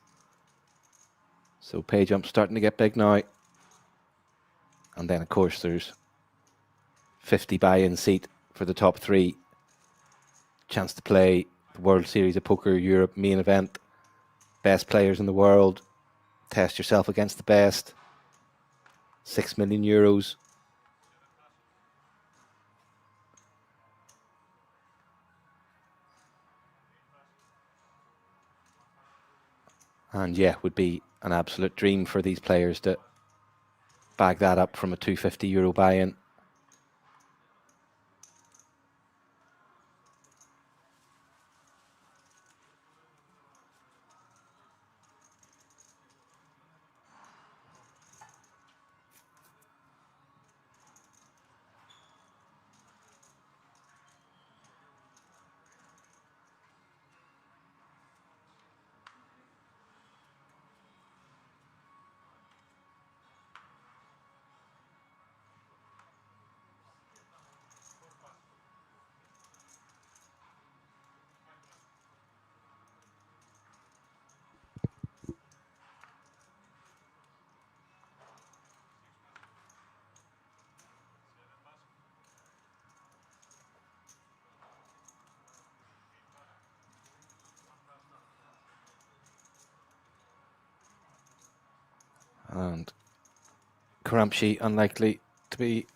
So pay jump's starting to get big now. And then, of course, there's 50 buy-in seat for the top 3. Chance to play the World Series of Poker Europe main event. Best players in the world. Test yourself against the best. 6 million euros. And yeah, would be an absolute dream for these players to bag that up from a €250 buy-in. And Karamchi unlikely to be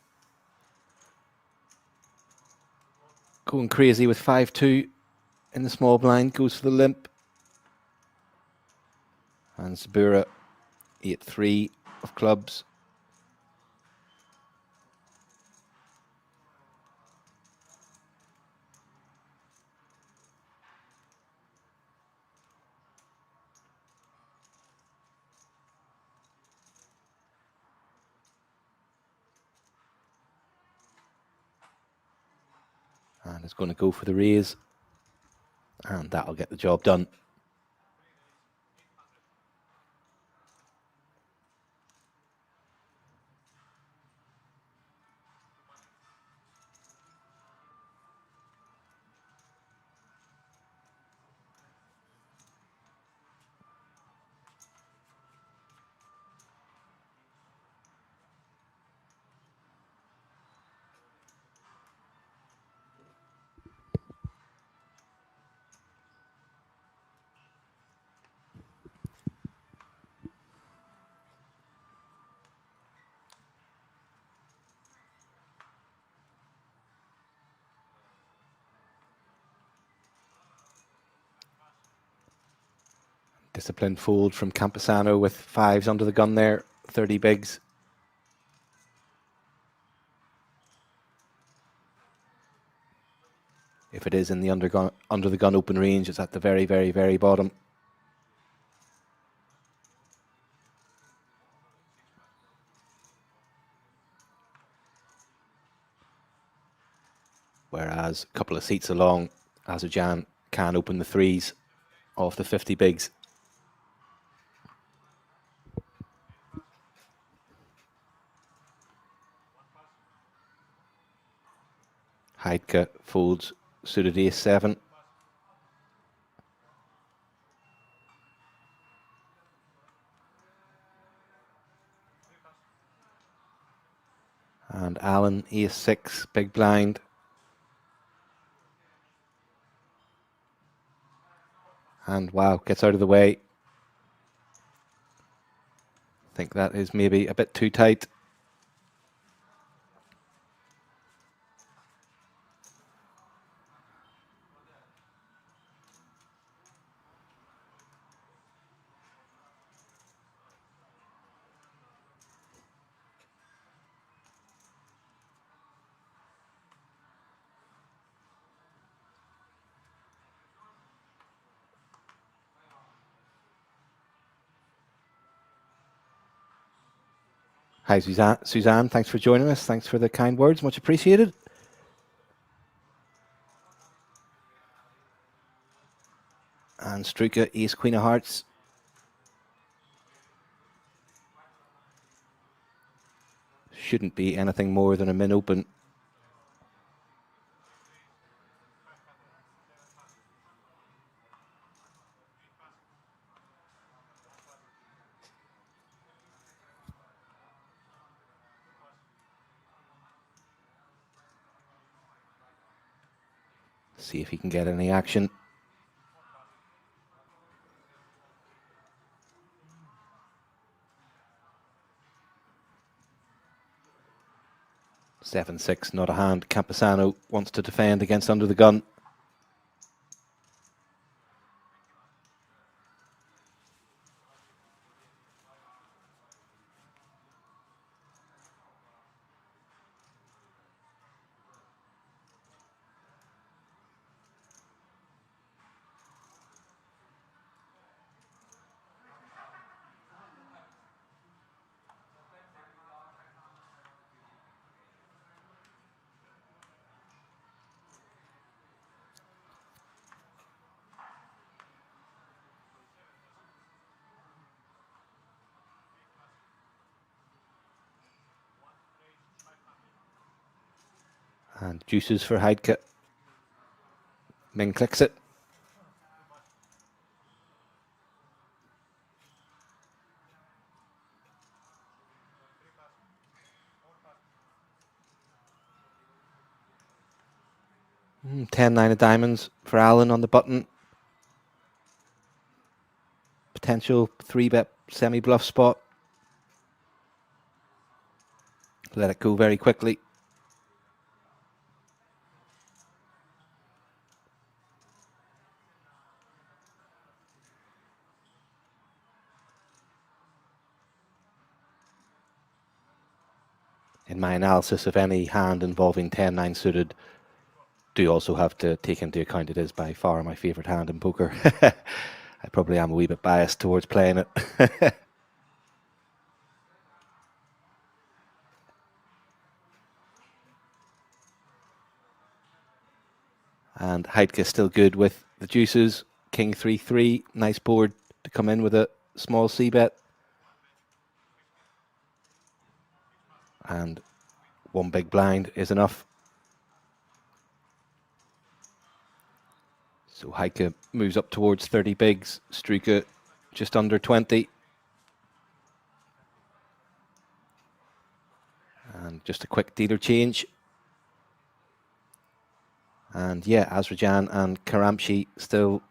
going crazy with 5-2 in the small blind, goes for the limp. And Sabura 8-3 of clubs. And is going to go for the raise. And that'll get the job done. Disciplined fold from Campesano with 5s under the gun there, 30 bigs. If it is in the under the gun open range, it's at the very, very, very bottom. Whereas a couple of seats along, Azerbaijan can open the 3s off the 50 bigs. Heidke folds suited ace-7. And Allen, ace-6, big blind. And wow, gets out of the way. I think that is maybe a bit too tight. Hi, Suzanne. Thanks for joining us. Thanks for the kind words. Much appreciated. And Struka, ace, queen of hearts. Shouldn't be anything more than a min open. See if he can get any action. Seven, six, not a hand. Campesano wants to defend against under the gun. And juices for Heidke. Ming clicks it. Ten, nine of diamonds for Allen on the button. Potential 3-bet semi-bluff spot. Let it go very quickly. In my analysis of any hand involving 10-9 suited, do also have to take into account it is by far my favourite hand in poker. I probably am a wee bit biased towards playing it. And Heidke still good with the juices. King 3-3, nice board to come in with a small c-bet. And one big blind is enough. So Heidke moves up towards 30 bigs. Struka just under 20. And just a quick dealer change. And yeah, Azerbaiján and Karamchi still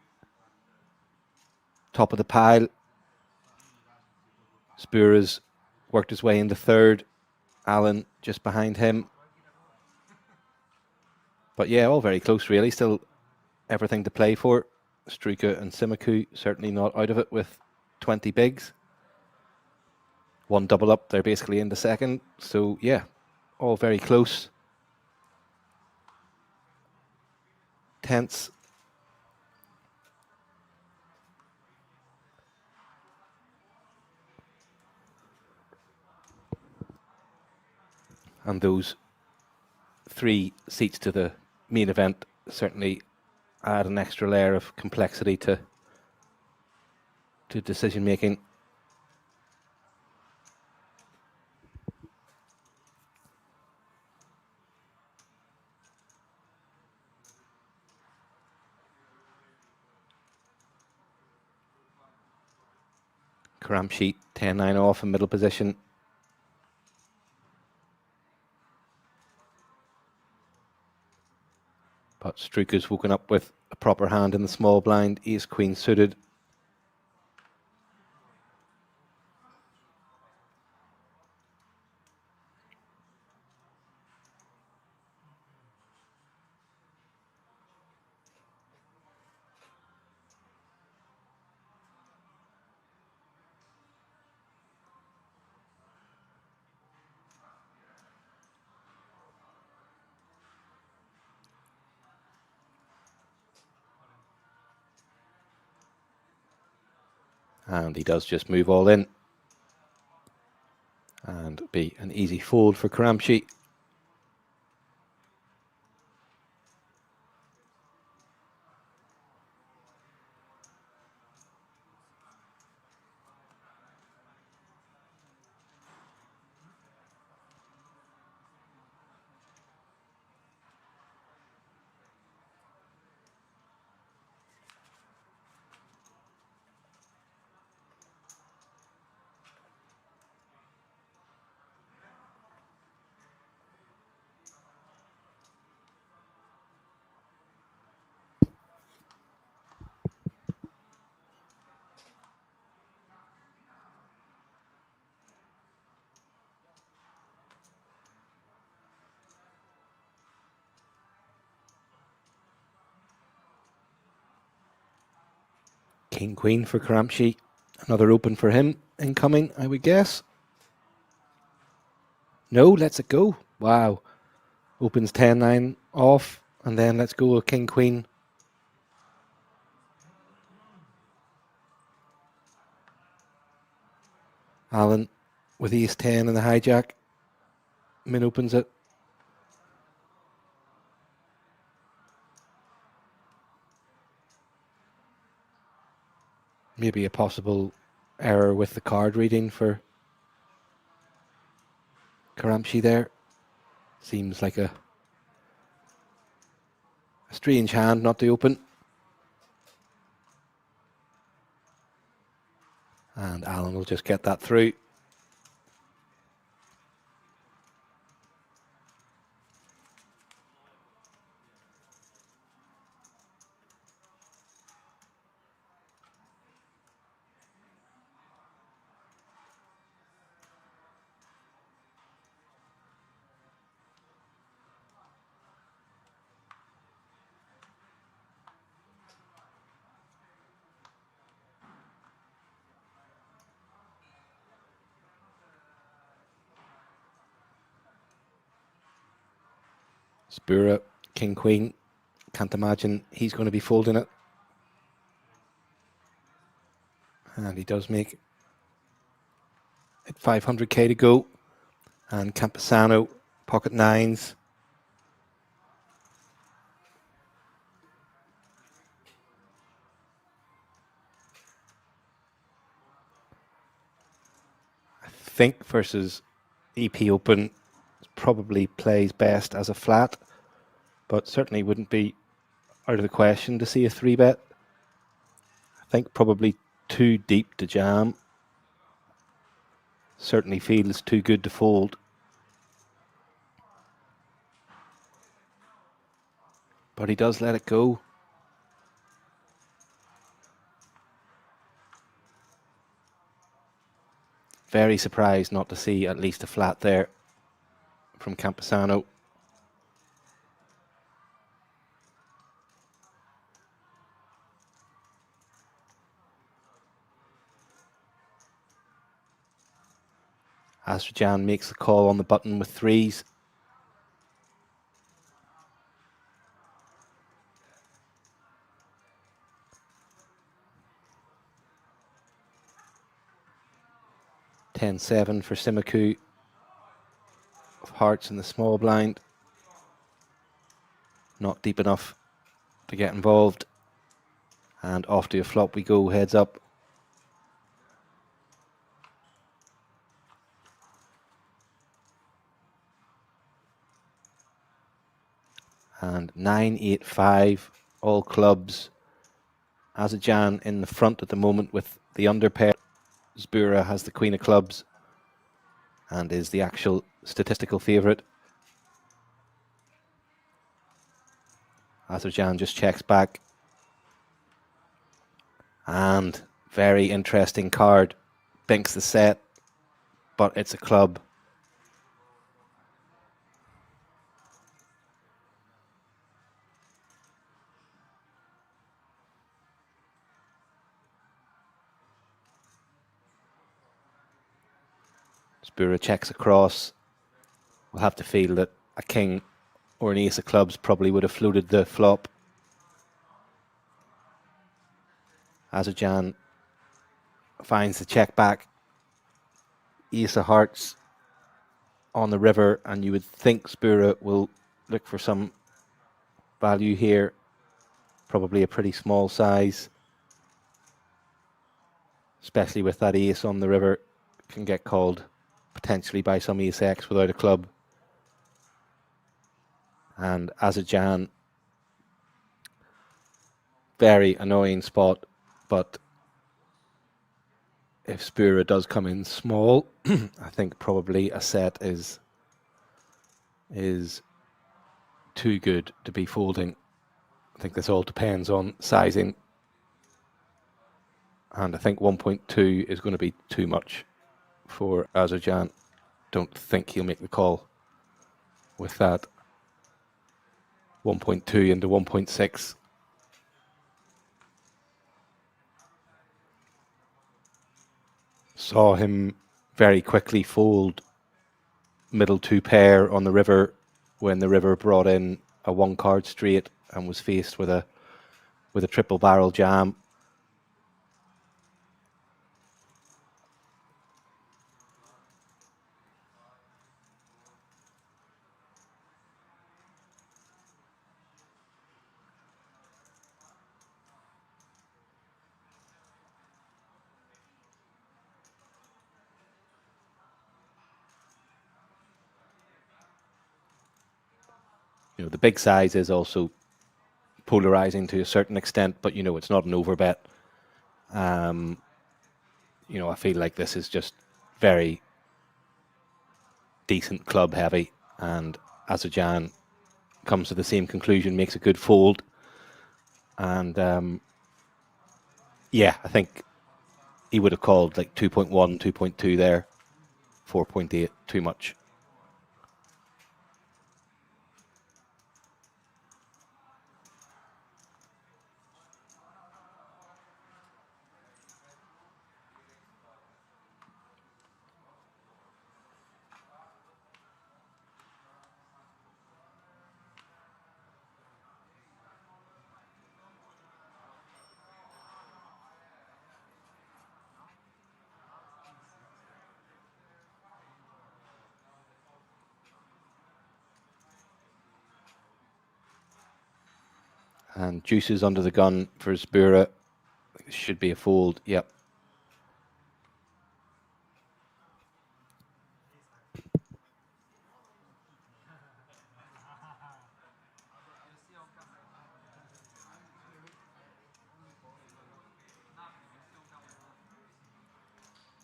top of the pile. Spura's worked his way into third. Allen just behind him. But yeah, all very close really. Still everything to play for. Struka and Simaku certainly not out of it with 20 bigs. One double up, they're basically in the second. So yeah, all very close. Tense. And those 3 seats to the main event certainly add an extra layer of complexity to decision making. Karamchi 10-9 off in middle position. But Struker's woken up with a proper hand in the small blind. Ace Queen suited. And he does just move all in. And be an easy fold for Karamchi. King Queen for Karamchi. Another open for him incoming, I would guess. No, lets it go. Wow. Opens 10-9 off, and then let's go with King Queen. Alan with Ace 10 and the hijack. Min opens it. Maybe a possible error with the card reading for Karamchi there. Seems like a strange hand not to open. And Alan will just get that through. Spura, King Queen. Can't imagine he's going to be folding it. And he does make it 500k to go. And Campesano, pocket nines. I think versus EP Open probably plays best as a flat, but certainly wouldn't be out of the question to see a 3-bet. I think probably too deep to jam. Certainly feels too good to fold. But he does let it go. Very surprised not to see at least a flat there from Campesano. Astrajan makes the call on the button with threes. (10-7) for Simaku. Of hearts in the small blind. Not deep enough to get involved. And off to a flop we go, heads up. And 9-8-5, all clubs. Azerbaijan in the front at the moment with the underpair. Zbura has the queen of clubs and is the actual statistical favourite. Azerbaijan just checks back. And very interesting card. Binks the set, but it's a club. Zbura checks across. We'll have to feel that a king or an ace of clubs probably would have floated the flop. Azerbaijan finds the check back. Ace of hearts on the river, and you would think Zbura will look for some value here. Probably a pretty small size, especially with that ace on the river. Can get called potentially by some ace X without a club. And Azerbaijan, very annoying spot, but if Zbura does come in small, I think probably a set is too good to be folding. I think this all depends on sizing, and I think 1.2 is going to be too much for Azerbaijan. Don't think he'll make the call with that. 1.2 into 1.6. Saw him very quickly fold middle two pair on the river when the river brought in a one card straight and was faced with a triple barrel jam. You know, the big size is also polarizing to a certain extent, but you know, it's not an overbet. You know, I feel like this is just very decent club heavy, and Azerbaijan comes to the same conclusion, makes a good fold. And yeah, I think he would have called like 2.1, 2.2 there. 4.8, too much. And deuces under the gun for Zbura. Should be a fold. Yep.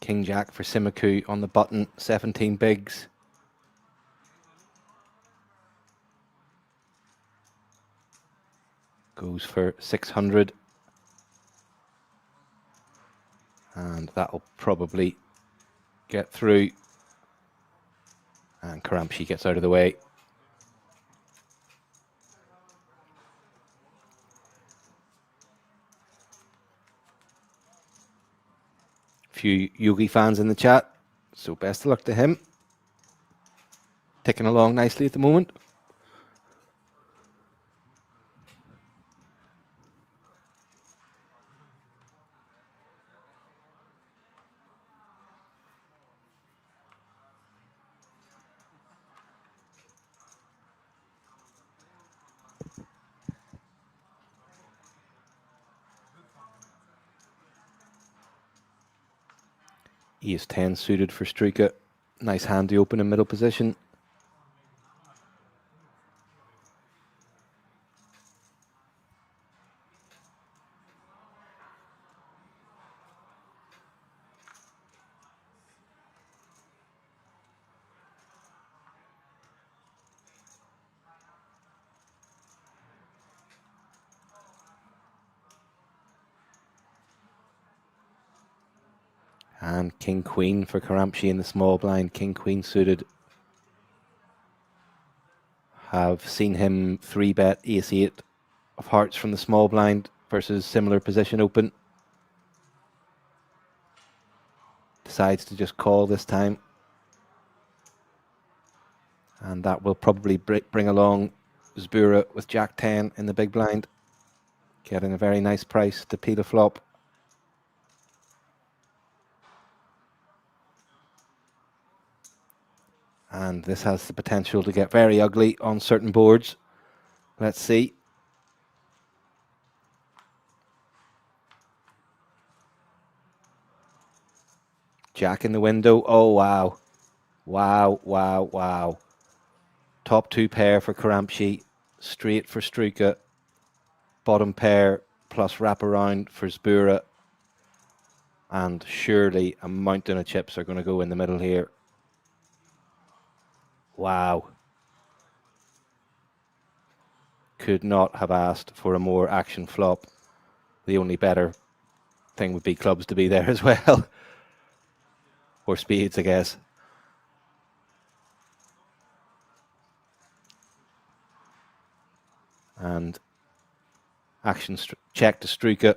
King Jack for Simiku on the button. 17 bigs. Goes for 600. And that'll probably get through. And Karamchi gets out of the way. Few Yogi fans in the chat, so best of luck to him. Ticking along nicely at the moment. He is 10 suited for Struika. Nice hand to open in middle position. And King Queen for Karamchi in the small blind. King Queen suited. Have seen him 3-bet ace-8 of hearts from the small blind versus similar position open. Decides to just call this time. And that will probably bring along Zbura with Jack 10 in the big blind. Getting a very nice price to peel a flop. And this has the potential to get very ugly on certain boards. Let's see. Jack in the window. Oh, wow. Wow, wow, wow. Top 2 pair for Karamchi. Straight for Struka. Bottom pair plus wraparound for Zbura. And surely a mountain of chips are going to go in the middle here. Wow. Could not have asked for a more action flop. The only better thing would be clubs to be there as well. Or spades, I guess. And action check to Struka.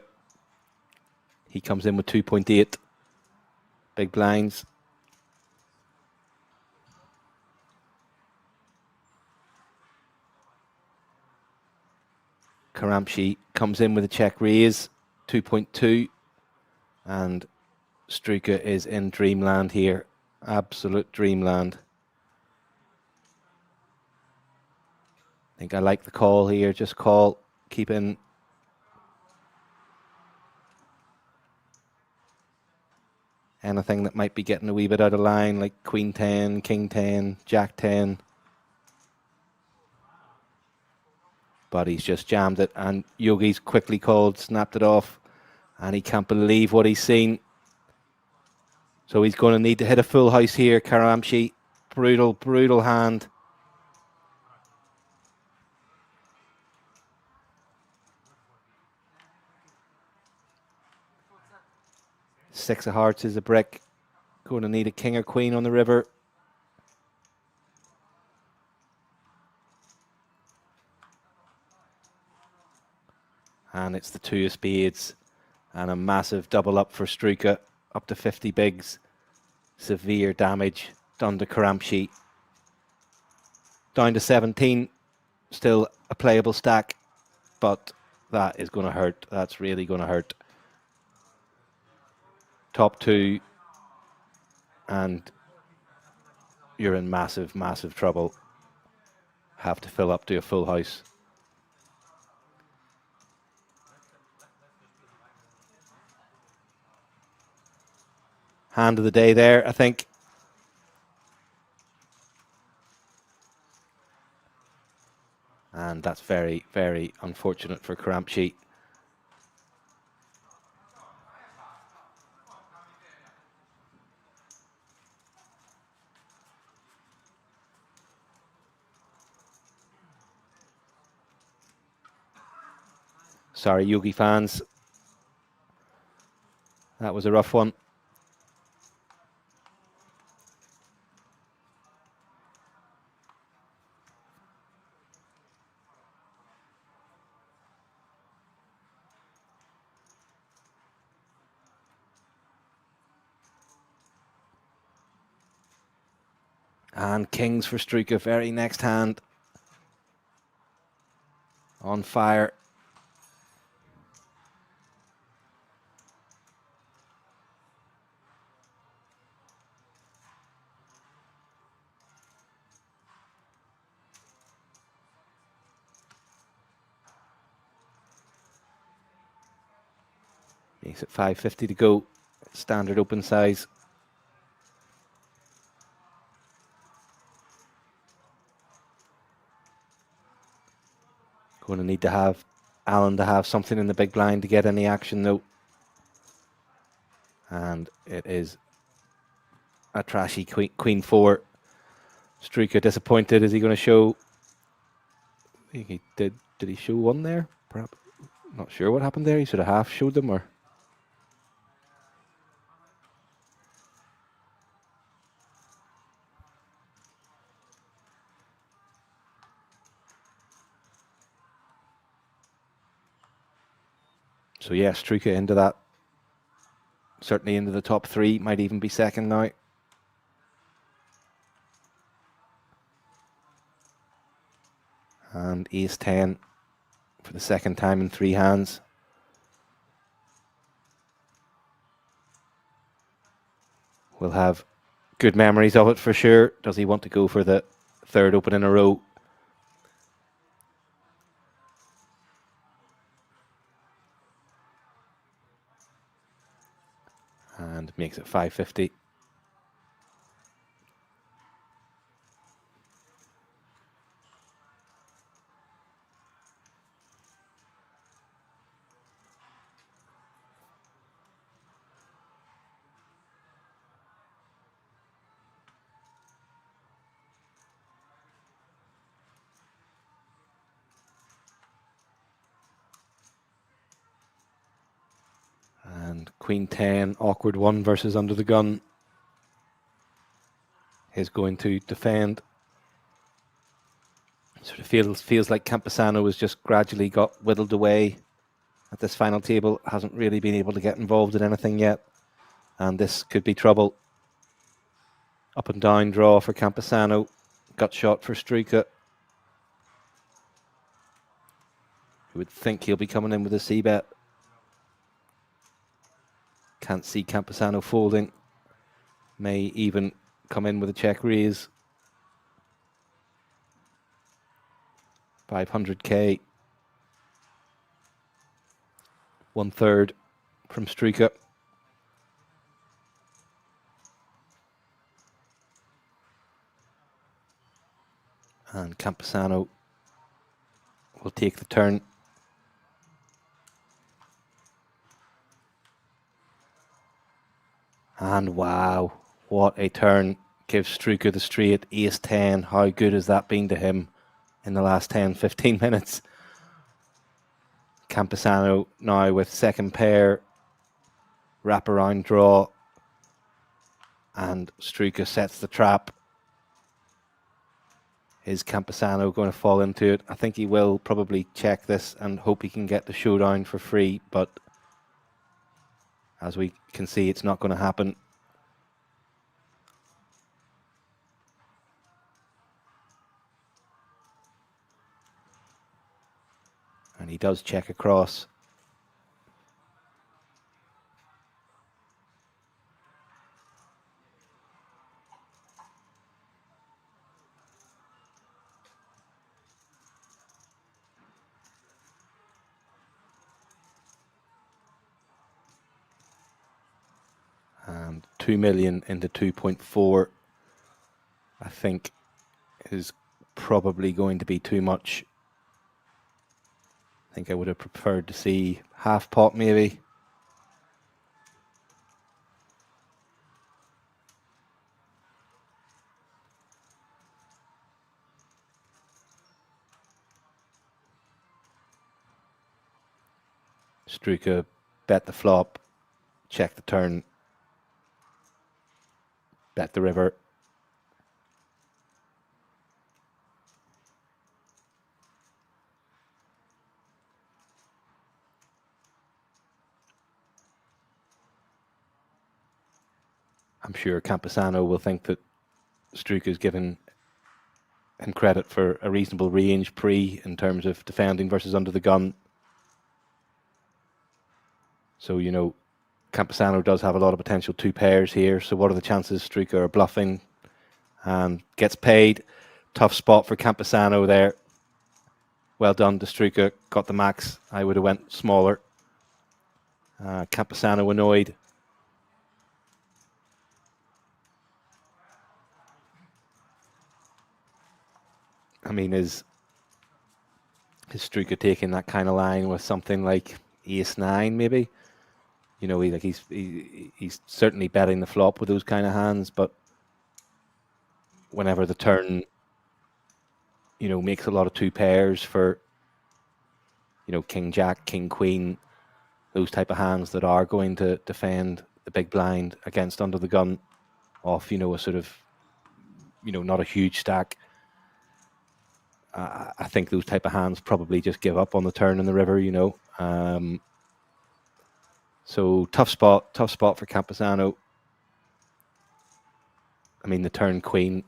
He comes in with 2.8. Big blinds. Karamchi comes in with a check raise, 2.2. And Struka is in dreamland here. Absolute dreamland. I think I like the call here. Just call. Keep in. Anything that might be getting a wee bit out of line, like Queen 10, King 10, Jack 10. But he's just jammed it, and Yogi's quickly called, snapped it off, and he can't believe what he's seen. So he's going to need to hit a full house here, Karamchi. Brutal, brutal hand. Six of hearts is a brick. Going to need a king or queen on the river. And it's the 2 of spades. And a massive double up for Struka. Up to 50 bigs. Severe damage done to Karamchi. Down to 17. Still a playable stack. But that is going to hurt. That's really going to hurt. Top 2. And you're in massive, massive trouble. Have to fill up to a full house. Hand of the day there, I think. And that's very, very unfortunate for Karamchi. Sorry, Yogi fans. That was a rough one. And kings for Struka, very next hand. On fire. Makes it 550 to go. Standard open size. Going to need to have Alan to have something in the big blind to get any action though. And it is a trashy queen 4. Struka disappointed. Is he going to show? I think he did. Did he show one there? Perhaps. Not sure what happened there. He should have half showed them, or So yeah, Struka into that, certainly into the top 3, might even be second now. And ace 10 for the second time in 3 hands. We'll have good memories of it for sure. Does he want to go for the 3rd open in a row? And makes it 550. And Queen 10, awkward one versus under the gun, is going to defend. Sort of feels like Campesano has just gradually got whittled away at this final table. Hasn't really been able to get involved in anything yet. And this could be trouble. Up and down draw for Campesano. Gut shot for Struka. You would think he'll be coming in with a c-bet. Can't see Campesano folding. May even come in with a check raise. 500k. 1/3 from Struka. And Campesano will take the turn. And wow, what a turn. Gives Struka the straight, ace 10. How good has that been to him in the last 10-15 minutes? Campesano now with second pair, wraparound draw, and Struka sets the trap. Is Campesano going to fall into it? I think he will probably check this and hope he can get the showdown for free, but as we can see, it's not going to happen. And he does check across. And 2 million into 2.4, I think, is probably going to be too much. I think I would have preferred to see half pot maybe. Struka bet the flop, check the turn, bet the river. I'm sure Campesano will think that Struka's given him credit for a reasonable range pre in terms of defending versus under the gun. So, you know, Campesano does have a lot of potential 2 pairs here. So what are the chances Struka are bluffing and gets paid? Tough spot for Campesano there. Well done to Struka, got the max. I would have went smaller. Campesano annoyed. I mean, is Struka taking that kind of line with something like ace 9 maybe? You know, he's certainly betting the flop with those kind of hands, but whenever the turn, you know, makes a lot of 2 pairs for, you know, King Jack, King Queen, those type of hands that are going to defend the big blind against under the gun off, you know, a sort of, you know, not a huge stack. I think those type of hands probably just give up on the turn in the river, you know. So tough spot for Campuzano. I mean, the turn queen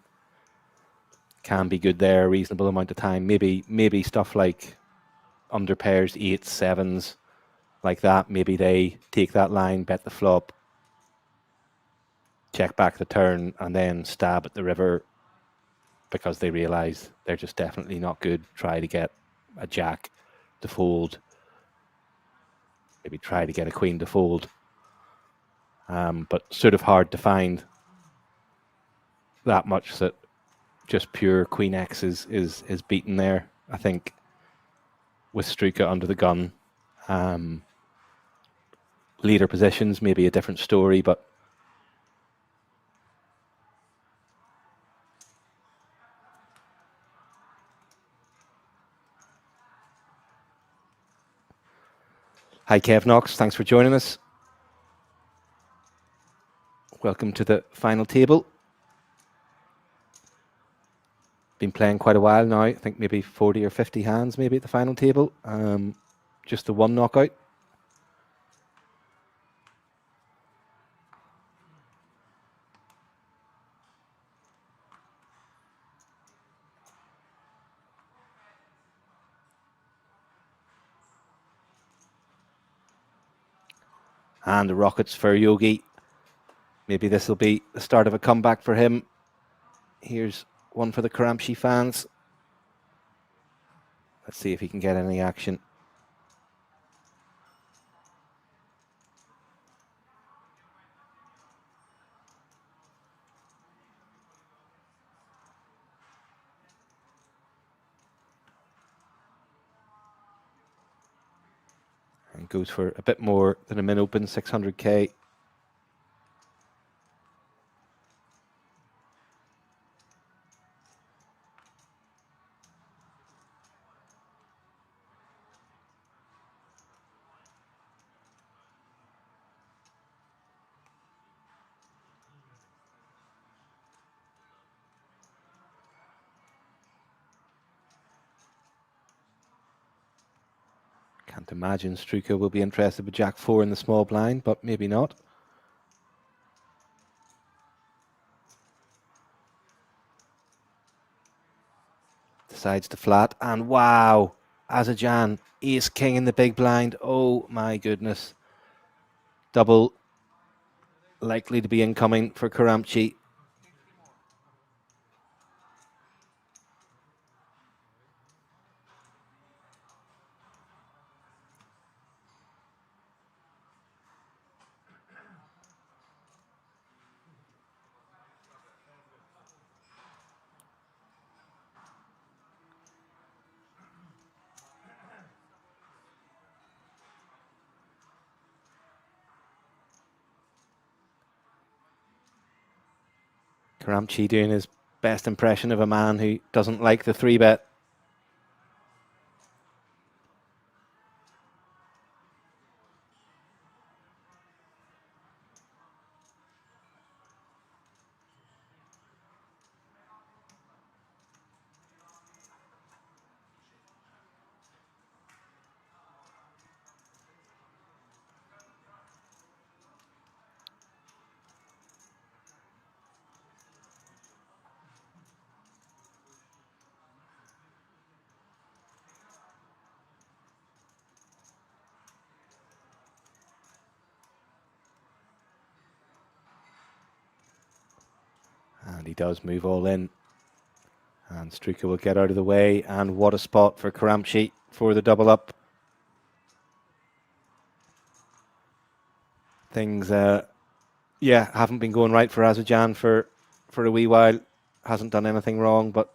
can be good there, a reasonable amount of time. Maybe stuff like under pairs, 8s, 7s, like that. Maybe they take that line, bet the flop, check back the turn, and then stab at the river because they realize they're just definitely not good. Try to get a jack to fold. Maybe try to get a queen to fold. But sort of hard to find that much that just pure queen X is beaten there, I think, with Struka under the gun. Leader positions, maybe a different story, but hi Kev Knox, thanks for joining us. Welcome to the final table. Been playing quite a while now, I think maybe 40 or 50 hands maybe at the final table. Just the one knockout. And the rockets for Yogi. Maybe this will be the start of a comeback for him. Here's one for the Karamchi fans. Let's see if he can get any action. And goes for a bit more than a min open, 600k. Can't imagine Struka will be interested with Jack 4 in the small blind, but maybe not. Decides to flat, and wow, Azerbaijan, ace king in the big blind. Oh my goodness. Double likely to be incoming for Karamchi. Karamchi doing his best impression of a man who doesn't like the 3-bet. And he does move all in. And Struka will get out of the way. And what a spot for Karamchi for the double up. Things, yeah, haven't been going right for Azerbaijan for a wee while. Hasn't done anything wrong, but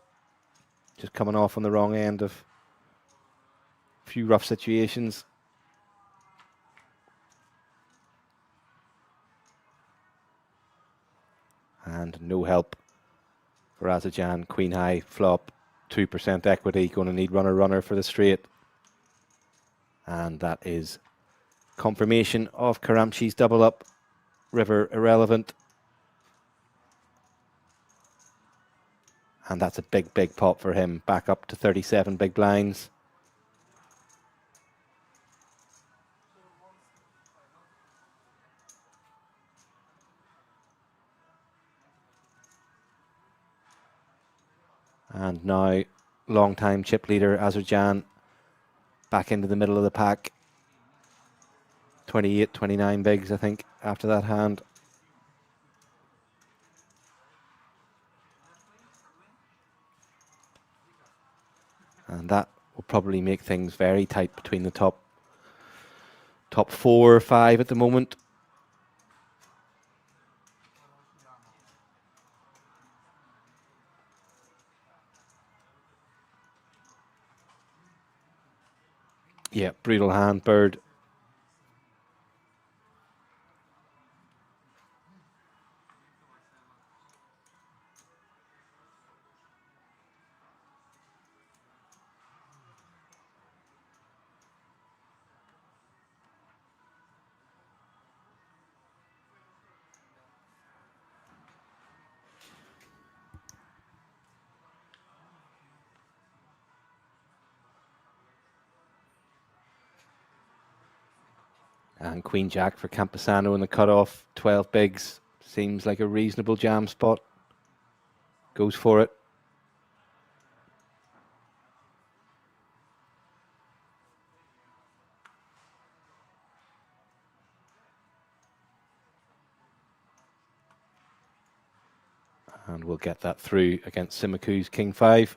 just coming off on the wrong end of a few rough situations. And no help for Azerbaijan. Queen high flop, 2% equity. Going to need runner for the straight. And that is confirmation of Karamchi's double up. River irrelevant. And that's a big pot for him. Back up to 37 big blinds. And now, long-time chip leader Azerbaijan back into the middle of the pack. 28, 29 bigs, I think, after that hand. And that will probably make things very tight between the top 4 or 5 at the moment. Yeah, brutal hand, Bird. And Queen Jack for Campesano in the cutoff. 12 bigs. Seems like a reasonable jam spot. Goes for it. And we'll get that through against Simaku's King 5.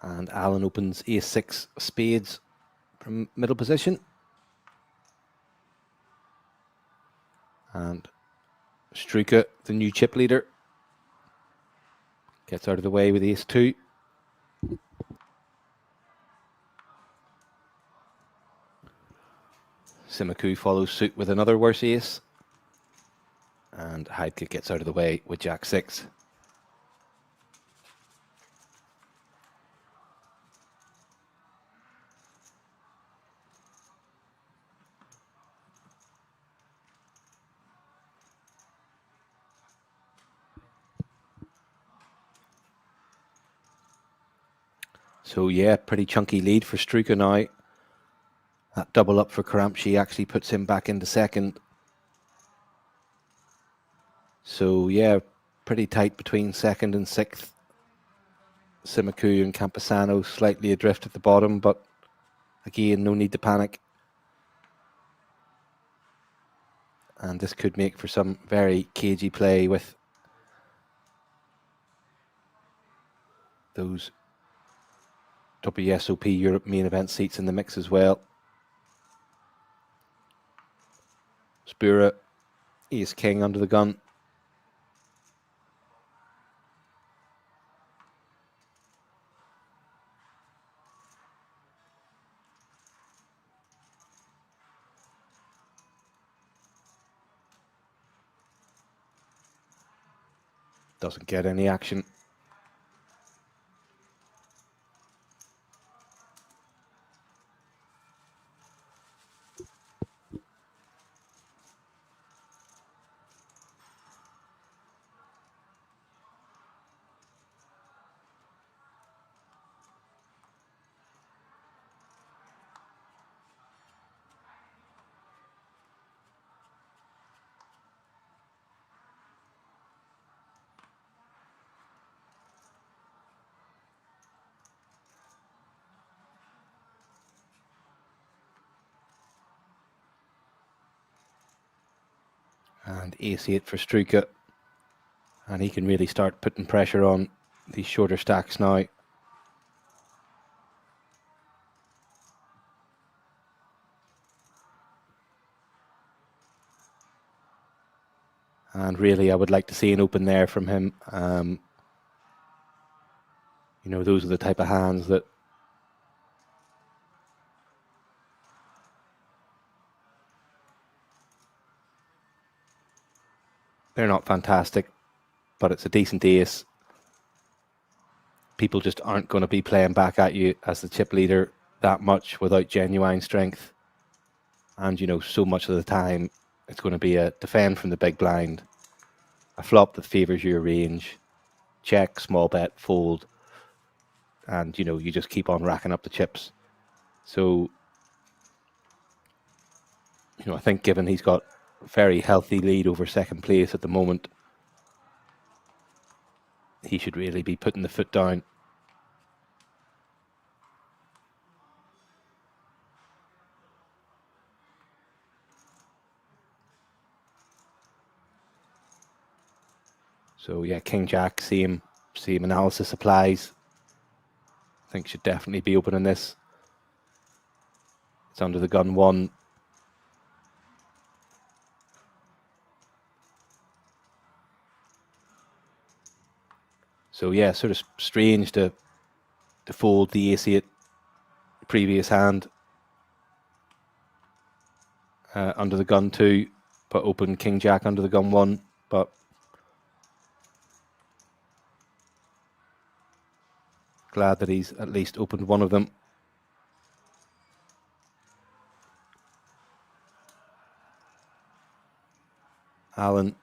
And Alan opens ace-6 spades from middle position. And Struka, the new chip leader, gets out of the way with ace-2. Simaku follows suit with another worse ace. And Heidke gets out of the way with jack-6. So yeah, pretty chunky lead for Struka now. That double up for Karamchi actually puts him back into second. So yeah, pretty tight between second and sixth. Simaku and Campesano slightly adrift at the bottom, but again, no need to panic. And this could make for some very cagey play with those WSOP Europe main event seats in the mix as well. Spura, ace king under the gun. Doesn't get any action. And ace-8 for Struka. And he can really start putting pressure on these shorter stacks now. And really, I would like to see an open there from him. You know, those are the type of hands that they're not fantastic, but it's a decent ace. People just aren't going to be playing back at you as the chip leader that much without genuine strength. And, you know, so much of the time, it's going to be a defend from the big blind, a flop that favours your range, check, small bet, fold, and, you know, you just keep on racking up the chips. So, you know, I think given he's got a very healthy lead over second place at the moment, he should really be putting the foot down. So yeah, King Jack, same analysis applies. I think should definitely be opening this. It's under the gun 1. So yeah, sort of strange to fold the ace-8 previous hand under the gun 2, but open King Jack under the gun 1. But glad that he's at least opened one of them. Alan,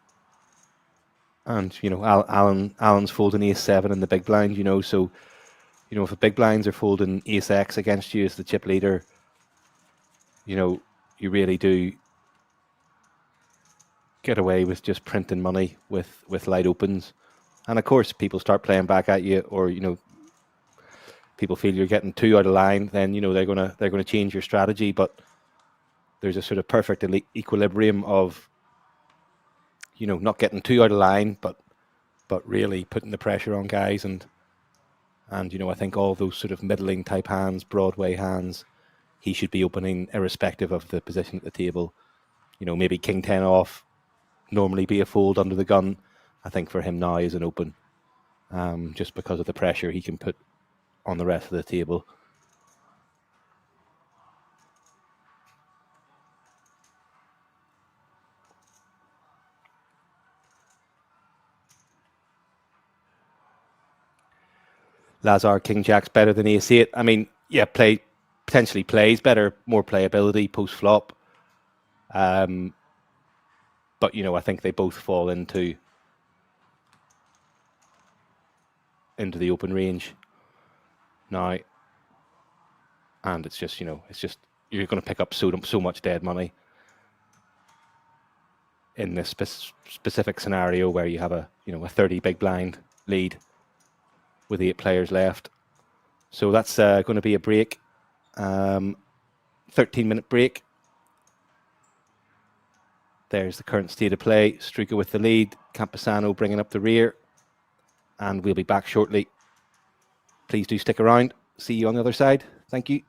and you know, Alan's folding ace-7 in the big blind. You know, so you know if the big blinds are folding ace-X against you as the chip leader, you know, you really do get away with just printing money with light opens. And of course, people start playing back at you, or you know, people feel you're getting too out of line. Then you know they're gonna change your strategy. But there's a sort of perfect equilibrium of, you know, not getting too out of line, but really putting the pressure on guys. And you know, I think all those sort of middling type hands, Broadway hands, he should be opening irrespective of the position at the table. You know, maybe King 10 off, normally be a fold under the gun. I think for him now is an open, just because of the pressure he can put on the rest of the table. Lazar, King Jack's better than ace-8. I mean, yeah, potentially plays better, more playability post flop. But you know, I think they both fall into the open range now, and it's just, you know, you're going to pick up so much dead money in this specific scenario where you have a 30 big blind lead with 8 players left. So that's going to be a break, 13-minute break. There's the current state of play. Struka with the lead, Camposano bringing up the rear, and we'll be back shortly. Please do stick around. See you on the other side. Thank you.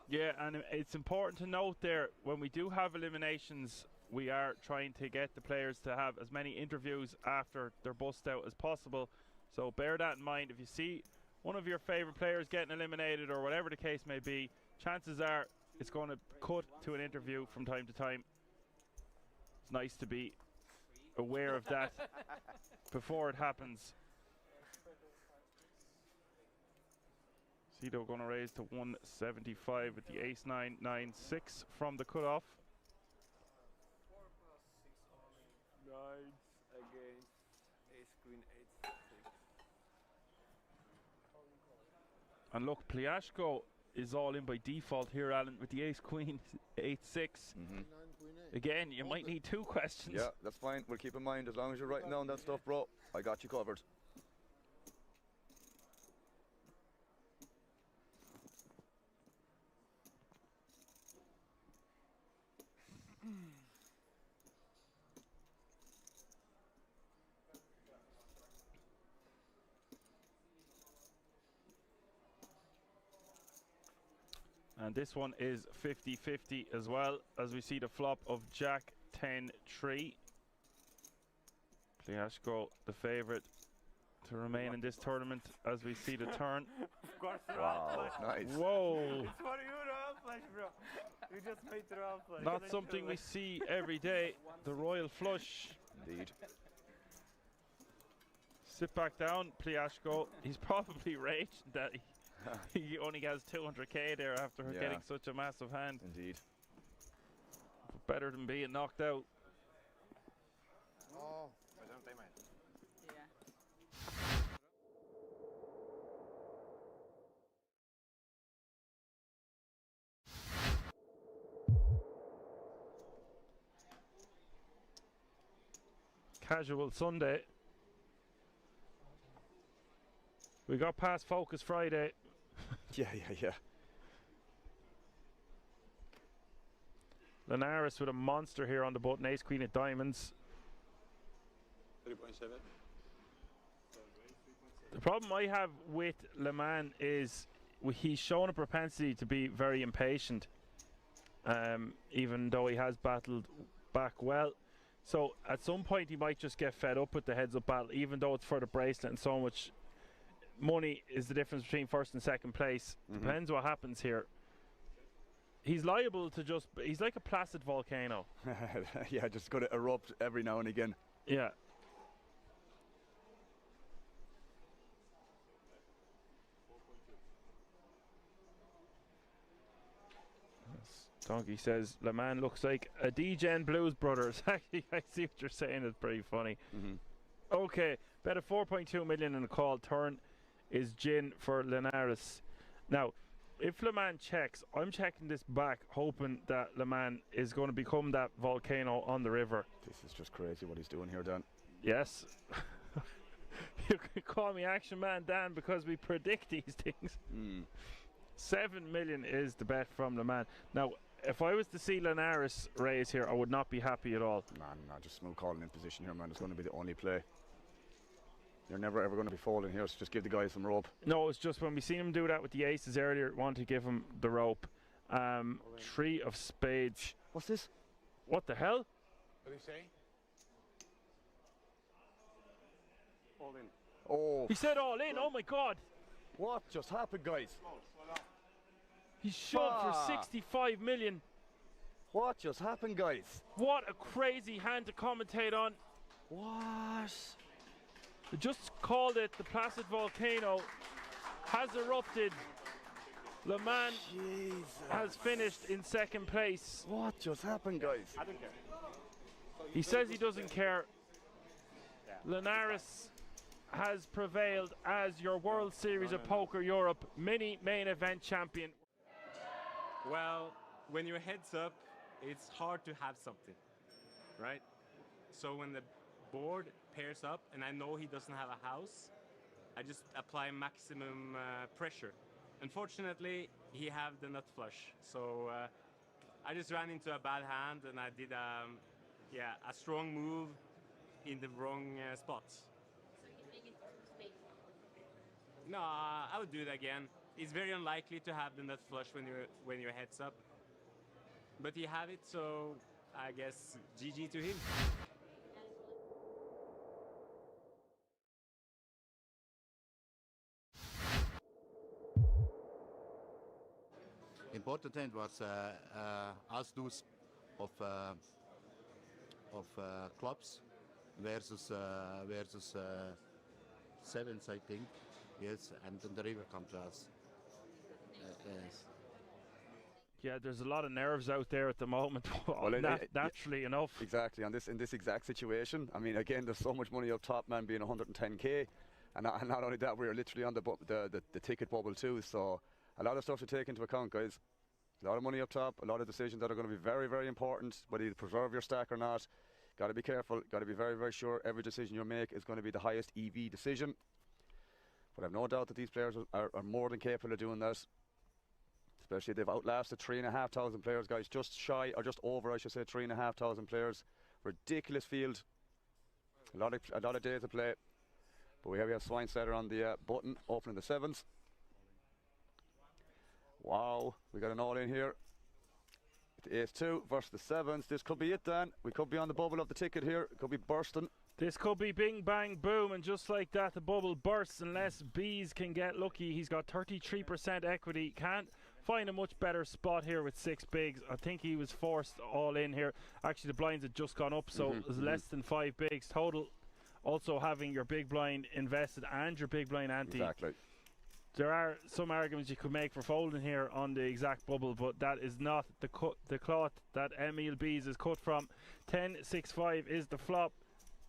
Yeah, and it's important to note there, when we do have eliminations, we are trying to get the players to have as many interviews after their bust out as possible. So bear that in mind. If you see one of your favorite players getting eliminated or whatever the case may be, chances are it's going to cut to an interview from time to time. It's nice to be aware of that before it happens. Cito going to raise to 175 with the ace-9-9-6 from the cutoff. 9s against ace-queen 8-6. And look, Pliashko is all in by default here, Alan, with the ace-queen 8-6. Again, you might need 2 questions. Yeah, that's fine. We'll keep in mind, as long as you're writing down that stuff, bro, I got you covered. And this one is 50-50 as well, as we see the flop of Jack 10-3. Pliashko, the favourite to remain in this tournament, as we see the turn. Of course, Wow, nice. Whoa! It's for you, royal flush, bro. You just made the royal flush. Not something we see every day. The royal flush. Indeed. Sit back down, Pliashko. He's probably raging that he only has 200k there after getting such a massive hand. Indeed. But better than being knocked out. Oh. Casual Sunday. We got past Focus Friday. Yeah. Linares with a monster here on the button. Ace Queen of Diamonds. 3.7. The problem I have with Le Mans is he's shown a propensity to be very impatient, even though he has battled back well. So at some point he might just get fed up with the heads-up battle, even though it's for the bracelet and so much money is the difference between first and second place. Depends what happens here. He's liable to just, he's like a placid volcano. Yeah, just got to erupt every now and again. Yeah. Donkey says Le Mans looks like a DGen Blues Brothers. Actually, I see what you're saying. It's pretty funny. Okay, bet a 4.2 million in a call. Turn is gin for Linares. Now, if Le Mans checks, I'm checking this back, hoping that Le Mans is going to become that volcano on the river. This is just crazy what he's doing here, Dan. Yes. You can call me Action Man Dan because we predict these things. 7 million is the bet from Le Mans. Now, if I was to see Linares raise here, I would not be happy at all. Man, just smooth calling in position here, man. It's going to be the only play. You're never ever going to be folding here, so just give the guy some rope. No, it's just when we seen him do that with the aces earlier, want to give him the rope. Three of spades. What's this? What the hell? What do you say? All in. Oh. He said all in. Oh my God. What just happened, guys? He shoved for 65 million. What just happened, guys? What a crazy hand to commentate on. What? I just called it. The placid volcano has erupted. Le Mans has finished in second place. What just happened, guys? I don't care. He says he doesn't care. Linares has prevailed as your World Series of Poker Europe mini main event champion. Well, when your head's up, it's hard to have something, right? So when the board pairs up and I know he doesn't have a house, I just apply maximum pressure. Unfortunately, he have the nut flush, so I just ran into a bad hand and I did a strong move in the wrong spots. No, I would do it again. It's very unlikely to have the nut flush when your head's up, but he have it, so I guess GG to him. Important hand was as deuce of clubs versus sevens, I think. Yes, and then the river comes to us. Yes. Yeah, there's a lot of nerves out there at the moment. Naturally enough. Exactly, in this exact situation. I mean, again, there's so much money up top, man, being 110k, and not only that, we're literally on the ticket bubble too. So a lot of stuff to take into account, guys. A lot of money up top, a lot of decisions that are going to be very, very important. Whether you preserve your stack or not, got to be careful. Got to be very, very sure every decision you make is going to be the highest EV decision. But I've no doubt that these players are more than capable of doing that. Especially they've outlasted 3,500 players, guys. Just shy, or just over, I should say, 3,500 players. Ridiculous field. A lot of days to play. But we have Swinesetter on the button, opening the sevens. Wow, we got an all in here. The ace-2 versus the sevens. This could be it, Dan. We could be on the bubble of the ticket here. It could be bursting. This could be bing, bang, boom, and just like that, the bubble bursts unless Bees can get lucky. He's got 33% equity. Can't find a much better spot here with 6 bigs. I think he was forced all in here. Actually, the blinds had just gone up, so it's less than 5 bigs total. Also having your big blind invested and your big blind ante. Exactly. There are some arguments you could make for folding here on the exact bubble, but that is not the cloth that Emil Bees is cut from. 10-6-5 is the flop,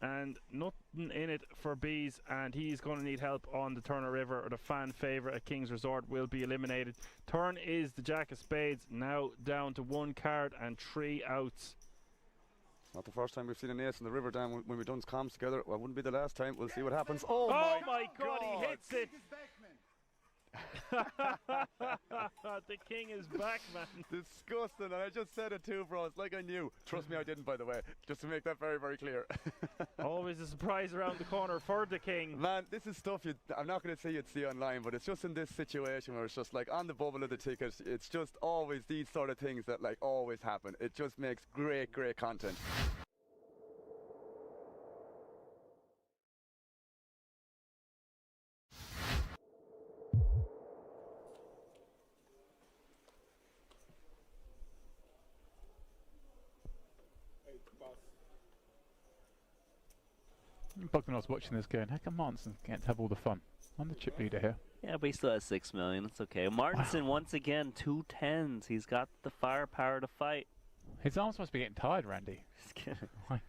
and nothing in it for Bees, and he's going to need help on the Turner River, or the fan favourite at King's Resort will be eliminated. Turn is the Jack of Spades, now down to 1 card and 3 outs. Not the first time we've seen an ace in the river, Dan, when we've done comms together. Well, wouldn't be the last time. We'll see what happens. Oh my God, he hits it! The king is back, man. Disgusting, and I just said it too, bro. It's like I knew. Trust me, I didn't, by the way. Just to make that very, very clear. Always a surprise around the corner for the king. Man, this is stuff I'm not going to say you'd see online, but it's just in this situation where it's just like on the bubble of the ticket. It's just always these sort of things that like always happen. It just makes great, great content. Bogdanov's watching this going, how come Martinson can't have all the fun? I'm the chip leader here. Yeah, but he still has 6 million. It's okay. Martinson, once again, 2 10s. He's got the firepower to fight. His arms must be getting tired, Randy. Just kidding. I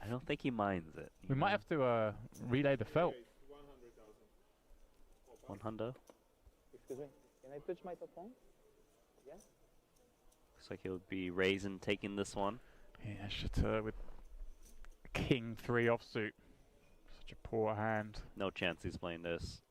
don't think he minds it. We might have to relay the felt. 100. Excuse me, can I touch my top phone? Yeah? Looks like he'll be raising, taking this one. Yeah, Chateau with King 3 offsuit. Such a poor hand. No chance he's playing this.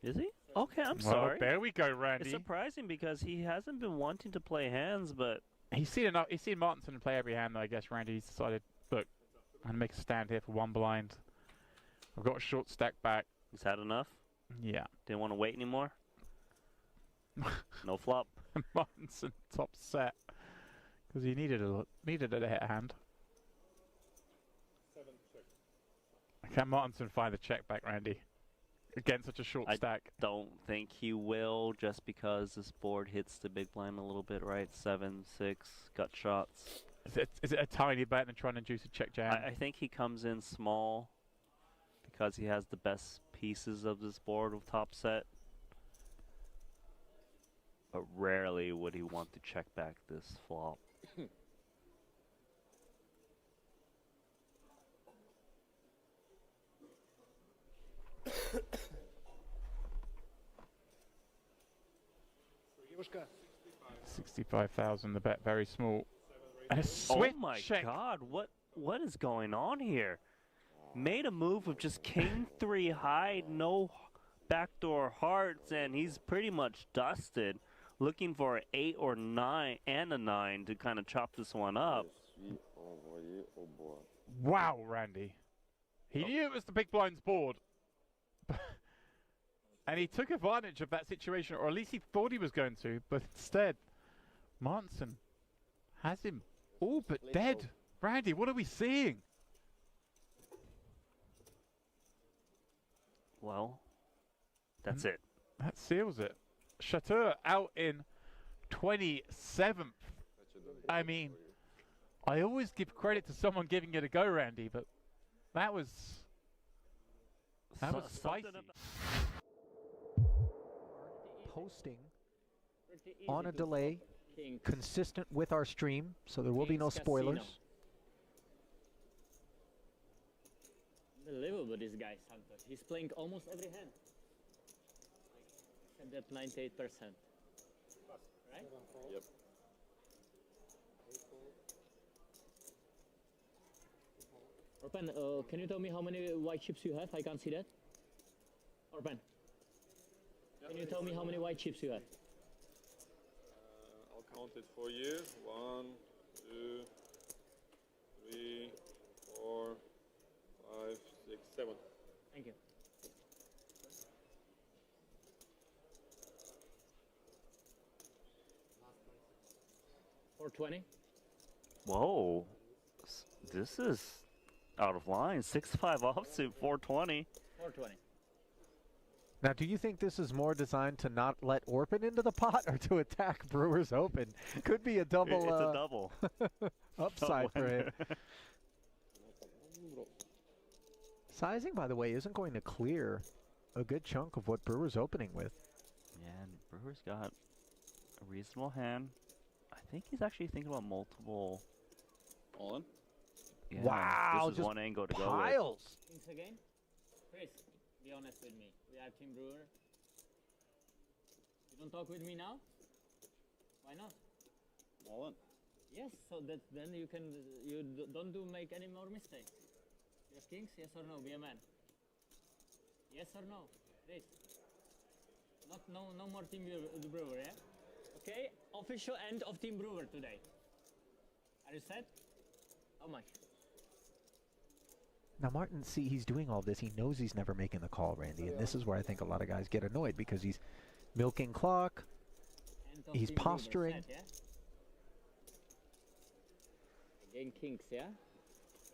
Is he? Okay, I'm sorry. There we go, Randy. It's surprising because he hasn't been wanting to play hands, but He's seen Martinson play every hand, though. I guess Randy's decided, look, I'm going to make a stand here for 1 blind. I've got a short stack back. He's had enough? Yeah. Didn't want to wait anymore? No flop. Martinson top set because he needed a hit hand. 7 check. Can Martinson find a check back, Randy? Against such a short stack. I don't think he will, just because this board hits the big blind a little bit, right? 7, 6, gut shots. Is it a tiny bet and trying to induce a check jam? I think he comes in small because he has the best pieces of this board with top set. But rarely would he want to check back this flop. $65,000. The bet very small. And a switch Oh my check. God! What is going on here? Made a move with just King 3 high, no backdoor hearts, and he's pretty much dusted. Looking for an 8 or 9 and a 9 to kind of chop this one up. Wow, Randy. He knew it was the big blind's board. And he took advantage of that situation, or at least he thought he was going to, but instead, Martinson has him all but dead. Randy, what are we seeing? Well, that's it. That seals it. Chateau out in 27th. I mean, I always give credit to someone giving it a go, Randy, but that was spicy. Posting on a delay, consistent with our stream, so there will be no spoilers. Unbelievable, this guy, Santos. He's playing almost every hand. Except that 98%. Right? Yep. Orpan, can you tell me how many white chips you have? I can't see that. Orpan, can you tell me how many white chips you have? I'll count it for you. 1, 2, 3, 4, 5, 6, 7. Thank you. $420. Whoa. This is out of line. 6-5 offsuit, 420. 420. Now, do you think this is more designed to not let Orpin into the pot or to attack Brewers Open? Could be a double. It's a double. Upside for him. Double Sizing, by the way, isn't going to clear a good chunk of what Brewer's opening with. Yeah, and Brewer's got a reasonable hand. I think he's actually thinking about multiple. All in? Yeah, Wow, this is just one angle to piles. Kings again? Chris, be honest with me. We are Team Brewer. You don't talk with me now? Why not? All in. Yes, so that then you can don't make any more mistakes. You have kings, yes or no? Be a man. Yes or no? Please. No more Team Brewer, yeah? Okay, official end of Team Brewer today. Are you set? How much? Now, Martin, see, he's doing all this. He knows he's never making the call, Randy, and this is where I think a lot of guys get annoyed because he's milking clock, he's posturing. Set, yeah? Again, kings, yeah?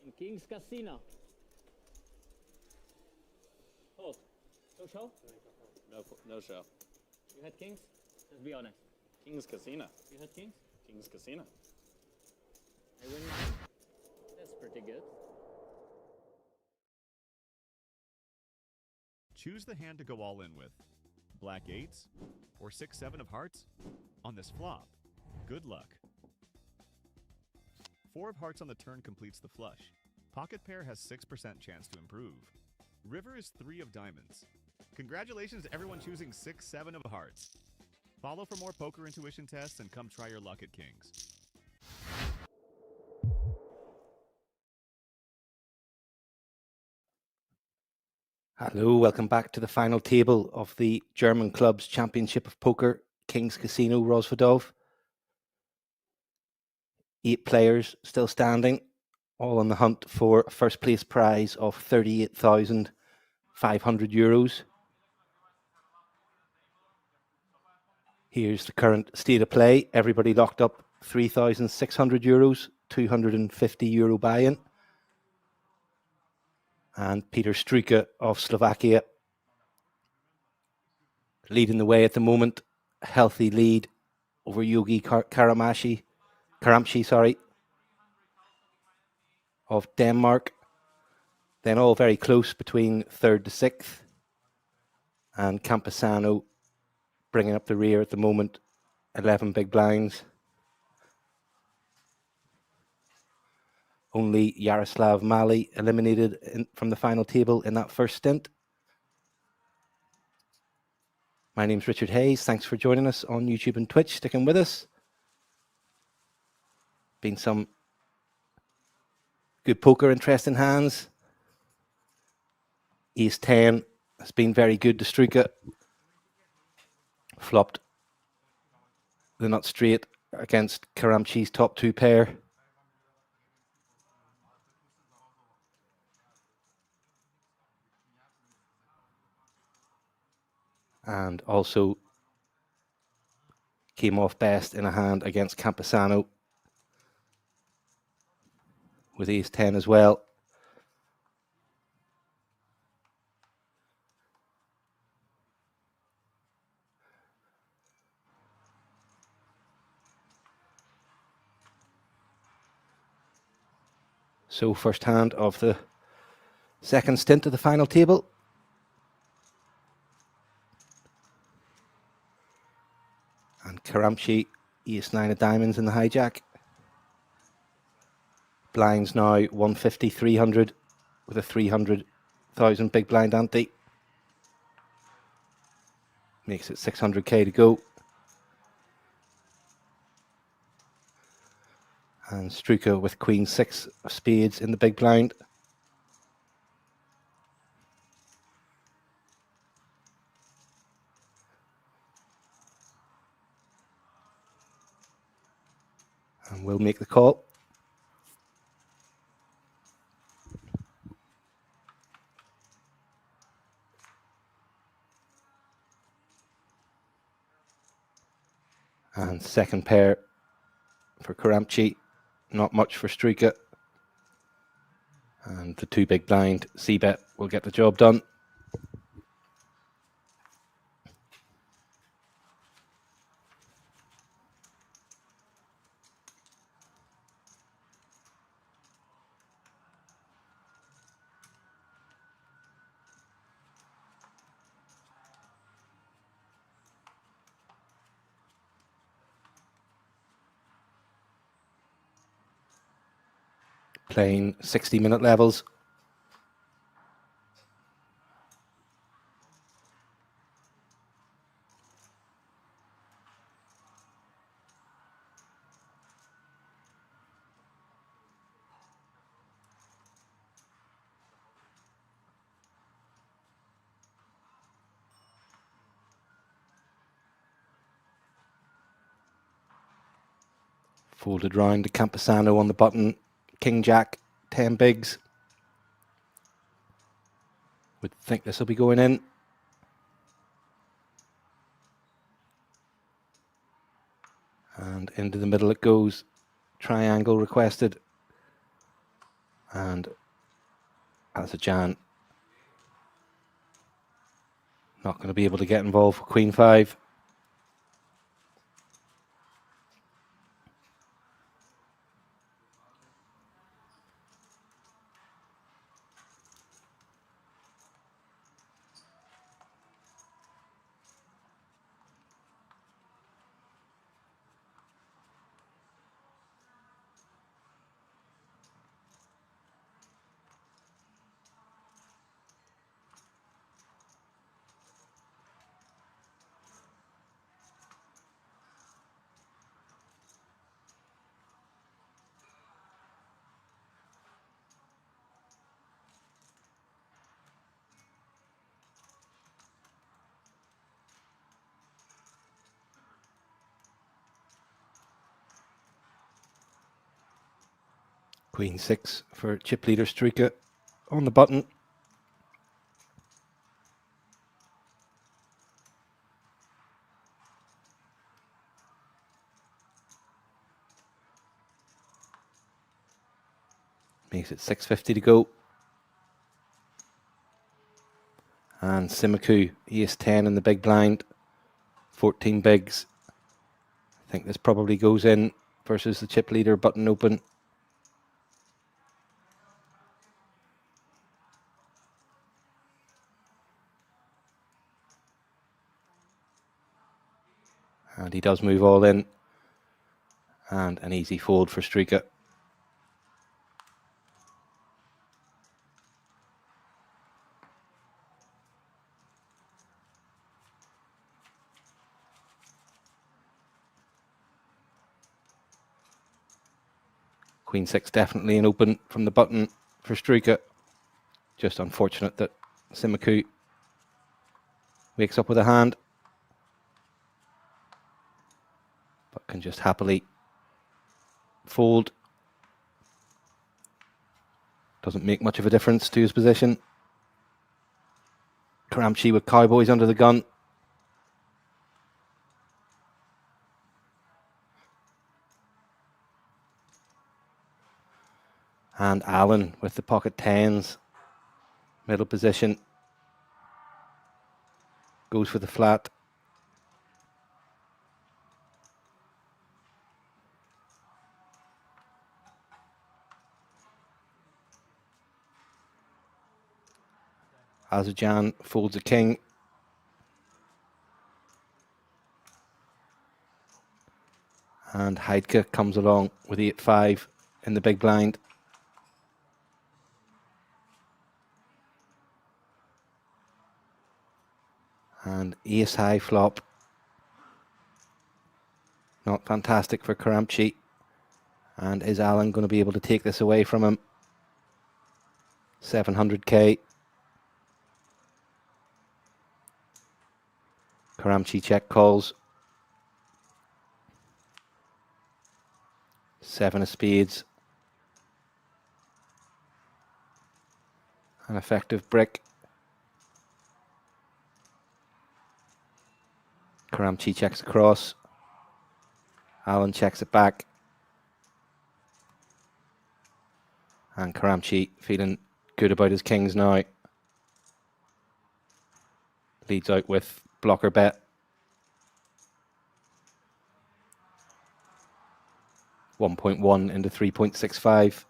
In Kings Casino. Hold. No show? No show. You had kings? Just be honest. Kings Casino. You had kings? Kings Casino. I win mine. That's pretty good. Choose the hand to go all in with. Black 8s or 6-7 of hearts on this flop. Good luck. 4 of hearts on the turn completes the flush. Pocket pair has 6% chance to improve. River is 3 of diamonds. Congratulations to everyone choosing 6-7 of hearts. Follow for more poker intuition tests and come try your luck at Kings. Hello, welcome back to the final table of the German Clubs Championship of Poker, Kings Casino, Rosvedov. 8 players still standing, all on the hunt for a first place prize of €38,500. Here's the current state of play. Everybody locked up €3,600, €250 buy-in. And Peter Struika of Slovakia leading the way at the moment. Healthy lead over Yogi Karamshi of Denmark. Then all very close between 3rd to 6th. And Campesano bringing up the rear at the moment. 11 big blinds. Only Yaroslav Mali eliminated from the final table in that first stint. My name's Richard Hayes. Thanks for joining us on YouTube and Twitch, sticking with us. Been some good poker, interesting hands. Ace 10 has been very good to Struika. Flopped the nut straight against Karamchi's top 2 pair. And also came off best in a hand against Campesano with Ace 10 as well. So first hand of the second stint of the final table. And Karamchi, Ace 9 of diamonds in the hijack. Blinds now 150, 300 with a 300,000 big blind ante. Makes it 600k to go. And Struika with Queen 6 of spades in the big blind. And we'll make the call. And second pair for Karamchi, not much for Struika. And the 2 big blind C-bet will get the job done. Playing 60-minute levels. Folded round to Campesano on the button. King Jack, 10 bigs. Would think this will be going in. And into the middle it goes. Triangle requested. And Azerbaijan not going to be able to get involved with Queen 5. Queen 6 for chip leader Struika on the button. Makes it 650 to go. And Simiku, ace 10 in the big blind. 14 bigs. I think this probably goes in versus the chip leader button open. And he does move all in. And an easy fold for Struika. Queen 6 definitely an open from the button for Struika. Just unfortunate that Simiku wakes up with a hand. But can just happily fold. Doesn't make much of a difference to his position. Karamchi with cowboys under the gun. And Allen with the pocket tens. Middle position. Goes for the flat. Azerbaijan folds a king. And Heidke comes along with 8-5 in the big blind. And ace high flop. Not fantastic for Karamchi. And is Allen going to be able to take this away from him? 700k. Karamchi check calls. 7 of spades. An effective brick. Karamchi checks across. Allen checks it back. And Karamchi feeling good about his kings now. Leads out with blocker bet. 1.1 into 3.65.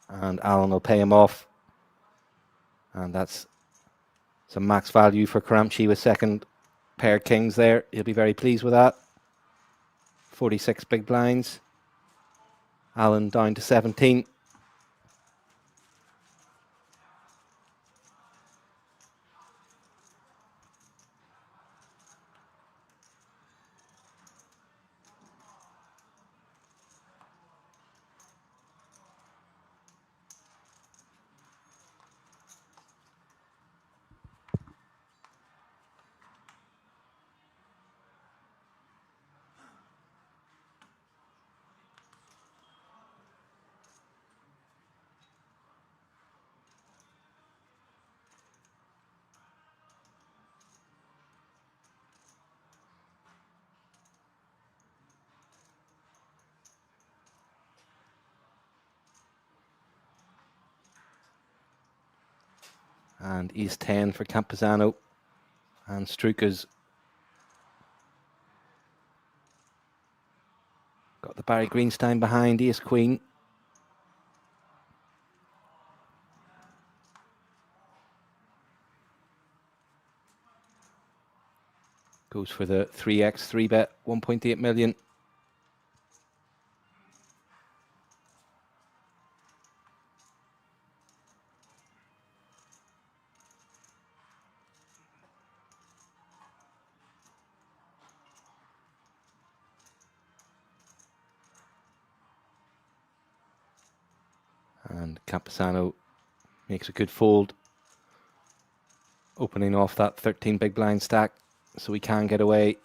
And Allen will pay him off. And that's some max value for Karamchi with second pair kings there. He'll be very pleased with that. 46 big blinds. Allen down to 17. And East 10 for Campuzano. And Struka's got the Barry Greenstein behind, Ace Queen. Goes for the 3x 3-bet, 1.8 million. And Campuzano makes a good fold, opening off that 13 big blind stack so he can get away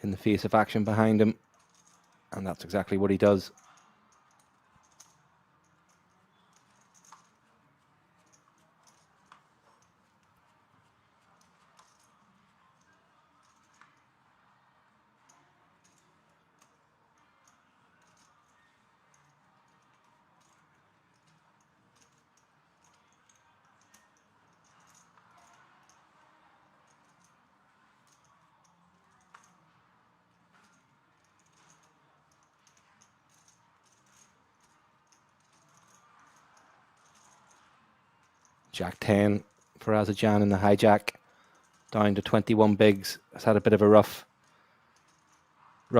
in the face of action behind him. And that's exactly what he does. Jack 10 for Azerbaijan in the hijack, down to 21 bigs. Has had a bit of a rough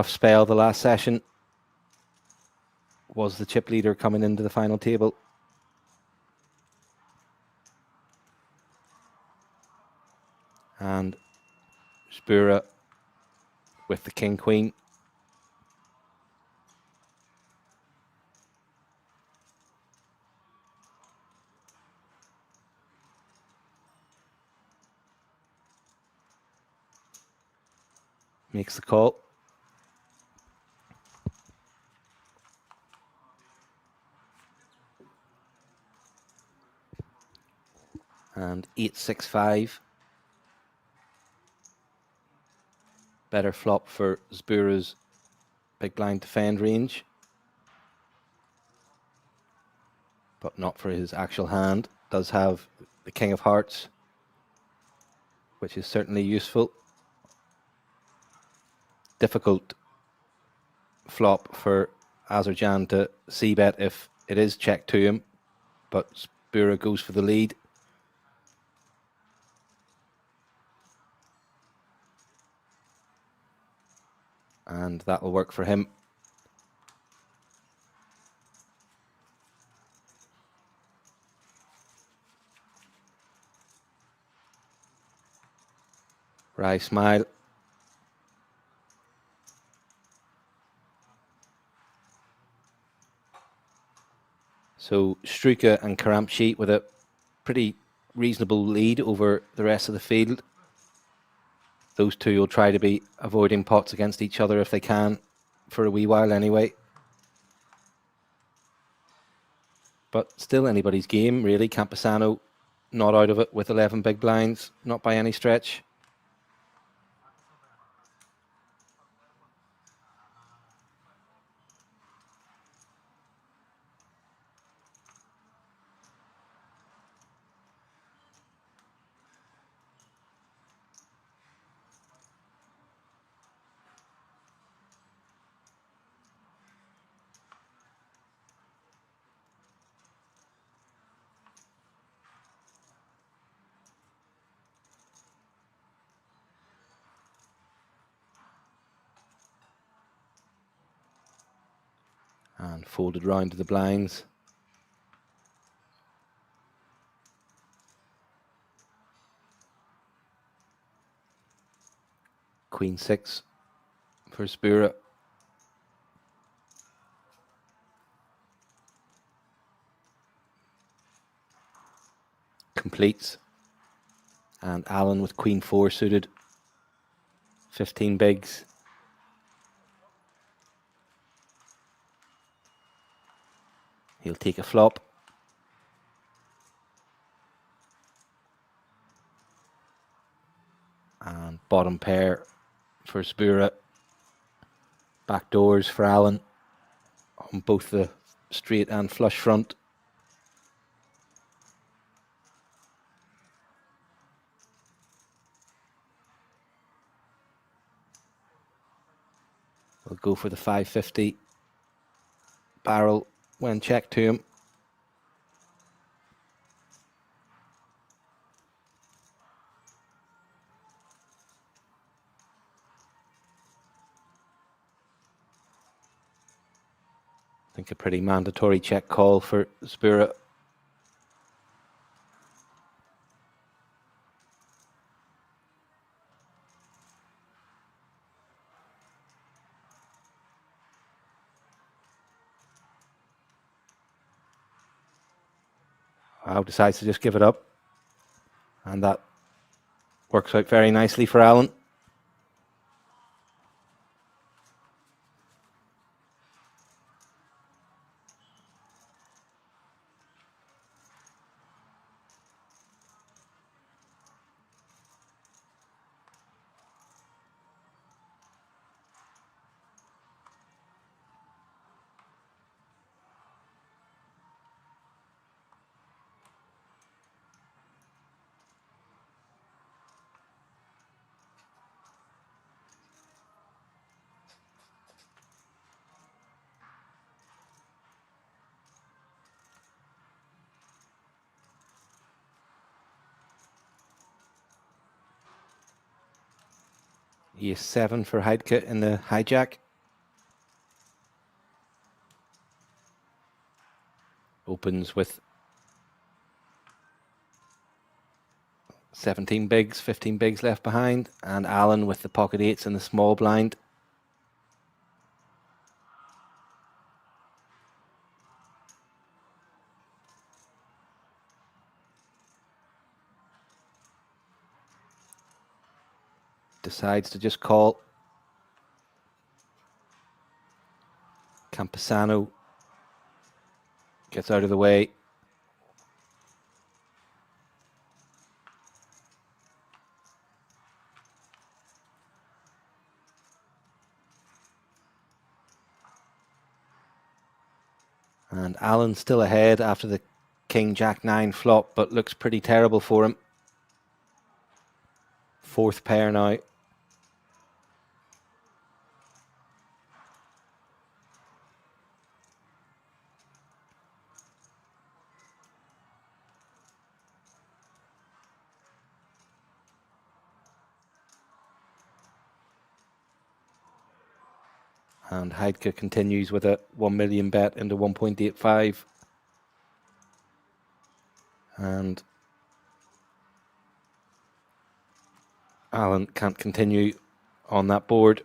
spell the last session. Was the chip leader coming into the final table. And Spura with the king queen. Makes the call. And 8-6-5. Better flop for Zbura's big blind defend range, but not for his actual hand. Does have the king of hearts, which is certainly useful. Difficult flop for Azerbaijan to c-bet if it is checked to him, but Zbura goes for the lead. And that will work for him. Rai smile. So Struka and Karamchi with a pretty reasonable lead over the rest of the field. Those two will try to be avoiding pots against each other if they can, for a wee while anyway. But still anybody's game, really. Campuzano not out of it with 11 big blinds, not by any stretch. and folded round to the blinds. Queen 6 for Spura. Completes. And Alan with Queen 4 suited. 15 bigs. He'll take a flop. And bottom pair for Spura. Back doors for Alan on both the straight and flush front. We'll go for the 550 barrel when checked to him. I think a pretty mandatory check call for Spura. Wow, decides to just give it up. And that works out very nicely for Alan. Ace 7 for Heidke in the hijack. Opens with 17 bigs, 15 bigs left behind, and Alan with the pocket 8s in the small blind. Decides to just call. Campesano gets out of the way. And Alan's still ahead after the King Jack 9 flop, but looks pretty terrible for him. Fourth pair now. And Heidke continues with a 1 million bet into 1.85. And Alan can't continue on that board.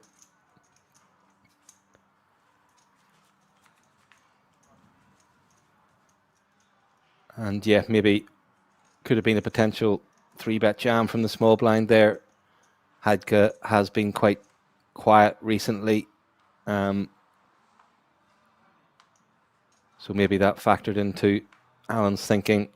And yeah, maybe could have been a potential 3-bet jam from the small blind there. Heidke has been quite quiet recently. So maybe that factored into Alan's thinking.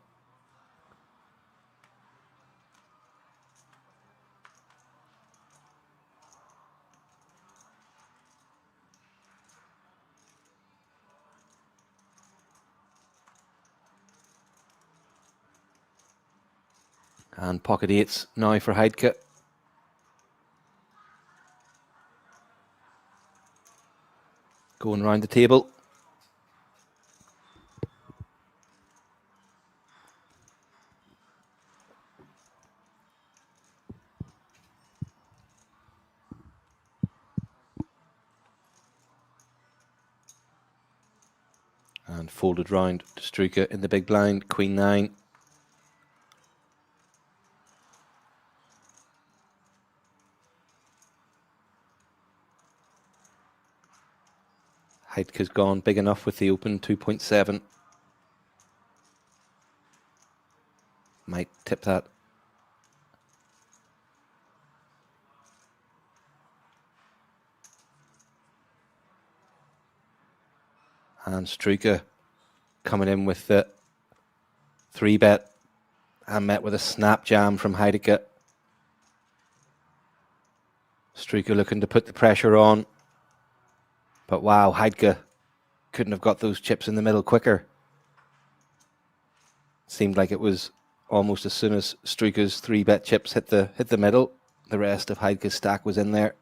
And pocket 8s now for Heidke. Going round the table. And folded round to Struka in the big blind, Queen 9. Heidke's gone big enough with the open 2.7. Might tip that. And Struka coming in with the 3-bet and met with a snap jam from Heidke. Struka looking to put the pressure on. But wow, Heidke couldn't have got those chips in the middle quicker. Seemed like it was almost as soon as Struka's 3-bet chips hit the middle, the rest of Heidke's stack was in there.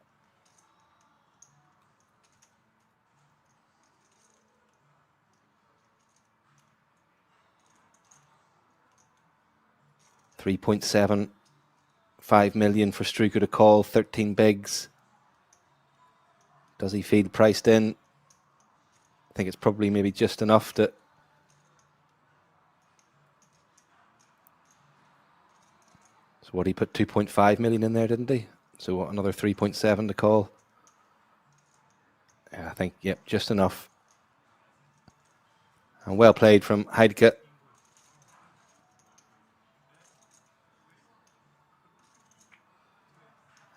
$3.75 million for Struka to call, 13 bigs. Does he feel priced in? I think it's probably maybe just enough to. So what, he put 2.5 million in there, didn't he? So what, another 3.7 to call? Yeah, I think, yep, just enough. And well played from Heidke.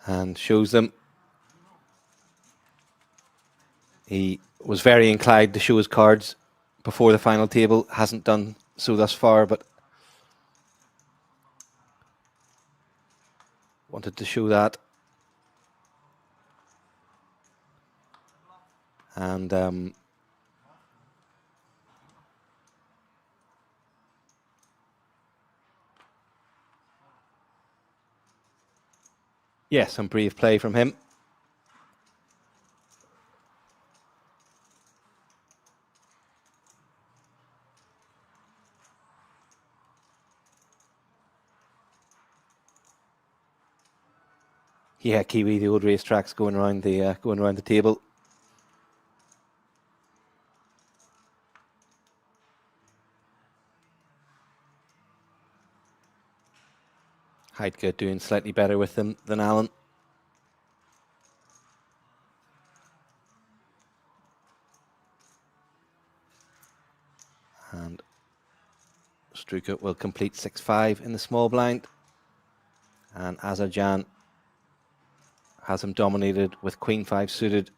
And shows them he was very inclined to show his cards before the final table. Hasn't done so thus far, but wanted to show that. And yes, some brave play from him. Yeah, Kiwi, the old racetracks going around the table. Heidke doing slightly better with them than Allen. And Struka will complete 6-5 in the small blind. And Azerbaijan has him dominated with Queen 5 suited.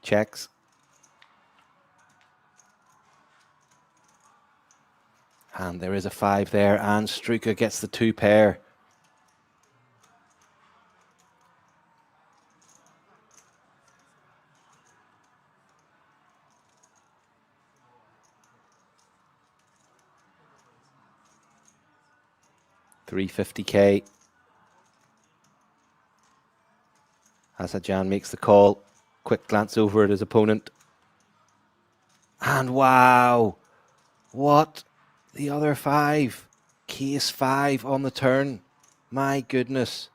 Checks. And there is a 5 there, and Struka gets the 2 pair. $350K. Azerbaijan makes the call. Quick glance over at his opponent. And wow, what? The other 5. Case 5 on the turn. My goodness.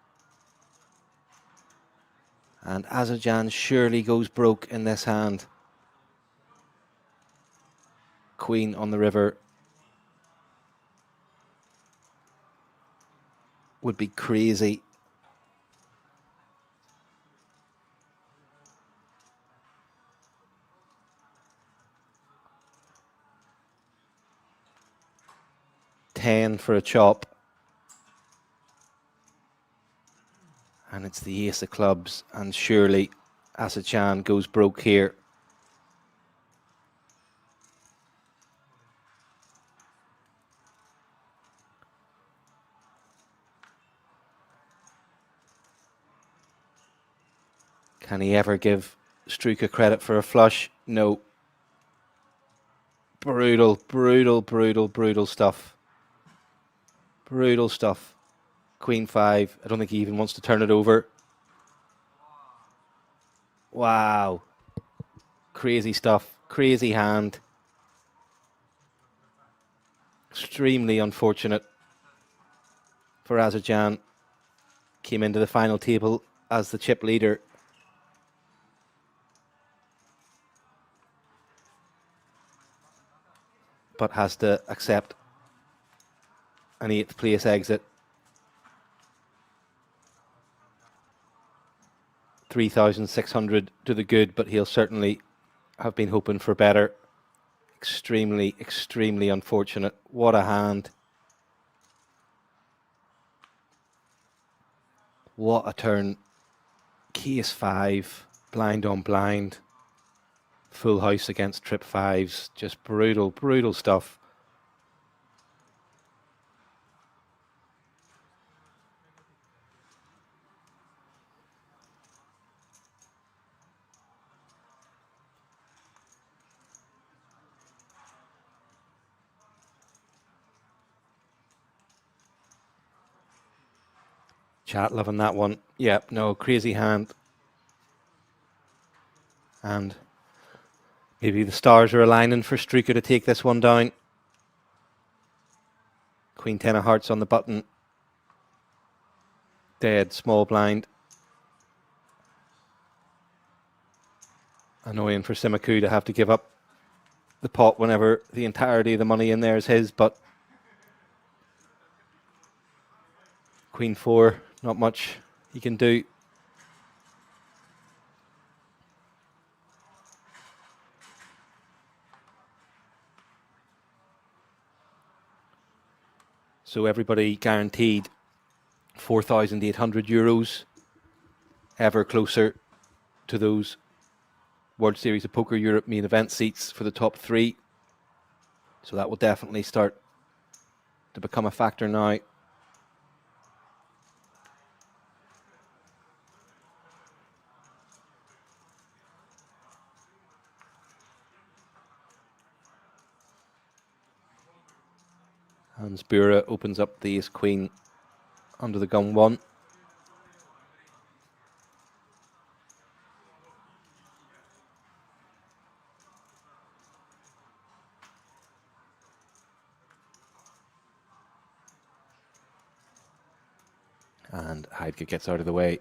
And Azerbaijan surely goes broke in this hand. Queen on the river. Would be crazy. $10 for a chop. And it's the ace of clubs, and surely Azerbaijan goes broke here. Can he ever give Struka credit for a flush? No. Brutal, brutal, brutal, brutal stuff. Brutal stuff. Queen 5. I don't think he even wants to turn it over. Wow. Crazy stuff. Crazy hand. Extremely unfortunate. for Azerbaijan. Came into the final table as the chip leader. But has to accept an 8th place exit. 3,600 to the good, but he'll certainly have been hoping for better. Extremely, extremely unfortunate. What a hand. What a turn. Case 5, blind on blind. Full house against trip 5s. Just brutal, brutal stuff. Chat loving that one. Yep, no, crazy hand. And maybe the stars are aligning for Struker to take this one down. Queen 10 of hearts on the button. Dead, small blind. Annoying for Simaku to have to give up the pot whenever the entirety of the money in there is his, but Queen 4, not much he can do. So everybody guaranteed €4,800, ever closer to those World Series of Poker Europe main event seats for the top 3. So that will definitely start to become a factor now. And Spura opens up the ace queen under the gun 1. And Heidke gets out of the way.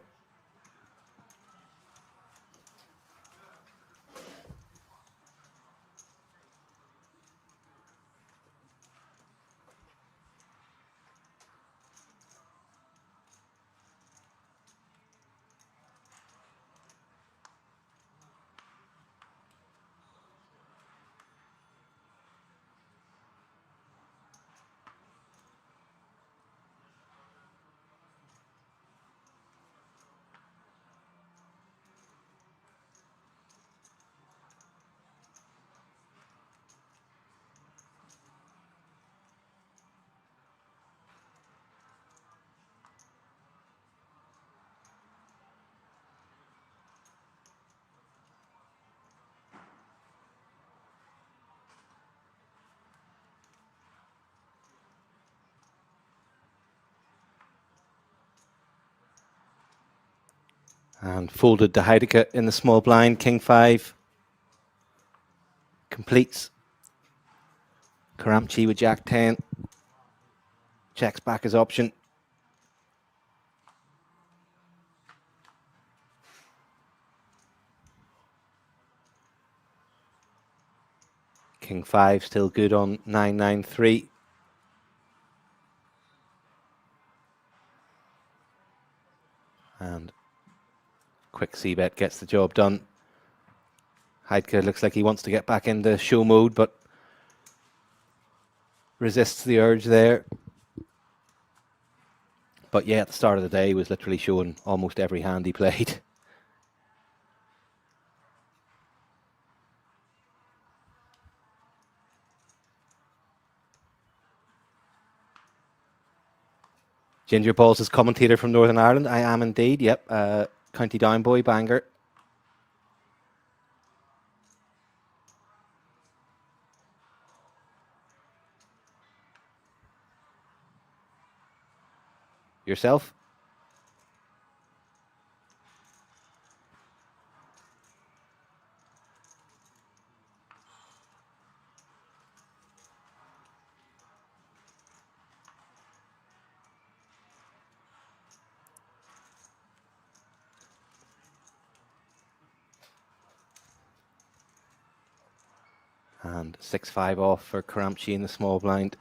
And folded to Heidke in the small blind, king 5. Completes. Karamchi with jack 10. Checks back his option. King 5 still good on 993. And quick c-bet gets the job done. Heidke looks like he wants to get back into show mode, but resists the urge there. But yeah, at the start of the day, he was literally showing almost every hand he played. Ginger Balls is commentator from Northern Ireland. I am indeed, yep. County Down boy, Bangor. Yourself? And 6-5 off for Karamchi in the small blind.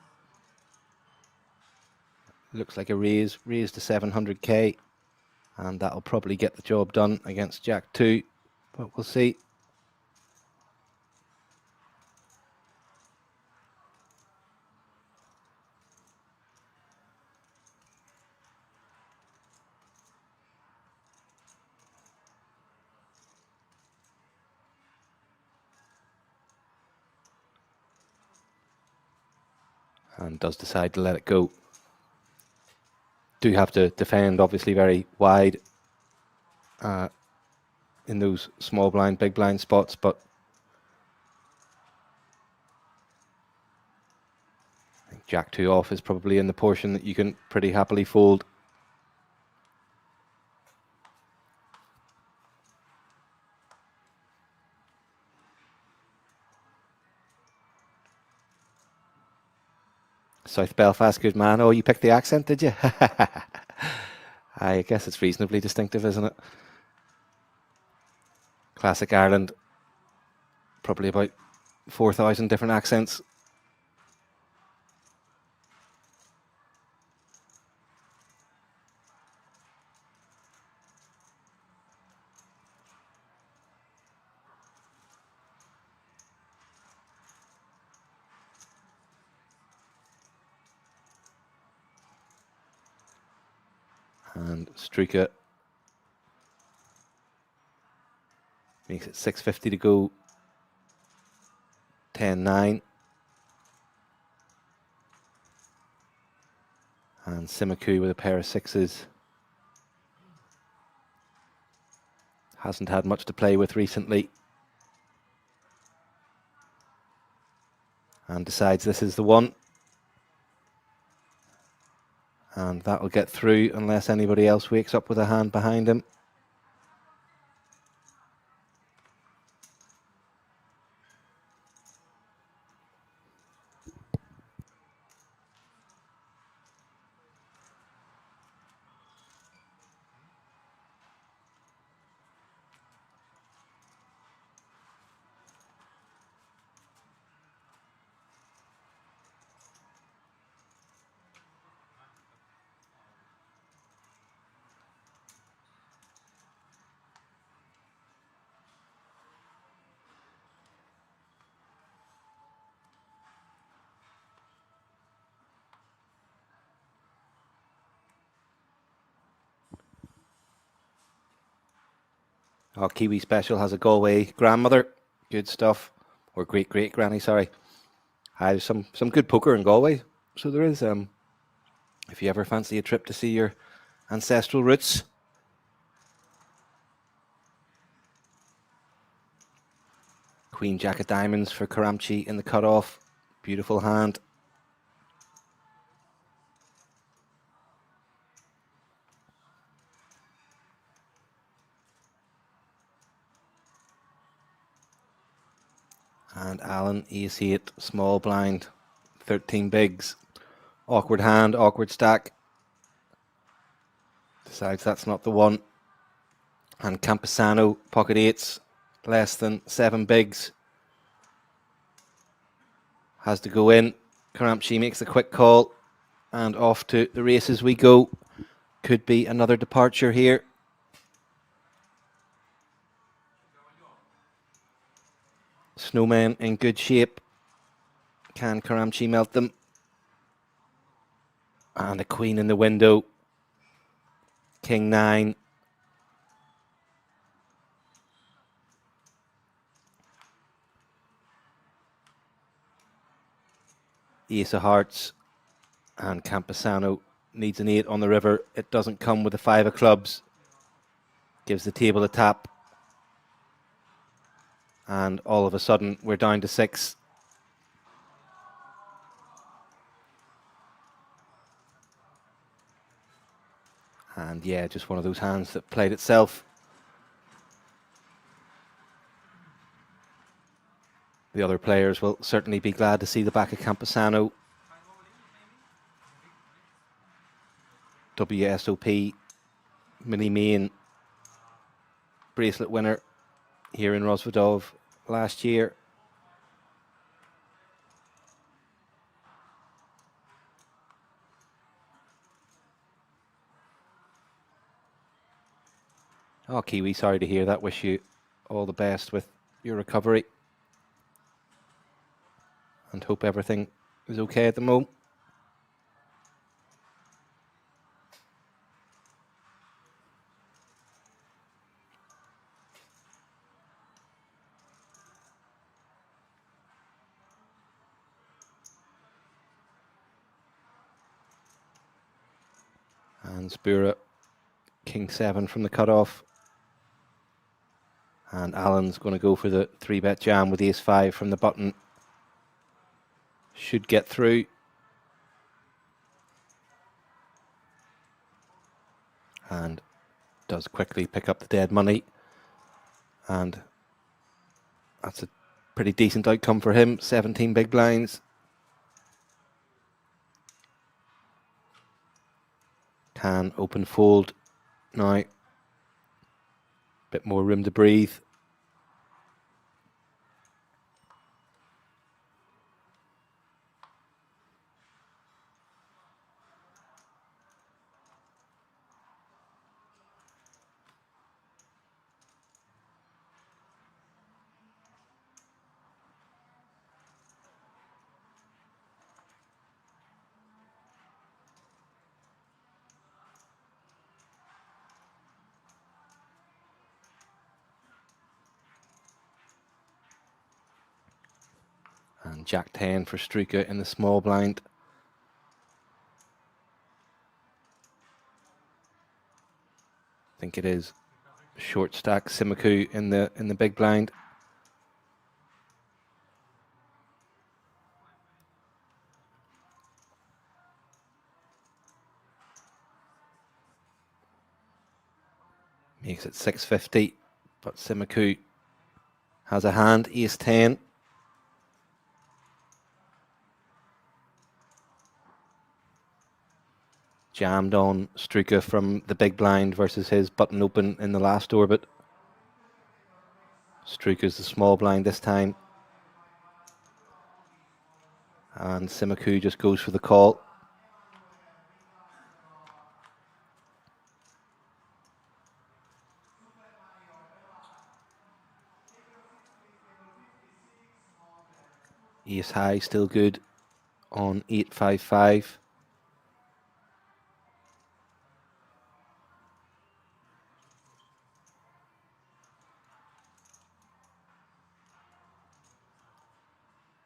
Looks like a raise to 700k. And that'll probably get the job done against Jack 2. But we'll see. And does decide to let it go. Do have to defend, obviously, very wide in those small blind, big blind spots, but I think Jack 2 off is probably in the portion that you can pretty happily fold. South Belfast, good man. Oh, you picked the accent, did you? I guess it's reasonably distinctive, isn't it? Classic Ireland. Probably about 4,000 different accents. And Struika makes it 650 to go. 10-9. And Simaku with a pair of sixes. Hasn't had much to play with recently. And decides this is the one. And that'll get through unless anybody else wakes up with a hand behind him. Our Kiwi Special has a Galway grandmother. Good stuff. Or great granny, sorry. There's some good poker in Galway. So there is, if you ever fancy a trip to see your ancestral roots. Queen Jack of Diamonds for Karamchi in the cutoff. Beautiful hand. And Alan, you see it, small blind, 13 bigs. Awkward hand, awkward stack. Decides that's not the one. And Campesano, pocket eights, less than 7 bigs. Has to go in. Karamchi makes a quick call. And off to the races we go. Could be another departure here. Snowmen in good shape. Can Karamchi melt them? And a queen in the window. King 9. Ace of hearts. And Campesano needs an 8 on the river. It doesn't come with a 5 of clubs. Gives the table a tap. And all of a sudden, we're down to 6. And yeah, just one of those hands that played itself. The other players will certainly be glad to see the back of Campesano. WSOP Mini Main bracelet winner here in Rozvadov last year. Oh, Kiwi, sorry to hear that. Wish you all the best with your recovery. And hope everything is okay at the moment. And Spura, King 7 from the cutoff. And Alan's going to go for the 3-bet jam with Ace 5 from the button. Should get through. And does quickly pick up the dead money. And that's a pretty decent outcome for him. 17 big blinds. Can open fold now. Bit more room to breathe. And Jack 10 for Struka in the small blind. I think it is short stack Simaku in the big blind. Makes it 650, but Simaku has a hand, Ace 10. Jammed on Struka from the big blind versus his button open in the last orbit. Struka's the small blind this time. And Simaku just goes for the call. Ace high still good on 855.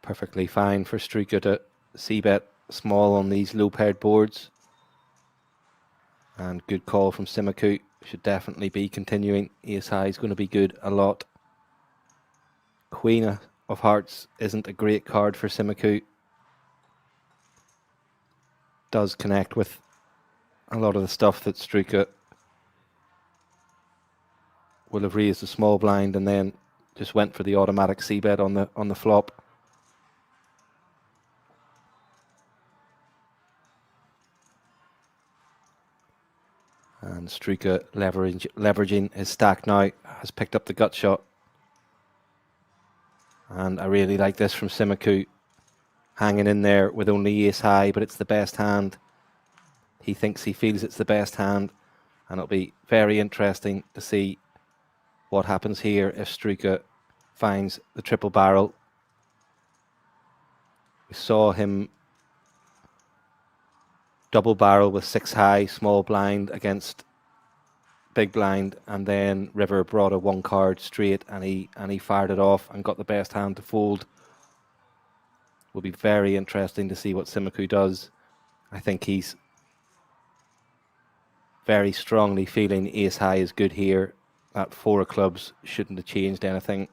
Perfectly fine for Struka to c-bet small on these low paired boards. And good call from Simaku. Should definitely be continuing. Ace high is going to be good a lot. Queen of Hearts isn't a great card for Simaku. Does connect with a lot of the stuff that Struka will have raised a small blind and then just went for the automatic c-bet on the flop. And Struka leveraging his stack now, has picked up the gut shot. And I really like this from Simaku. Hanging in there with only ace high, but it's the best hand. He thinks he feels it's the best hand. And it'll be very interesting to see what happens here if Struka finds the triple barrel. We saw him double barrel with 6 high, small blind against big blind, and then River brought a 1 card straight and he fired it off and got the best hand to fold. Will be very interesting to see what Simaku does. I think he's very strongly feeling ace high is good here. That 4 of clubs shouldn't have changed anything.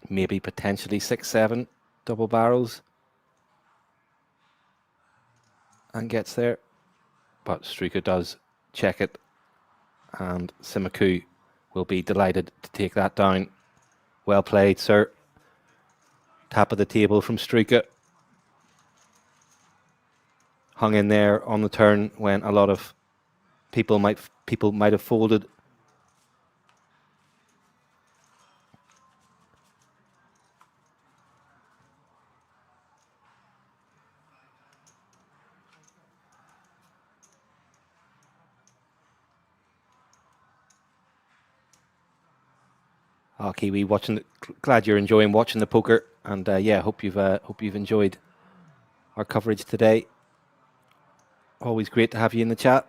Maybe potentially 6-7 double barrels and gets there. But Struka does check it, and Simaku will be delighted to take that down. Well played, sir. Tap of the table from Struka. Hung in there on the turn when a lot of people might have folded. Kiwi, glad you're enjoying watching the poker, and yeah, hope you've enjoyed our coverage today. Always great to have you in the chat.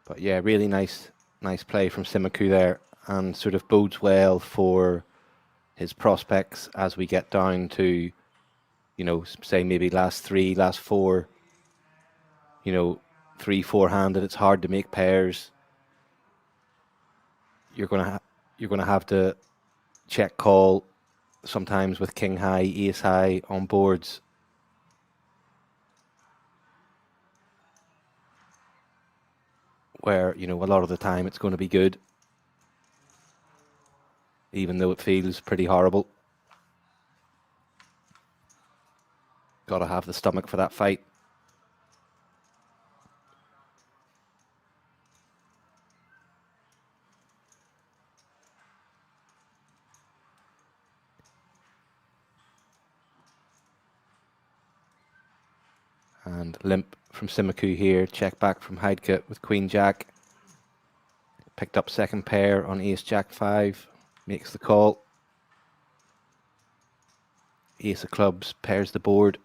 But yeah, really nice play from Simiku there, and sort of bodes well for his prospects as we get down to, you know, say maybe last 3, last 4, you know, 3-4-handed. It's hard to make pairs. You're gonna have to check call sometimes with king high, ace high on boards. Where, you know, a lot of the time it's going to be good, even though it feels pretty horrible. Got to have the stomach for that fight. And limp from Simiku here. Check back from Heidke with Queen Jack. Picked up second pair on Ace Jack 5. Makes the call. Ace of clubs pairs the board.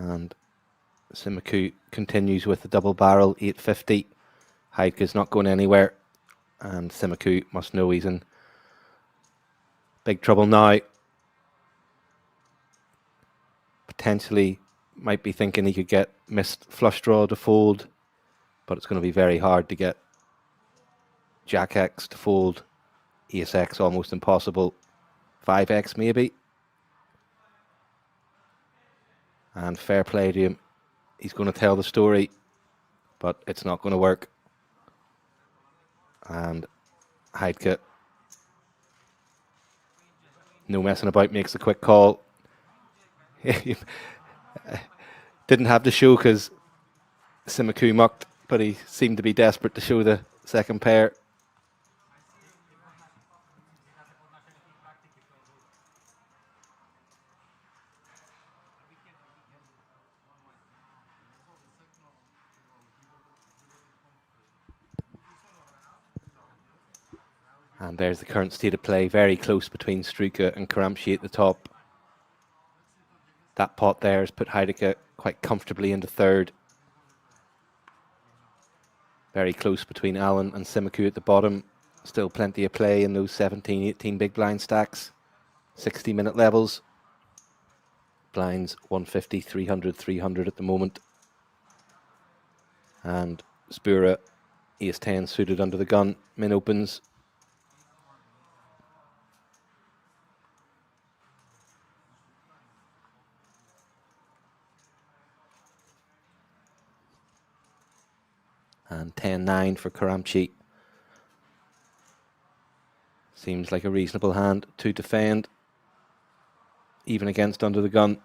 And Simiku continues with the double barrel 850. Heidke's not going anywhere, and Simiku must know he's in big trouble now. Potentially might be thinking he could get missed flush draw to fold, but it's going to be very hard to get Jack X to fold. Ace X almost impossible. 5X maybe. And fair play to him. He's going to tell the story, but it's not going to work. And Heidke, no messing about, makes a quick call. Didn't have to show because Simiku mucked, but he seemed to be desperate to show the second pair. And there's the current state of play, very close between Struika and Karamchi at the top. That pot there has put Heidke quite comfortably into third. Very close between Allen and Simiku at the bottom. Still plenty of play in those 17, 18 big blind stacks. 60-minute levels. Blinds 150, 300, 300 at the moment. And Spura, ace 10 suited under the gun. Min opens. And 10-9 for Karamchi. Seems like a reasonable hand to defend, even against under the gun.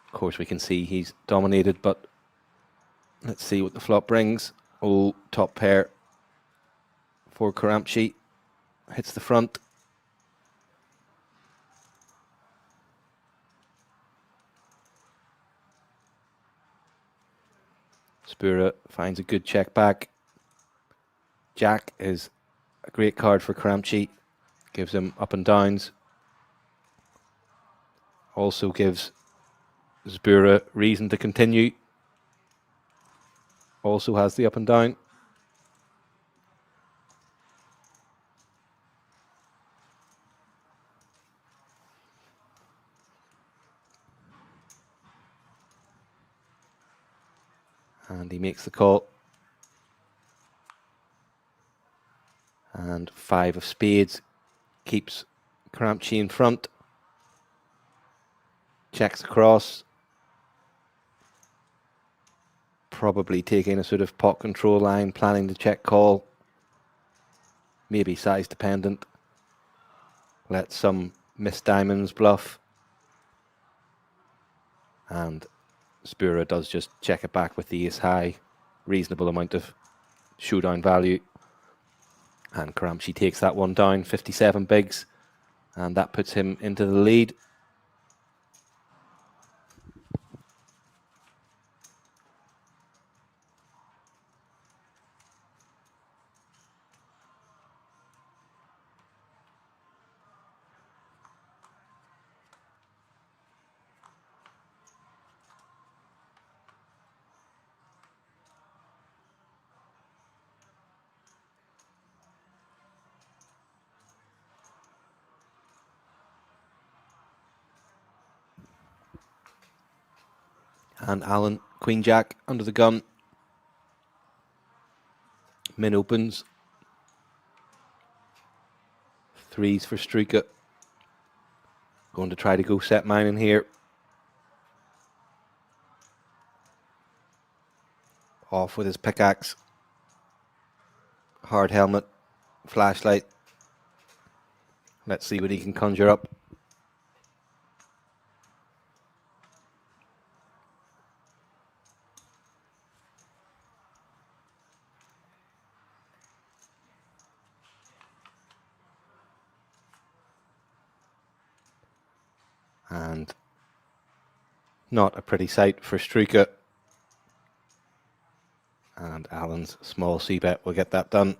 Of course, we can see he's dominated, but let's see what the flop brings. Oh, top pair for Karamchi. Hits the front. Spura finds a good check back. Jack is a great card for Karamchi. Gives him up and downs. Also gives Spura reason to continue. Also has the up and down. And he makes the call. And 5 of spades keeps Karamchi in front. Checks across. Probably taking a sort of pot control line, planning to check call. Maybe size dependent. Let some missed diamonds bluff. And Spura does just check it back with the ace high. Reasonable amount of showdown value. And Karamchi takes that one down, 57 bigs. And that puts him into the lead. And Alan, Queen Jack under the gun. Min opens. Threes for Struika. Going to try to go set mine in here. Off with his pickaxe. Hard helmet. Flashlight. Let's see what he can conjure up. And not a pretty sight for Struika. And Alan's small c-bet will get that done.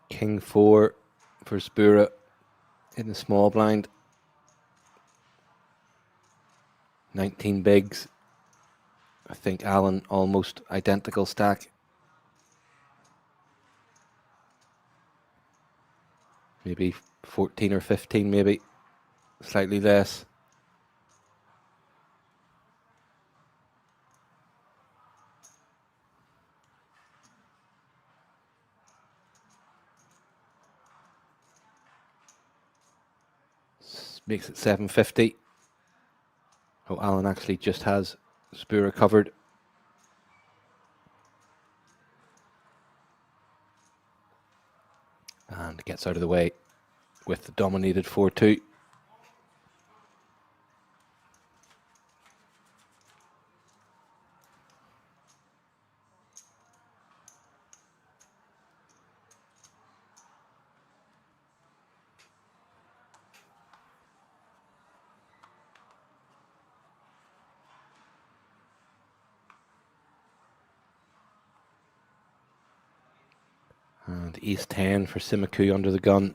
King 4 for Spura in the small blind. 19 bigs. I think Alan almost identical stack. Maybe 14 or 15, maybe. Slightly less. Makes it 750. Oh, Alan actually just has Spura covered. And gets out of the way with the dominated 4-2. And East 10 for Simaku under the gun.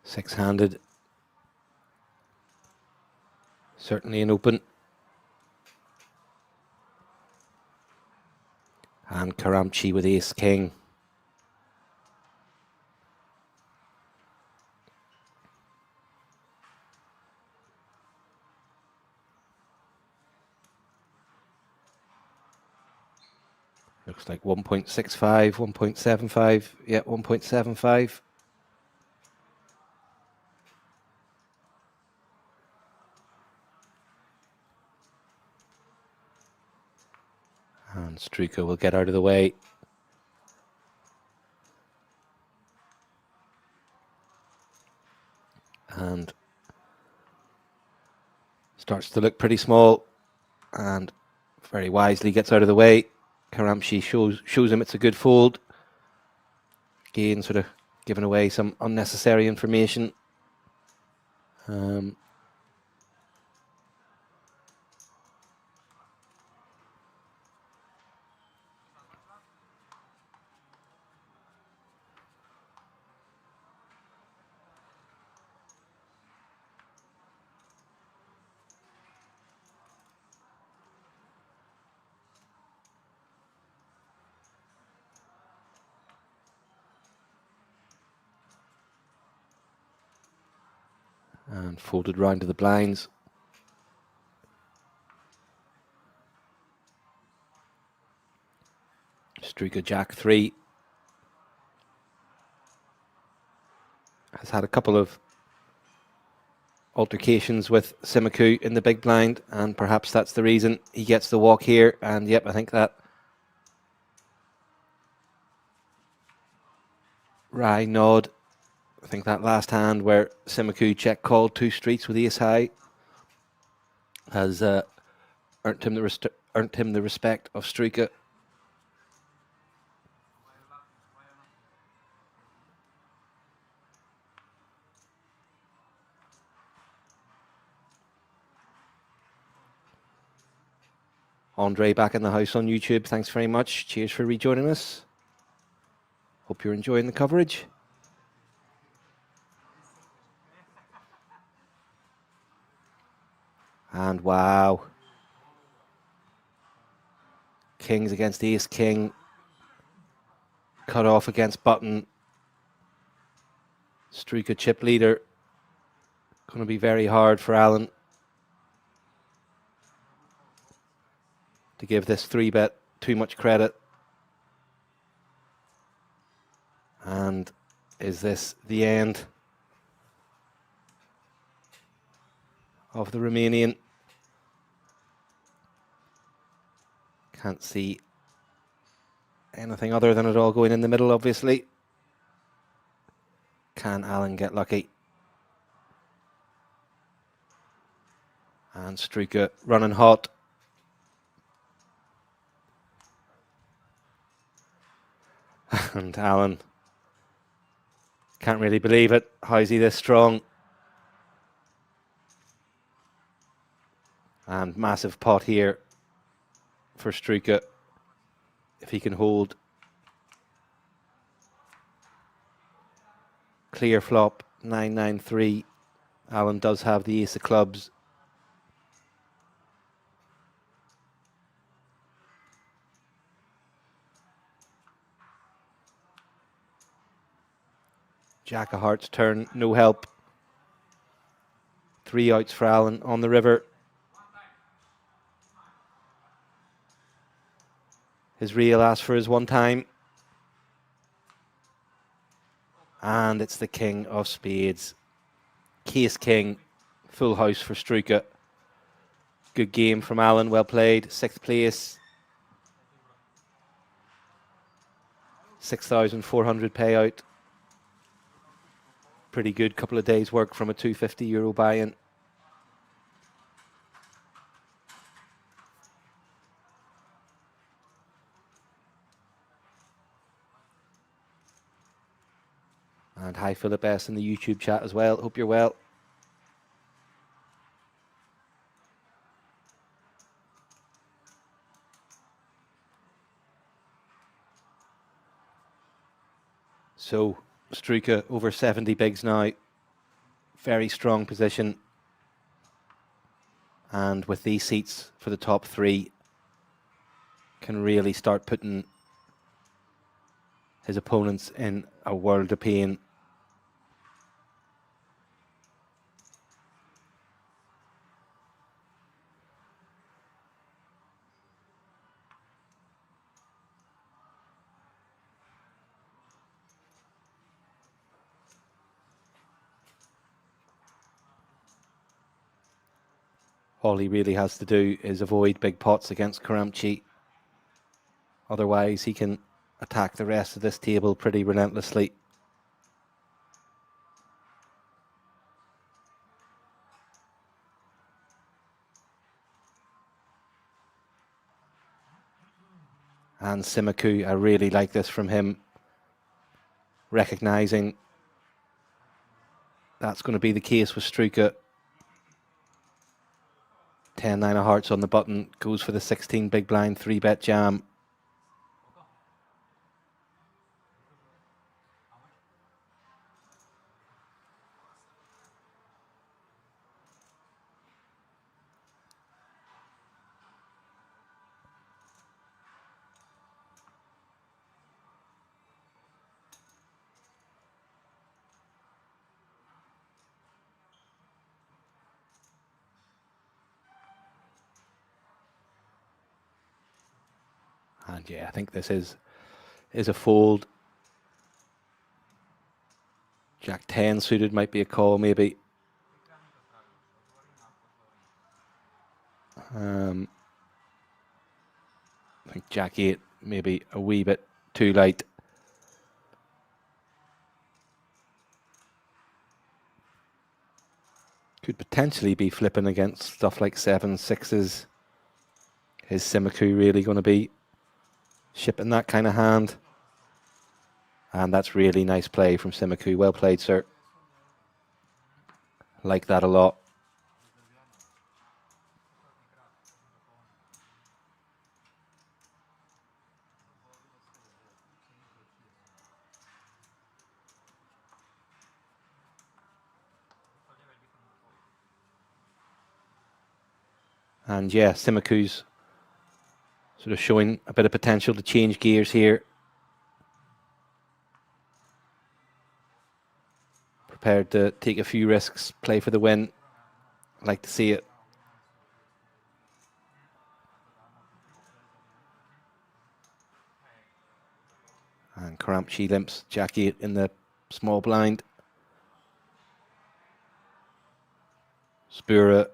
Six-handed. Certainly an open. And Karamchi with Ace King. Looks like 1.65, 1.75. Yeah, 1.75. And Struika will get out of the way. And starts to look pretty small. And very wisely gets out of the way. Karamchi shows him it's a good fold. Again, sort of giving away some unnecessary information. And folded round to the blinds. Striker Jack 3 has had a couple of altercations with Simaku in the big blind, and perhaps that's the reason he gets the walk here. And yep, I think that Rai nod. I think that last hand where Simaku check called 2 streets with ace high has earned him the respect of Struika. Andre back in the house on YouTube. Thanks very much. Cheers for rejoining us. Hope you're enjoying the coverage. And wow. Kings against ace king. Cut off against button. Struika chip leader. Going to be very hard for Alan to give this 3-bet too much credit. And is this the end of the Romanian? Can't see anything other than it all going in the middle, obviously. Can Alan get lucky? And Struika running hot. And Alan can't really believe it. How is he this strong? And massive pot here for Struika if he can hold. Clear flop 993. Alan does have the ace of clubs. Jack of hearts turn, no help. 3 outs for Alan on the river. His reel asks for his 1 time. And it's the king of spades. Case king, full house for Struika. Good game from Alan, well played. 6th place. 6,400 payout. Pretty good couple of days work from a €250 buy-in. And hi Philip S in the YouTube chat as well. Hope you're well. So Struika over 70 bigs now. Very strong position. And with these seats for the top 3, can really start putting his opponents in a world of pain. All he really has to do is avoid big pots against Karamchi. Otherwise, he can attack the rest of this table pretty relentlessly. And Simaku, I really like this from him. recognising that's going to be the case with Struka. 10-9 of hearts on the button, goes for the 16 big blind 3-bet jam. And yeah, I think this is a fold. Jack 10 suited might be a call, maybe. I think Jack 8 maybe a wee bit too light. Could potentially be flipping against stuff like 7s, 6s. Is Simiku really going to be shipping that kind of hand? And that's really nice play from Simiku. Well played, sir. Like that a lot. And yeah, Simiku's sort of showing a bit of potential to change gears here. Prepared to take a few risks, play for the win. Like to see it. And Karamchi limps Jack 8 in the small blind. Spura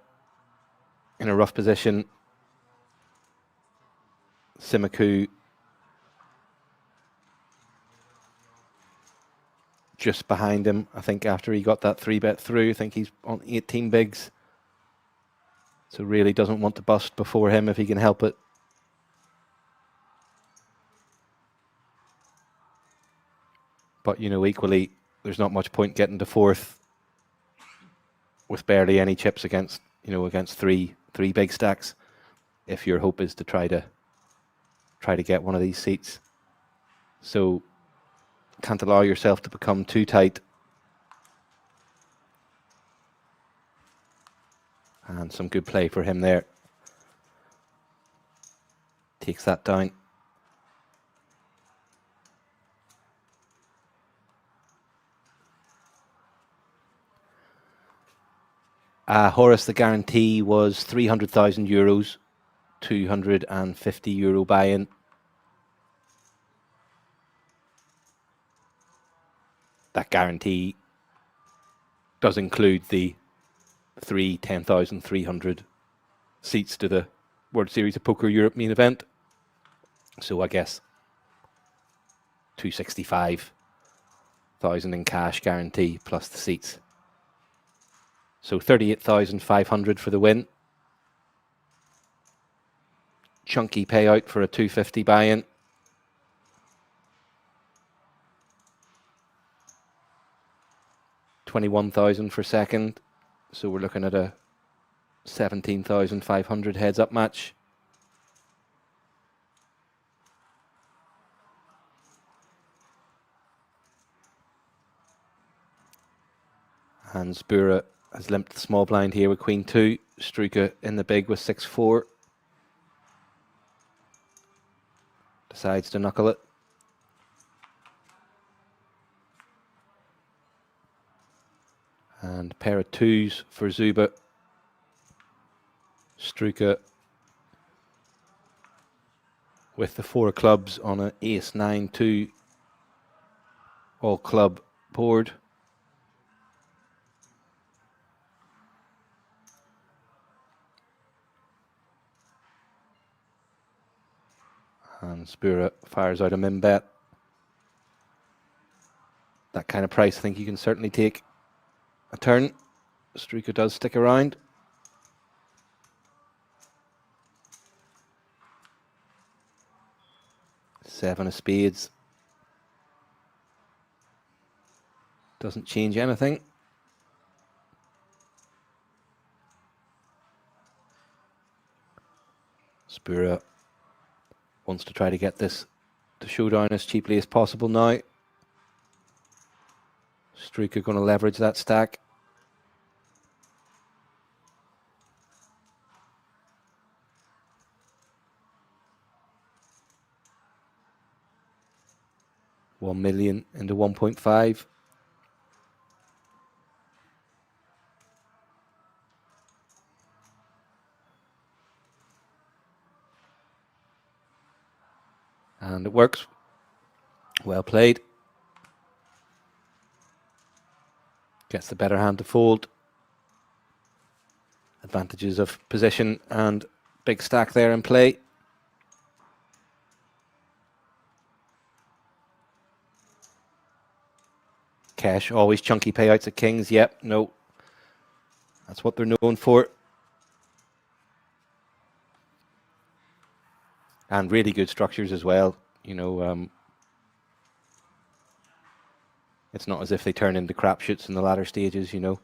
in a rough position. Simiku just behind him. I think after he got that 3-bet through, I think he's on 18 bigs. So really doesn't want to bust before him if he can help it. But, you know, equally, there's not much point getting to fourth with barely any chips against, you know, against three big stacks. If your hope is to try to get one of these seats. So can't allow yourself to become too tight. And some good play for him there. Takes that down. Horace, the guarantee was €300,000, €250 buy-in. That guarantee does include the 10,300 seats to the World Series of Poker Europe main event. So I guess 265,000 in cash guarantee plus the seats. So 38,500 for the win. Chunky payout for a 250 buy-in. $21,000 for second. So we're looking at a 17,500 heads up match. And Spura has limped the small blind here with Queen 2. Struka in the big with 6-4. Decides to knuckle it. And a pair of 2s for Zuba. Struka with the 4 clubs on an ace-9-2 all club board. And Spura fires out a min bet. That kind of price, I think you can certainly take a turn. Struka does stick around. Seven of spades. Doesn't change anything. Spura wants to try to get this to showdown as cheaply as possible now. Struika going to leverage that stack. $1 million into 1.5. And it works. Well played. Gets the better hand to fold. Advantages of position and big stack there in play. Cash, always chunky payouts at kings. Yep, no. That's what they're known for. And really good structures as well. You know, it's not as if they turn into crapshoots in the latter stages, you know.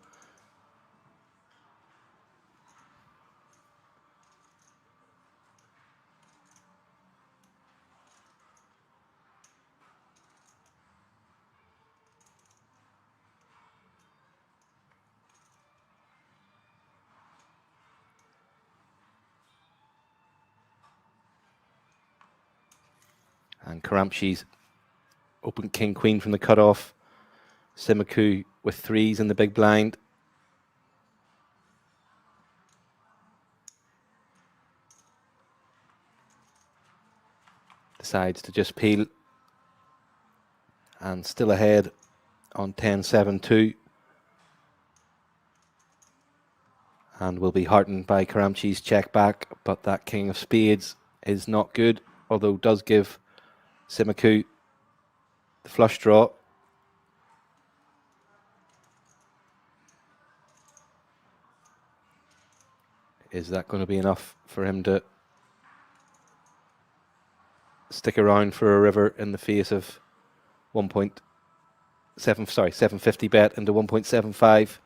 And Karamchi's open king queen from the cutoff. Simaku with threes in the big blind. Decides to just peel. And still ahead on 10-7-2. And will be heartened by Karamchi's check back, but that king of spades is not good, although does give Simaku the flush draw. Is that going to be enough for him to stick around for a river in the face of 750 bet into 1.75,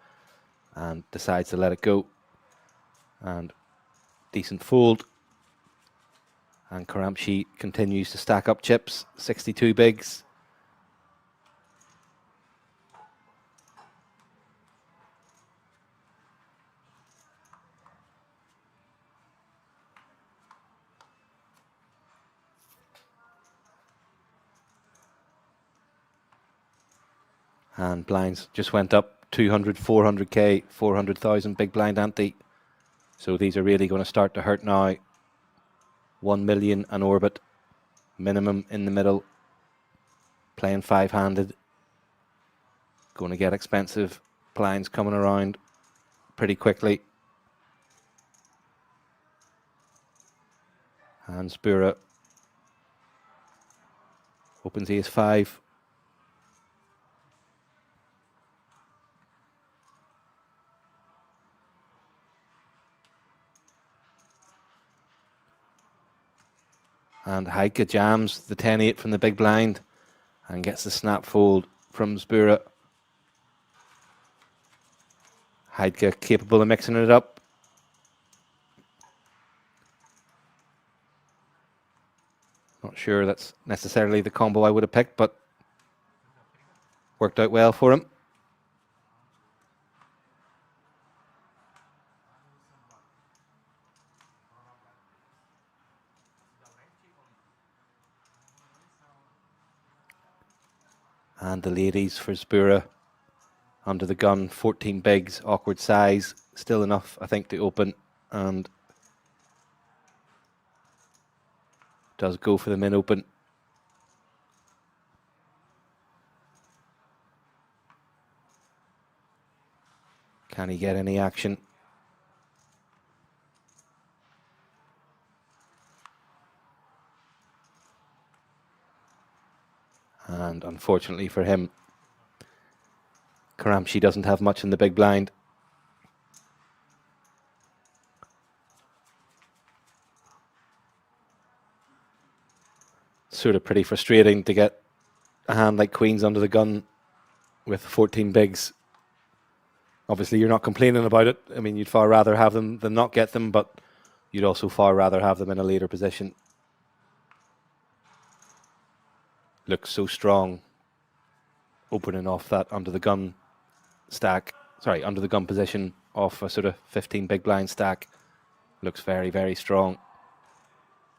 and decides to let it go? And decent fold. And Karamchi continues to stack up chips, 62 bigs. And blinds just went up 200, 400k, 400,000 big blind ante. So these are really going to start to hurt now. 1 million an orbit, minimum in the middle. Playing five-handed. Going to get expensive. Blinds coming around pretty quickly. And Spura opens ace-5. And Heike jams the 10-8 from the big blind and gets the snap fold from Spura. Heike capable of mixing it up. Not sure that's necessarily the combo I would have picked, but worked out well for him. And the ladies for Spura under the gun, 14 bigs, awkward size, still enough, I think, to open, and does go for the min open. Can he get any action? And unfortunately for him, Karamchi doesn't have much in the big blind. Sort of pretty frustrating to get a hand like queens under the gun with 14 bigs. Obviously, you're not complaining about it. I mean, you'd far rather have them than not get them, but you'd also far rather have them in a later position. Looks so strong, opening off that under the gun stack. Sorry, under the gun position off a sort of 15 big blind stack. Looks very, very strong.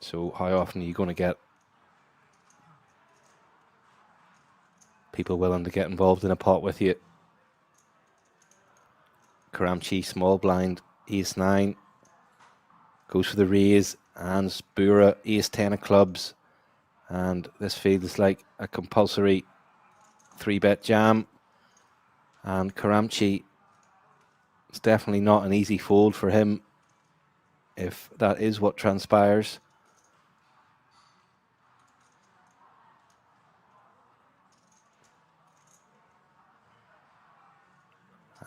So how often are you going to get people willing to get involved in a pot with you? Karamchi, small blind, ace 9. Goes for the raise, and Spura, ace 10 of clubs. And this feels like a compulsory 3-bet jam. And Karamchi, it's definitely not an easy fold for him if that is what transpires.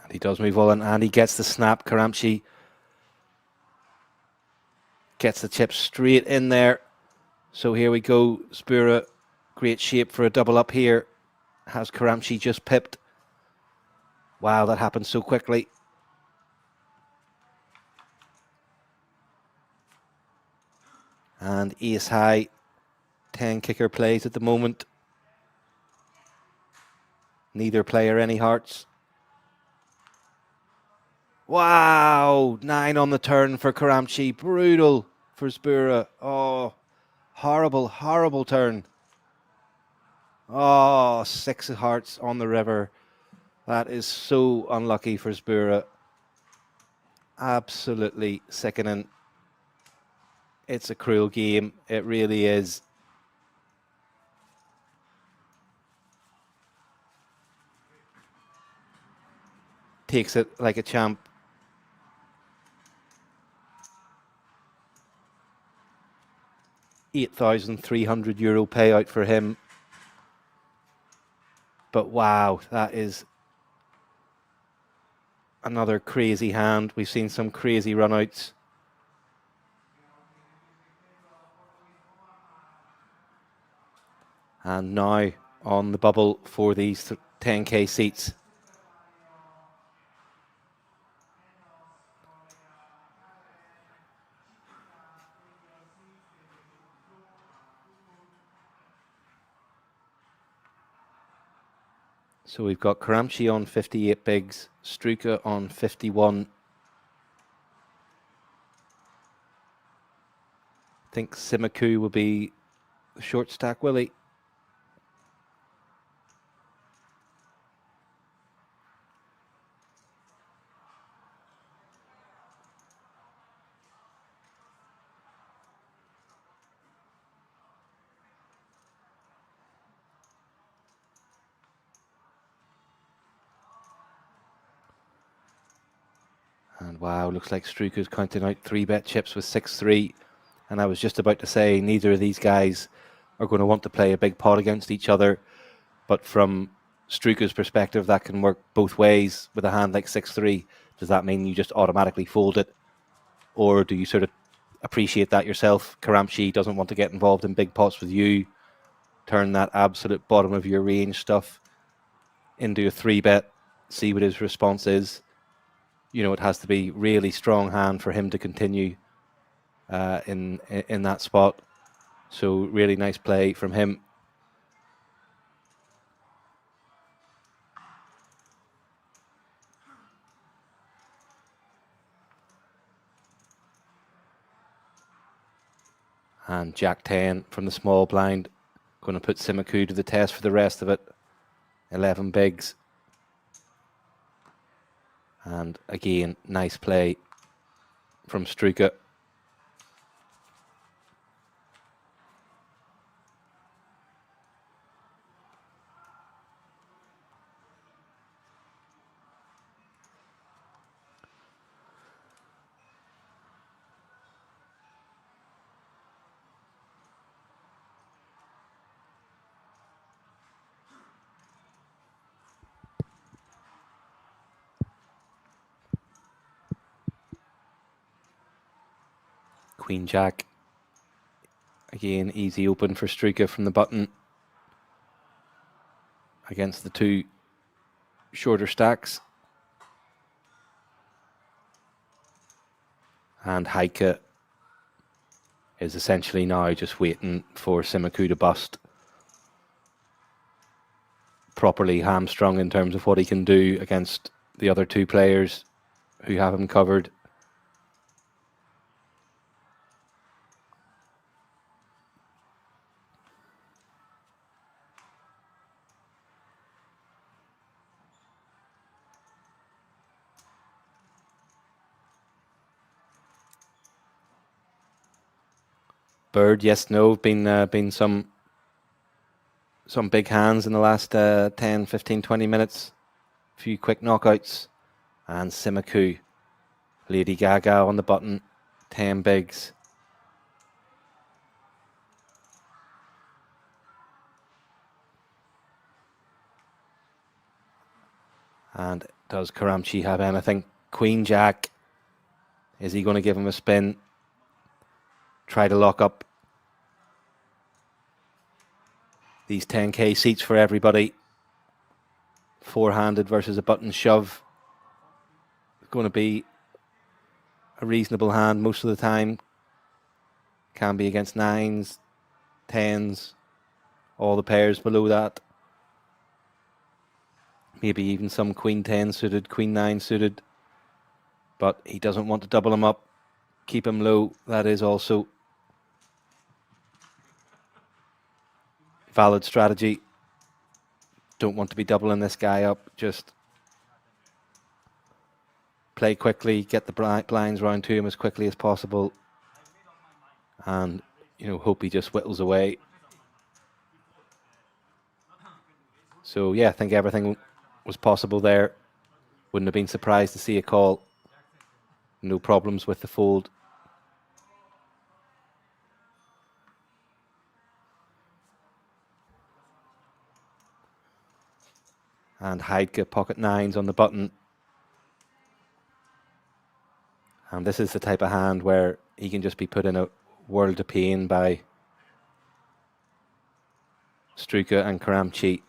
And he does move all in, and he gets the snap. Karamchi gets the chip straight in there. So here we go. Spura, great shape for a double up here. Has Karamchi just pipped? Wow, that happened so quickly. And ace high, 10 kicker plays at the moment. Neither player any hearts. Wow, 9 on the turn for Karamchi. Brutal for Spura. Oh, horrible, horrible turn. Oh, 6 of hearts on the river. That is so unlucky for Spura. Absolutely sickening. It's a cruel game. It really is. Takes it like a champ. €8,300 payout for him. But wow, that is another crazy hand. We've seen some crazy runouts. And now on the bubble for these 10k seats. So we've got Karamchi on 58 bigs, Struka on 51. I think Simaku will be the short stack, will he? And wow, looks like Struka's counting out 3-bet chips with 6-3. And I was just about to say, neither of these guys are going to want to play a big pot against each other. But from Struka's perspective, that can work both ways with a hand like 6-3. Does that mean you just automatically fold it? Or do you sort of appreciate that yourself? Karamchi doesn't want to get involved in big pots with you. Turn that absolute bottom of your range stuff into a 3-bet. See what his response is. You know, it has to be really strong hand for him to continue in that spot. So really nice play from him. And Jack 10 from the small blind. Going to put Simaku to the test for the rest of it. 11 bigs. And again, nice play from Struka. Queen Jack. Again, easy open for Struka from the button. Against the 2. shorter stacks. And Heike is essentially now just waiting for Simiku to bust. Properly hamstrung in terms of what he can do against the other two players who have him covered. Bird, yes, no, been some big hands in the last 10, 15, 20 minutes. A few quick knockouts. And Simiku, Lady Gaga on the button, 10 bigs. And does Karamchi have anything? Queen Jack. Is he going to give him a spin? Try to lock up these 10k seats for everybody. Four-handed versus a button shove. It's going to be a reasonable hand most of the time. Can be against 9s, 10s, all the pairs below that. Maybe even some Queen 10 suited, Queen 9 suited. But he doesn't want to double him up. Keep him low. That is also valid strategy. Don't want to be doubling this guy up. Just play quickly, get the blinds round to him as quickly as possible. And, you know, hope he just whittles away. So, yeah, I think everything was possible there. Wouldn't have been surprised to see a call. No problems with the fold. And Heidke pocket 9s on the button. And this is the type of hand where he can just be put in a world of pain by Struka and Karamchi. I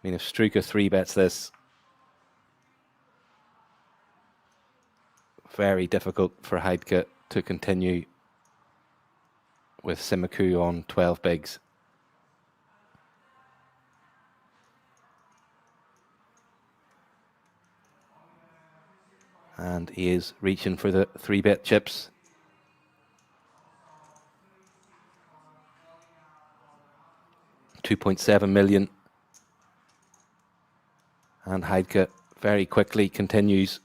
mean, if Struka 3-bets this, very difficult for Heidke to continue with Simiku on 12 bigs. And he is reaching for the 3-bet chips. $2.7 million. And Heidke very quickly continues.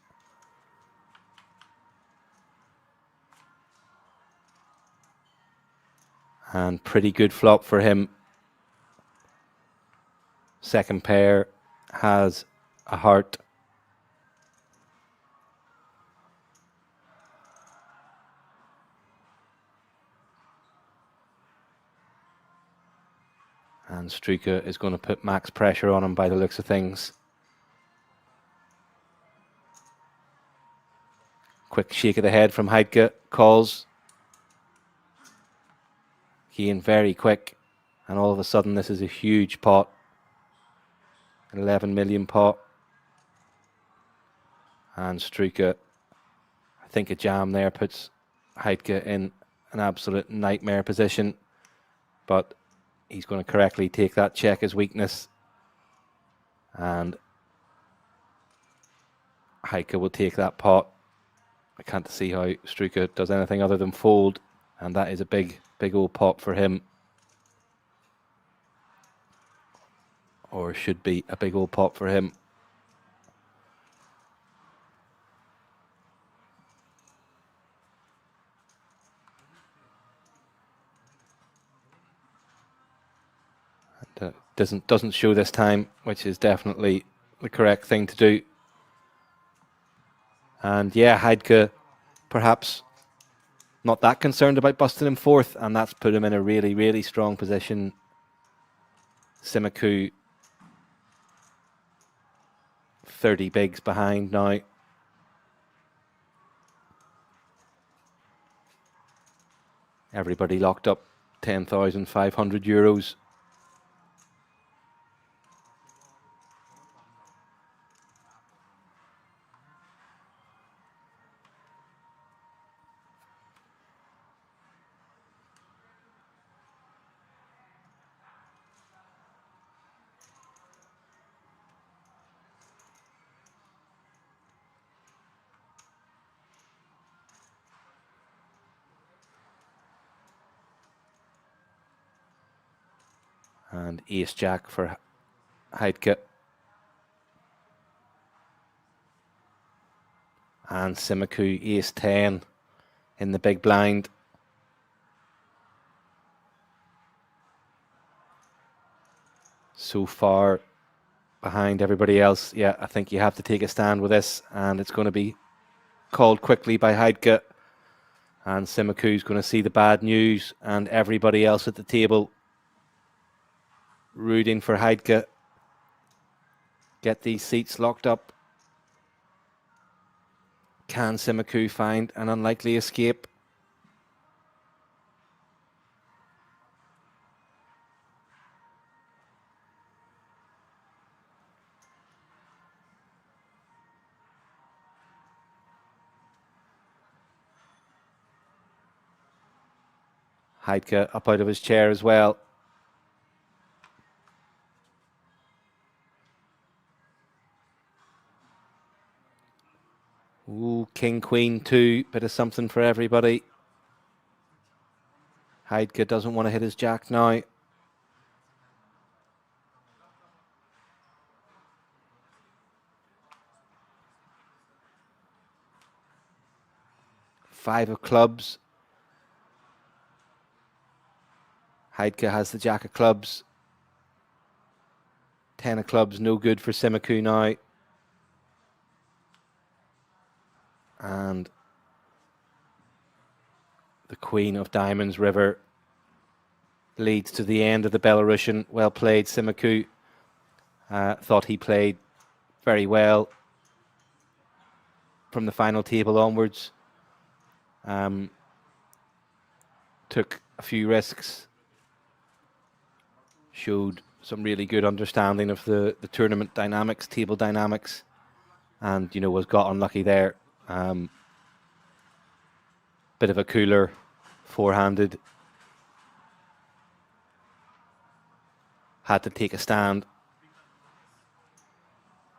And pretty good flop for him. Second pair has a heart. And Struka is going to put max pressure on him by the looks of things. Quick shake of the head from Heidke. Calls. Keying very quick. And all of a sudden this is a huge pot. An 11 million pot. And Struka, I think a jam there puts Heidke in an absolute nightmare position. But he's going to correctly take that check as weakness. And Heidke will take that pot. I can't see how Struka does anything other than fold. And that is a big, big old pot for him. Or should be a big old pot for him. Doesn't show this time, which is definitely the correct thing to do. And yeah, Heidke perhaps not that concerned about busting him fourth, and that's put him in a really, really strong position. Simiku 30 bigs behind now. Everybody locked up 10,500 euros. And ace jack for Heidke. And Simiku ace 10 in the big blind. So far behind everybody else. Yeah, I think you have to take a stand with this, and it's going to be called quickly by Heidke. And Simiku's going to see the bad news, and everybody else at the table rooting for Heidke. Get these seats locked up. Can Simiku find an unlikely escape? Heidke up out of his chair as well. Ooh, King, Queen, 2. Bit of something for everybody. Heidke doesn't want to hit his jack now. Five of clubs. Heidke has the jack of clubs. 10 of clubs, no good for Simiku now. And the Queen of Diamonds River leads to the end of the Belarusian. Well played, Simiku. Thought he played very well from the final table onwards. Took a few risks. Showed some really good understanding of the tournament dynamics, table dynamics. And, you know, was got unlucky there. Bit of a cooler, four-handed. Had to take a stand.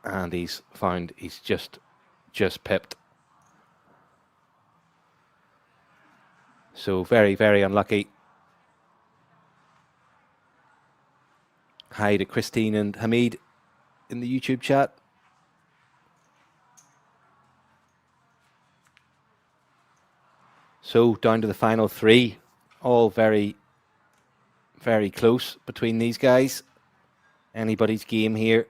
And he's found he's just pipped. So very, very unlucky. Hi to Christine and Hamid in the YouTube chat. So down to the final three. All very, very close between these guys. Anybody's game here.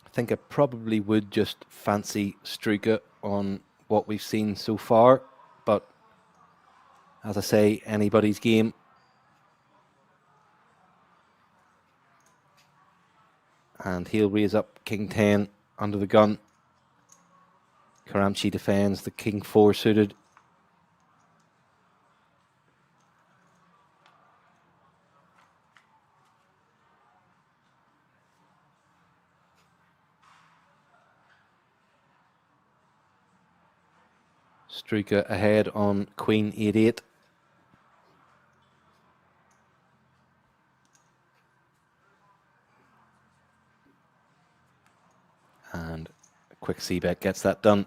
I think I probably would just fancy Struika on what we've seen so far, but as I say, anybody's game. And he'll raise up King 10 under the gun. Karamchi defends the King 4 suited. Struika ahead on Queen 8-8. And a quick c-bet gets that done.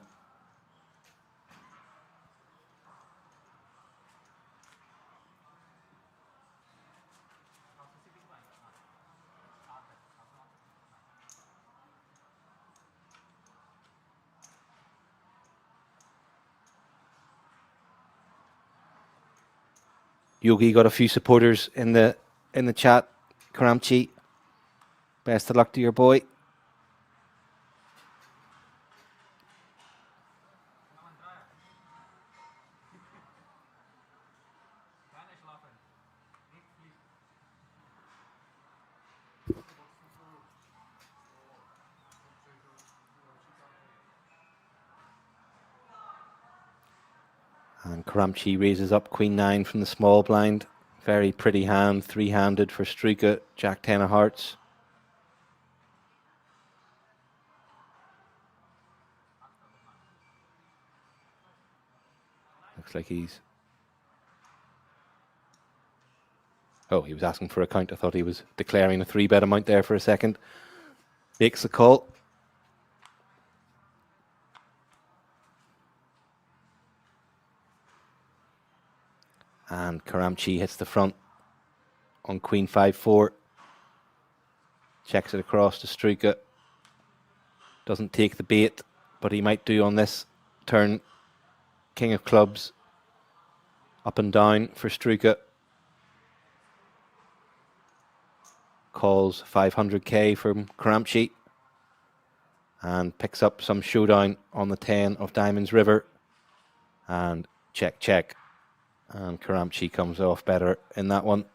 Yogi got a few supporters in the chat. Karamchi, best of luck to your boy. And Karamchi raises up Queen 9 from the small blind. Very pretty hand, three-handed for Struika, Jack 10 of hearts. Looks like he's Oh, he was asking for a count. I thought he was declaring a 3-bet amount there for a second. Makes the call. And Karamchi hits the front on Queen 5-4. Checks it across to Struika. Doesn't take the bait, but he might do on this turn. King of clubs. Up and down for Struika. Calls 500k from Karamchi. And picks up some showdown on the 10 of Diamonds River. And check, check. And Karamchi comes off better in that one.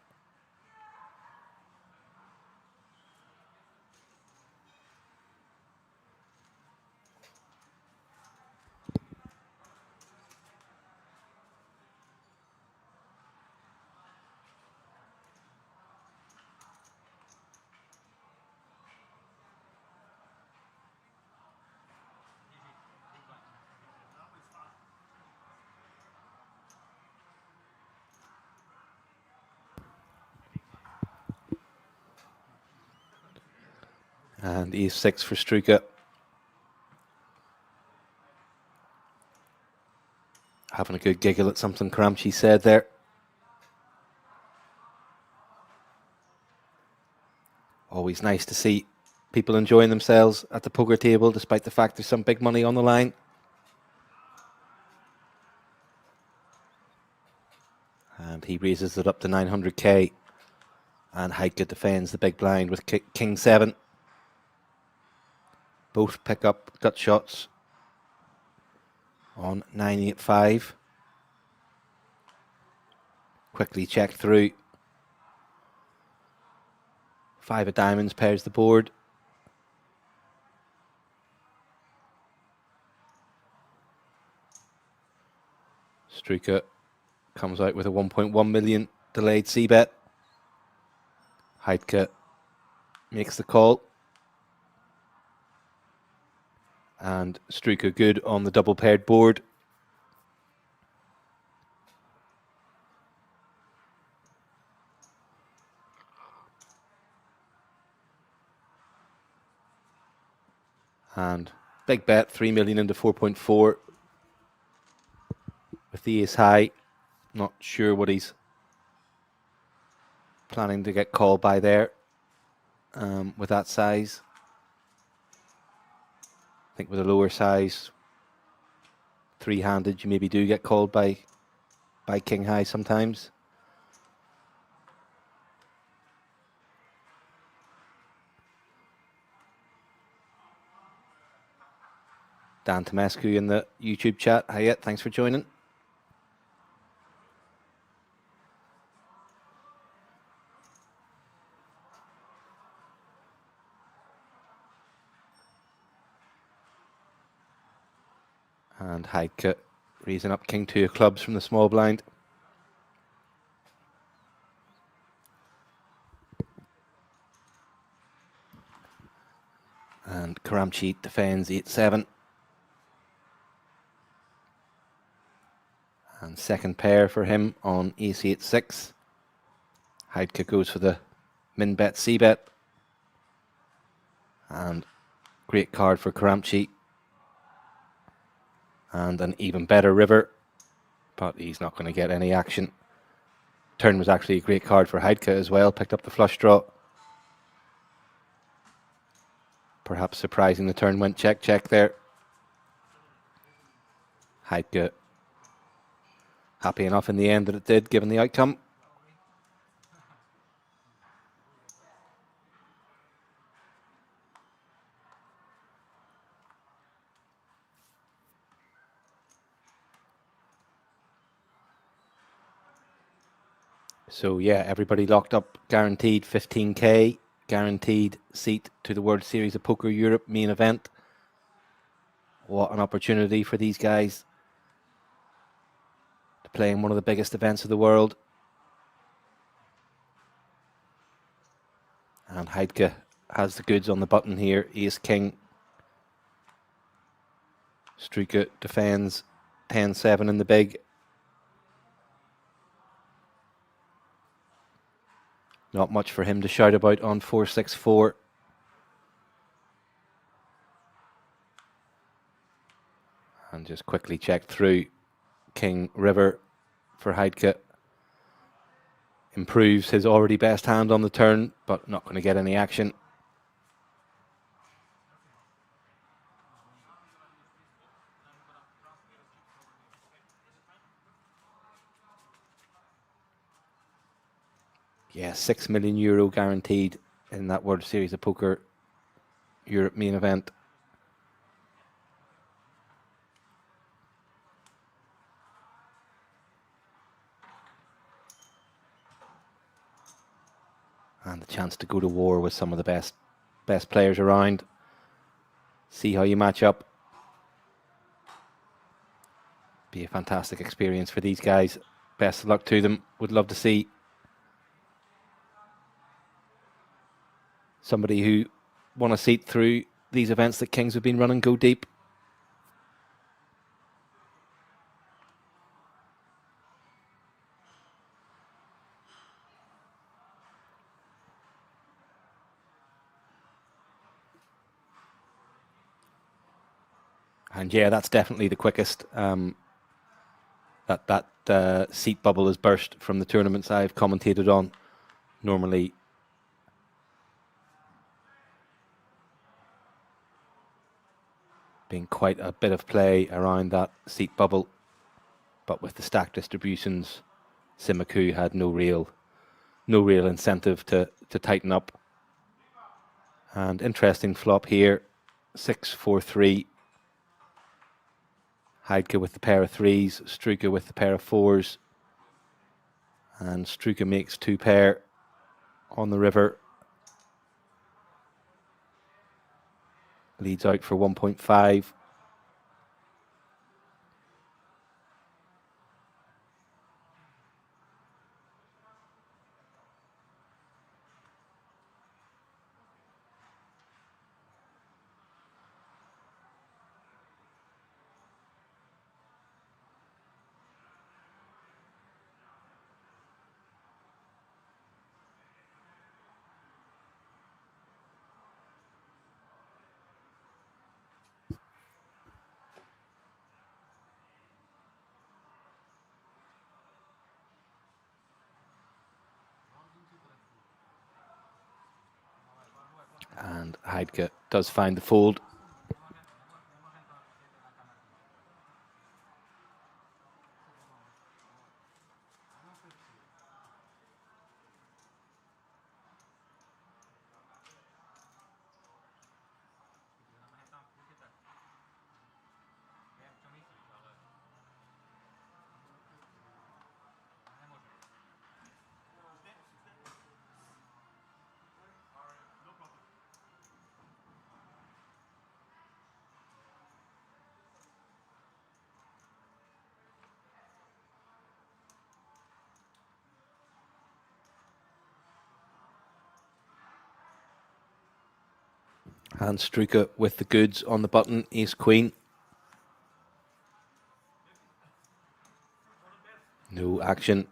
And E6 for Struika. Having a good giggle at something Karamchi said there. Always nice to see people enjoying themselves at the poker table, despite the fact there's some big money on the line. And he raises it up to 900k. And Heike defends the big blind with King 7. Both pick up gut shots on 985. Quickly check through. 5 of diamonds pairs the board. Struika comes out with a 1.1 million delayed c-bet. Heidke makes the call. And Struika good on the double paired board. And big bet, 3 million into 4.4 with the ace high. Not sure what he's planning to get called by there with that size. I think with a lower size, 3-handed, you maybe do get called by king high sometimes. Dan Tomescu in the YouTube chat. Hiya, thanks for joining. And Heidke raising up King 2 of clubs from the small blind. And Karamchi defends 8-7. And second pair for him on ace 8-6. Heidke goes for the min bet c-bet. And great card for Karamchi. And an even better river, but he's not going to get any action. Turn was actually a great card for Heidke as well. Picked up the flush draw. Perhaps surprising the turn went check, check there. Heidke happy enough in the end that it did, given the outcome. So yeah, everybody locked up, guaranteed 15k, guaranteed seat to the World Series of Poker Europe main event. What an opportunity for these guys to play in one of the biggest events of the world. And Heidke has the goods on the button here. Ace King. Struika defends 10-7 in the big. Not much for him to shout about on 4-6-4. And just quickly check through. King River for Heidke. Improves his already best hand on the turn, but not going to get any action. Yeah, €6 million guaranteed in that World Series of Poker Europe main event. And the chance to go to war with some of the best players around. See how you match up. Be a fantastic experience for these guys. Best of luck to them. Would love to see somebody who won a seat through these events that Kings have been running go deep. And yeah, that's definitely the quickest. That seat bubble has burst from the tournaments I've commentated on. Normally, been quite a bit of play around that seat bubble, but with the stack distributions, Simaku had no real incentive to tighten up. And interesting flop here, 6-4-3. Heidke with the pair of threes, Struke with the pair of fours, and Struke makes two pair on the river. Leads out for 1.5. And Heidke does find the fold. And Struke with the goods on the button, ace queen. No action.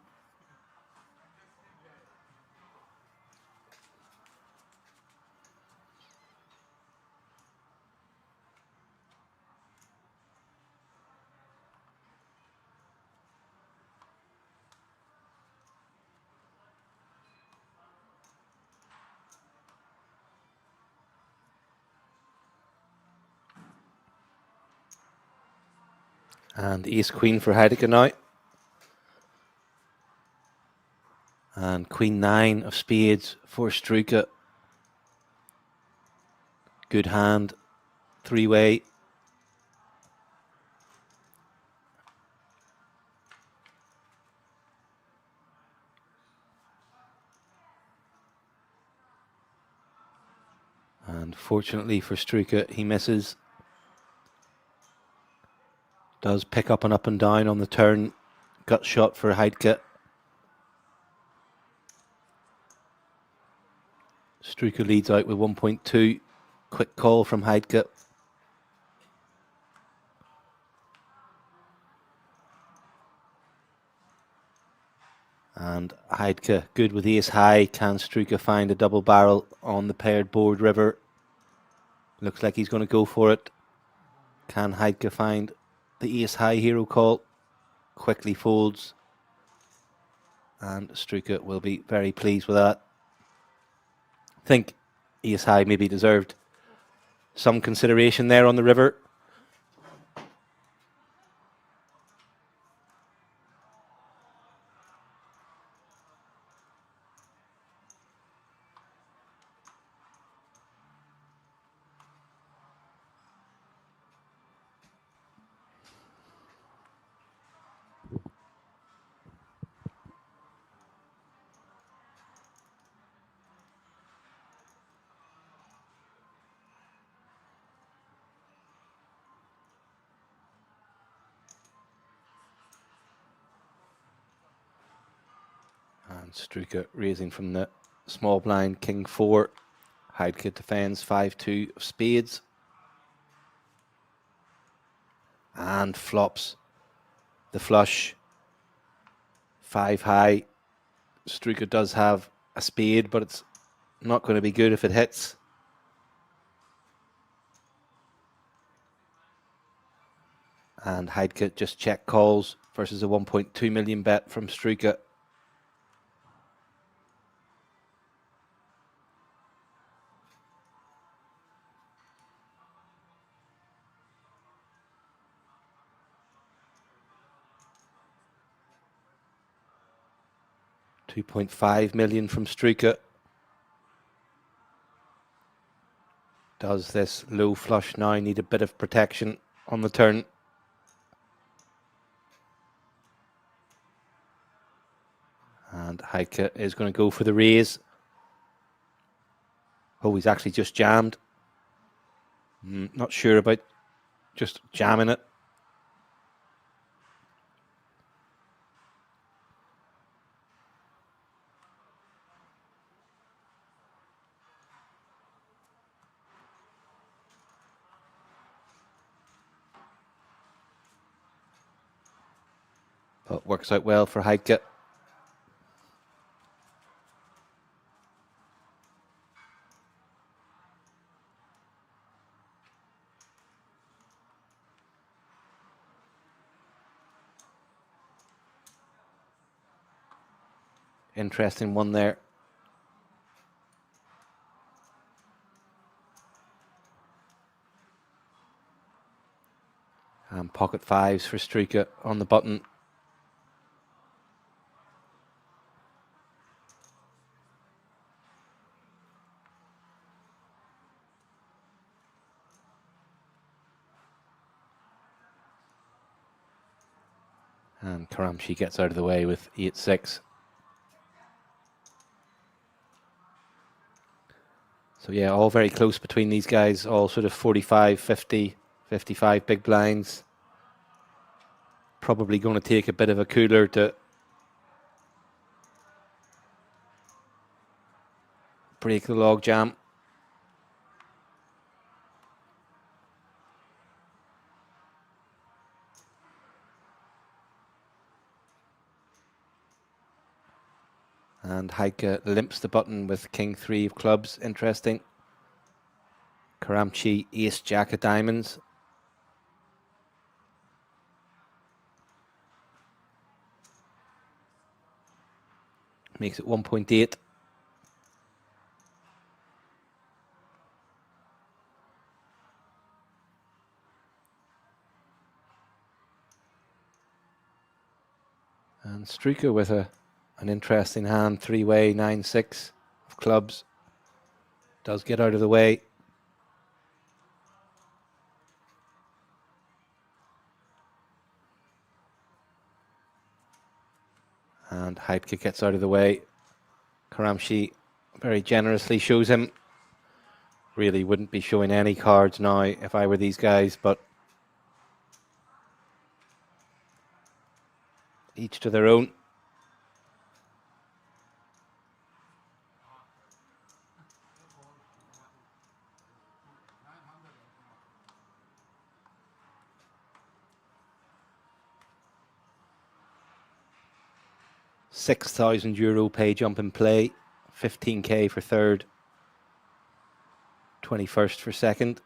And ace queen for Heidke now. And queen nine of spades for Struke. Good hand, three-way. And fortunately for Struke, he misses. Does pick up and down on the turn. Gut shot for Heidke. Struke leads out with 1.2. Quick call from Heidke. And Heidke good with ace high. Can Struka find a double barrel on the paired board river? Looks like he's going to go for it. Can Heidke find the ace high hero call? Quickly folds. And Struka will be very pleased with that. I think ace high maybe deserved some consideration there on the river. And Struka raising from the small blind, king 4. Heidke defends 5-2 of spades. And flops the flush. 5 high. Struka does have a spade, but it's not going to be good if it hits. And Heidke just check calls versus a 1.2 million bet from Struka. $2.5 million from Struka. Does this low flush now need a bit of protection on the turn? And Heidke is going to go for the raise. Oh, he's actually just jammed. Not sure about just jamming it. But works out well for Heidke. Interesting one there. And pocket fives for Struka on the button. And Karamchi gets out of the way with 8-6. So yeah, all very close between these guys, all sort of 45, 50, 55 big blinds. Probably going to take a bit of a cooler to break the log jam. And Heidke limps the button with king 3 of clubs. Interesting. Karamchi ace jack of diamonds. Makes it 1.8. And Struka with an interesting hand, 3-way, 9-6 of clubs. Does get out of the way. And Heidke gets out of the way. Karamchi very generously shows him. Really wouldn't be showing any cards now if I were these guys, but each to their own. €6,000 pay jump in play, 15k for third, 21st for second.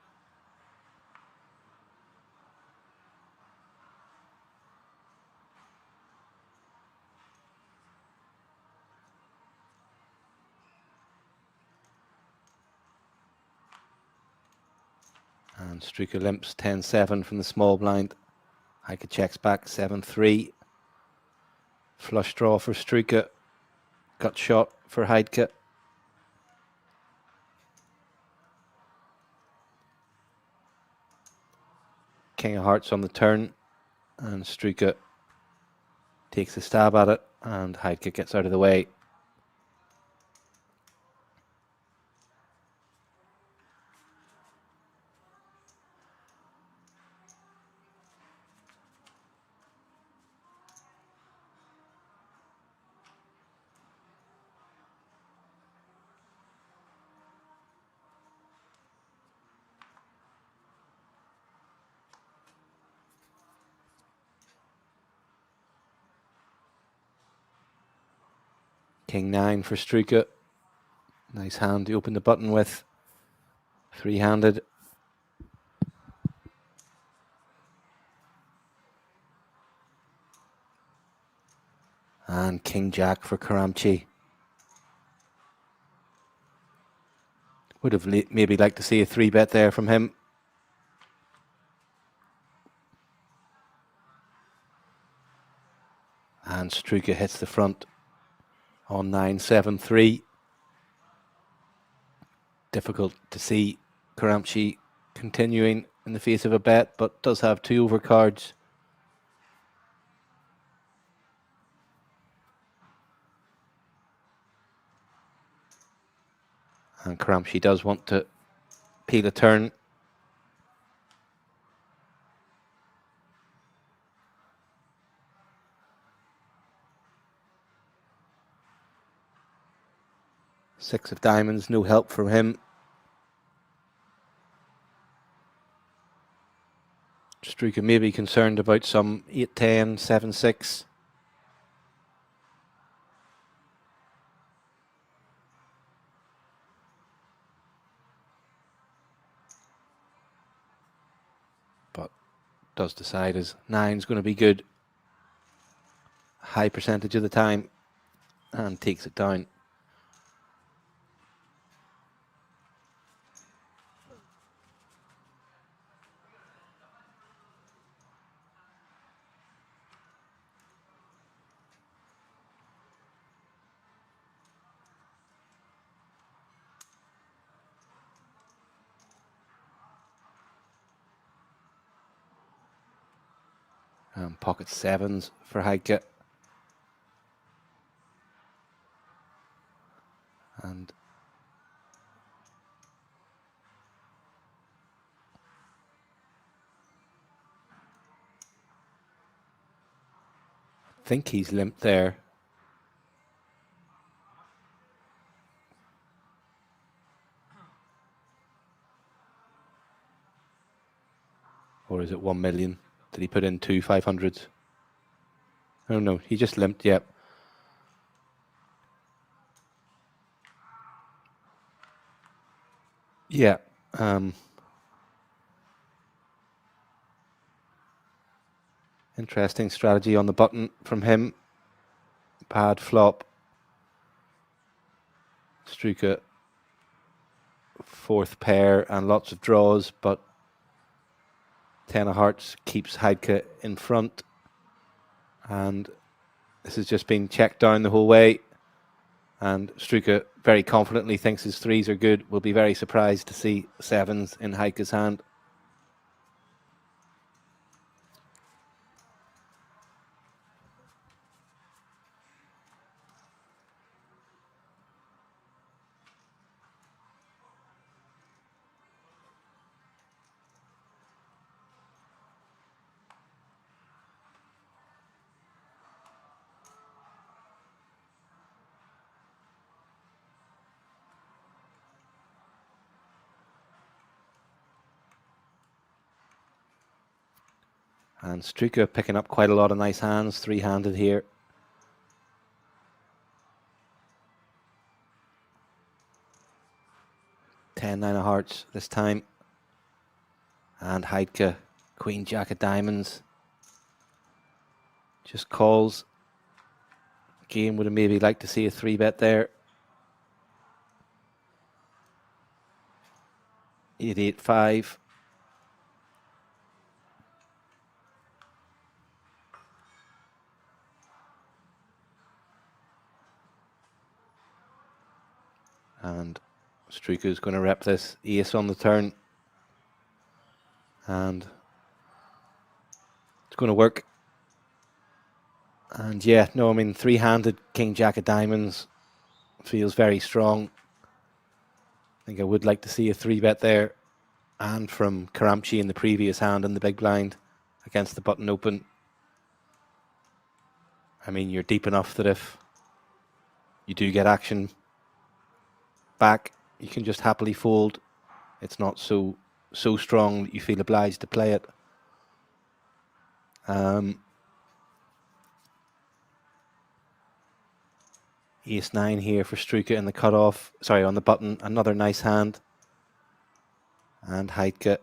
And Struker limps 10-7 from the small blind. Heike checks back 7-3. Flush draw for Struker. Gut shot for Heidke. King of Hearts on the turn, and Struker takes a stab at it, and Heidke gets out of the way. King 9 for Struker. Nice hand to open the button with. Three-handed. And King Jack for Karamchi. Would have maybe liked to see a 3-bet there from him. And Struker hits the front on 9-7-3. Difficult to see Karamchi continuing in the face of a bet, but does have 2 overcards. And Karamchi does want to peel a turn. Six of diamonds, no help from him. Struker may be concerned about some 8-10, 7-6. But does decide his 9's going to be good. High percentage of the time. And takes it down. And pocket 7s for Heidke. And I think he's limped there. Or is it 1 million? Did he put in 2 500s? Oh no, he just limped, yep. Yeah. Interesting strategy on the button from him. Bad flop. Struker 4th pair and lots of draws, but 10 of hearts keeps Heidke in front. And this has just been checked down the whole way. And Struker very confidently thinks his 3s are good. Will be very surprised to see 7s in Heidke's hand. And Struker picking up quite a lot of nice hands, 3-handed here. 10-9 of hearts this time. And Heidke, Queen Jack of diamonds. Just calls. Again, would have maybe liked to see a 3-bet there. 8-8-5. And Struker's going to rep this ace on the turn. And it's going to work. And yeah, no, I mean, 3-handed King Jack of diamonds feels very strong. I think I would like to see a 3-bet there. And from Karamchi in the previous hand in the big blind against the button open. I mean, you're deep enough that if you do get action back, you can just happily fold. It's not so strong that you feel obliged to play it. Ace-9 here for Struker in the cutoff. Sorry, on the button. Another nice hand. And Heidke.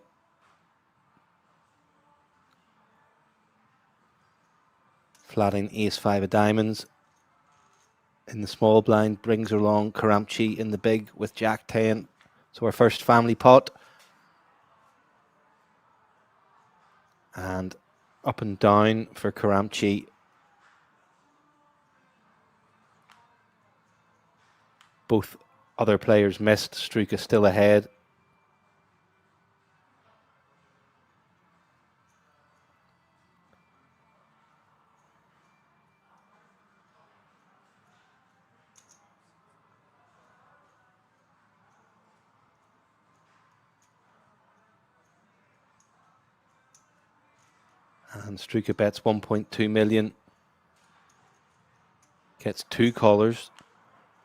Flatting Ace-5 of diamonds. In the small blind, brings along Karamchi in the big with Jack-10. So our first family pot. And up and down for Karamchi. Both other players missed. Struker still ahead. And Struker bets 1.2 million. Gets 2 callers.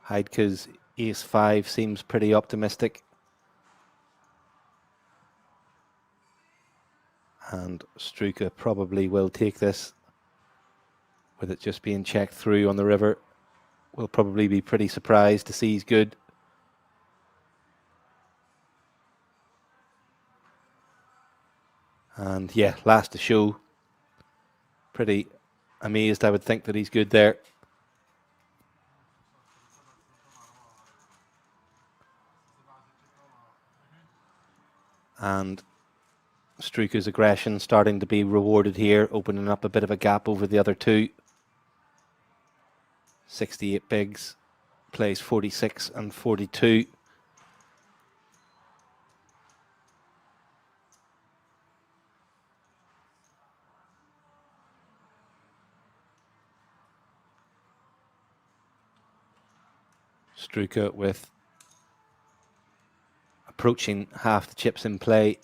Heidke's Ace-5 seems pretty optimistic. And Struker probably will take this with it just being checked through on the river. Will probably be pretty surprised to see he's good. And yeah, last to show. Pretty amazed, I would think, that he's good there. And Struker's aggression starting to be rewarded here, opening up a bit of a gap over the other two. 68 bigs, plays 46 and 42. Struker with approaching half the chips in play.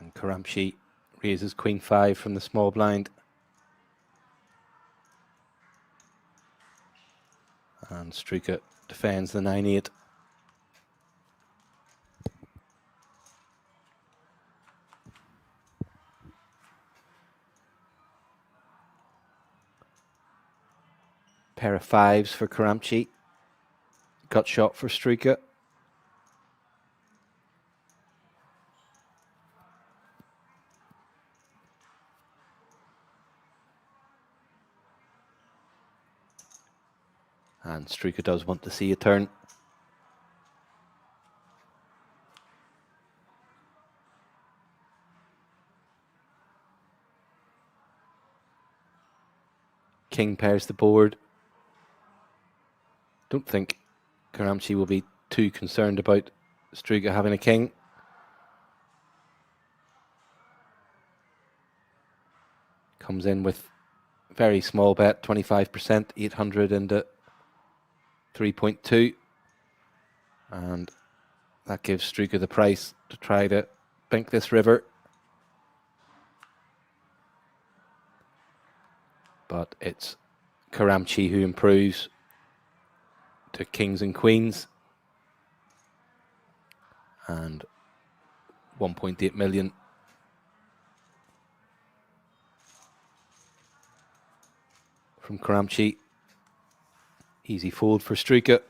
And Karamchi raises Queen-5 from the small blind. And Struker defends the 9-8. Pair of 5s for Karamchi. Gut shot for Struker. And Struker does want to see a turn. King pairs the board. Don't think Karamchi will be too concerned about Struker having a king. Comes in with very small bet, 25%, 800 into 3.2. And that gives Struker the price to try to bink this river. but it's Karamchi who improves to kings and queens, and 1.8 million from Karamchi. Easy fold for Struika.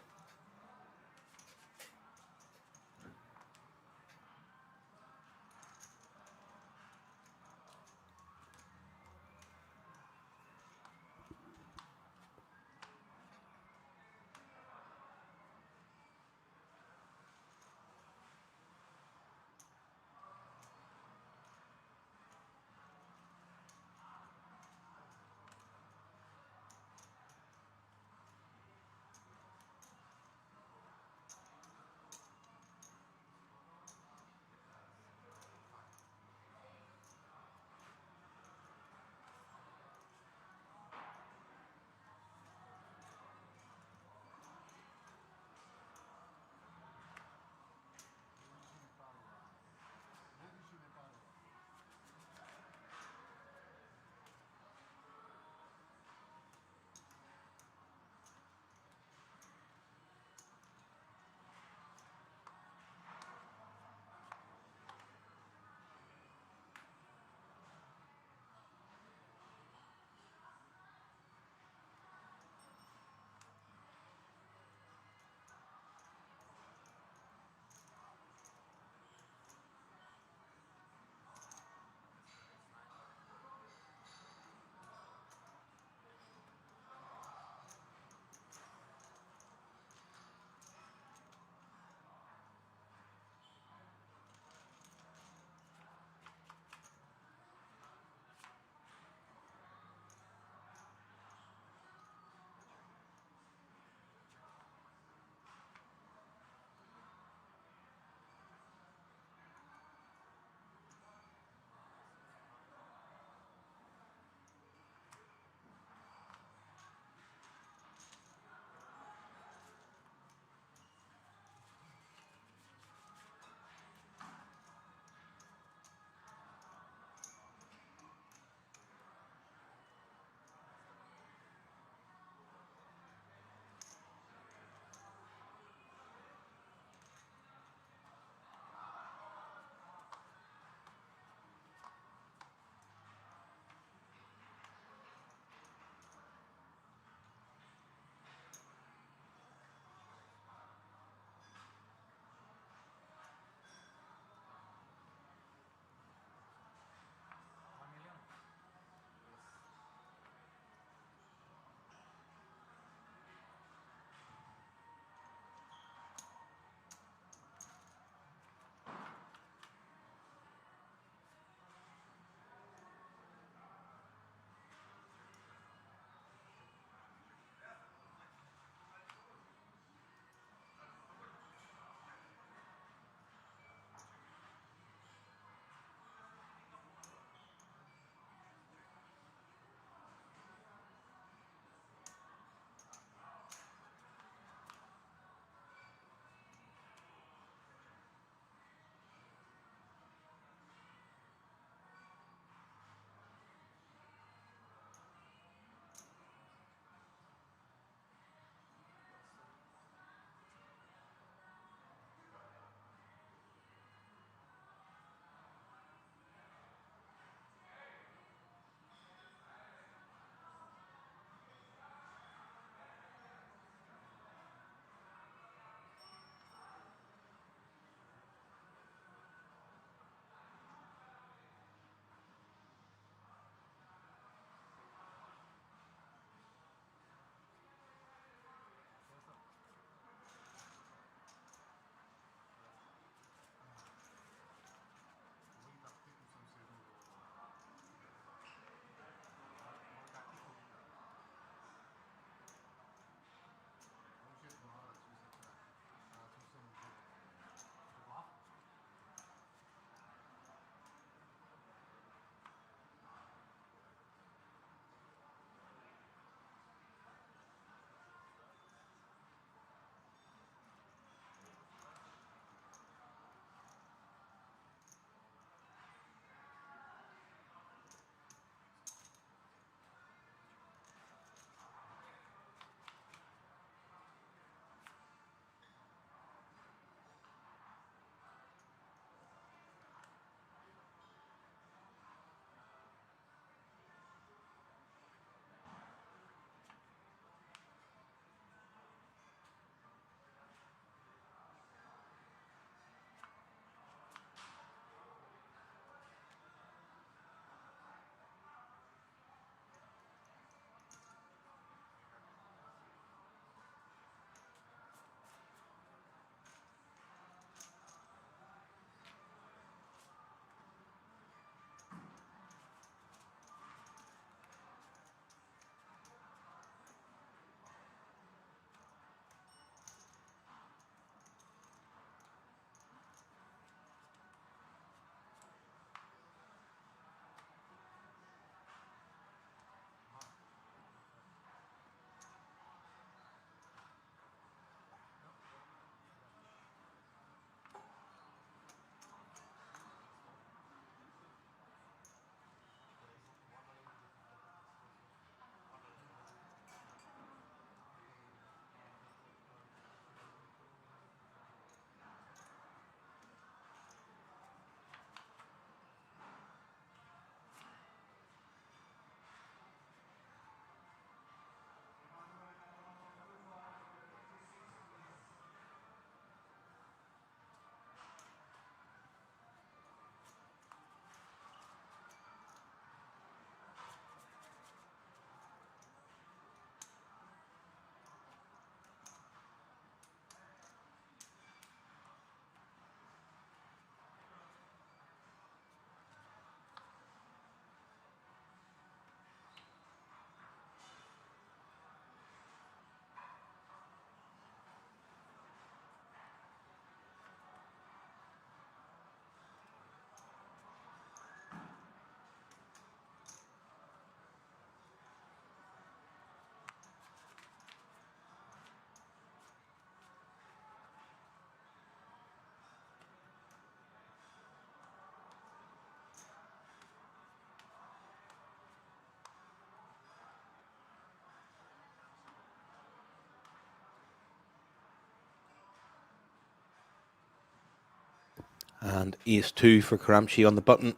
And ace-2 for Karamchi on the button.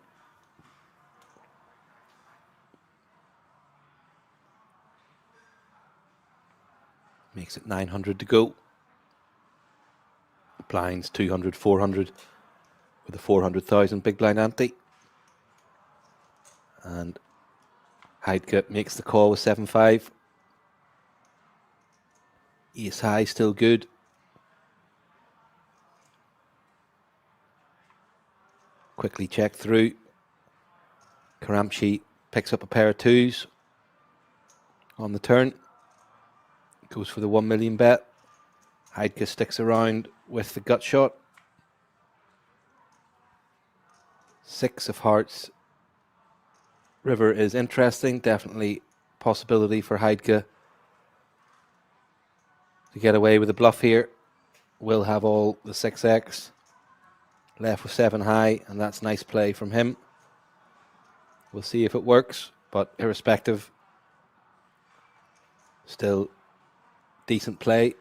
Makes it 900 to go. Blinds 200, 400 with a 400,000 big blind ante. And Heidke makes the call with 7-5. Ace high still good. Quickly check through. Karamchi picks up a pair of twos on the turn. Goes for the 1 million bet. Heidke sticks around with the gut shot. 6 of hearts. River is interesting. Definitely possibility for Heidke to get away with a bluff here. Will have all the 6x. Left with 7 high, and that's nice play from him. We'll see if it works, but irrespective, still decent play.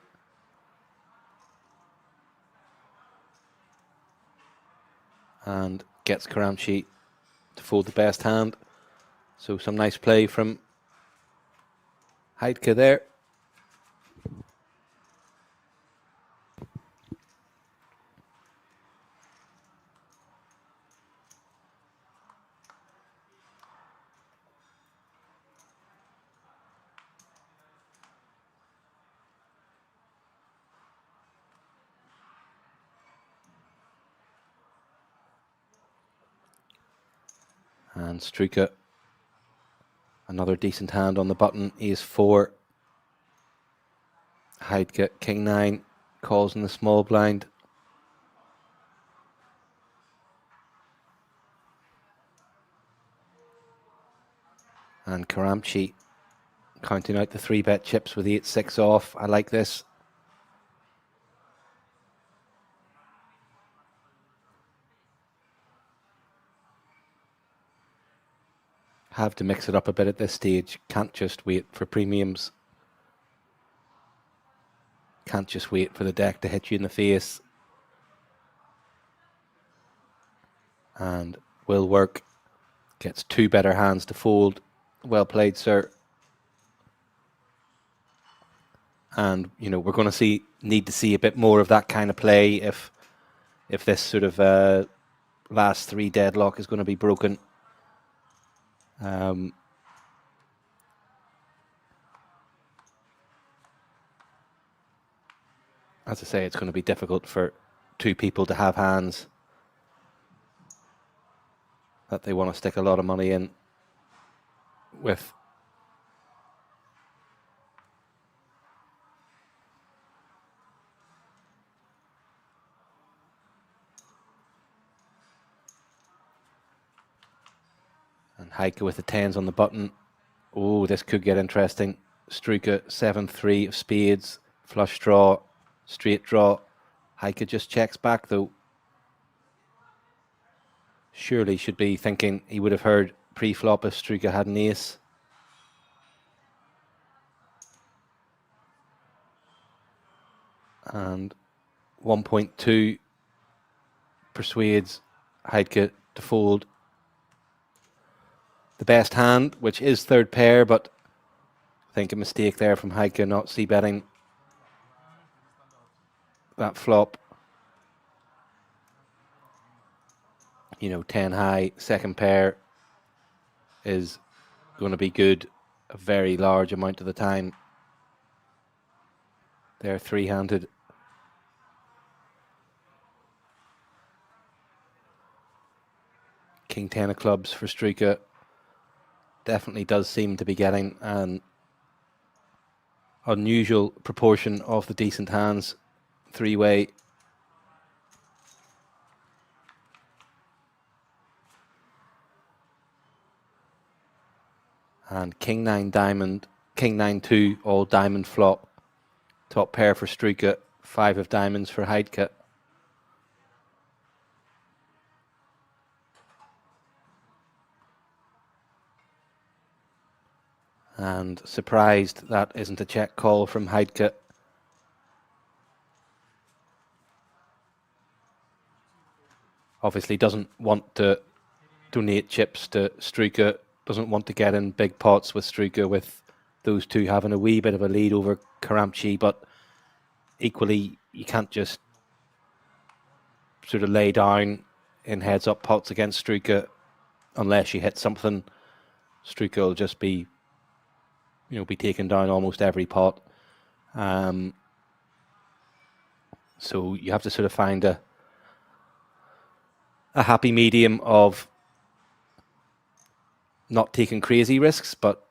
And gets Karamchi to fold the best hand. So some nice play from Heidke there. And Struika, another decent hand on the button, ace-4. Heidke, king-9, calls in the small blind. And Karamchi counting out the 3-bet chips with 8-6 off. I like this. Have to mix it up a bit at this stage. Can't just wait for premiums. Can't just wait for the deck to hit you in the face. And will work. Gets 2 better hands to fold. Well played, sir. And you know, we're going to need to see a bit more of that kind of play if this sort of last 3 deadlock is going to be broken. As I say, it's going to be difficult for 2 people to have hands that they want to stick a lot of money in with. And Heidke with the 10s on the button. Oh, this could get interesting. Struika 7-3 of spades, flush draw, straight draw. Heidke just checks back though. Surely should be thinking he would have heard pre-flop if Struika had an ace. And 1.2 persuades Heidke to fold the best hand, which is 3rd pair, but I think a mistake there from Heidke not c-betting that flop. You know, 10 high, 2nd pair is going to be good a very large amount of the time. They're 3-handed. King 10 of clubs for Struika. Definitely does seem to be getting an unusual proportion of the decent hands 3-way. And King 9 diamond, King 9-2, all diamond flop. Top pair for Struika, 5 of diamonds for Heidke. And surprised that isn't a check call from Heidke. obviously doesn't want to donate chips to Struika, doesn't want to get in big pots with Struika, with those two having a wee bit of a lead over Karamchi, but equally you can't just sort of lay down in heads-up pots against Struika unless you hit something. Struika will just be, be taken down almost every pot. So you have to sort of find a happy medium of not taking crazy risks, but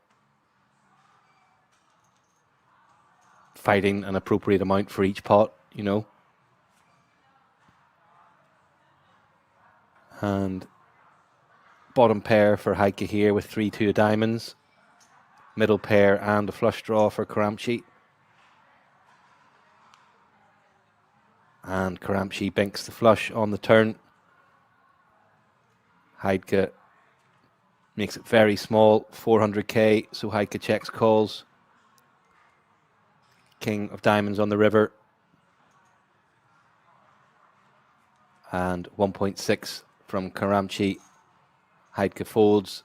fighting an appropriate amount for each pot, And bottom pair for Heike here with 3-2 of diamonds. Middle pair and a flush draw for Karamchi. And Karamchi binks the flush on the turn. Heidke makes it very small, 400k, so Heidke checks calls. King of diamonds on the river. And 1.6 from Karamchi. Heidke folds.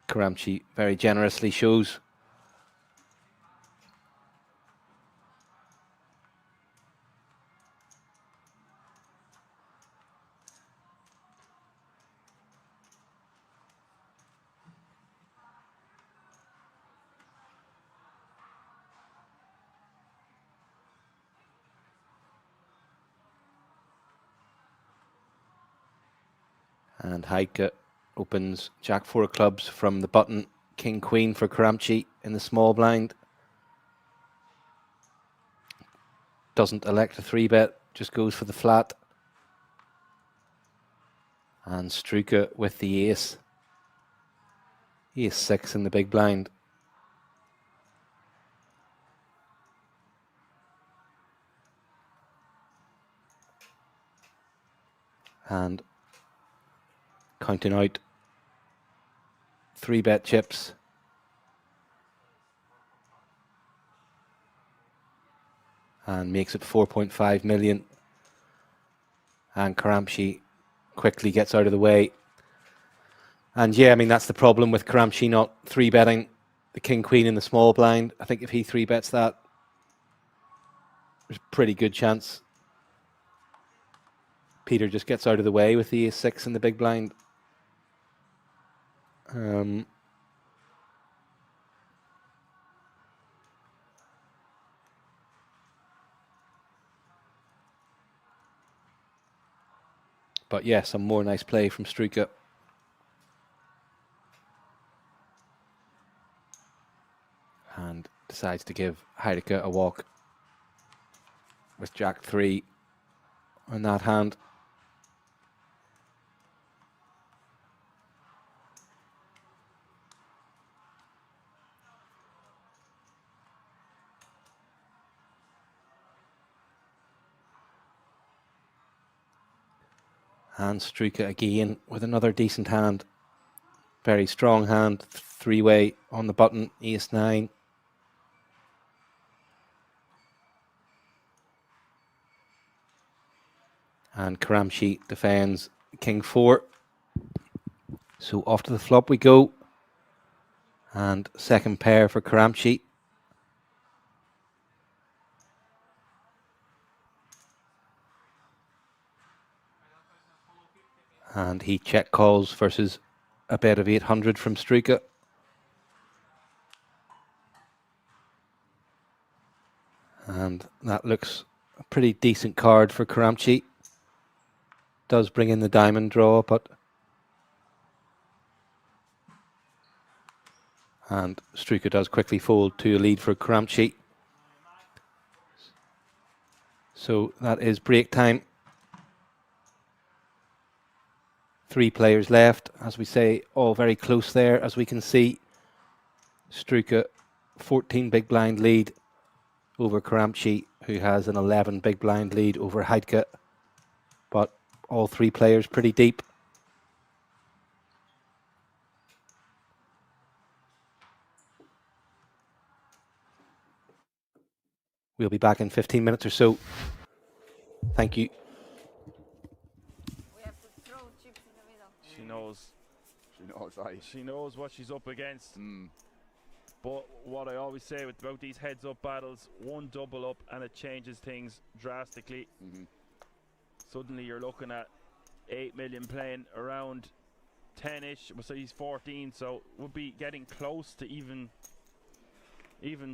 Karamchi very generously shows. And Heidke opens Jack 4 of clubs from the button, King Queen for Karamchi in the small blind. Doesn't elect a 3-bet, just goes for the flat. And Struika with the ace. Ace 6 in the big blind. And counting out 3-bet chips. And makes it 4.5 million. And Karamchi quickly gets out of the way. And yeah, I mean, that's the problem with Karamchi not 3-betting the King Queen in the small blind. I think if he 3-bets that, there's a pretty good chance Peter just gets out of the way with the ace 6 in the big blind. But yeah, some more nice play from Struika. And decides to give Heidke a walk with Jack 3 on that hand. And Struika again with another decent hand. Very strong hand, 3-way on the button, ace 9. And Karamchi defends King 4. So off to the flop we go. And second pair for Karamchi. And he check calls versus a bet of 800 from Struika. And that looks a pretty decent card for Karamchi. Does bring in the diamond draw, but... And Struika does quickly fold to a lead for Karamchi. So that is break time. 3 players left, as we say, all very close there, as we can see. Struika, 14 big blind lead over Karamchi, who has an 11 big blind lead over Heidke. But all 3 players pretty deep. We'll be back in 15 minutes or so. Thank you. knows, She knows what she's up against. Mm. But what I always say about these heads-up battles, one double up and it changes things drastically. Suddenly you're looking at 8 million playing around 10-ish, so he's 14, so we'll be getting close to even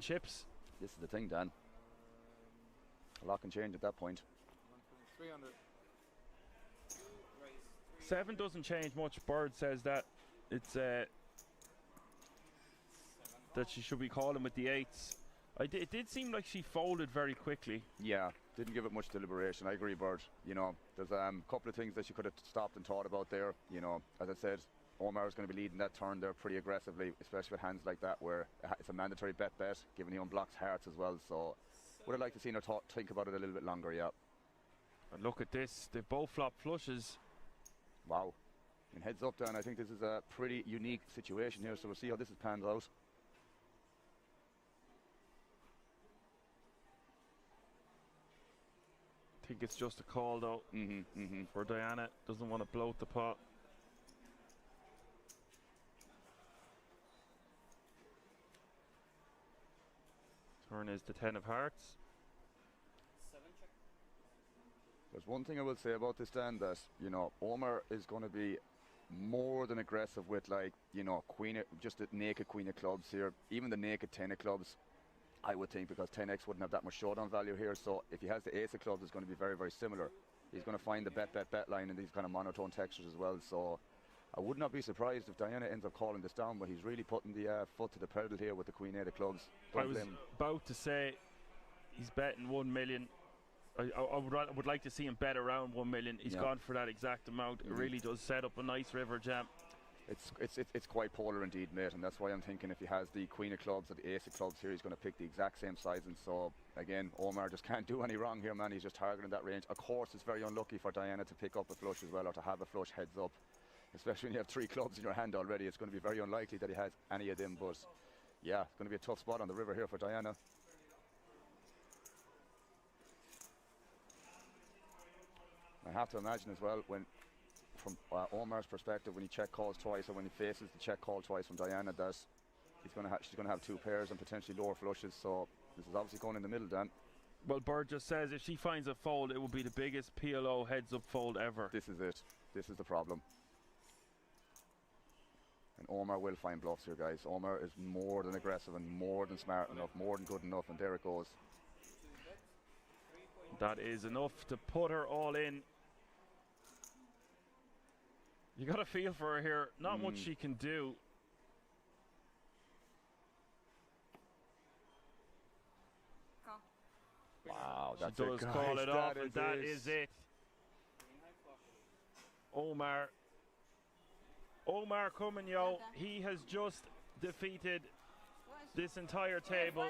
chips. This is the thing, Dan. A lot can change at that point. 300. 7 doesn't change much. Bird says that it's that she should be calling with the 8s. It did seem like she folded very quickly. Yeah, didn't give it much deliberation. I agree, Bird. You know, there's a couple of things that she could have stopped and thought about there. You know, as I said, Omar is going to be leading that turn there pretty aggressively, especially with hands like that where it's a mandatory bet, given he unblocks hearts as well. So would have liked to see her think about it a little bit longer, yeah. And look at this, they both flop flushes. Wow. And heads up, Dan, I think this is a pretty unique situation here, so we'll see how this pans out. I think it's just a call though for Diana. Doesn't want to bloat the pot. Turn is the 10 of hearts. There's one thing I will say about this, Dan, that, you know, Omar is going to be more than aggressive with, like, you know, just the naked queen of clubs here, even the naked 10 of clubs, I would think, because 10x wouldn't have that much showdown value here. So if he has the ace of clubs, it's going to be very, very similar. He's going to find the bet line in these kind of monotone textures as well. So I would not be surprised if Diana ends up calling this down, but he's really putting the foot to the pedal here with the queen 8 of clubs. I was about to say he's betting 1 million. I would like to see him bet around 1 million. He's gone for that exact amount. It really does set up a nice river jam. It's quite polar indeed, mate, and that's why I'm thinking if he has the queen of clubs or the ace of clubs here, he's going to pick the exact same size. And so again, Omar just can't do any wrong here, man. He's just targeting that range. Of course, it's very unlucky for Diana to pick up a flush as well, or to have a flush heads up, especially when you have 3 clubs in your hand already. It's going to be very unlikely that he has any of them. But yeah, it's going to be a tough spot on the river here for Diana. I have to imagine as well, when from Omar's perspective, when he check calls twice, or when he faces the check call twice from Diana, that she's going to have 2 pairs and potentially lower flushes. So this is obviously going in the middle, Dan. Well, Bird just says if she finds a fold, it will be the biggest PLO heads-up fold ever. This is it. This is the problem. And Omar will find bluffs here, guys. Omar is more than aggressive and more than smart enough, more than good enough, and there it goes. That is enough to put her all in. You got a feel for her here. Not much she can do. Wow, that's she does call it off, and that is it. Omar coming, yo. He has just defeated this entire table.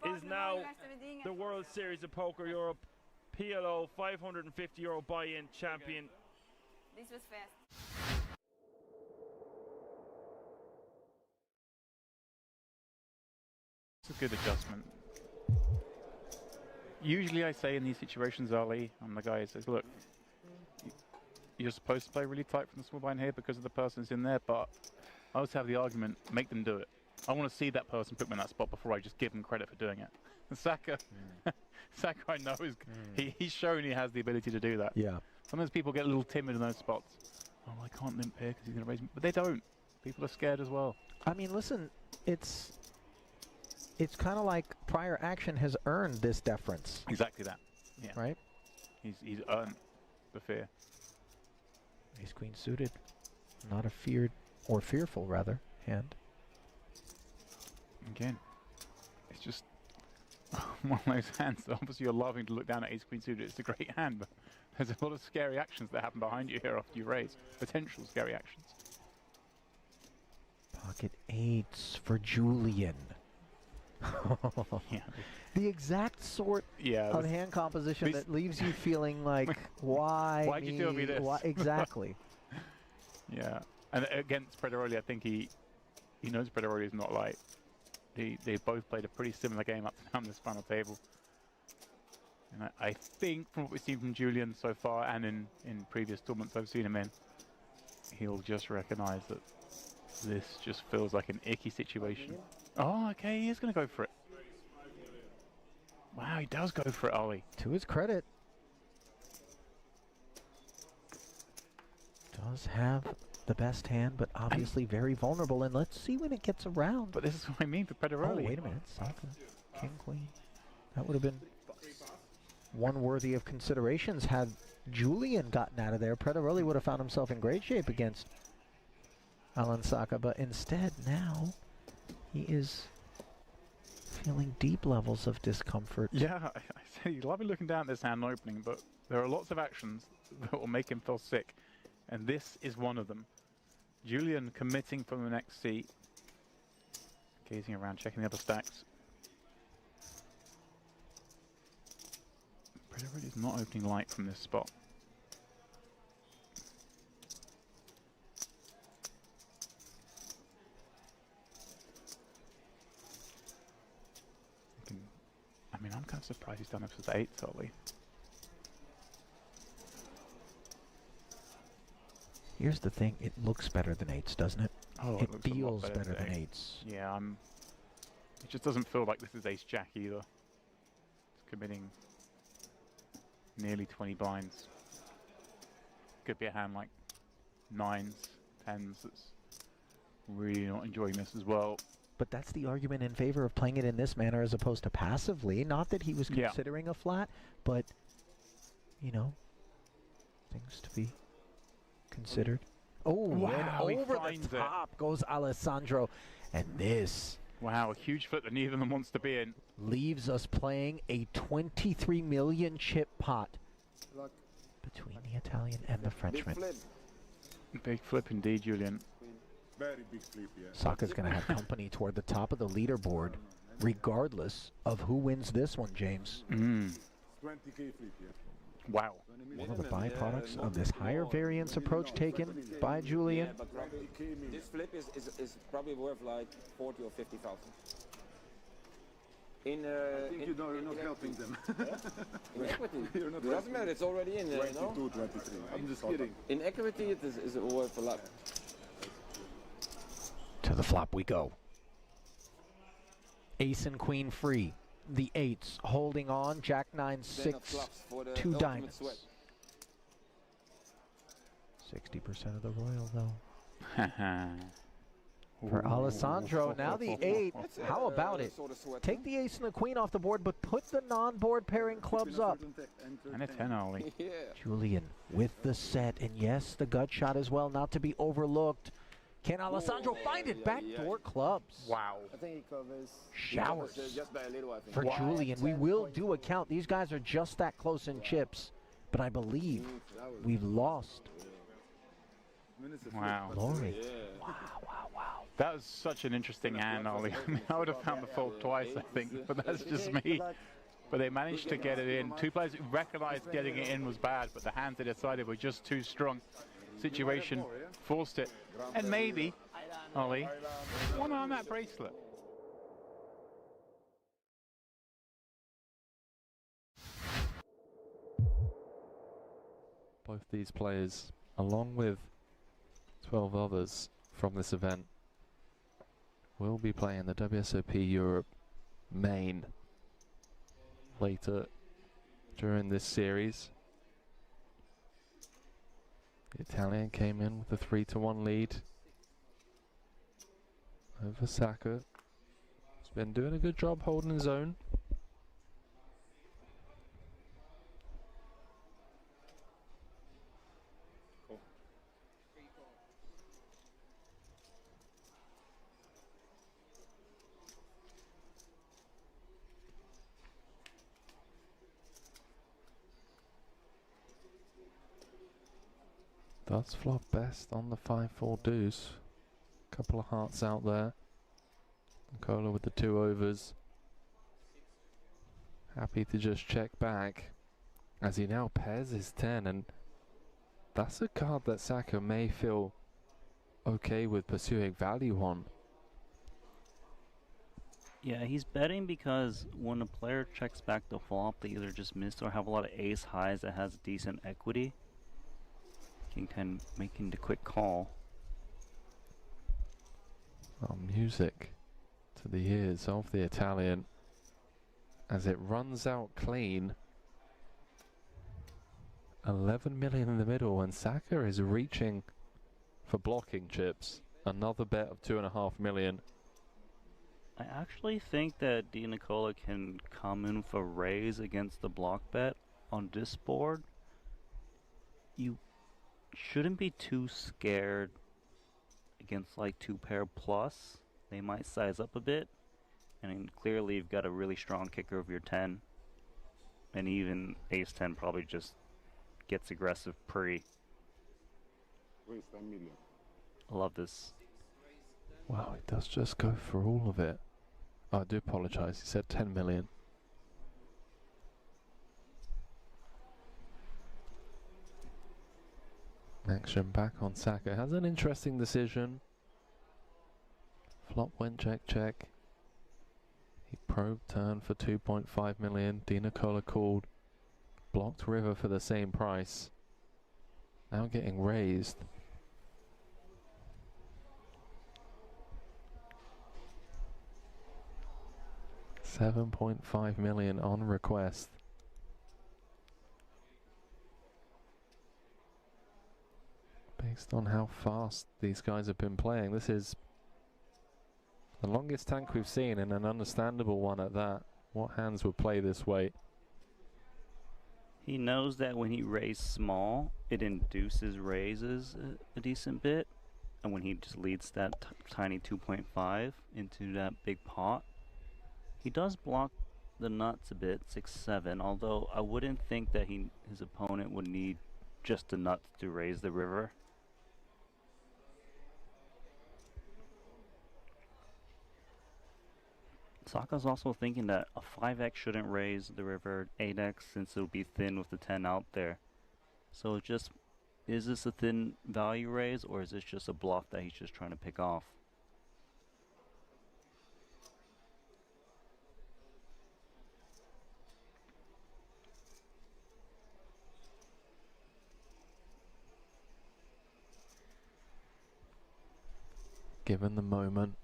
Is now the World Series of Poker Europe PLO €550 buy-in champion. This was fast. It's a good adjustment. Usually I say in these situations, Ali, I'm the guy who says, look, you're supposed to play really tight from the small blind here because of the person's in there, but I always have the argument, make them do it. I want to see that person put me in that spot before I just give them credit for doing it. Saka, Saka, I know, he's shown he has the ability to do that. Yeah. Sometimes people get a little timid in those spots. Oh, I can't limp here because he's going to raise me. But they don't. People are scared as well. I mean, listen, it's kind of like prior action has earned this deference. Exactly that. Yeah. Right? He's earned the fear. Ace queen suited. Not a feared, or fearful rather, hand. Again, it's just one of those hands that obviously you're loving to look down at ace queen suited. It's a great hand, but there's a lot of scary actions that happen behind you here after you raise. Potential scary actions. Pocket 8s for Julian. Yeah. The exact sort of hand composition that leaves you feeling like, why'd you do me this? Why, exactly. Yeah. And against Prederoli, I think he knows Prederoli is not light. They both played a pretty similar game up to now on this final table. And I think from what we've seen from Julian so far, and in previous tournaments I've seen him in, he'll just recognize that this just feels like an icky situation. Oh, okay, he is going to go for it. Wow, he does go for it, Ollie. To his credit. Does have the best hand, but obviously very vulnerable. And let's see when it gets around. But this is what I mean for Pederoli. Oh, wait a minute. Saka, King, Queen. That would have been one worthy of considerations had Julian gotten out of there. Pederoli would have found himself in great shape against Alan Saka, but instead now he is feeling deep levels of discomfort. Yeah, I said he'll be looking down at this hand opening, but there are lots of actions that will make him feel sick, and this is one of them. Julian committing from the next seat, gazing around, checking the other stacks. Pederoli is not opening light from this spot. I mean, I'm kind of surprised he's done this with 8, Ollie. Here's the thing, it looks better than 8s, doesn't it? Oh, it looks a lot feels better than 8s. Yeah, it just doesn't feel like this is ace-jack either. It's committing nearly 20 blinds. Could be a hand like 9s, 10s that's really not enjoying this as well. But that's the argument in favor of playing it in this manner as opposed to passively. Not that he was considering a flat, but, you know, things to be considered. Oh, wow, and over the top goes Alessandro. And this... Wow, a huge flip that neither of them wants to be in. Leaves us playing a 23 million chip pot between the Italian and the Frenchman. Big flip indeed, Julian. Very big flip, yeah. Saka's going to have company toward the top of the leaderboard, regardless of who wins this one, James. 20k flip, yeah. Wow. One of the byproducts of this higher variance approach taken by Julian. Yeah, but this flip is probably worth like 40 or 50,000. I think you're not helping them. In equity. It doesn't matter, it's already in there, 22, 23. I'm just kidding. In equity, it is worth a lot. To the flop we go. Ace and queen free. The 8s holding on. Jack 9, 6, 2 diamonds. 60% of the royal, though. For Alessandro, now the 8. How about it? Take the ace and the queen off the board, but put the non-board pairing clubs up. And a 10, Ollie. Julian with the set, and yes, the gut shot as well, not to be overlooked. Can Alessandro find it? Backdoor clubs. Wow. I think he covers. Showers. Just by a little, I think. For Julian, we will do a count. These guys are just that close in chips, but I believe we've lost. Wow. Glory. Wow, wow, wow. That was such an interesting hand, Ollie. I mean, I would have found the fold twice, I think, but that's just me. But they managed to get it in. Two players who recognized getting it in was bad, but the hands they decided were just too strong. Situation forced it. And maybe, Ollie, one on that bracelet. Both these players, along with 12 others from this event, will be playing the WSOP Europe Main later during this series. The Italian came in with a 3-1 lead over Saka. He's been doing a good job holding his own. Does flop best on the 5-4 deuce. Couple of hearts out there. Nicola with the 2 overs. Happy to just check back as he now pairs his 10, and that's a card that Saka may feel okay with pursuing value on. Yeah, he's betting because when a player checks back the flop, they either just miss or have a lot of ace highs that has decent equity. King 10 making the quick call. Oh, music to the ears of the Italian as it runs out clean. 11 million in the middle, and Saka is reaching for blocking chips. Another bet of 2.5 million. I actually think that Di Nicola can come in for raise against the block bet on this board. You shouldn't be too scared against like 2-pair plus. They might size up a bit. And clearly you've got a really strong kicker of your 10. And even ace 10 probably just gets aggressive pre. Raise 10 million. I love this. Wow, he does just go for all of it. Oh, I do apologise, he said 10 million. Action back on Saka. Has an interesting decision. Flop went check check. He probed turn for 2.5 million. Di Nicola called. Blocked river for the same price. Now getting raised. $7.5 million on request. Based on how fast these guys have been playing, this is the longest tank we've seen, and an understandable one at that. What hands would play this way? He knows that when he raised small, it induces raises a decent bit. And when he just leads that tiny 2.5 into that big pot, he does block the nuts a bit, 6-7, although I wouldn't think that his opponent would need just the nuts to raise the river. Saka's also thinking that a 5x shouldn't raise the river 8x since it'll be thin with the 10 out there. So just, is this a thin value raise, or is this just a bluff that he's just trying to pick off? Given the moment.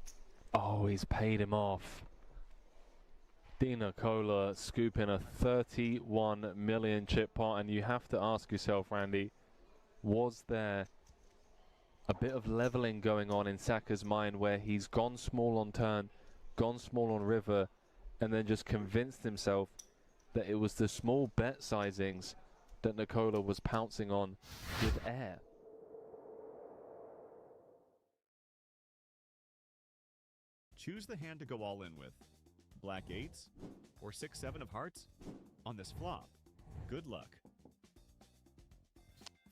Oh, he's paid him off. Di Nicola scooping a 31 million chip pot, and you have to ask yourself, Randy, was there a bit of leveling going on in Saka's mind where he's gone small on turn, gone small on river, and then just convinced himself that it was the small bet sizings that Nicola was pouncing on with air? Choose the hand to go all in with. Black 8s or 6-7 of hearts on this flop. Good luck.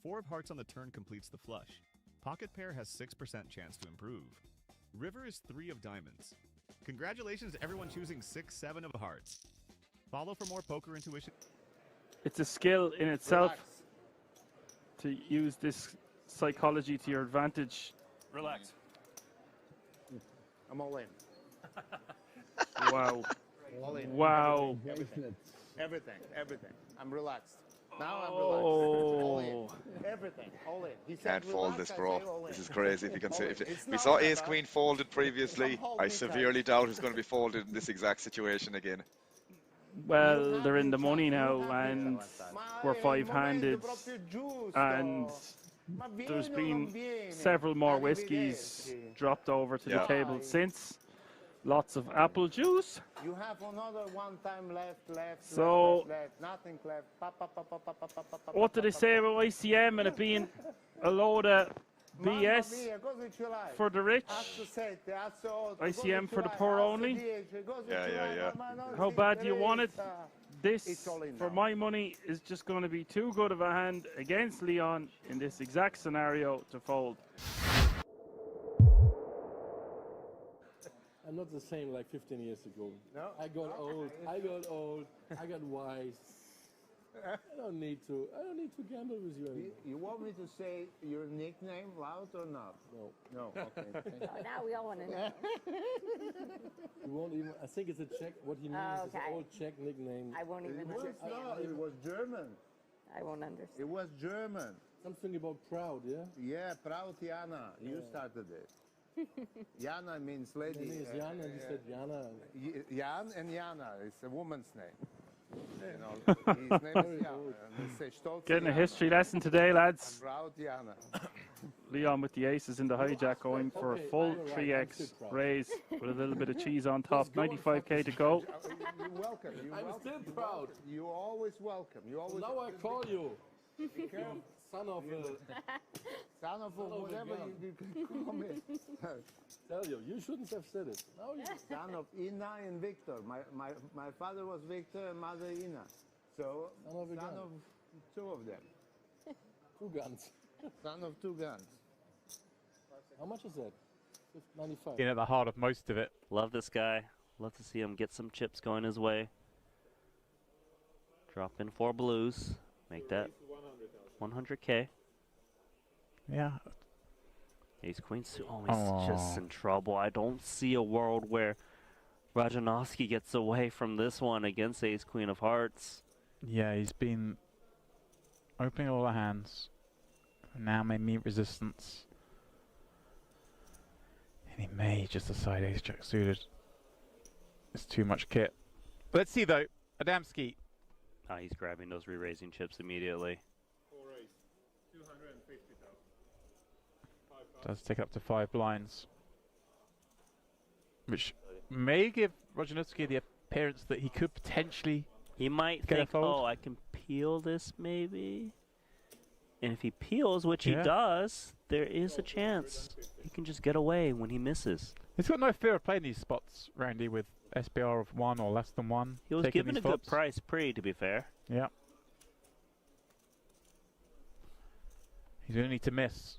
4 of hearts on the turn completes the flush. Pocket pair has 6% chance to improve. River is 3 of diamonds. Congratulations to everyone choosing 6-7 of hearts. Follow for more poker intuition. It's a skill in itself to use this psychology to your advantage. Relax. I'm all in. Wow. All in. Wow. Everything. I'm relaxed. Now I'm relaxed. All in. Everything. All in. He said Can't fold relax, this, I bro. say all in. This is crazy. If you can see, It's we not saw that Ace bad. Queen folded previously. Hold I me severely doubt it's going to be folded in this exact situation again. Well, they're in the money now, and we're five-handed, and there's been several more whiskies dropped over to the table since. Lots of apple juice. You have another one time left. So, left. Nothing left. what did they say about ICM and it being a load of BS for the rich? ICM for the poor only? Yeah. How bad do you want it? This, for my money, is just going to be too good of a hand against Leon in this exact scenario to fold. I'm not the same like 15 years ago. No. I got old. I got wise. I don't need to gamble with you anymore. You want me to say your nickname loud or not? No. Okay. Oh, now we all want to know. You won't even. I think it's a Czech. What he means is an old Czech nickname. I won't even. It was German. I won't understand. It was German. Something about proud, yeah? Yeah, proud Jana. You started it. Jana means lady. My name is Jan, and you said Jana. Jan and Jana. It's a woman's name. You know, his name is Jan. And they say Stolze Getting a Jana. history lesson today, lads. Proud Jana. Leon with the aces in the hijack, going for a full 3x raise with a little bit of cheese on top. 95k to go. You're welcome. You're I'm welcome. still proud. You're always welcome. You always. Now I call you. Son of Son of whatever you can call me. Tell you, you shouldn't have said it. Now you. Son of Ina and Victor. My father was Victor and mother Ina. So son of two of them. Two guns. Son of two guns. How much is that? 95. In at the heart of most of it. Love this guy. Love to see him get some chips going his way. Drop in 4 blues. Make that 100k. Yeah. Ace Queen. Oh, he's just in trouble. I don't see a world where Rajanovsky gets away from this one against Ace Queen of Hearts. Yeah, he's been opening all the hands. Now may meet resistance. And he may just decide Ace Jack suited. It's too much kit. Let's see though. Adamski. Ah, he's grabbing those re-raising chips immediately. Does take up to 5 blinds. Which may give Rajanovsky the appearance that he could potentially He might get a think, fold. oh, I can peel this maybe. And if he peels, which he does, there is a chance he can just get away when he misses. He's got no fear of playing these spots, Randy, with SBR of 1 or less than 1. He was given a good price pre, to be fair. Yeah. He's going to need to miss.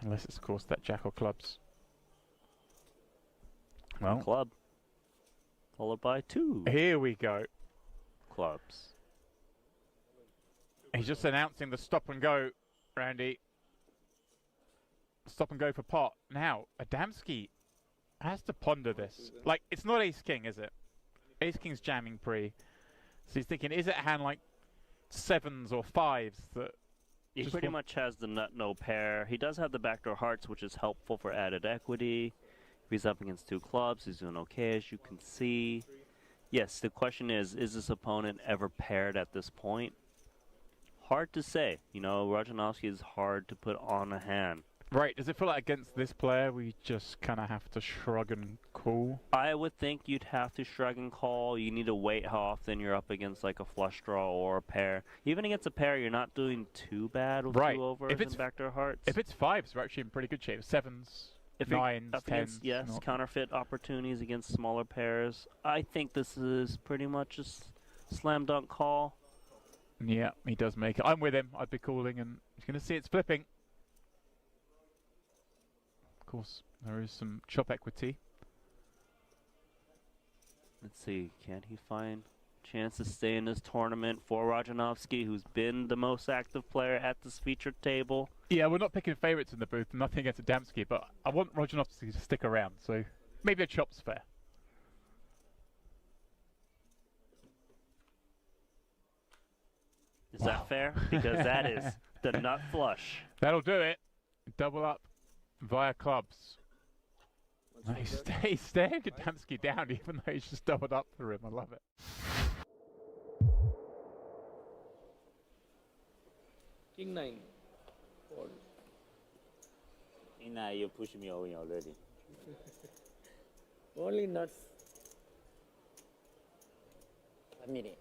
Unless it's, of course, that jack or clubs. Well. Club. Followed by 2. Here we go. Clubs. He's just announcing the stop and go, Randy. Stop and go for pot. Now, Adamski has to ponder this. Like, it's not Ace-King, is it? Ace-King's jamming pre. So he's thinking, is it a hand like 7s or 5s that... He pretty much has the nut no pair. He does have the backdoor hearts, which is helpful for added equity. If he's up against 2 clubs, he's doing okay, as you can see. Yes, the question is this opponent ever paired at this point? Hard to say. You know, Rajanovsky is hard to put on a hand. Right, does it feel like against this player we just kind of have to shrug and call? I would think you'd have to shrug and call. You need to wait how often you're up against like a flush draw or a pair. Even against a pair, you're not doing too bad with 2 overs and backdoor hearts. If it's 5s, we're actually in pretty good shape. 7s, If 9s, up 10s. against, yes, counterfeit opportunities against smaller pairs. I think this is pretty much a slam dunk call. Yeah, he does make it. I'm with him. I'd be calling, and he's going to see it's flipping. Of course, there is some chop equity. Let's see, can he find a chance to stay in this tournament for Rajanovsky, who's been the most active player at this featured table? Yeah, we're not picking favourites in the booth. Nothing against Adamski, but I want Rajanovsky to stick around, so maybe a chop's fair. Is that fair? Because that is the nut flush. That'll do it. Double up via clubs. He's staring Adamski down, even though he's just doubled up for him. I love it. King 9. Ina, you push me away already. Only nuts. A minute.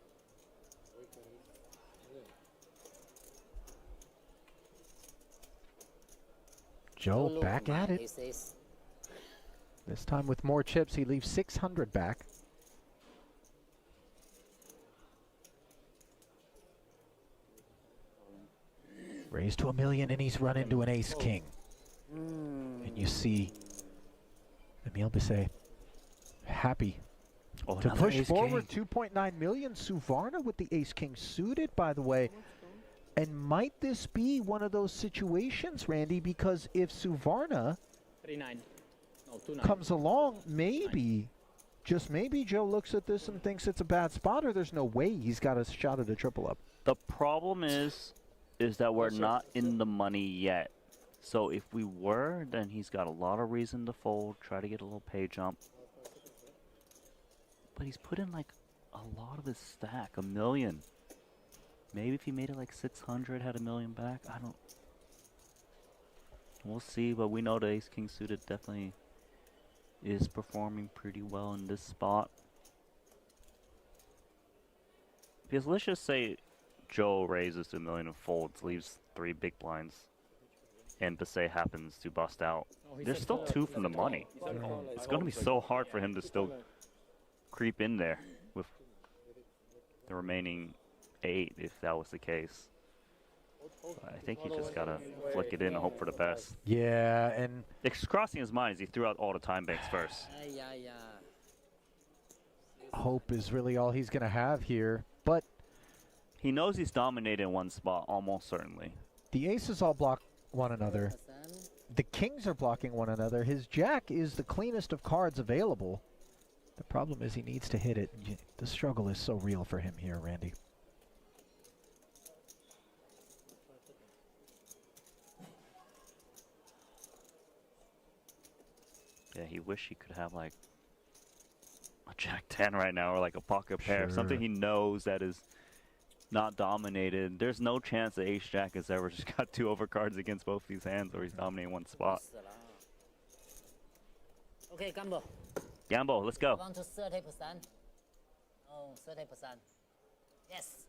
Joe back at it. This time with more chips, he leaves 600 back. Raised to $1 million, and he's run into an ace-king. And you see Emile Bisset happy to push forward 2.9 million. Suvarna with the ace-king suited, by the way. And might this be one of those situations, Randy? Because if Suvarna 3-9. No, 2-9. comes along, maybe, just maybe, Joe looks at this and thinks it's a bad spot, or there's no way he's got a shot at a triple up. The problem is that we're not in the money yet. So if we were, then he's got a lot of reason to fold, try to get a little pay jump. But he's put in like a lot of his stack, $1 million. Maybe if he made it like 600, had $1 million back. I don't. We'll see, but we know the ace king suited definitely is performing pretty well in this spot. Because let's just say Joe raises to $1 million and folds, leaves 3 big blinds, and Basset happens to bust out. There's still 2 from the money. It's going to be so hard for him to still creep in there with the remaining 8 if that was the case. I think he just got to flick it in and hope for the best. Yeah, and it's crossing his mind as he threw out all the time banks first. Hope is really all he's going to have here, but he knows he's dominated in one spot, almost certainly. The aces all block one another. The kings are blocking one another. His jack is the cleanest of cards available. The problem is he needs to hit it. The struggle is so real for him here, Randy. Yeah, he wish he could have like a jack 10 right now or like a pocket pair. Something he knows that is not dominated. There's no chance that ace jack has ever just got 2 overcards against both these hands or he's dominating one spot. Okay, gamble. Gamble, let's go. 1 to 30%. Oh, 30%. Yes.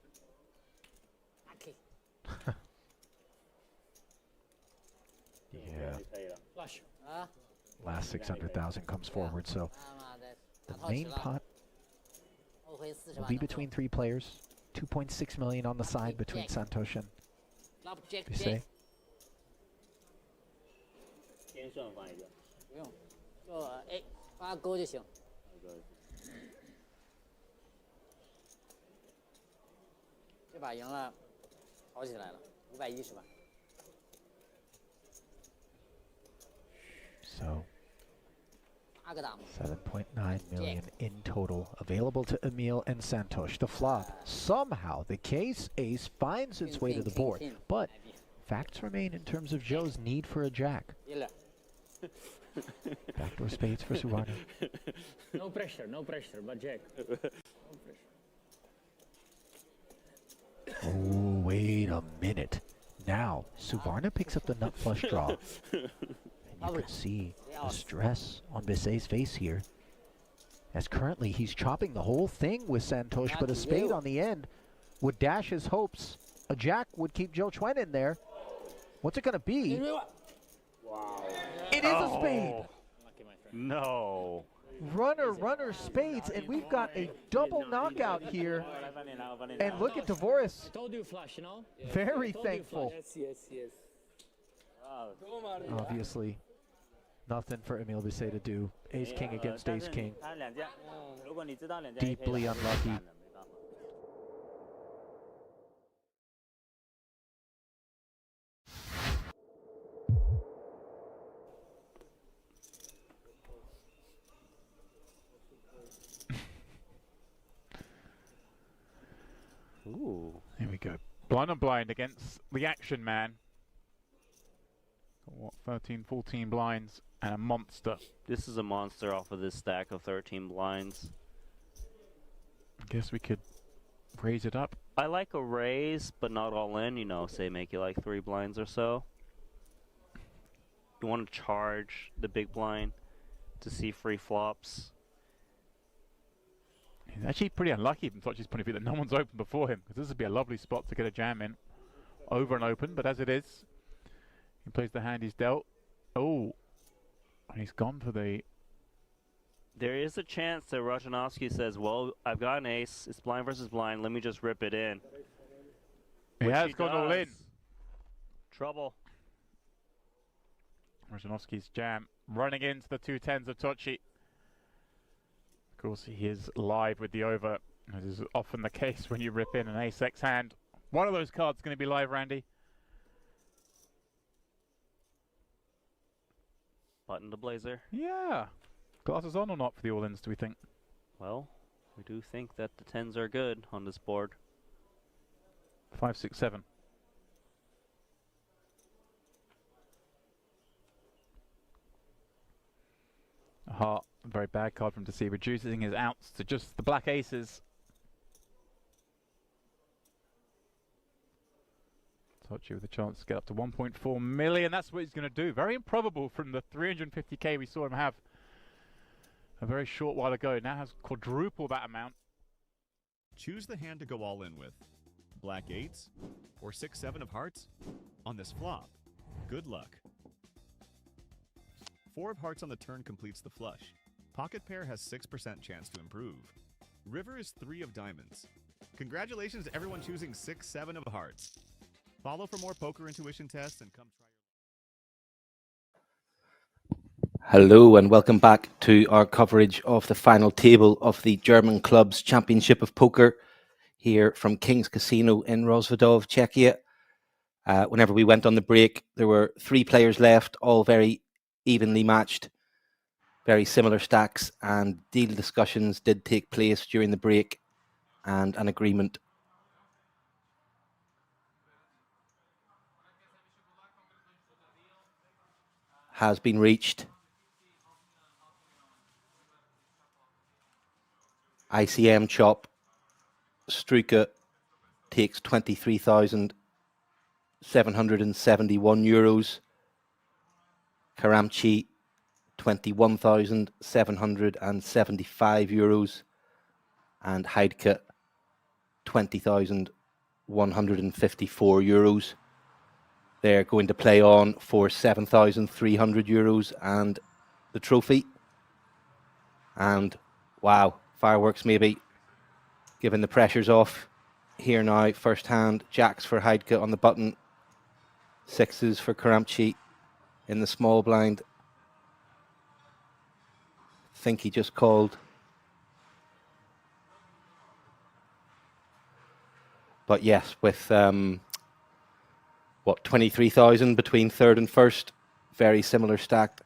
Okay. Yeah. Flush. Last 600,000 comes forward, so the main pot will be between 3 players. 2.6 million on the side between Santosh and Basset. 先算放一个。不用，就发勾就行。这把赢了，好起来了，510万。 So 7.9 million in total available to Emil and Santosh. The flop, somehow the case ace finds its way to the board, but facts remain in terms of Joe's need for a jack. Backdoor spades for Suvarna. No pressure, but jack. No pressure. Oh, wait a minute. Now, Suvarna picks up the nut flush draw. You can see the stress on Basset's face here. As currently he's chopping the whole thing with Santosh, but a spade on the end would dash his hopes. A jack would keep Joe Chuen in there. What's it going to be? Wow. It is a spade. No. Runner, spades, and we've got a double knockout here. And look at Dvoris. Told you flush, you know? Very thankful. Yes. Obviously, nothing for Emil Basset to do. Ace king against ace king. Deeply unlucky. Ooh. Here we go. Blind on blind against the action man. What, 13, 14 blinds and a monster. This is a monster off of this stack of 13 blinds. I guess we could raise it up. I like a raise, but not all in, you know, say make it like 3 blinds or so. You want to charge the big blind to see free flops. He's actually pretty unlucky from Sochi's point of view that no one's open before him, because this would be a lovely spot to get a jam in. Over and open, but as it is, he plays the hand he's dealt. Oh, and he's gone for the... There is a chance that Rajanovsky says, well, I've got an ace, it's blind versus blind, let me just rip it in. He has gone all in. Trouble. Rajanovsky's jam running into the 2 10s of Tochi. Of course, he is live with the over, as is often the case when you rip in an ace-X hand. One of those cards is going to be live, Randy. Button the blazer. Yeah. Glasses on or not for the all-ins, do we think? Well, we do think that the 10s are good on this board. 5, 6, 7. A heart, a very bad card from him to see, reducing his outs to just the black aces. Tochi with a chance to get up to 1.4 million. That's what he's going to do. Very improbable from the 350k we saw him have a very short while ago. Now has quadruple that amount. Choose the hand to go all in with. Black 8s or 6, 7 of hearts on this flop. Good luck. 4 of hearts on the turn completes the flush. Pocket pair has 6% chance to improve. River is 3 of diamonds. Congratulations to everyone choosing 6, 7 of hearts. Follow for more poker intuition tests and come try your... Hello and welcome back to our coverage of the final table of the German Clubs Championship of Poker here from King's Casino in Rozvadov, Czechia. Whenever we went on the break, there were 3 players left, all very evenly matched, very similar stacks, and deal discussions did take place during the break, and an agreement has been reached. ICM chop, Struka takes €23,771. Karamchi, €21,775. And Heidke, €20,154. They're going to play on for €7,300 and the trophy. And wow, fireworks maybe, given the pressure's off. Here now, first hand, jacks for Heidke on the button, 6s for Karamchi in the small blind. Think he just called. But yes, with 23,000 between third and first, very similar stack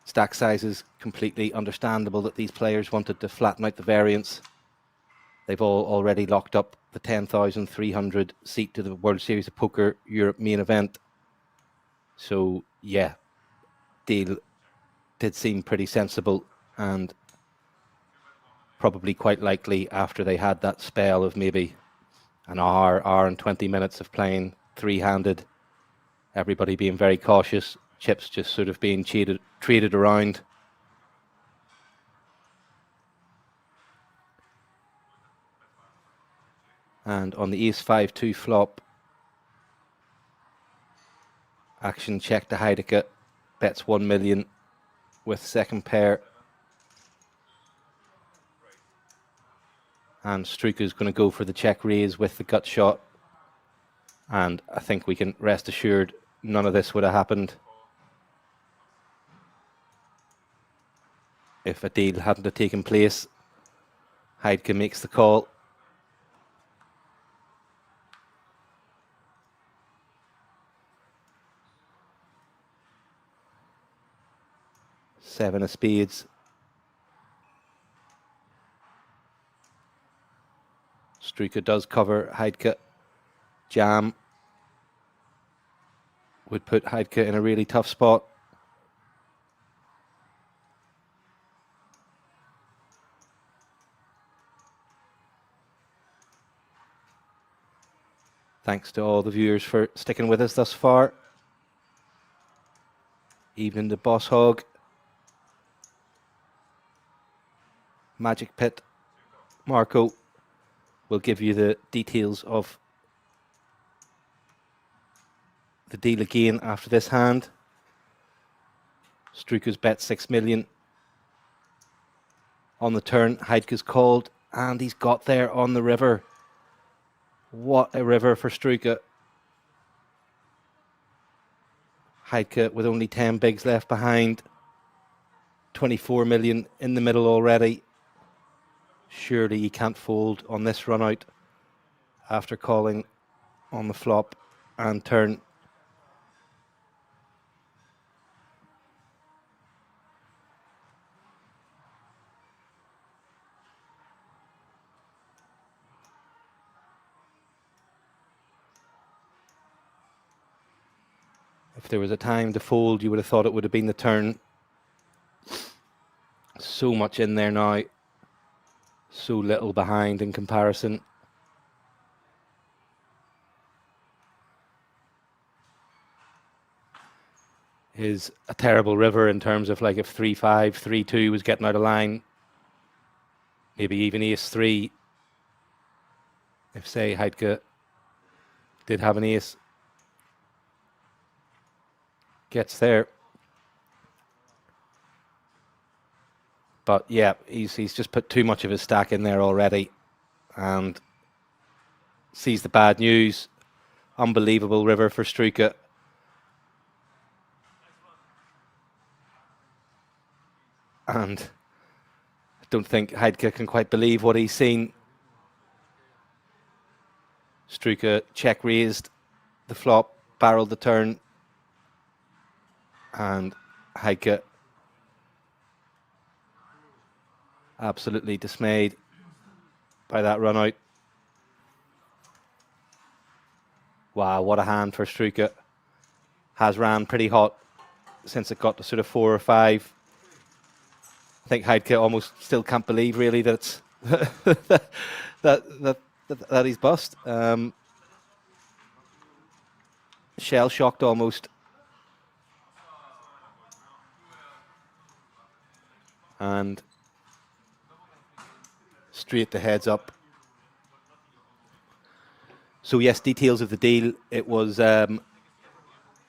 sizes. Completely understandable that these players wanted to flatten out the variance. They've all already locked up the 10,300 seat to the World Series of Poker Europe Main Event. So yeah, deal did seem pretty sensible, and probably quite likely after they had that spell of maybe an hour and 20 minutes of playing 3-handed, everybody being very cautious, chips just sort of being traded around. And on the ace-5-2 flop, action check to Heideke, bets 1 million with second pair. And Struka's going to go for the check raise with the gut shot. And I think we can rest assured none of this would have happened if a deal hadn't have taken place. Heidke makes the call. Seven of spades. Struka does cover Heidke. Jam would put Heidke in a really tough spot. Thanks to all the viewers for sticking with us thus far. Evening to Boss Hog. Magic Pit. Marco will give you the details of the deal again after this hand. Struka's bet 6 million. On the turn, Heidke's called, and he's got there on the river. What a river for Struka. Heidke with only 10 bigs left behind. 24 million in the middle already. Surely he can't fold on this run out after calling on the flop and turn. If there was a time to fold, you would have thought it would have been the turn. So much in there now. So little behind in comparison. Is a terrible river in terms of like if 3-5, 3-2 was getting out of line. Maybe even ace-3. If, say, Heidke did have an ace. Gets there. But yeah, he's just put too much of his stack in there already. And sees the bad news. Unbelievable river for Struike. And I don't think Heidke can quite believe what he's seen. Struike check raised the flop, barreled the turn. And Heidke absolutely dismayed by that run out. Wow, what a hand for Struike. Has ran pretty hot since it got to sort of 4 or 5. I think Heidke almost still can't believe really that it's that he's bust. Shell shocked almost. And straight the heads up. So yes, details of the deal. It was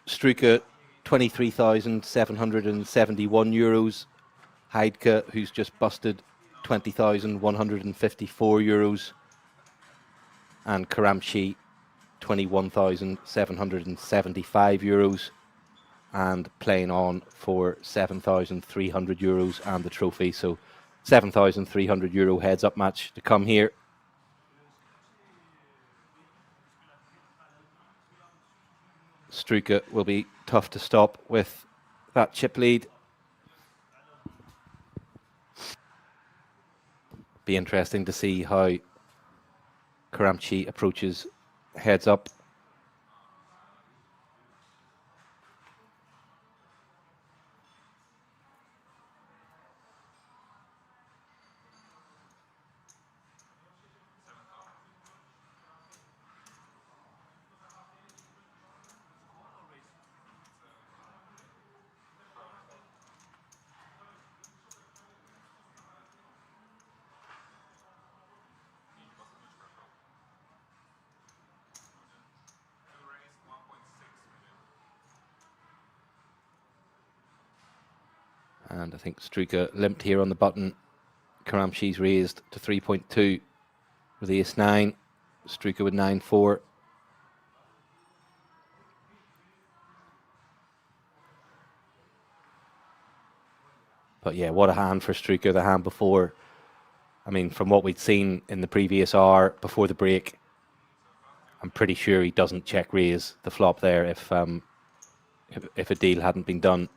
Struike 23,771 euros. Heidke, who's just busted 20,154 euros. And Karamchi 21,775 euros. And playing on for 7,300 euros and the trophy. So 7,300 euro heads up match to come here. Struike will be tough to stop with that chip lead. Be interesting to see how Karamchi approaches heads up. And I think Struike limped here on the button. Karamchi's raised to 3.2 with ace-9. Struike with 9-4. But yeah, what a hand for Struike, the hand before. I mean, from what we'd seen in the previous hour before the break, I'm pretty sure he doesn't check raise the flop there if a deal hadn't been done.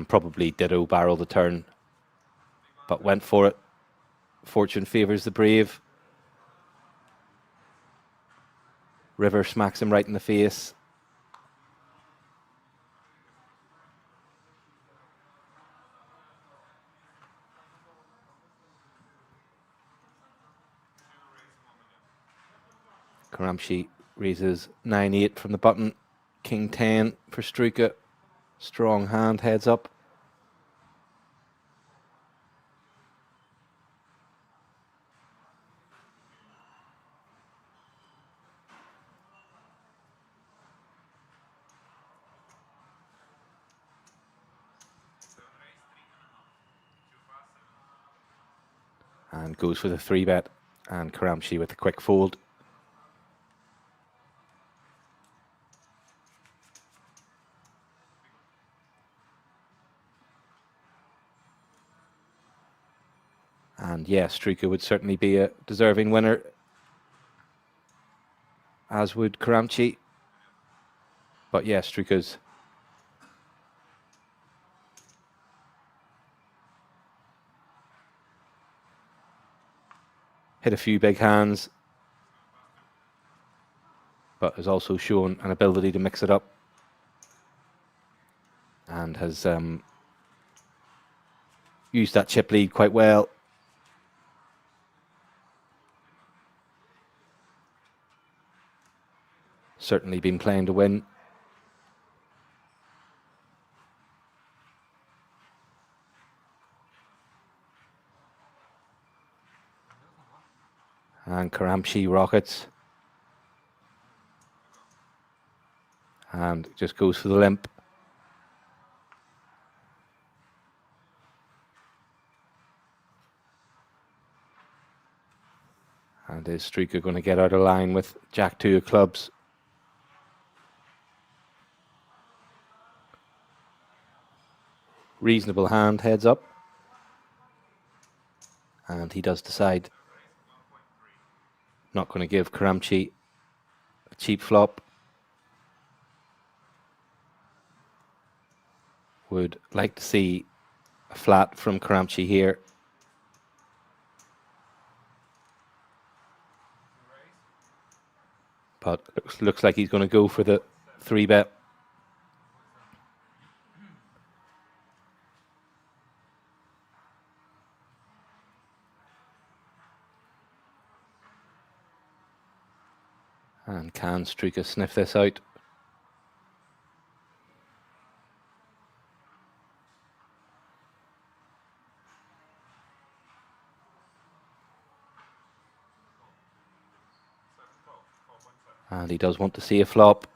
Probably ditto barrel the turn, but went for it. Fortune favours the brave. River smacks him right in the face. Karamchi raises 9-8 from the button. King 10 for Struike. Strong hand, heads up. And goes for the 3-bet. And Karamchi with a quick fold. And yeah, Struike would certainly be a deserving winner, as would Karamchi. But yeah, Struike's hit a few big hands. but has also shown an ability to mix it up, and has used that chip lead quite well. Certainly been playing to win. And Karamchi rockets. And just goes for the limp. And is Streaker going to get out of line with Jack 2 of clubs? Reasonable hand, heads up. And he does decide not going to give Karamchi a cheap flop. Would like to see a flat from Karamchi here. But looks like he's going to go for the 3-bet. And can Streaker sniff this out? And he does want to see a flop.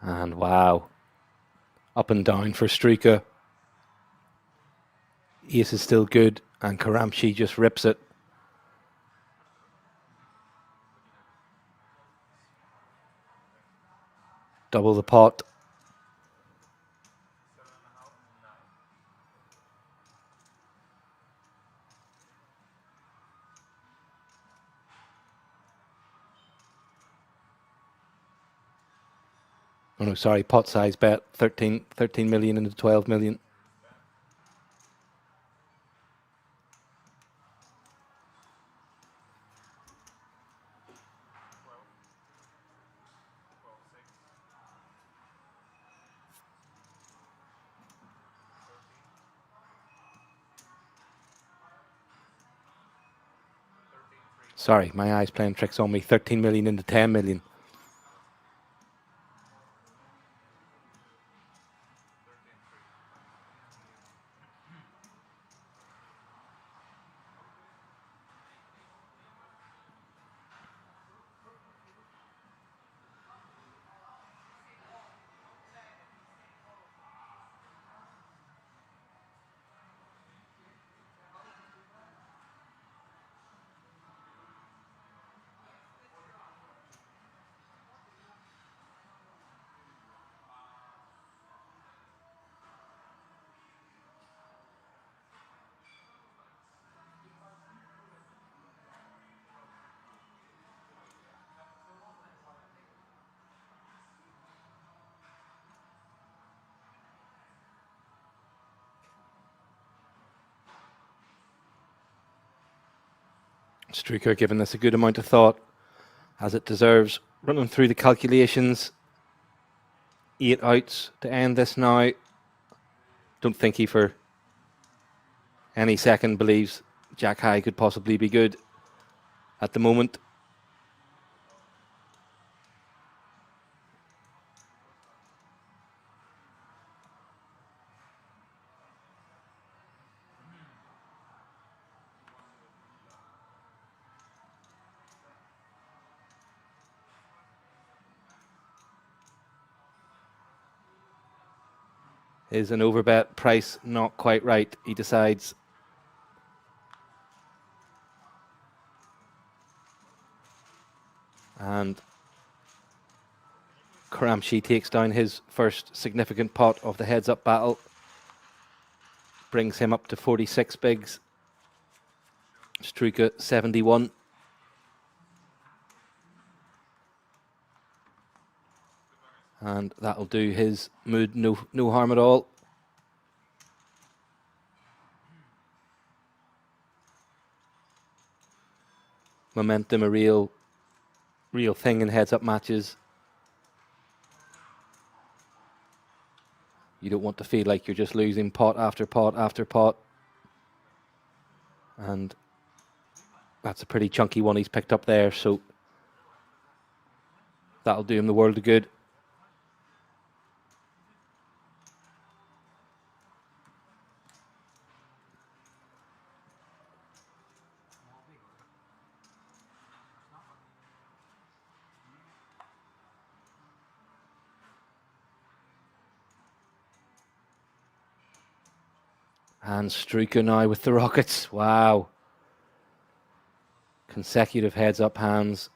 And wow, up and down for Streaker. Ace is still good, and Karamchi just rips it. Double the pot. Oh no, sorry, pot size bet, 13 million into 12 million. Sorry, my eye's playing tricks on me. 13 million into 10 million. Streaker giving this a good amount of thought, as it deserves. Running through the calculations. 8 outs to end this now. Don't think he for any second believes Jack High could possibly be good at the moment. Is an overbet price not quite right? He decides. And Karamchi takes down his first significant pot of the heads-up battle. Brings him up to 46 bigs. Struika 71. And that'll do his mood no harm at all. Momentum, a real thing in heads-up matches. You don't want to feel like you're just losing pot after pot after pot. And that's a pretty chunky one he's picked up there, so that'll do him the world of good. And Struika now with the rockets. Wow. Consecutive heads-up hands.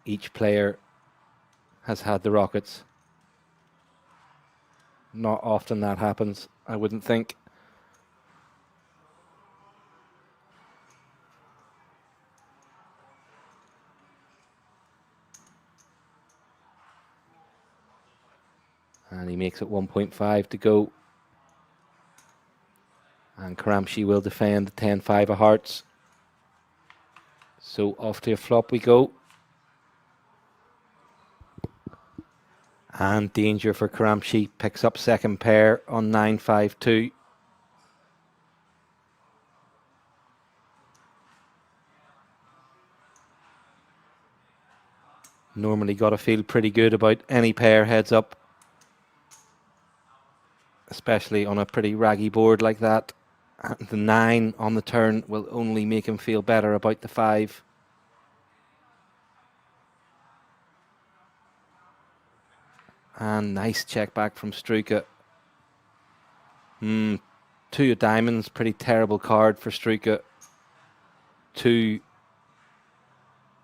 Each player has had the rockets. Not often that happens, I wouldn't think. And he makes it 1.5 to go. And Karamchi will defend the 10-5 of hearts. So off to a flop we go. And danger for Karamchi. Picks up second pair on 9-5-2. Normally got to feel pretty good about any pair heads up. Especially on a pretty raggy board like that. And the 9 on the turn will only make him feel better about the 5. And nice check back from Struika. 2 of diamonds, pretty terrible card for Struika. 2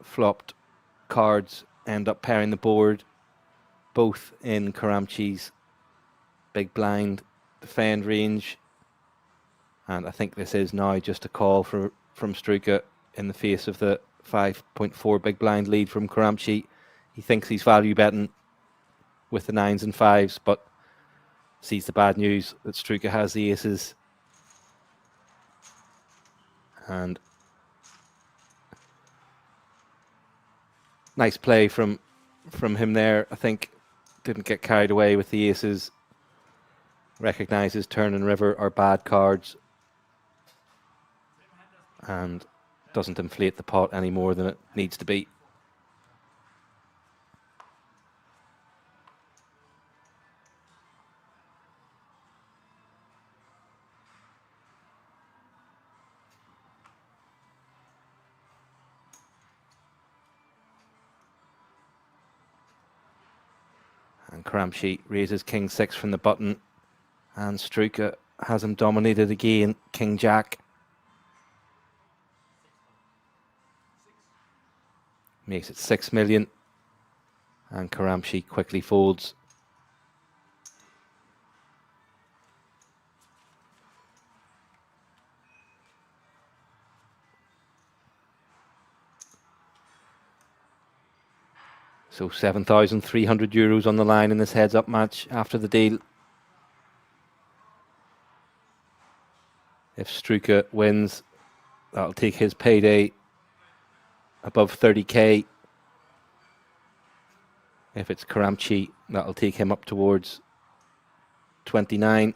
flopped cards end up pairing the board, both in Karamchi's big blind defend range. And I think this is now just a call from Struika in the face of the 5.4 big blind lead from Karamchi. He thinks he's value betting with the 9s and 5s, but sees the bad news that Struika has the aces. And nice play from him there. I think didn't get carried away with the aces. Recognises turn and river are bad cards. And doesn't inflate the pot any more than it needs to be. And Karamchi raises king 6 from the button. And Struika has him dominated again. King Jack. Makes it 6 million. And Karamchi quickly folds. So €7,300 on the line in this heads-up match after the deal. If Struika wins, that'll take his payday above 30k. If it's Karamchi, that'll take him up towards 29.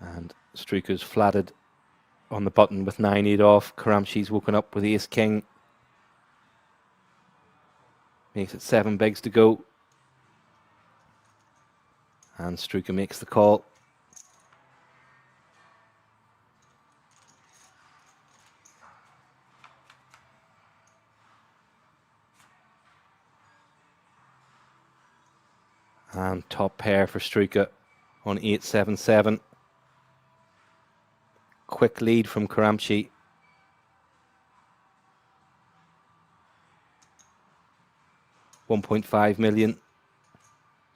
And Struika's flatted on the button with 9-8 off. Karamchi's woken up with ace-king. Makes it 7 bigs to go. And Struika makes the call. And top pair for Struika on 8-7-7. quick lead from Karamchi. $1.5 million.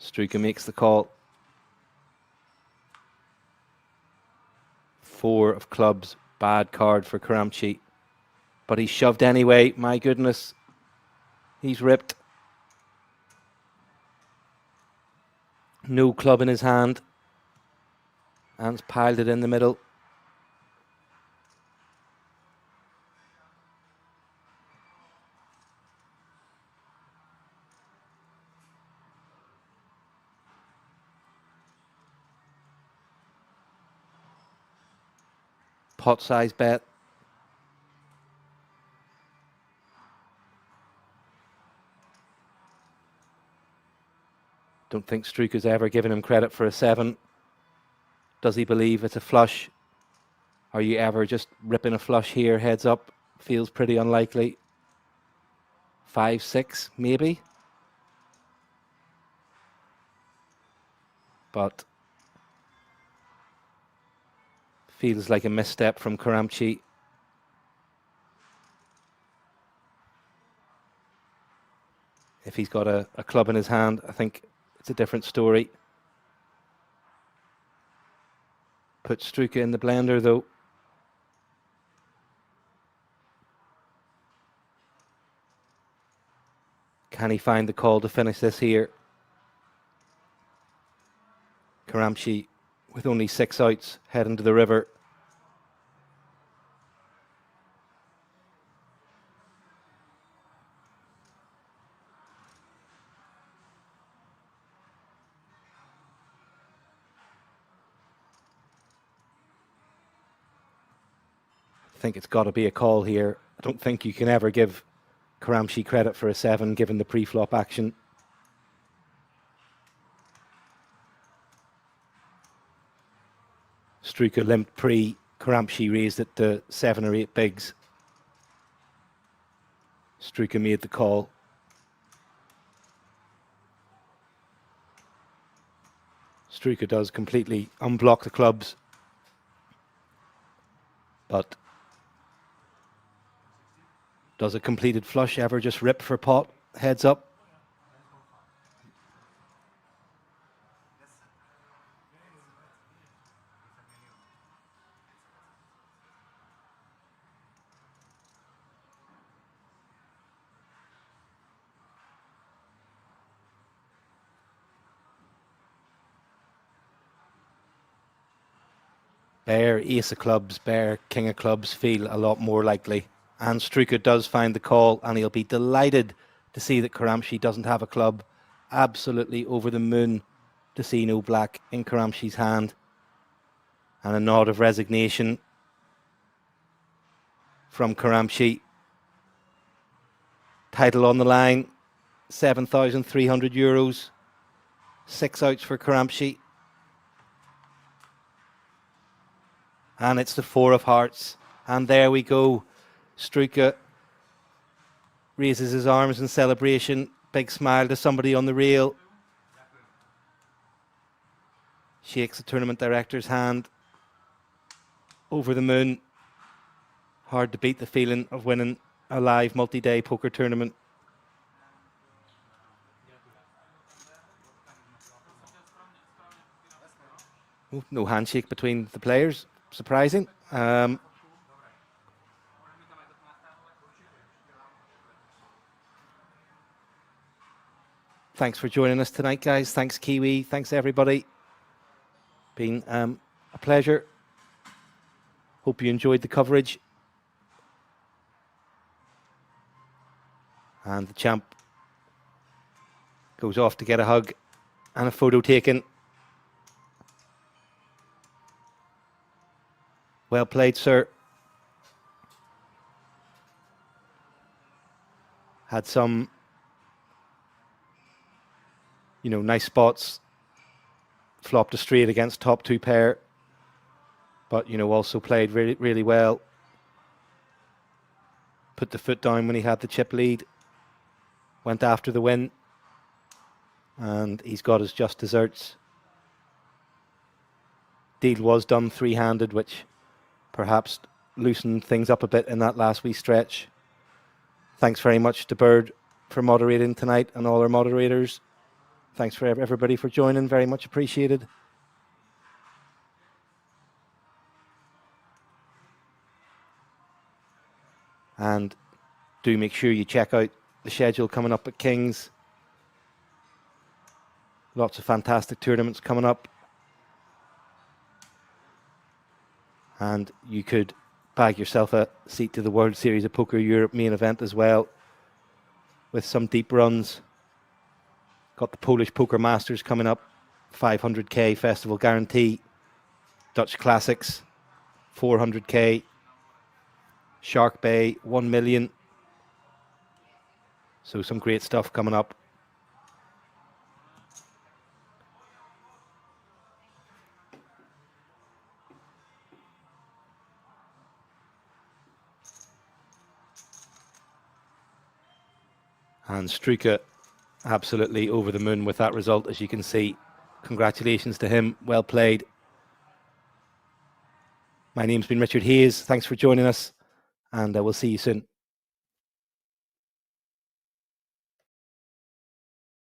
Struika makes the call. 4 of clubs, bad card for Karamchi. But he's shoved anyway, my goodness. He's ripped. No club in his hand. And's piled it in the middle. Pot size bet. Don't think Struika's ever given him credit for a 7. Does he believe it's a flush? Are you ever just ripping a flush here, heads up? Feels pretty unlikely. 5, 6, maybe. But feels like a misstep from Karamchi. If he's got a club in his hand, I think it's a different story. Put Struika in the blender though. Can he find the call to finish this here? Karamchi with only 6 outs heading to the river. I think it's got to be a call here. I don't think you can ever give Karamchi credit for a 7 given the pre-flop action. Struika limped pre, Karamchi raised it to 7 or 8 bigs. Struika made the call. Struika does completely unblock the clubs. But does a completed flush ever just rip for pot? Heads up. Bear, ace of clubs, bear, king of clubs feel a lot more likely. And Struika does find the call, and he'll be delighted to see that Karamchi doesn't have a club. Absolutely over the moon to see no black in Karamchi's hand. And a nod of resignation from Karamchi. Title on the line, €7,300. 6 outs for Karamchi. And it's the 4 of hearts. And there we go. Struika raises his arms in celebration. Big smile to somebody on the rail. Shakes the tournament director's hand. Over the moon. Hard to beat the feeling of winning a live multi-day poker tournament. Ooh, no handshake between the players. Surprising. Thanks for joining us tonight, guys. Thanks, Kiwi. Thanks, everybody. Been a pleasure. Hope you enjoyed the coverage. And the champ goes off to get a hug and a photo taken. Well played, sir. Had some, nice spots. Flopped a straight against top 2 pair. But, also played really, really well. Put the foot down when he had the chip lead. Went after the win. And he's got his just desserts. Deal was done 3-handed, which perhaps loosen things up a bit in that last wee stretch. Thanks very much to Bird for moderating tonight and all our moderators. Thanks for everybody for joining. Very much appreciated. And do make sure you check out the schedule coming up at King's. Lots of fantastic tournaments coming up. And you could bag yourself a seat to the World Series of Poker Europe main event as well, with some deep runs. Got the Polish Poker Masters coming up, 500k festival guarantee. Dutch Classics, 400k. Shark Bay, 1 million. So some great stuff coming up. And Struka absolutely over the moon with that result, as you can see. Congratulations to him. Well played. My name's been Richard Hayes. Thanks for joining us, and we'll see you soon.